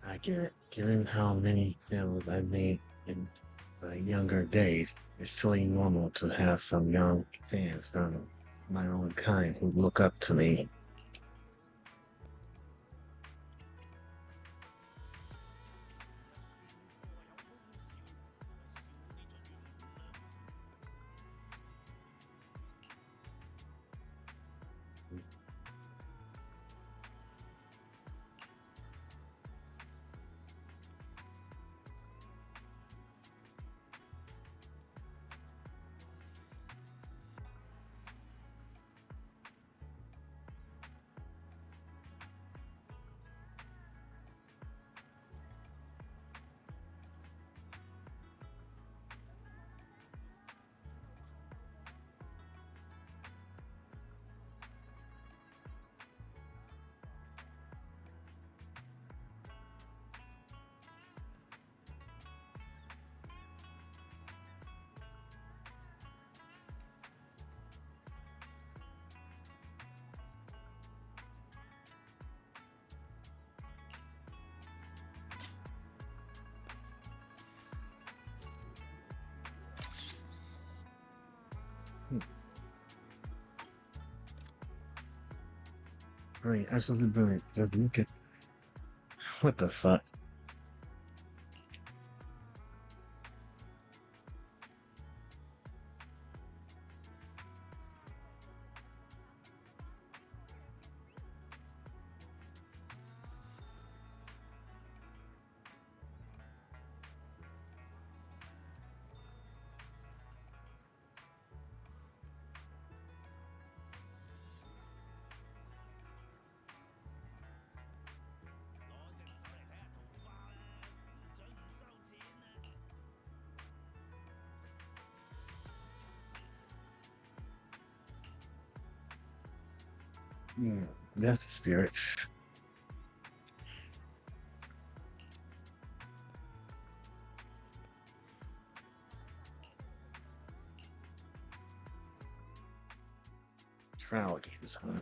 I get it. Given how many films I made in my younger days, it's totally normal to have some young fans from my own kind who look up to me. Brilliant, absolutely brilliant. Just look at what the fuck. Yeah, that's the spirit. Trial games, huh?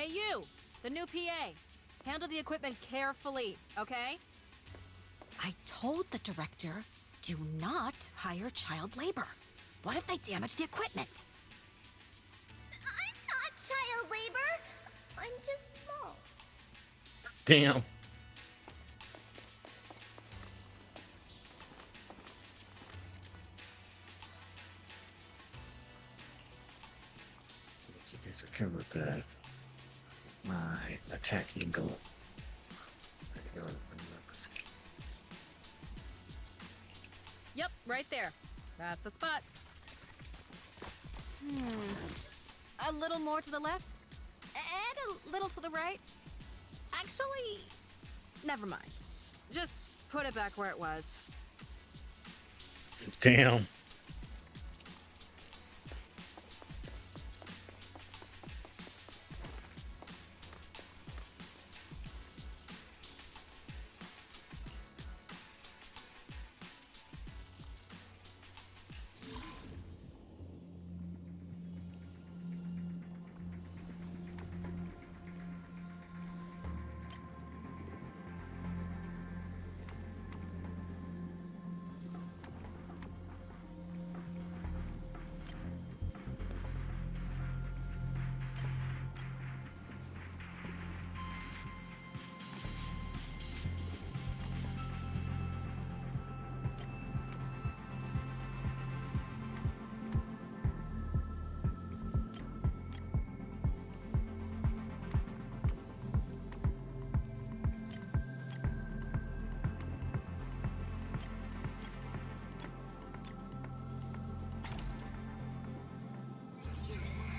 Hey you, the new PA. Handle the equipment carefully, okay? I told the director, do not hire child labor. What if they damage the equipment? I'm not child labor. I'm just small. Damn. Okay, secure with that. My attack eagle. Yep, right there. That's the spot. A little more to the left, and a little to the right. Actually, never mind. Just put it back where it was. Damn.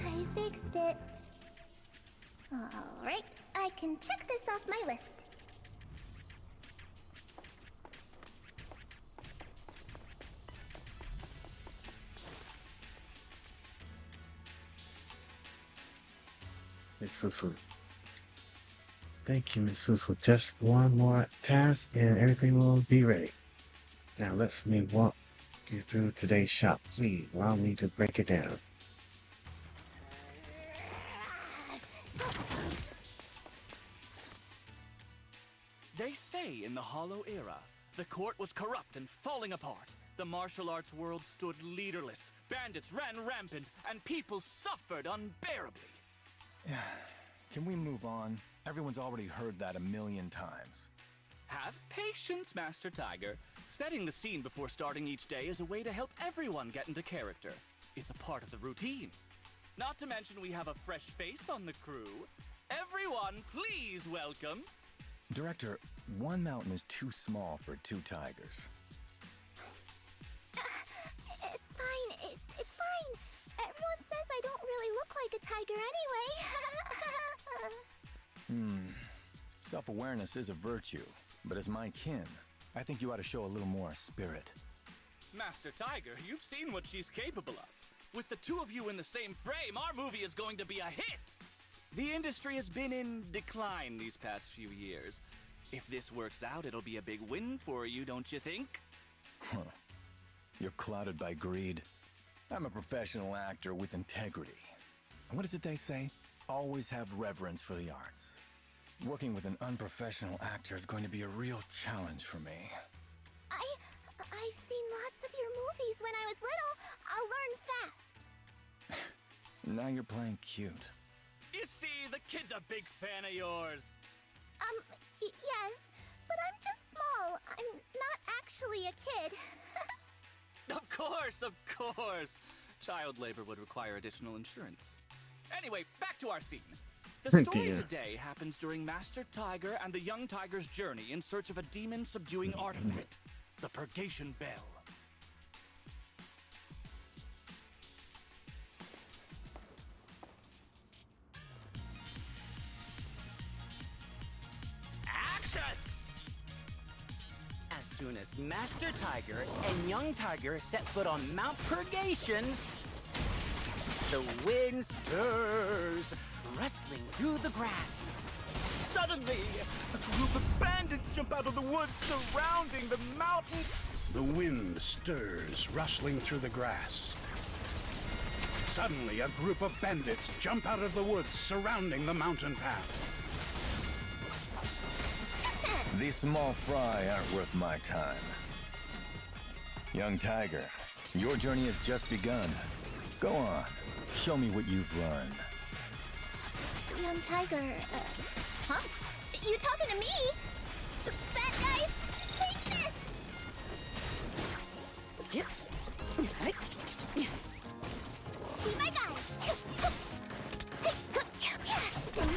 I fixed it. Alright, I can check this off my list. Miss Fufu. Thank you, Miss Fufu. Just one more task and everything will be ready. Now let me walk you through today's shop. Please allow me to break it down. They say in the Hollow Era, the court was corrupt and falling apart. The martial arts world stood leaderless. Bandits ran rampant, and people suffered unbearably. Can we move on? Everyone's already heard that a million times. Have patience, Master Tiger. Setting the scene before starting each day is a way to help everyone get into character. It's a part of the routine. Not to mention we have a fresh face on the crew. Everyone, please welcome... Director, one mountain is too small for two tigers. It's fine. It's fine. Everyone says I don't really look like a tiger anyway. Self-awareness is a virtue, but as my kin, I think you ought to show a little more spirit. Master Tiger, you've seen what she's capable of. With the two of you in the same frame, our movie is going to be a hit! The industry has been in decline these past few years. If this works out, it'll be a big win for you, don't you think? Huh. You're clouded by greed. I'm a professional actor with integrity. And what is it they say? Always have reverence for the arts. Working with an unprofessional actor is going to be a real challenge for me. I've seen lots of your movies when I was little. I'll learn fast. Now you're playing cute. You see, the kid's a big fan of yours. Yes, but I'm just small. I'm not actually a kid. Of course. Child labor would require additional insurance. Anyway, back to our scene. The story today happens during Master Tiger and the young tiger's journey in search of a demon-subduing artifact, the Purgation Bell. Action! As soon as Master Tiger and Young Tiger set foot on Mount Purgation, the wind stirs, rustling through the grass. Suddenly, a group of bandits jump out of the woods surrounding the mountain. The wind stirs, rustling through the grass. Suddenly, a group of bandits jump out of the woods surrounding the mountain path. These small fry aren't worth my time. Young Tiger, your journey has just begun. Go on, show me what you've learned. Young Tiger, huh? You talking to me? Bad guys, take this! Be my guy! Spin, spin, spin!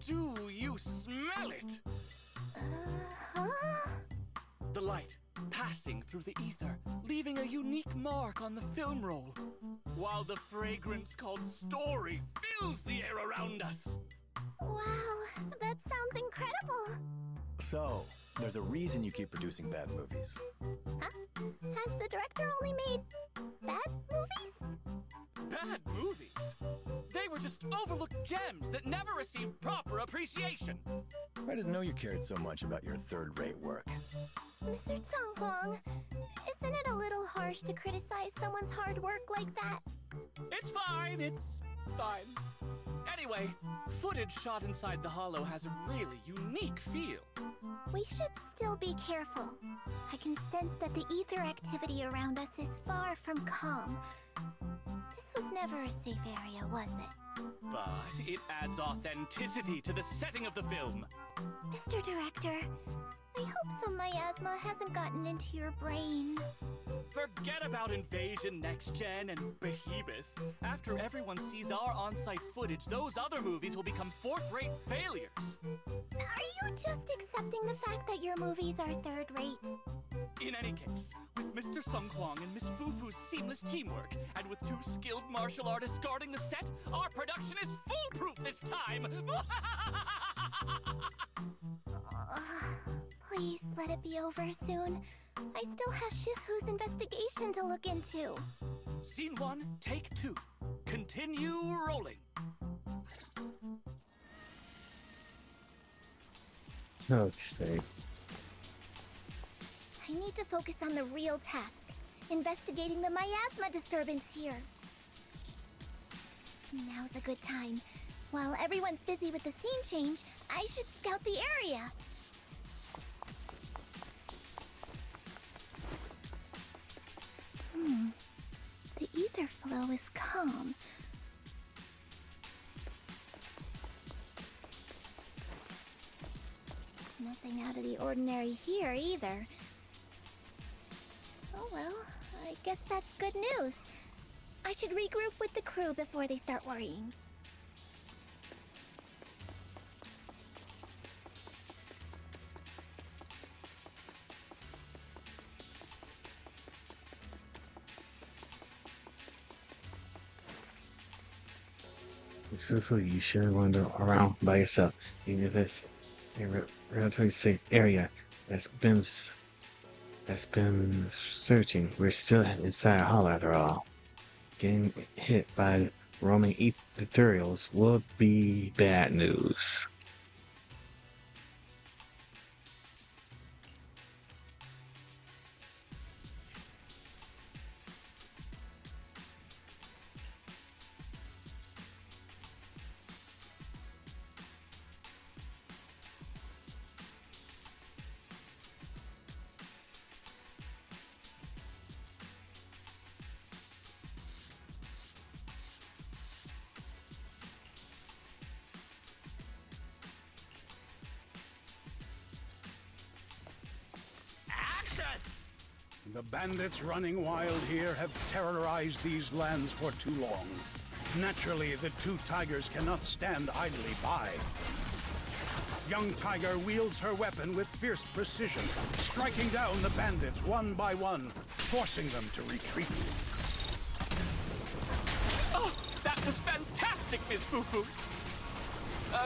Do you smell it? The light passing through the ether, leaving a unique mark on the film roll, while the fragrance called story fills the air around us. Wow, that sounds incredible! So, there's a reason you keep producing bad movies. Huh? Has the director only made bad movies? Bad movies? They were just overlooked gems that never received proper appreciation. I didn't know you cared so much about your third-rate work. Mr. Tsongkwang, isn't it a little harsh to criticize someone's hard work like that? It's fine. Anyway, footage shot inside the hollow has a really unique feel. We should still be careful. I can sense that the ether activity around us is far from calm. This was never a safe area, was it? But it adds authenticity to the setting of the film. Mr. Director, I hope some miasma hasn't gotten into your brain. Forget about Invasion Next Gen and Behemoth. After everyone sees our on-site footage, those other movies will become fourth-rate failures. Are you just accepting the fact that your movies are third-rate? In any case, with Mr. Tsongkwang and Miss Fufu's seamless teamwork, and with 2 skilled martial artists guarding the set, our production is foolproof this time! Please let it be over soon. I still have Shifu's investigation to look into. Scene 1, take 2. Continue rolling. Okay. I need to focus on the real task, investigating the miasma disturbance here. Now's a good time. While everyone's busy with the scene change, I should scout the area. The ether flow is calm. Nothing out of the ordinary here either. Oh well, I guess that's good news. I should regroup with the crew before they start worrying. So you shouldn't wander around by yourself, even if it's a relatively safe area that's been searching. We're still inside a hollow after all. Getting hit by roaming ethereals will be bad news. The bandits running wild here have terrorized these lands for too long. Naturally, the 2 tigers cannot stand idly by. Young Tiger wields her weapon with fierce precision, striking down the bandits one by one, forcing them to retreat. is fantastic, Miss Fufu.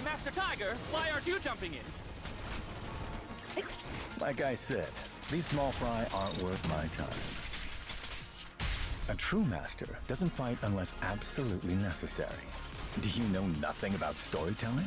Master Tiger, why aren't you jumping in? Like I said, these small fry aren't worth my time. A true master doesn't fight unless absolutely necessary. Do you know nothing about storytelling?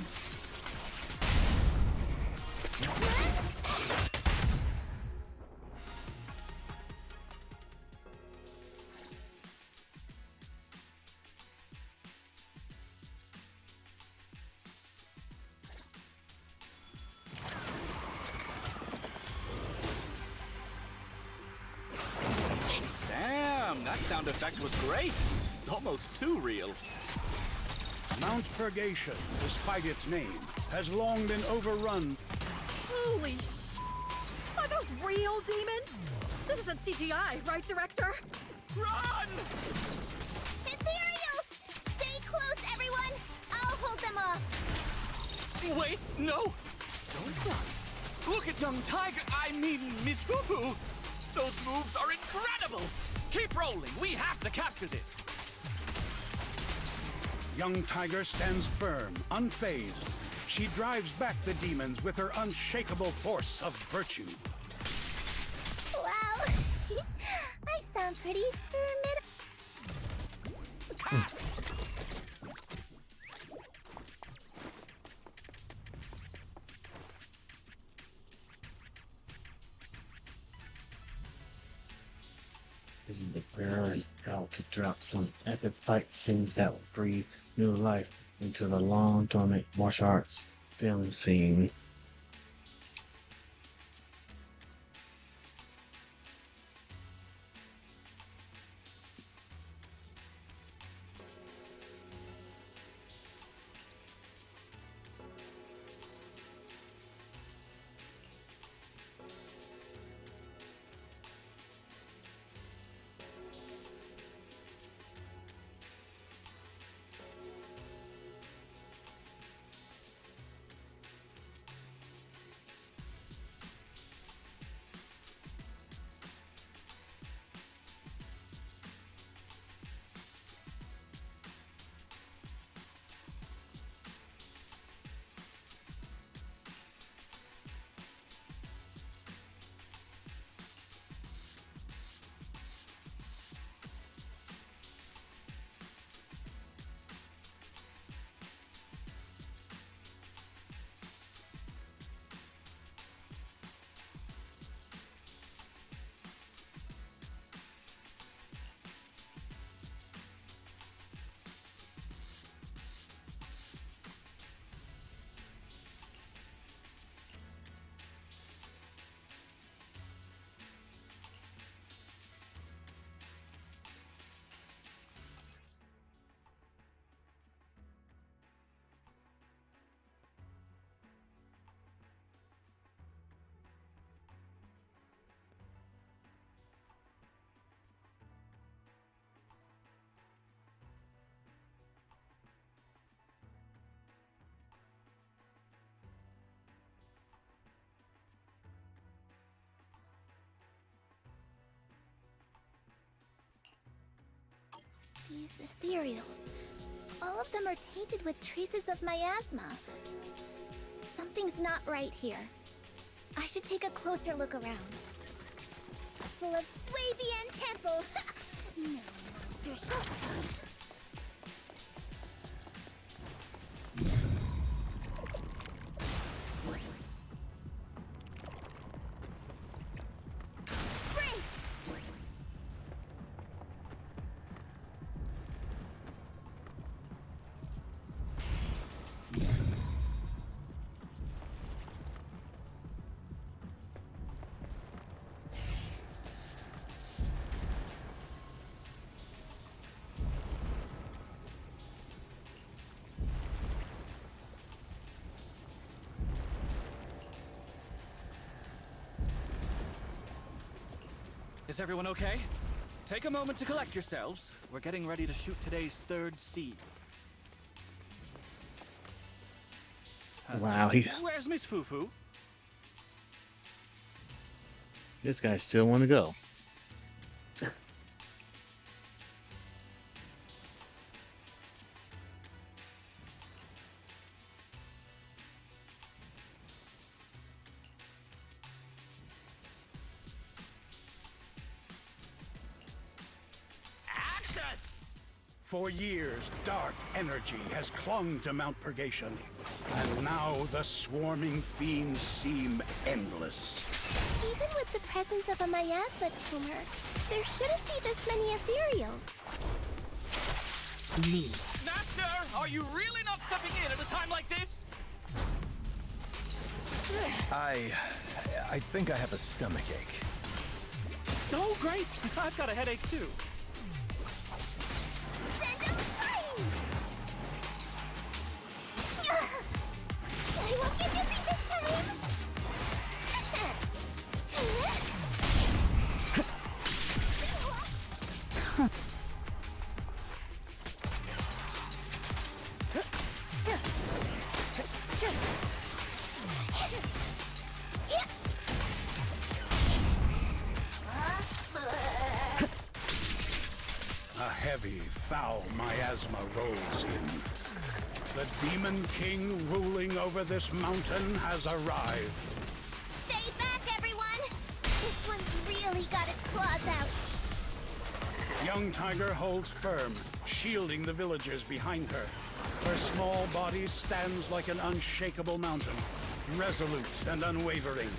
Damn, that sound effect was great. Almost too real. Mount Purgation, despite its name, has long been overrun. Holy sh! Are those real demons? This isn't CGI, right, director? Run! Ethereals! Stay close, everyone! I'll hold them off. Wait, no! Don't run. Look at young Tiger, I mean Miss Fufu. Those moves are incredible! Keep rolling, we have to capture this. Young Tiger stands firm, unfazed. She drives back the demons with her unshakable force of virtue. Wow. I sound pretty formidable. Preparing out to drop some epic fight scenes that will breathe new life into the long dormant martial arts film scene. These ethereals. All of them are tainted with traces of miasma. Something's not right here. I should take a closer look around. Full of Swabian Temple! No monsters. Is everyone okay? Take a moment to collect yourselves. We're getting ready to shoot today's third scene. Wow, Where's Miss Fufu? this guy still want to go. For years, dark energy has clung to Mount Purgation, and now the swarming fiends seem endless. Even with the presence of a miasma tumor, there shouldn't be this many ethereals. Me. Master, are you really not stepping in at a time like this? I think I have a stomach ache. Oh, great. I've got a headache, too. Send them flying! I won't get dizzy this time! A heavy, foul miasma rolls in. The Demon King ruling over this mountain has arrived. Stay back, everyone! This one's really got its claws out. Young Tiger holds firm, shielding the villagers behind her. Her small body stands like an unshakable mountain, resolute and unwavering.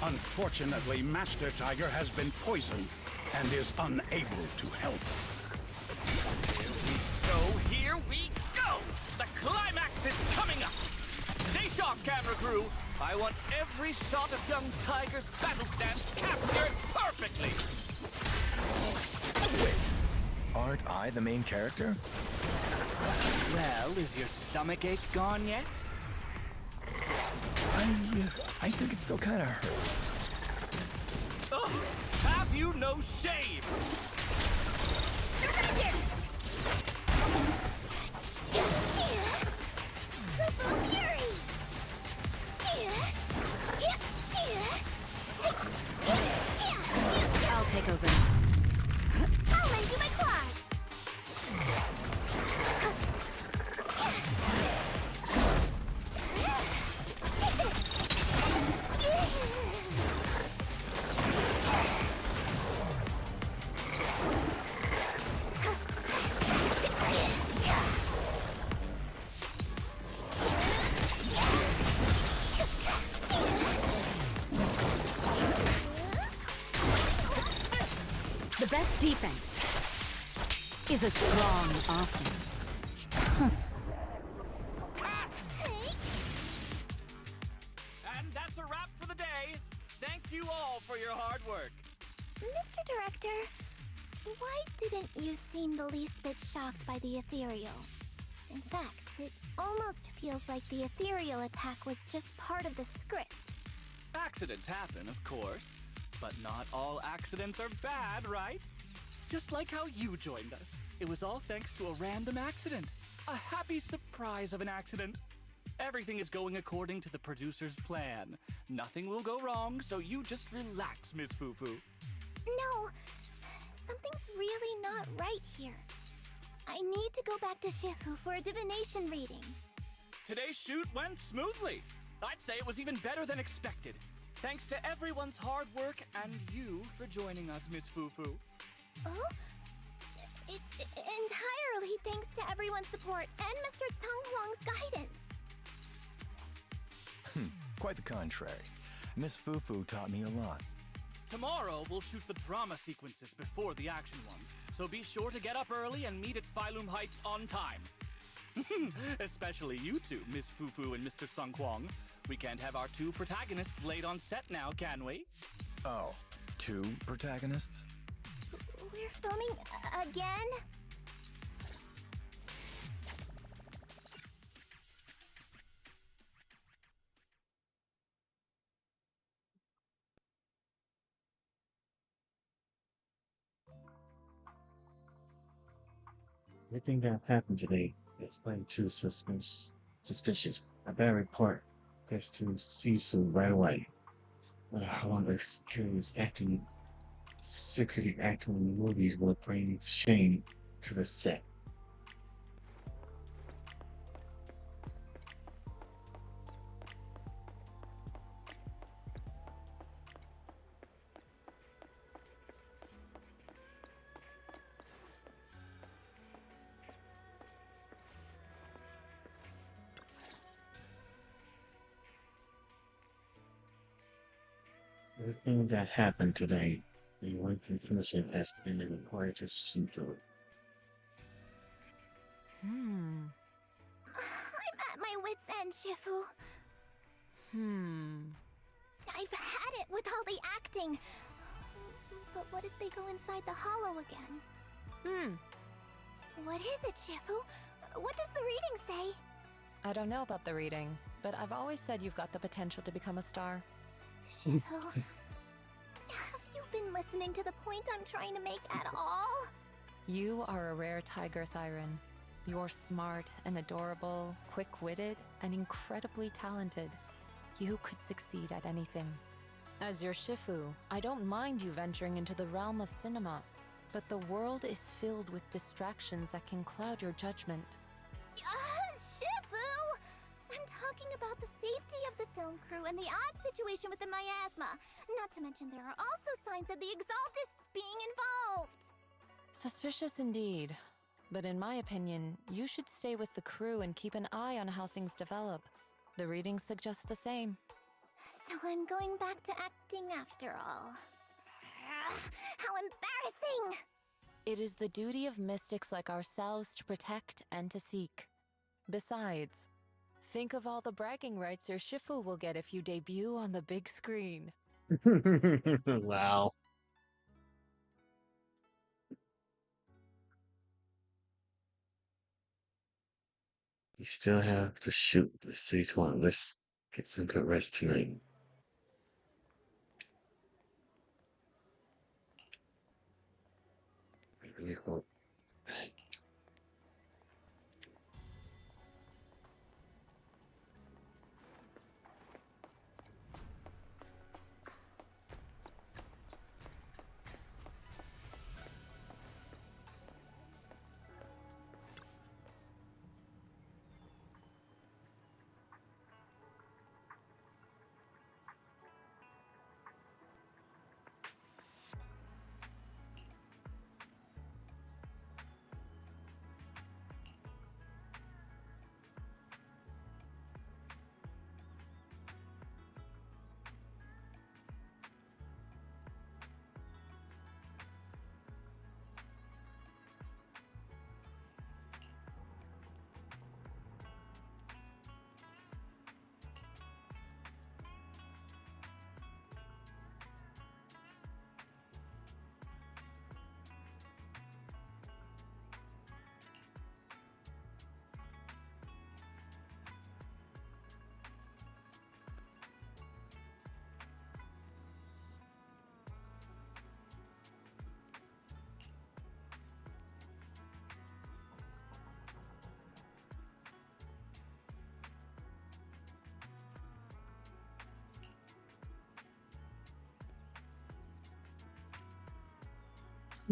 Unfortunately, Master Tiger has been poisoned and is unable to help. Here we go! The climax is coming up! Stay sharp, camera crew! I want every shot of young Tiger's battle stance captured perfectly! Aren't I the main character? Well, is your stomach ache gone yet? I think it still kind of hurts. Ugh, have you no shame? Surrender! Fury! I'll take over. I'll lend you my claws! The best defense is a strong offense. And that's a wrap for the day. Thank you all for your hard work. Mr. Director, why didn't you seem the least bit shocked by the ethereal? In fact, it almost feels like the ethereal attack was just part of the script. Accidents happen, of course. But not all accidents are bad, right? Just like how you joined us. It was all thanks to a random accident. A happy surprise of an accident. Everything is going according to the producer's plan. Nothing will go wrong, so you just relax, Miss Fufu. No, something's really not right here. I need to go back to Shifu for a divination reading. Today's shoot went smoothly. I'd say it was even better than expected. Thanks to everyone's hard work and you for joining us, Miss Fufu. Oh? It's entirely thanks to everyone's support and Mr. Tsang Huang's guidance. Quite the contrary. Miss Fufu taught me a lot. Tomorrow, we'll shoot the drama sequences before the action ones, so be sure to get up early and meet at Phylum Heights on time. Especially you two, Miss Fufu and Mr. Sung Kwong. We can't have our two protagonists late on set now, can we? Oh, two protagonists? We're filming again? Everything that happened today is way too suspicious. I better report this to Sifu right away. How long this secretly acting in the movies will bring shame to the set. Everything that happened today, the one conclusion has been required to super. I'm at my wit's end, Shifu. I've had it with all the acting. But what if they go inside the hollow again? What is it, Shifu? What does the reading say? I don't know about the reading, but I've always said you've got the potential to become a star. Shifu, have you been listening to the point I'm trying to make at all? You are a rare tiger, Thyron. You're smart and adorable, quick-witted, and incredibly talented. You could succeed at anything. As your Shifu, I don't mind you venturing into the realm of cinema, but the world is filled with distractions that can cloud your judgment. Shifu! I'm talking about the safety of the film crew and the odd situation with the miasma. Not to mention there are also signs of the Exaltists being involved. Suspicious indeed. But in my opinion, you should stay with the crew and keep an eye on how things develop. The readings suggest the same. So I'm going back to acting after all. How embarrassing! It is the duty of mystics like ourselves to protect and to seek. Besides, think of all the bragging rights your Shifu will get if you debut on the big screen. Wow. You still have to shoot the C1. Let's get some good rest tonight. I really hope.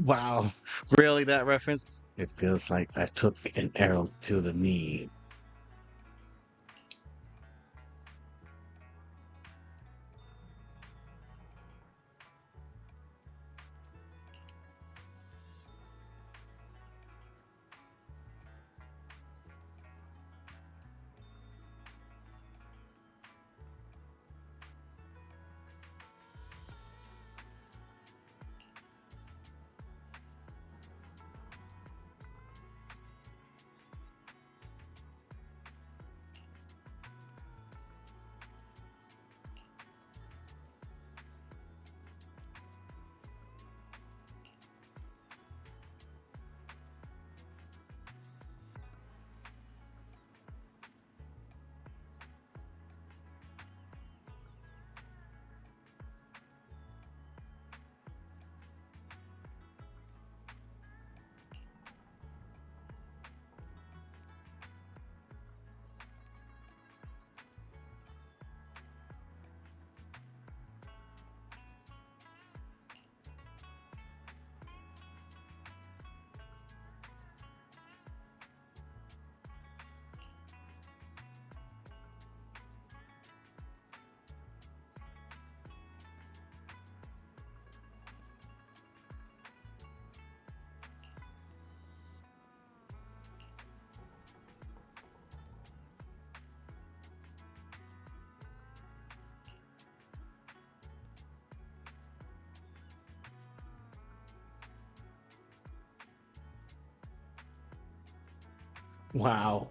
Wow. Really, that reference? It feels like I took an arrow to the knee. Wow.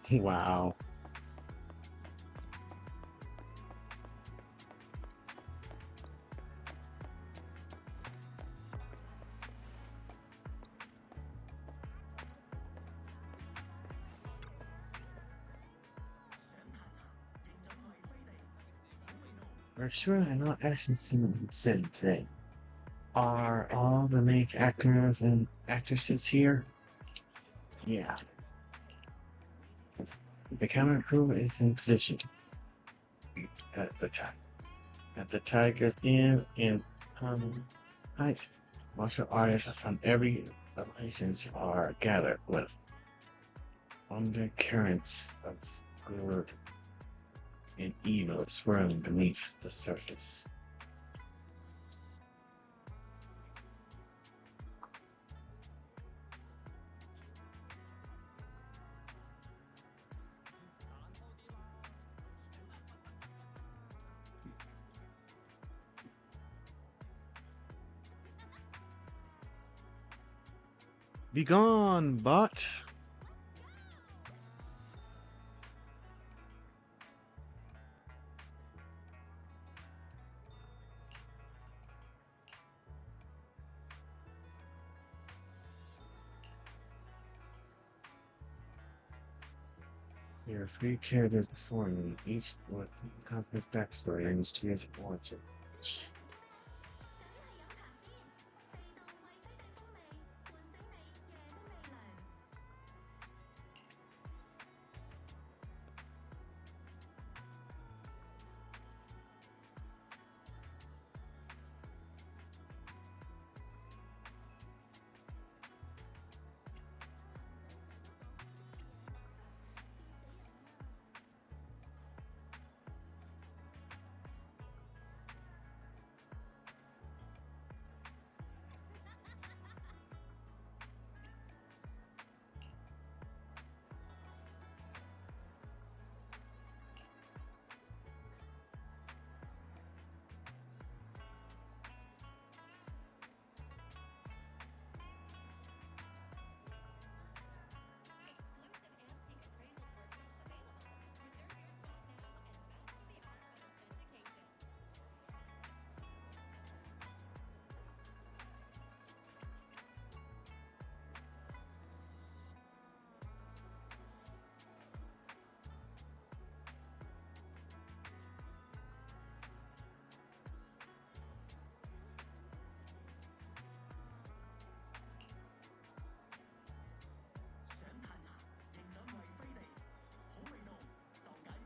Wow. We're sure I'm not actually seeing the city today. Are all the main actors and actresses here? Yeah. The camera crew is in position at the time. At the Tiger's Inn in Heights, martial artists from every nations are gathered with undercurrents of good and evil swirling beneath the surface. Be gone, bot. There are three characters before me, each with a complex backstory and mysterious origin.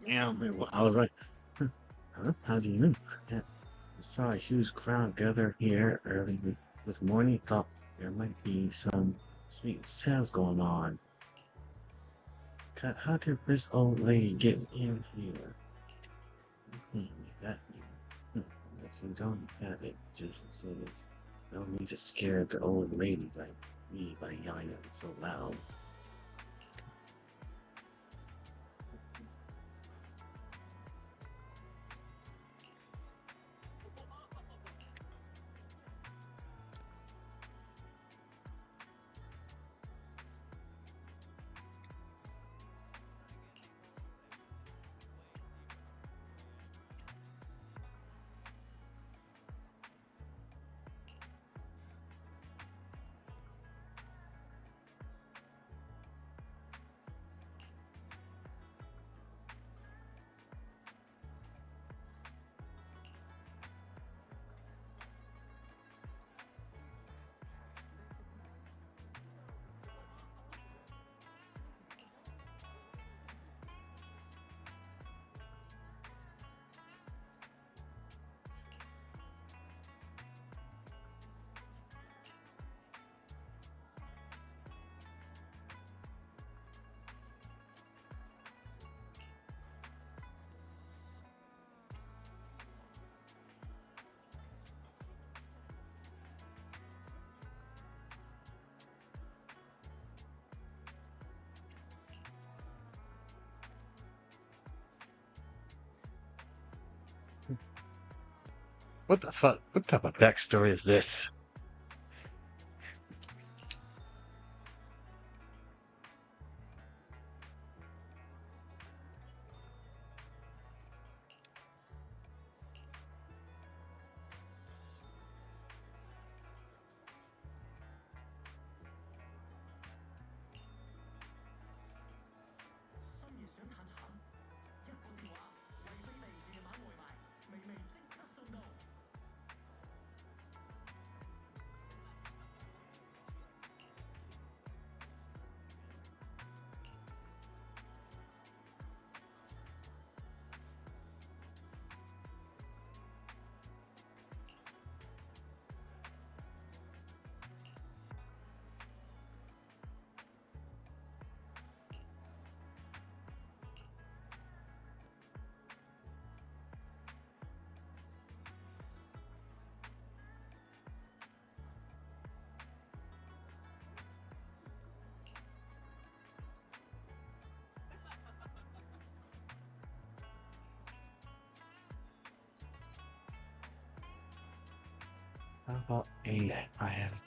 Yeah, I was like, huh? How do you know? Yeah. I saw a huge crowd gather here early this morning. Thought there might be some sweet sales going on. How did this old lady get in here? Hmm, that, if you don't have it, just say it. No need to scare the old lady like me by yelling so loud. What the fuck? What type of backstory is this? How about A? I have.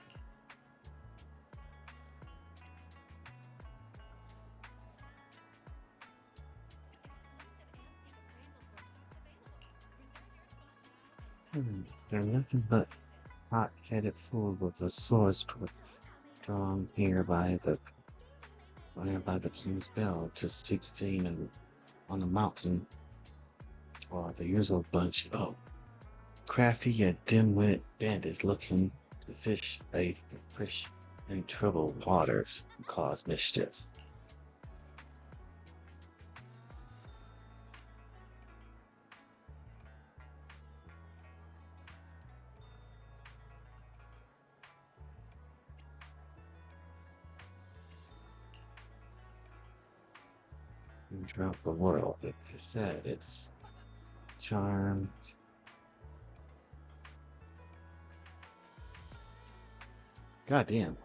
They're nothing but hot-headed fools with the swords drawn here by the king's bell to seek fame on the mountain, or the usual bunch of crafty yet dim-witted bandits looking to fish in troubled waters and cause mischief. And throughout the world, it is said it's charmed. Goddamn.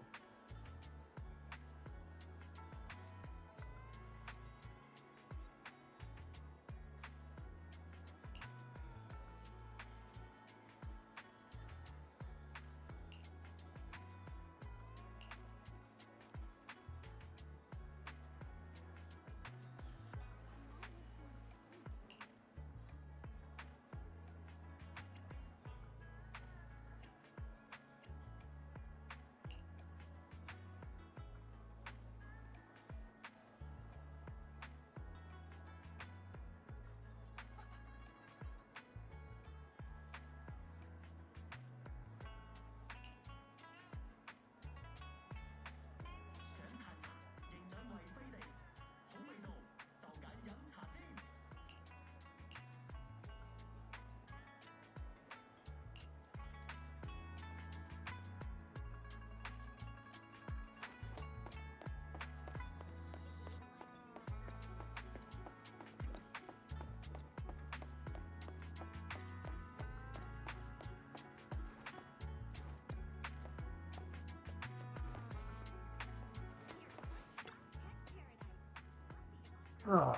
Oh.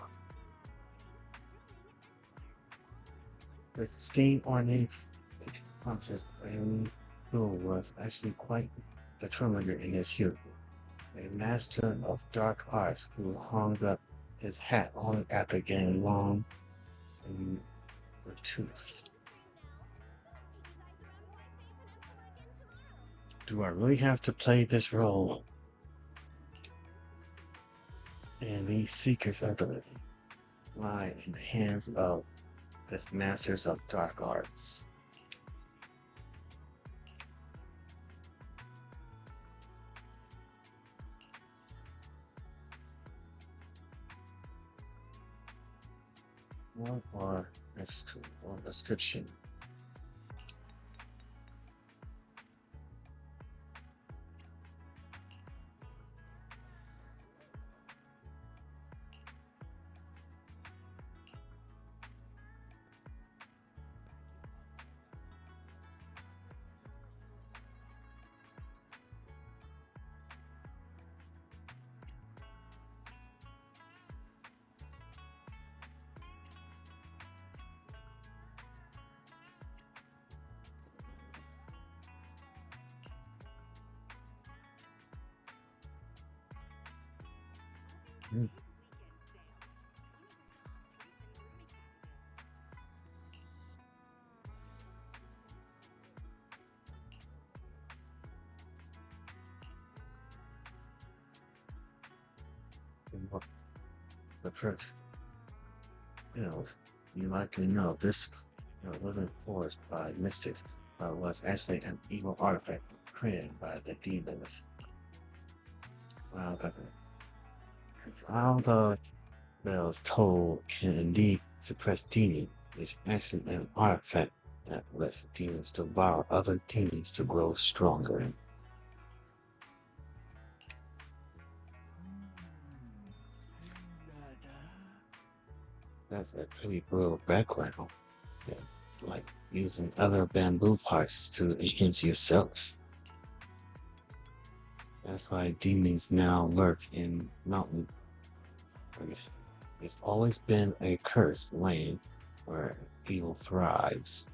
The steam ornate Princess Amy, who was actually quite the troublemaker in his youth, a master of dark arts who hung up his hat only after getting long in the tooth. Do I really have to play this role? And these secrets of the lie in the hands of the masters of dark arts. Or description. Mm. Well, the first build, you likely know this wasn't forged by mystics, but was actually an evil artifact created by the demons. While the bells toll can indeed suppress demons, it's actually an artifact that lets demons devour other demons to grow stronger. That's a pretty brutal background. Yeah, like using other bamboo parts to enhance yourself. That's why demons now lurk in mountain. It's always been a cursed land where evil thrives.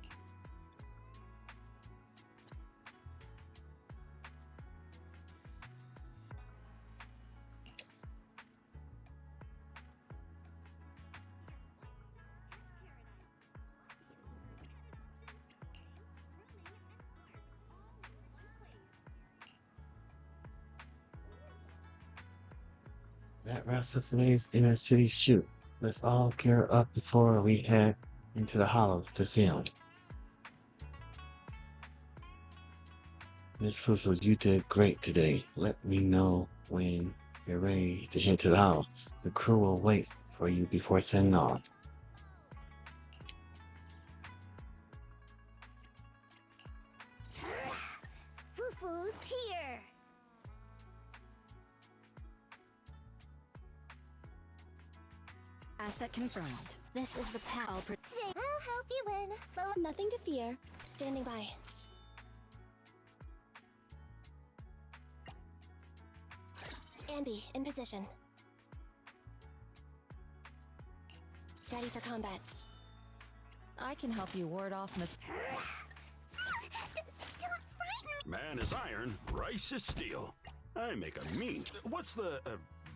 That wraps up today's inner city shoot. Let's all gear up before we head into the hollows to film. Miss Fufu, you did great today. Let me know when you're ready to head to the hollow. The crew will wait for you before setting off. Fufu's here! Asset confirmed. This is the path. I'll help you win. Well, nothing to fear. Standing by. Anby, in position. Ready for combat. I can help you ward off Miss. Man is iron, rice is steel. I make a mean. What's the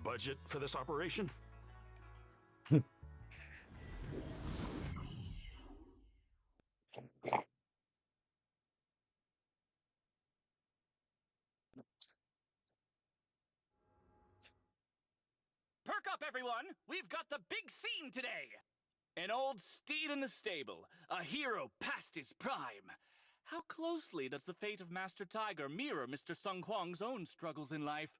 budget for this operation? Perk up, everyone! We've got the big scene today! An old steed in the stable, a hero past his prime. How closely does the fate of Master Tiger mirror Mr. Sung Hwang's own struggles in life?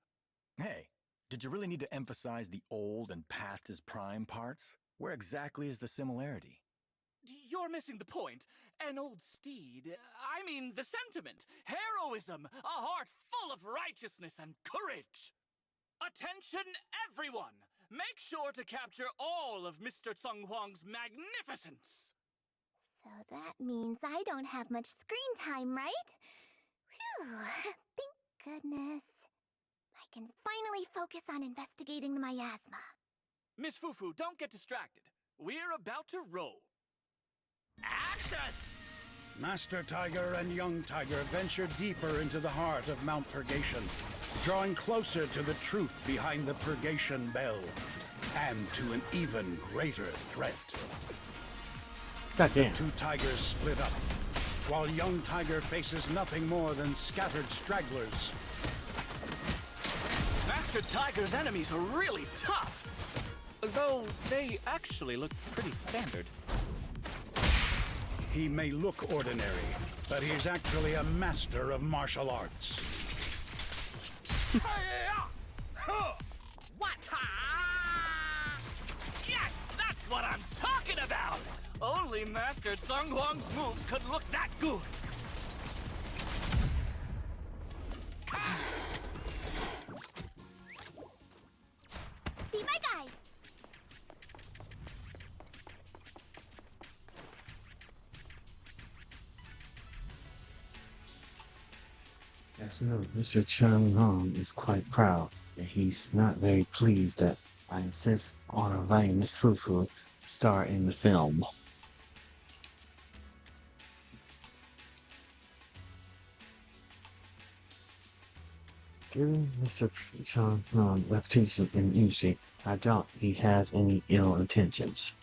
Hey, did you really need to emphasize the old and past his prime parts? Where exactly is the similarity? You're missing the point. An old steed. I mean, the sentiment. Heroism. A heart full of righteousness and courage. Attention, everyone! Make sure to capture all of Mr. Sung Hwang's magnificence! So that means I don't have much screen time, right? Phew, thank goodness. I can finally focus on investigating the miasma. Miss Fufu, don't get distracted. We're about to roll. Action! Master Tiger and Young Tiger venture deeper into the heart of Mount Purgation, drawing closer to the truth behind the Purgation Bell, and to an even greater threat. Goddamn. The two tigers split up, while Young Tiger faces nothing more than scattered stragglers. Master Tiger's enemies are really tough, though they actually look pretty standard. He may look ordinary, but he is actually a master of martial arts. What? Yes, that's what I'm talking about! Only Master Sung Hwang's moves could look that good. Be my guide! As you know, Mr. Chung Hong is quite proud, and he's not very pleased that I insist on inviting Miss Fufu to star in the film. Given Mr. Chang's reputation in the industry, I doubt he has any ill intentions.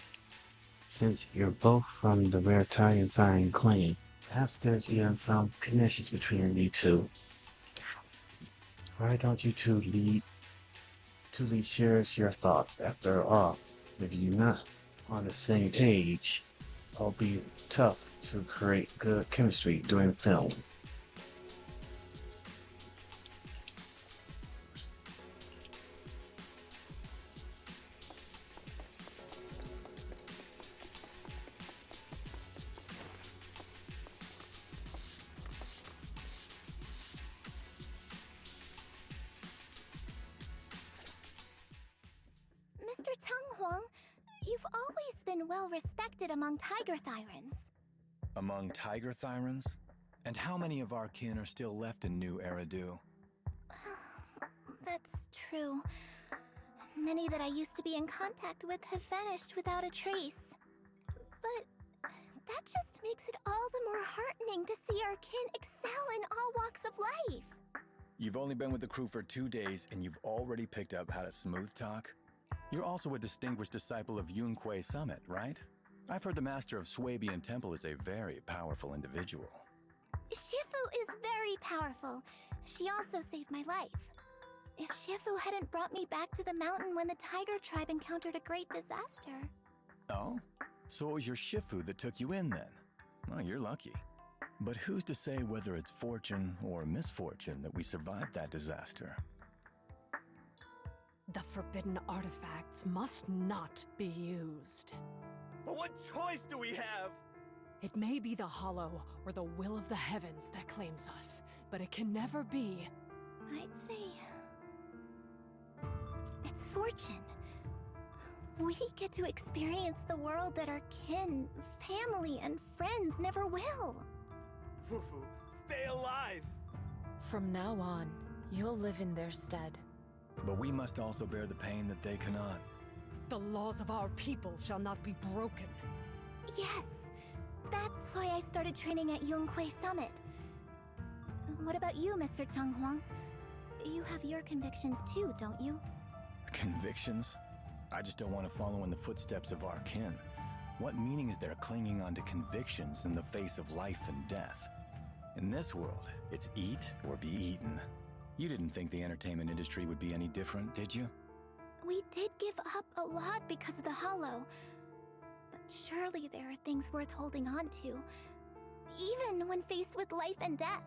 Since you're both from the rare Tiger Thine clan, perhaps there's even some connections between you two. Why don't you two lead share your thoughts? After all, if you're not on the same page, it'll be tough to create good chemistry during film. Mr. Tang Huang, you've always been well respected among Tiger Thyrans. Among Tiger Thyrans? And how many of our kin are still left in New Eridu? That's true. Many that I used to be in contact with have vanished without a trace. But that just makes it all the more heartening to see our kin excel in all walks of life. You've only been with the crew for 2 days and you've already picked up how to smooth talk? You're also a distinguished disciple of Yunquei Summit, right? I've heard the master of Swabian Temple is a very powerful individual. Shifu is very powerful. She also saved my life. If Shifu hadn't brought me back to the mountain when the Tiger tribe encountered a great disaster. Oh? So it was your Shifu that took you in then? Well, you're lucky. But who's to say whether it's fortune or misfortune that we survived that disaster? The forbidden artifacts must not be used. But what choice do we have? It may be the Hollow or the will of the heavens that claims us, but it can never be. I'd say it's fortune. We get to experience the world that our kin, family, and friends never will. Fufu, stay alive! From now on, you'll live in their stead. But we must also bear the pain that they cannot. The laws of our people shall not be broken. Yes, that's why I started training at Yunquei Summit. What about you, Mr. Tang Huang? You have your convictions too, don't you? Convictions? I just don't want to follow in the footsteps of our kin. What meaning is there clinging on to convictions in the face of life and death? In this world, it's eat or be eaten. You didn't think the entertainment industry would be any different, did you? We did give up a lot because of the Hollow. But surely there are things worth holding on to, even when faced with life and death.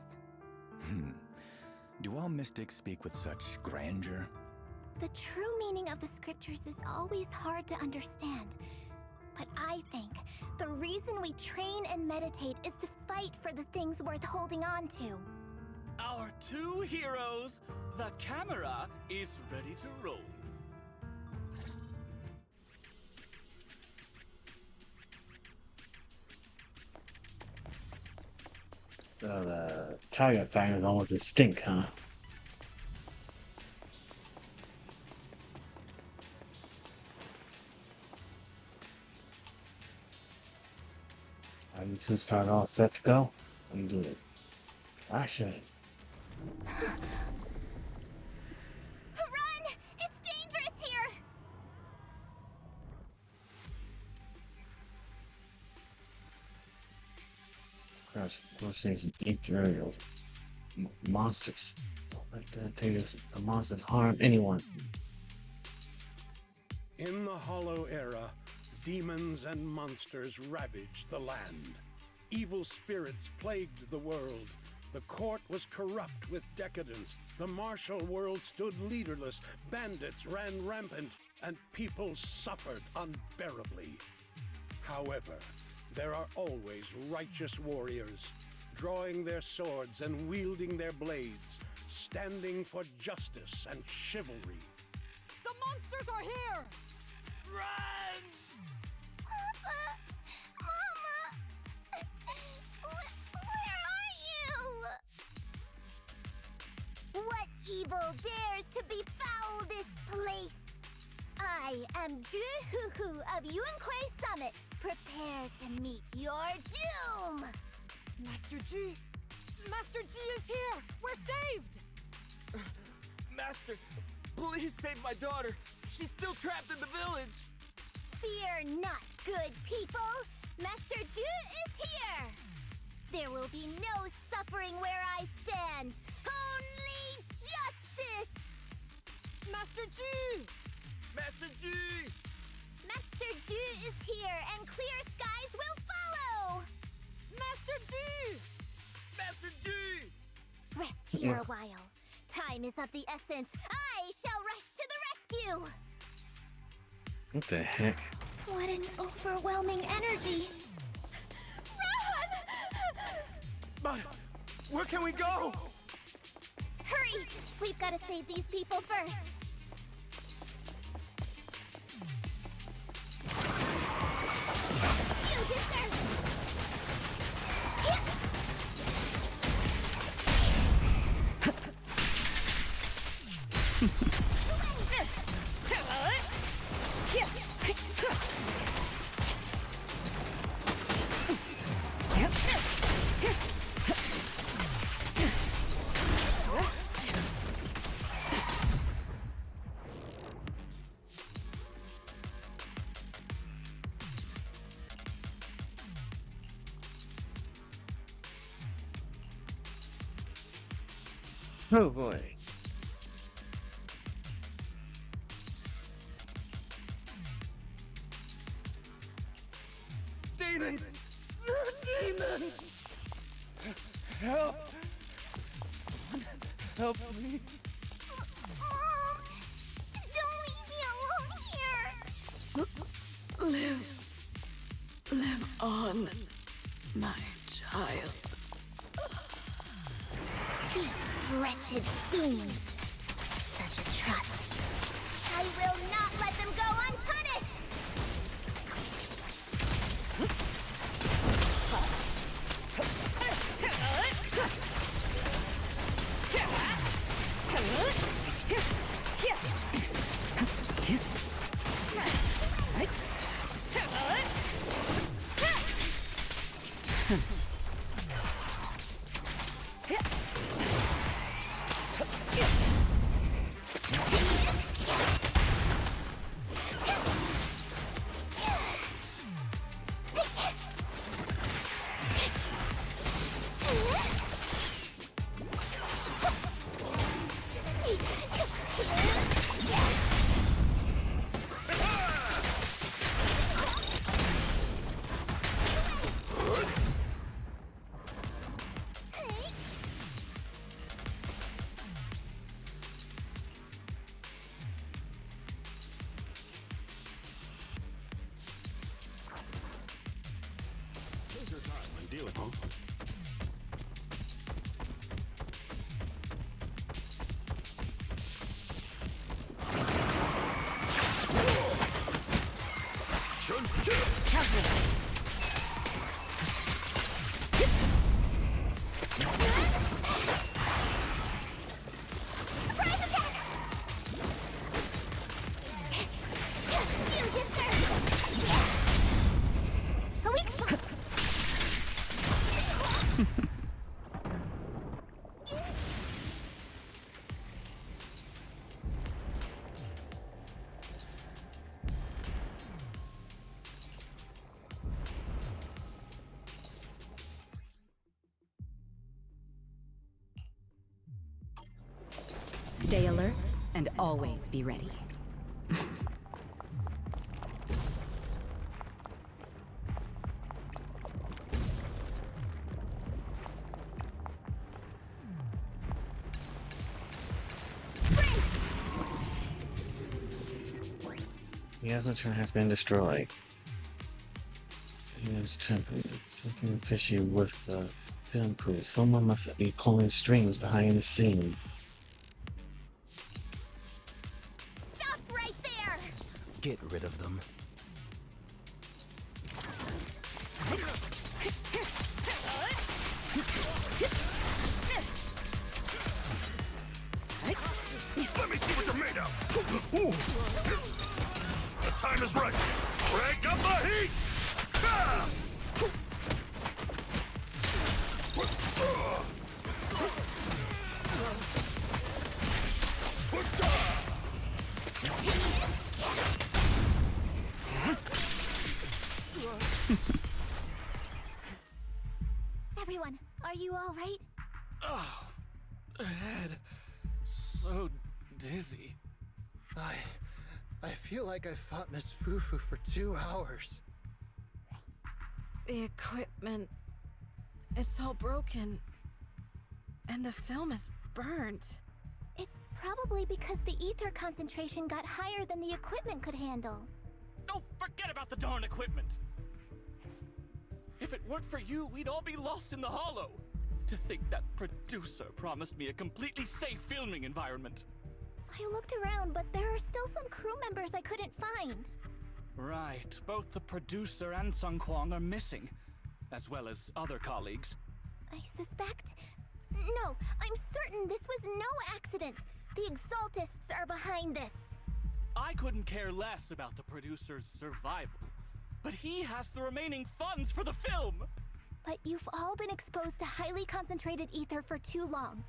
Do all mystics speak with such grandeur? The true meaning of the scriptures is always hard to understand. But I think the reason we train and meditate is to fight for the things worth holding on to. Our two heroes, the camera is ready to roll. So the Tiger thing is almost extinct, huh? Are you two start all set to go? What you doing? Action. Run! It's dangerous here! Crash, those things eat aerials. Monsters. Like the monsters harm anyone. In the Hollow Era, demons and monsters ravaged the land. Evil spirits plagued the world. The court was corrupt with decadence. The martial world stood leaderless. Bandits ran rampant, and people suffered unbearably. However, there are always righteous warriors, drawing their swords and wielding their blades, standing for justice and chivalry. The monsters are here! Run! Papa! Mama! Where are you? What evil dares to befoul this place? I am Zhuhuhu of Yunquei Summit. Prepare to meet your doom! Master G! Master G is here! We're saved! Master, please save my daughter. She's still trapped in the village. Fear not, good people. Master Ju is here. There will be no suffering where I stand. Only justice. Master Ju! Master Ju! Master Ju is here, and clear skies will follow. Master Ju! Master Ju! Rest here a while. Time is of the essence. I shall rush to the rescue. What the heck? What an overwhelming energy. But where can we go? Hurry! We've got to save these people first. You deserve Oh boy. Demons! Demons! Help! Help me! Mom! Don't leave me alone here! Live on, my child. These wretched fiends. Such a trust. I will not let them go unpunished! Take your time and deal with them. A weak spot. Stay alert and always be ready. The asthma turn has been destroyed. It's something fishy with the film crew. Someone must be pulling strings behind the scene. Stop right there! Get rid of them. Let me see what you're made of! The time is right! Crank up the heat! Ah! Are you all right? Oh, head. So dizzy. I feel like I fought Miss Fufu for 2 hours. The equipment... it's all broken. And the film is burnt. It's probably because the ether concentration got higher than the equipment could handle. Oh, forget about the darn equipment! If it weren't for you, we'd all be lost in the hollow. To think that producer promised me a completely safe filming environment. I looked around, but there are still some crew members I couldn't find. Right, both the producer and Sung Kwang are missing, as well as other colleagues. I suspect... No, I'm certain this was no accident. The Exaltists are behind this. I couldn't care less about the producer's survival, but he has the remaining funds for the film! But you've all been exposed to highly concentrated ether for too long.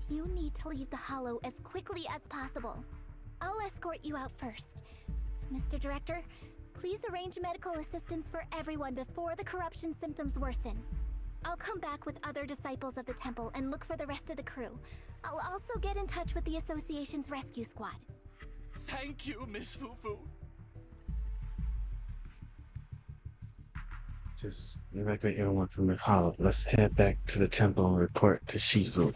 You need to leave the hollow as quickly as possible. I'll escort you out first. Mr. Director, please arrange medical assistance for everyone before the corruption symptoms worsen. I'll come back with other disciples of the temple and look for the rest of the crew. I'll also get in touch with the association's rescue squad. Thank you, Miss Fufu. Just evacuate everyone from the hollow. Let's head back to the temple and report to Shifu.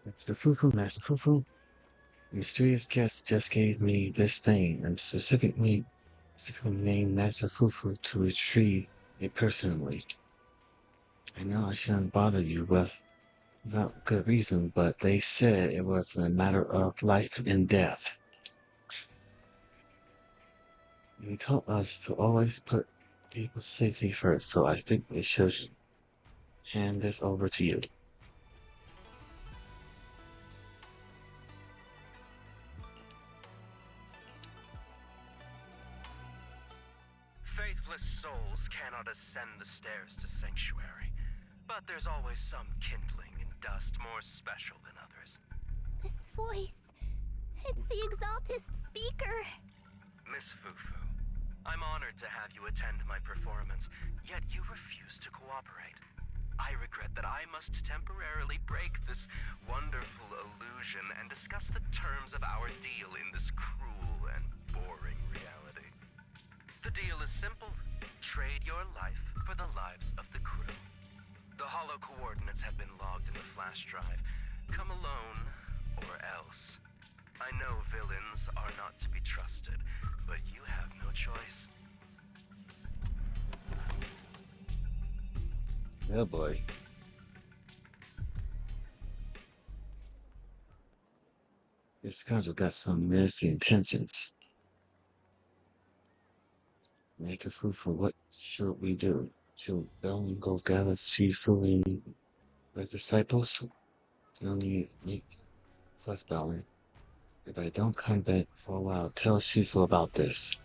It's the Fufu, Master Fufu. The mysterious guest just gave me this thing and specifically named Master Fufu to retrieve it personally. I know I shouldn't bother you without good reason, but they said it was a matter of life and death. You taught us to always put people's safety first, so I think we should hand this over to you. Faithless souls cannot ascend the stairs to sanctuary, but there's always some kindling in dust more special than others. This voice... it's the Exaltist speaker. Miss Fufu, I'm honored to have you attend my performance, yet you refuse to cooperate. I regret that I must temporarily break this wonderful illusion and discuss the terms of our deal in this cruel and boring reality. The deal is simple. Trade your life for the lives of the crew. The hollow coordinates have been logged in the flash drive. Come alone, or else. I know villains are not to be trusted, but you have no choice. Oh boy. This country got some messy intentions. Mr. Fufu, what should we do? Should we go and go gather Shifu and the disciples? Only make fuss about me. If I don't come back for a while, tell Shifu about this.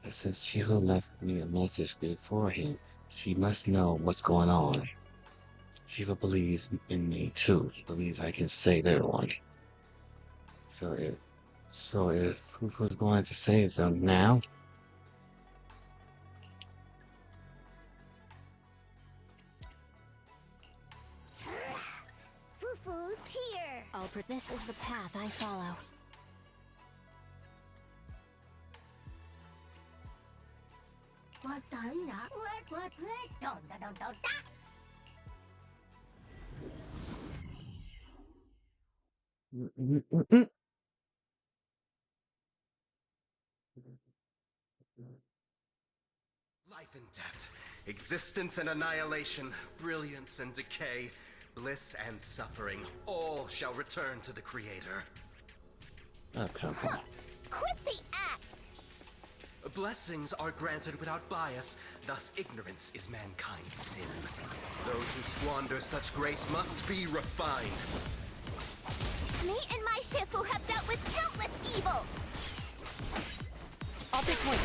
And since Shifu left me a message beforehand, she must know what's going on. Shifu believes in me too. He believes I can save everyone. So if Fufu's going to save them now, Fufu's here! This is the path I follow. Life and death, existence and annihilation, brilliance and decay, bliss and suffering, all shall return to the Creator. okay. Quit the act! Blessings are granted without bias, thus ignorance is mankind's sin. Those who squander such grace must be refined. Me and my Shifu have dealt with countless evils! I'll take point.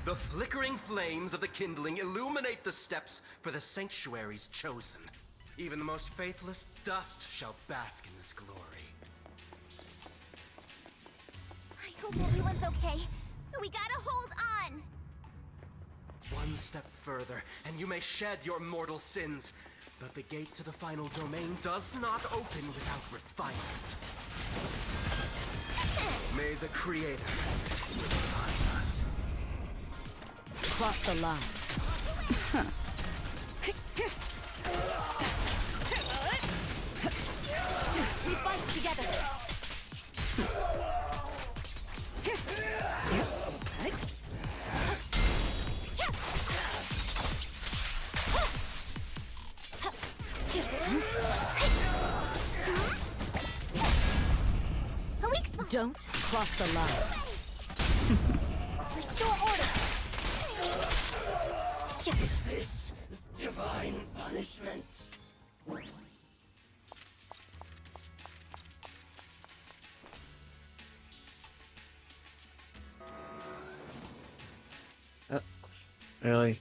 The flickering flames of the kindling illuminate the steps for the sanctuary's chosen. Even the most faithless dust shall bask in this glory. I hope everyone's okay. We gotta hold on! One step further, and you may shed your mortal sins. But the gate to the final domain does not open without refinement. May the Creator refine us. Cross the line. We fight together! Don't cross the line. Restore order! This divine punishment. Really?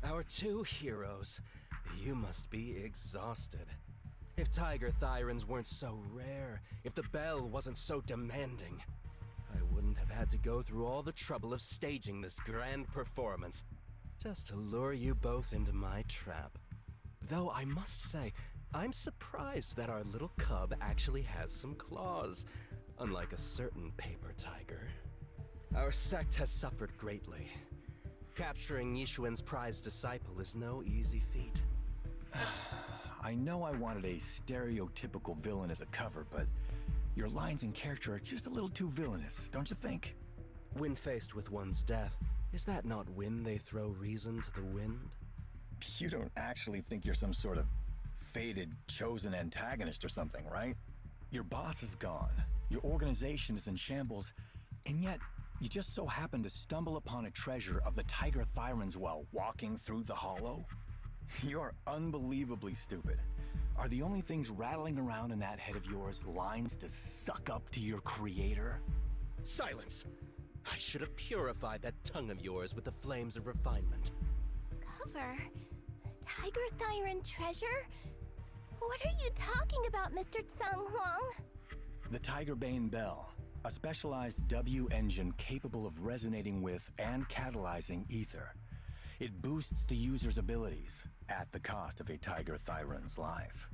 Our two heroes. You must be exhausted. If Tiger Thyrans weren't so rare, if the bell wasn't so demanding, I wouldn't have had to go through all the trouble of staging this grand performance just to lure you both into my trap. Though I must say, I'm surprised that our little cub actually has some claws, unlike a certain paper tiger. Our sect has suffered greatly. Capturing Yishuan's prized disciple is no easy feat. I know I wanted a stereotypical villain as a cover, but your lines and character are just a little too villainous, don't you think? When faced with one's death, is that not when they throw reason to the wind? You don't actually think you're some sort of fated, chosen antagonist or something, right? Your boss is gone. Your organization is in shambles, and yet you just so happen to stumble upon a treasure of the Tiger Thyrans while walking through the hollow? You're unbelievably stupid. Are the only things rattling around in that head of yours lines to suck up to your creator? Silence! I should have purified that tongue of yours with the flames of refinement. Cover? Tiger Thyran treasure? What are you talking about, Mr. Tsang Huang? The Tigerbane Bell, a specialized W engine capable of resonating with and catalyzing ether. It boosts the user's abilities at the cost of a Tiger Thyran's life.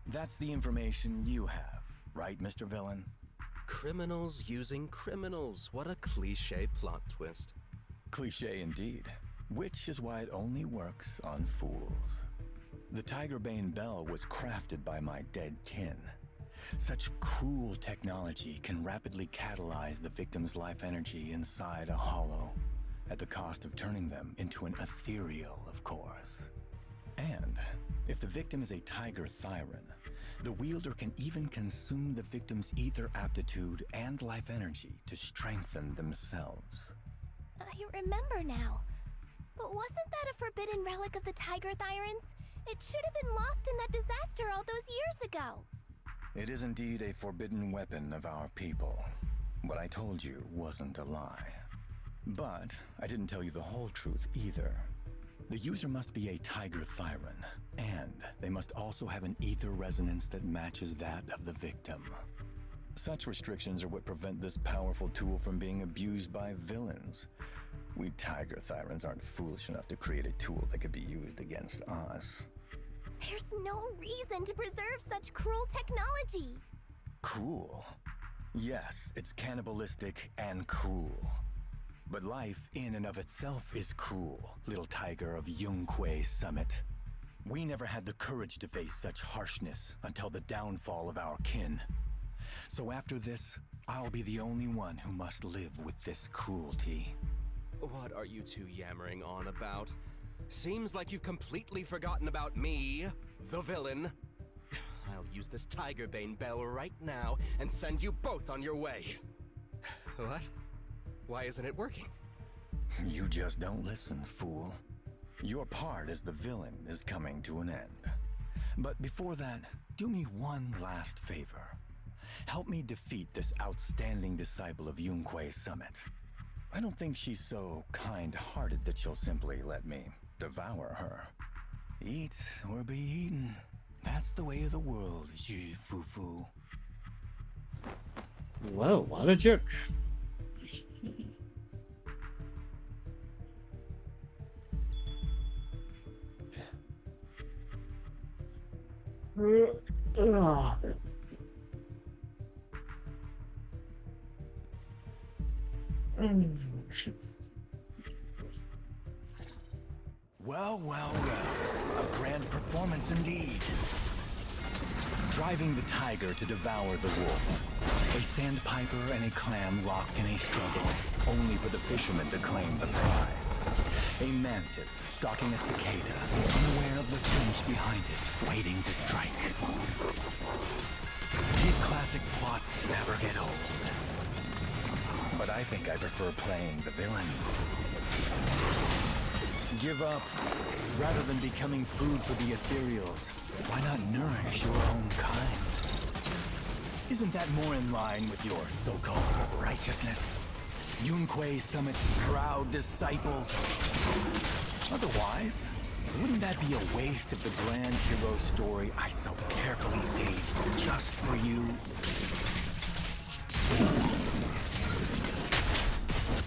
That's the information you have, right, Mr. Villain? Criminals using criminals. What a cliché plot twist. Cliché indeed, which is why it only works on fools. The Tigerbane Bell was crafted by my dead kin. Such cruel technology can rapidly catalyze the victim's life energy inside a hollow, at the cost of turning them into an ethereal, of course. And if the victim is a Tiger Thyran, the wielder can even consume the victim's ether aptitude and life energy to strengthen themselves. I remember now. But wasn't that a forbidden relic of the Tiger Thyrans? It should have been lost in that disaster all those years ago. It is indeed a forbidden weapon of our people. What I told you wasn't a lie. But I didn't tell you the whole truth either. The user must be a Tiger Thyran, and they must also have an ether resonance that matches that of the victim. Such restrictions are what prevent this powerful tool from being abused by villains. We Tiger Thyrans aren't foolish enough to create a tool that could be used against us. There's no reason to preserve such cruel technology. Cruel? Yes, it's cannibalistic and cruel. But life in and of itself is cruel, little tiger of Yunque Summit. We never had the courage to face such harshness until the downfall of our kin. So after this, I'll be the only one who must live with this cruelty. What are you two yammering on about? Seems like you've completely forgotten about me, the villain. I'll use this Tigerbane Bell right now and send you both on your way. What? Why isn't it working? You just don't listen, fool. Your part as the villain is coming to an end. But before that, do me one last favor. Help me defeat this outstanding disciple of Yunque Summit. I don't think she's so kind-hearted that she'll simply let me devour her. Eat or be eaten. That's the way of the world, Xu Fufu. Well, what a jerk. Well, well, well. A grand performance indeed. Driving the tiger to devour the wolf. A sandpiper and a clam locked in a struggle, only for the fisherman to claim the prize. A mantis stalking a cicada, unaware of the fringe behind it, waiting to strike. These classic plots never get old. But I think I prefer playing the villain. Give up. Rather than becoming food for the ethereals, why not nourish your own kind? Isn't that more in line with your so-called righteousness? Yunque Summit's proud disciple. Otherwise, wouldn't that be a waste of the grand hero story I so carefully staged just for you?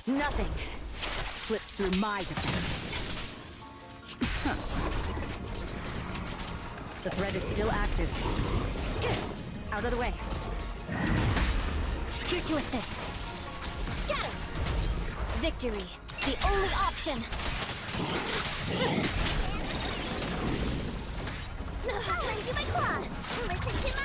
Nothing slips through my defense. The threat is still active. Out of the way. Here to assist. Scatter! Victory, the only option. I'll lend you my claws. Listen to my...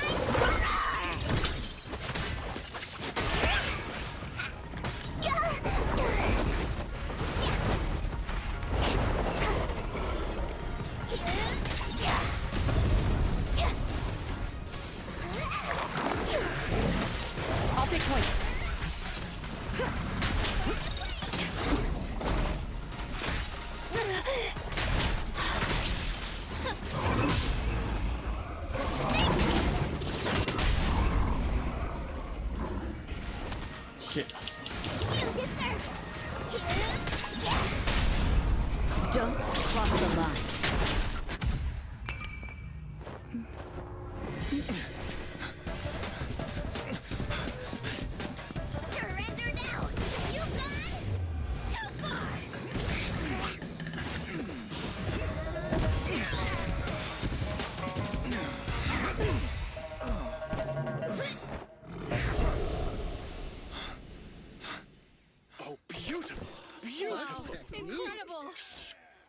incredible!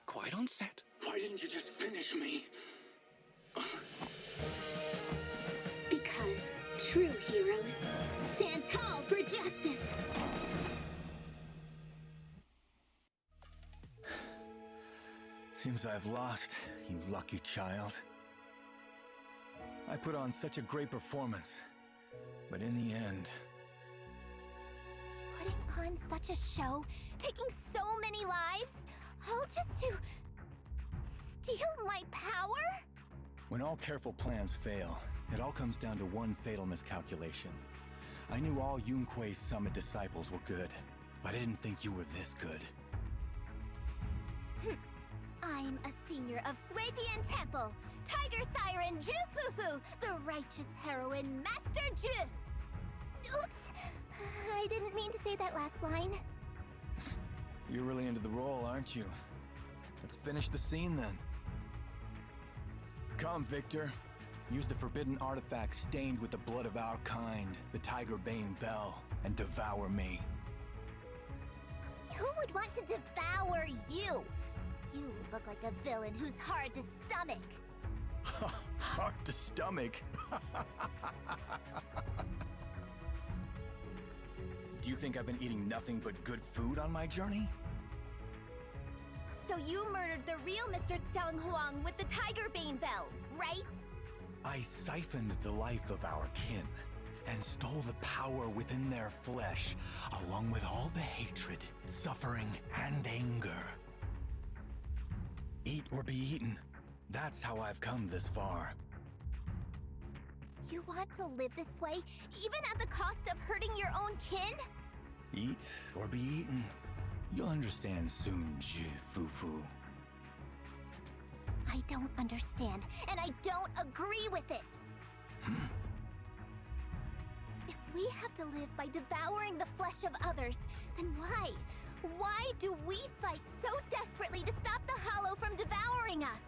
Quiet on set. Why didn't you just finish me? Because true heroes stand tall for justice. Seems I've lost, you lucky child. I put on such a great performance, but in the end... Putting on such a show, taking so many lives, all just to steal my power? When all careful plans fail, it all comes down to one fatal miscalculation. I knew all Yunque's Summit disciples were good, but I didn't think you were this good. I'm a senior of Swabian Temple, Tiger Thyron Jufufu, the righteous heroine Master Ju. Oops, I didn't mean to say that last line. You're really into the role, aren't you? Let's finish the scene then. Come, Victor. Use the forbidden artifact stained with the blood of our kind, the Tiger Bane Bell, and devour me. Who would want to devour you? You look like a villain who's hard to stomach. Hard to stomach? Do you think I've been eating nothing but good food on my journey? So you murdered the real Mr. Tsang Huang with the Tiger Bane Bell, right? I siphoned the life of our kin and stole the power within their flesh, along with all the hatred, suffering, and anger. Eat or be eaten. That's how I've come this far. You want to live this way, even at the cost of hurting your own kin? Eat or be eaten. You'll understand soon, Fufu. I don't understand, and I don't agree with it. If we have to live by devouring the flesh of others, then why? Why do we fight so desperately to stop the Hollow from devouring us?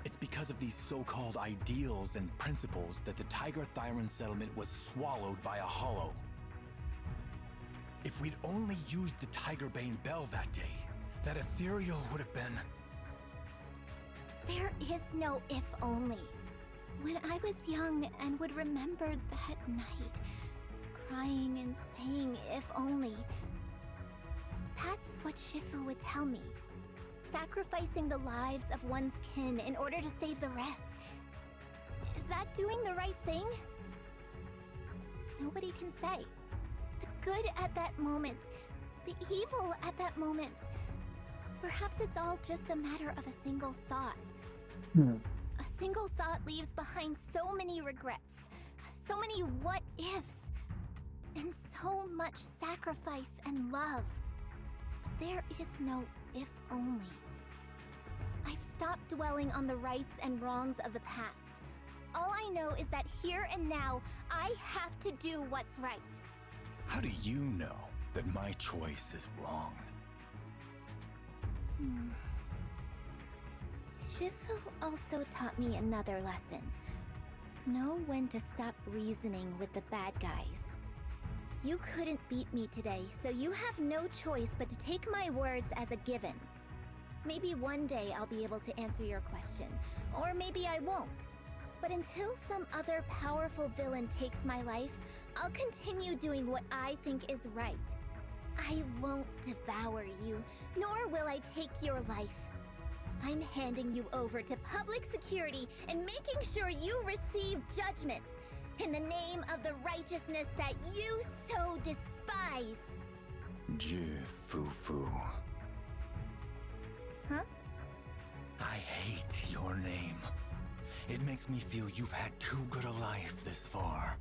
It's because of these so-called ideals and principles that the Tiger Thyron settlement was swallowed by a Hollow. If we'd only used the Tiger Bane Bell that day, that ethereal would have been... There is no if only. When I was young and would remember that night, crying and saying if only, that's what Shifu would tell me. Sacrificing the lives of one's kin in order to save the rest. Is that doing the right thing? Nobody can say. The good at that moment, the evil at that moment. Perhaps it's all just a matter of a single thought. A single thought leaves behind so many regrets, so many what-ifs, and so much sacrifice and love. But there is no if only. I've stopped dwelling on the rights and wrongs of the past. All I know is that here and now, I have to do what's right. How do you know that my choice is wrong? Shifu also taught me another lesson. Know when to stop reasoning with the bad guys. You couldn't beat me today, so you have no choice but to take my words as a given. Maybe one day I'll be able to answer your question, or maybe I won't. But until some other powerful villain takes my life, I'll continue doing what I think is right. I won't devour you, nor will I take your life. I'm handing you over to public security and making sure you receive judgment in the name of the righteousness that you so despise. Fufu. Huh? I hate your name. It makes me feel you've had too good a life this far.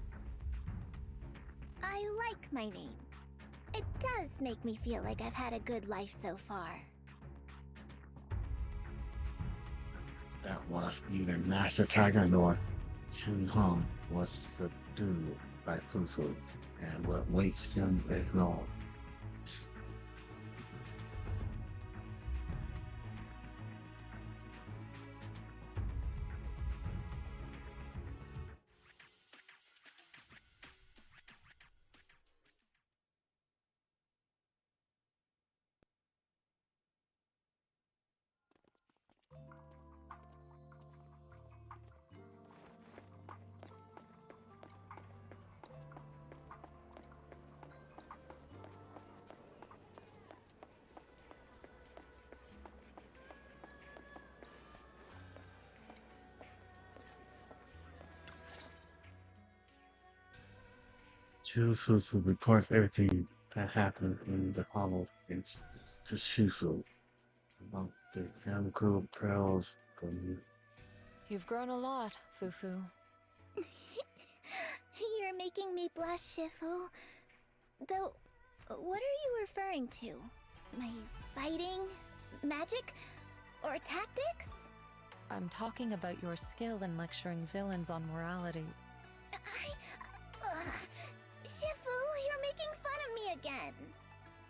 I like my name. It does make me feel like I've had a good life so far. That was neither Master Tiger nor Chen Hong was subdued by Fufu, and what waits him is known. Shufu reports everything that happened in the hollow to Shufu about the chemical pearls. You've grown a lot, Fufu. You're making me blush, Shifu. Though, what are you referring to? My fighting, magic, or tactics? I'm talking about your skill in lecturing villains on morality. Shifu, you're making fun of me again.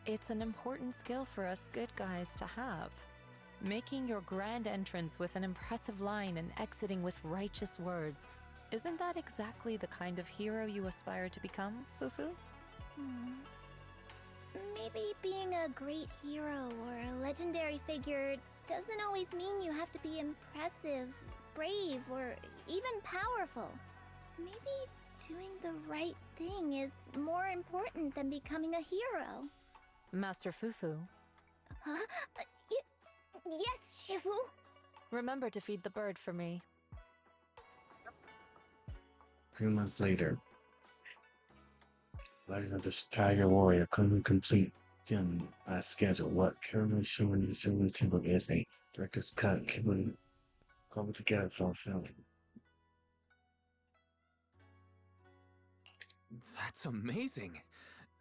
It's an important skill for us good guys to have. Making your grand entrance with an impressive line and exiting with righteous words. Isn't that exactly the kind of hero you aspire to become, Fufu? Maybe being a great hero or a legendary figure doesn't always mean you have to be impressive, brave, or even powerful. Maybe doing the right thing is more important than becoming a hero. Master Fufu. Huh? Yes, Shifu. Remember to feed the bird for me. 3 months later, Legend of the Tiger Warrior couldn't complete filming as scheduled. What currently shown in Silver Temple is a director's cut coming together for filming. That's amazing!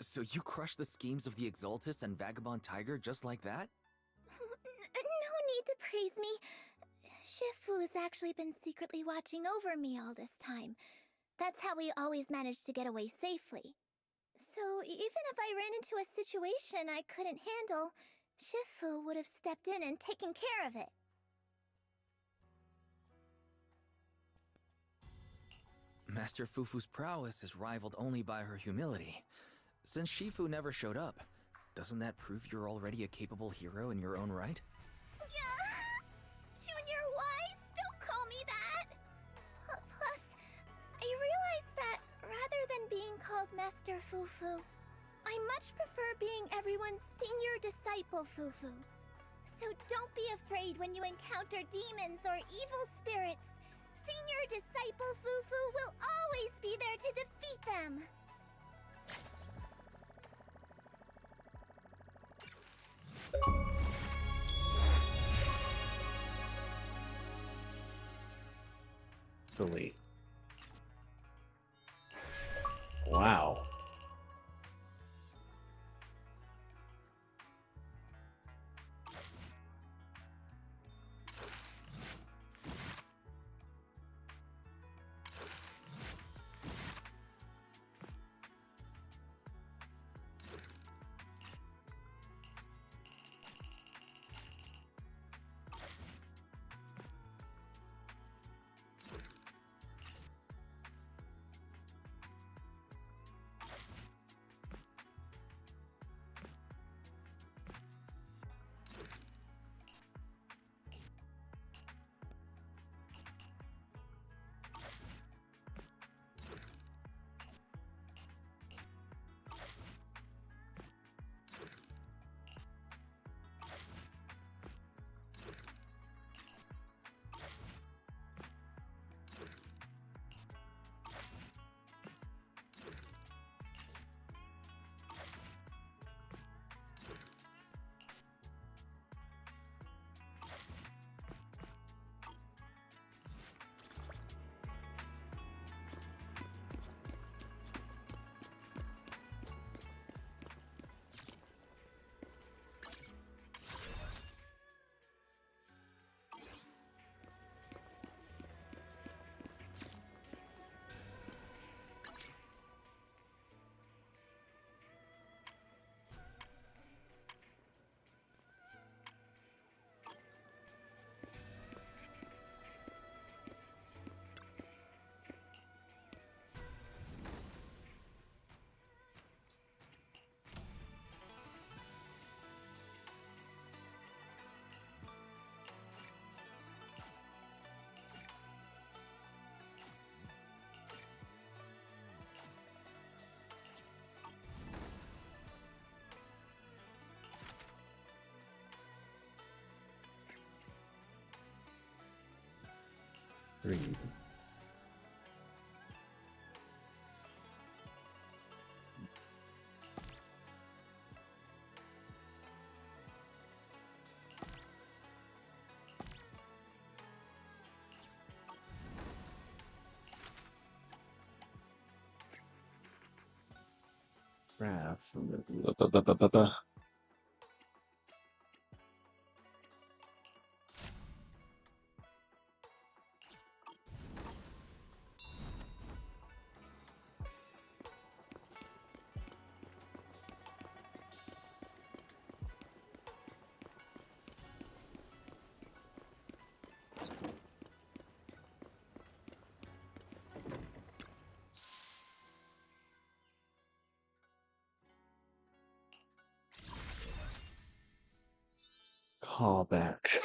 So you crushed the schemes of the Exaltus and Vagabond Tiger just like that? No need to praise me. Shifu's actually been secretly watching over me all this time. That's how we always managed to get away safely. So even if I ran into a situation I couldn't handle, Shifu would have stepped in and taken care of it. Master Fufu's prowess is rivaled only by her humility. Since Shifu never showed up, doesn't that prove you're already a capable hero in your own right? Junior Wise, don't call me that! Plus, I realized that rather than being called Master Fufu, I much prefer being everyone's senior disciple Fufu. So don't be afraid when you encounter demons or evil spirits. Senior disciple Fufu will always be there to defeat them. Delete. Wow. Three. Graph. Call back.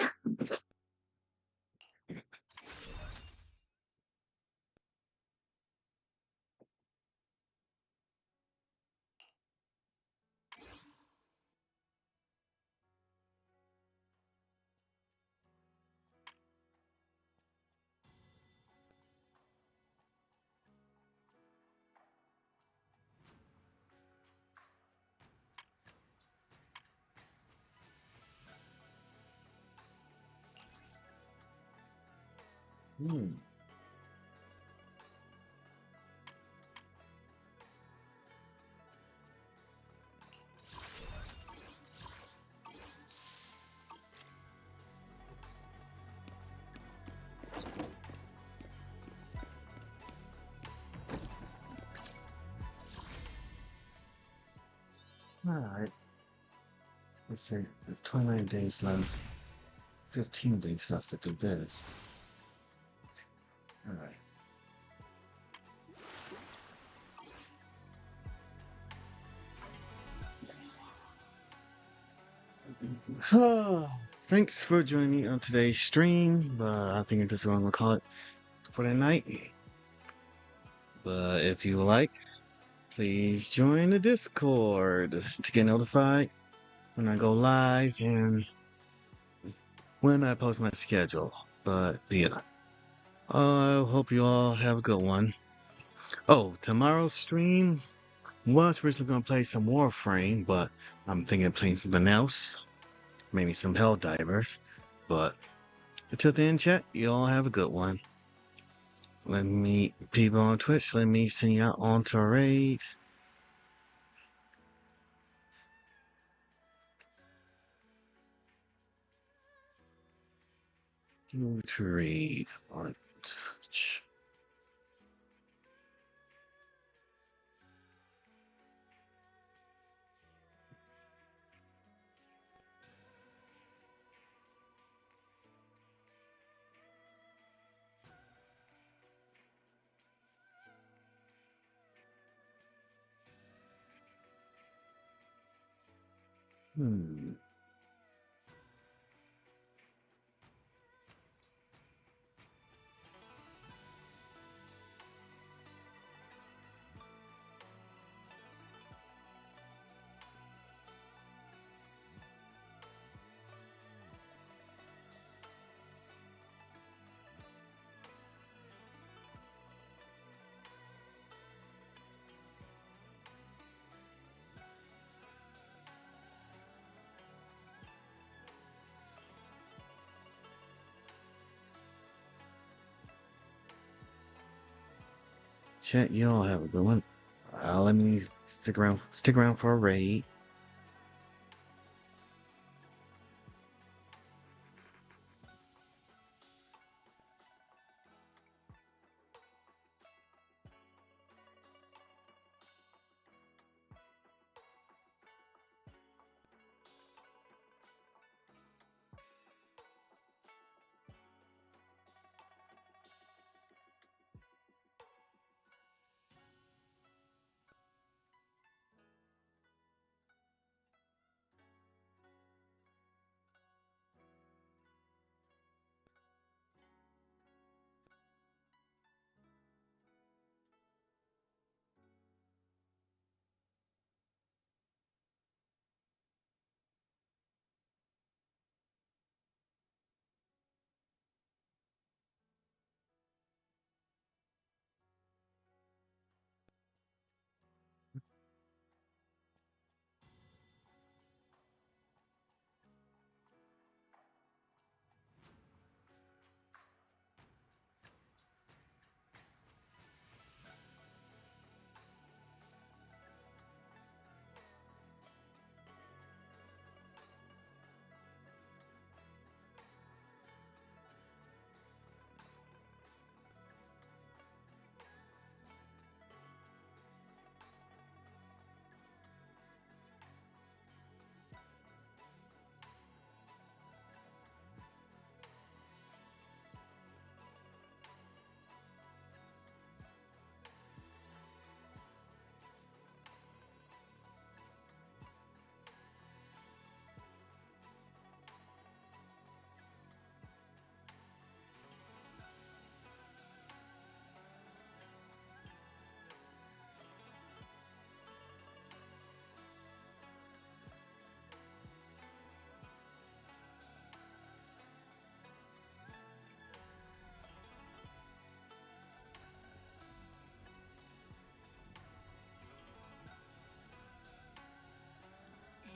Alright. Let's see. There's 29 days left. 15 days left to do this. Alright. Thanks for joining me on today's stream. But I think this is what I'm gonna call it for the night. But if you would like, please join the Discord to get notified when I go live and when I post my schedule. But yeah, I hope you all have a good one. Oh, tomorrow's stream was originally gonna play some Warframe, but I'm thinking of playing something else, maybe some Helldivers. But until then, chat, you all have a good one. Let me, people on Twitch, let me send you out onto a raid. Go to raid on Twitch. Hmm. Chat, you all have a good one. Let me stick around for a raid.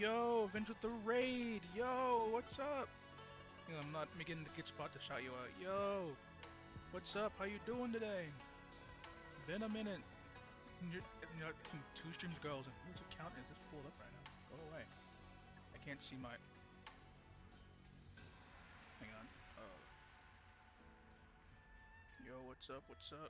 Yo, Vince with the raid. Yo, what's up? You know, I'm not making the good spot to shout you out. Yo, what's up? How you doing today? Been a minute. You're 2 streams girls, and whose account is this pulled up right now? Go away. I can't see my. Hang on. Yo, what's up? What's up?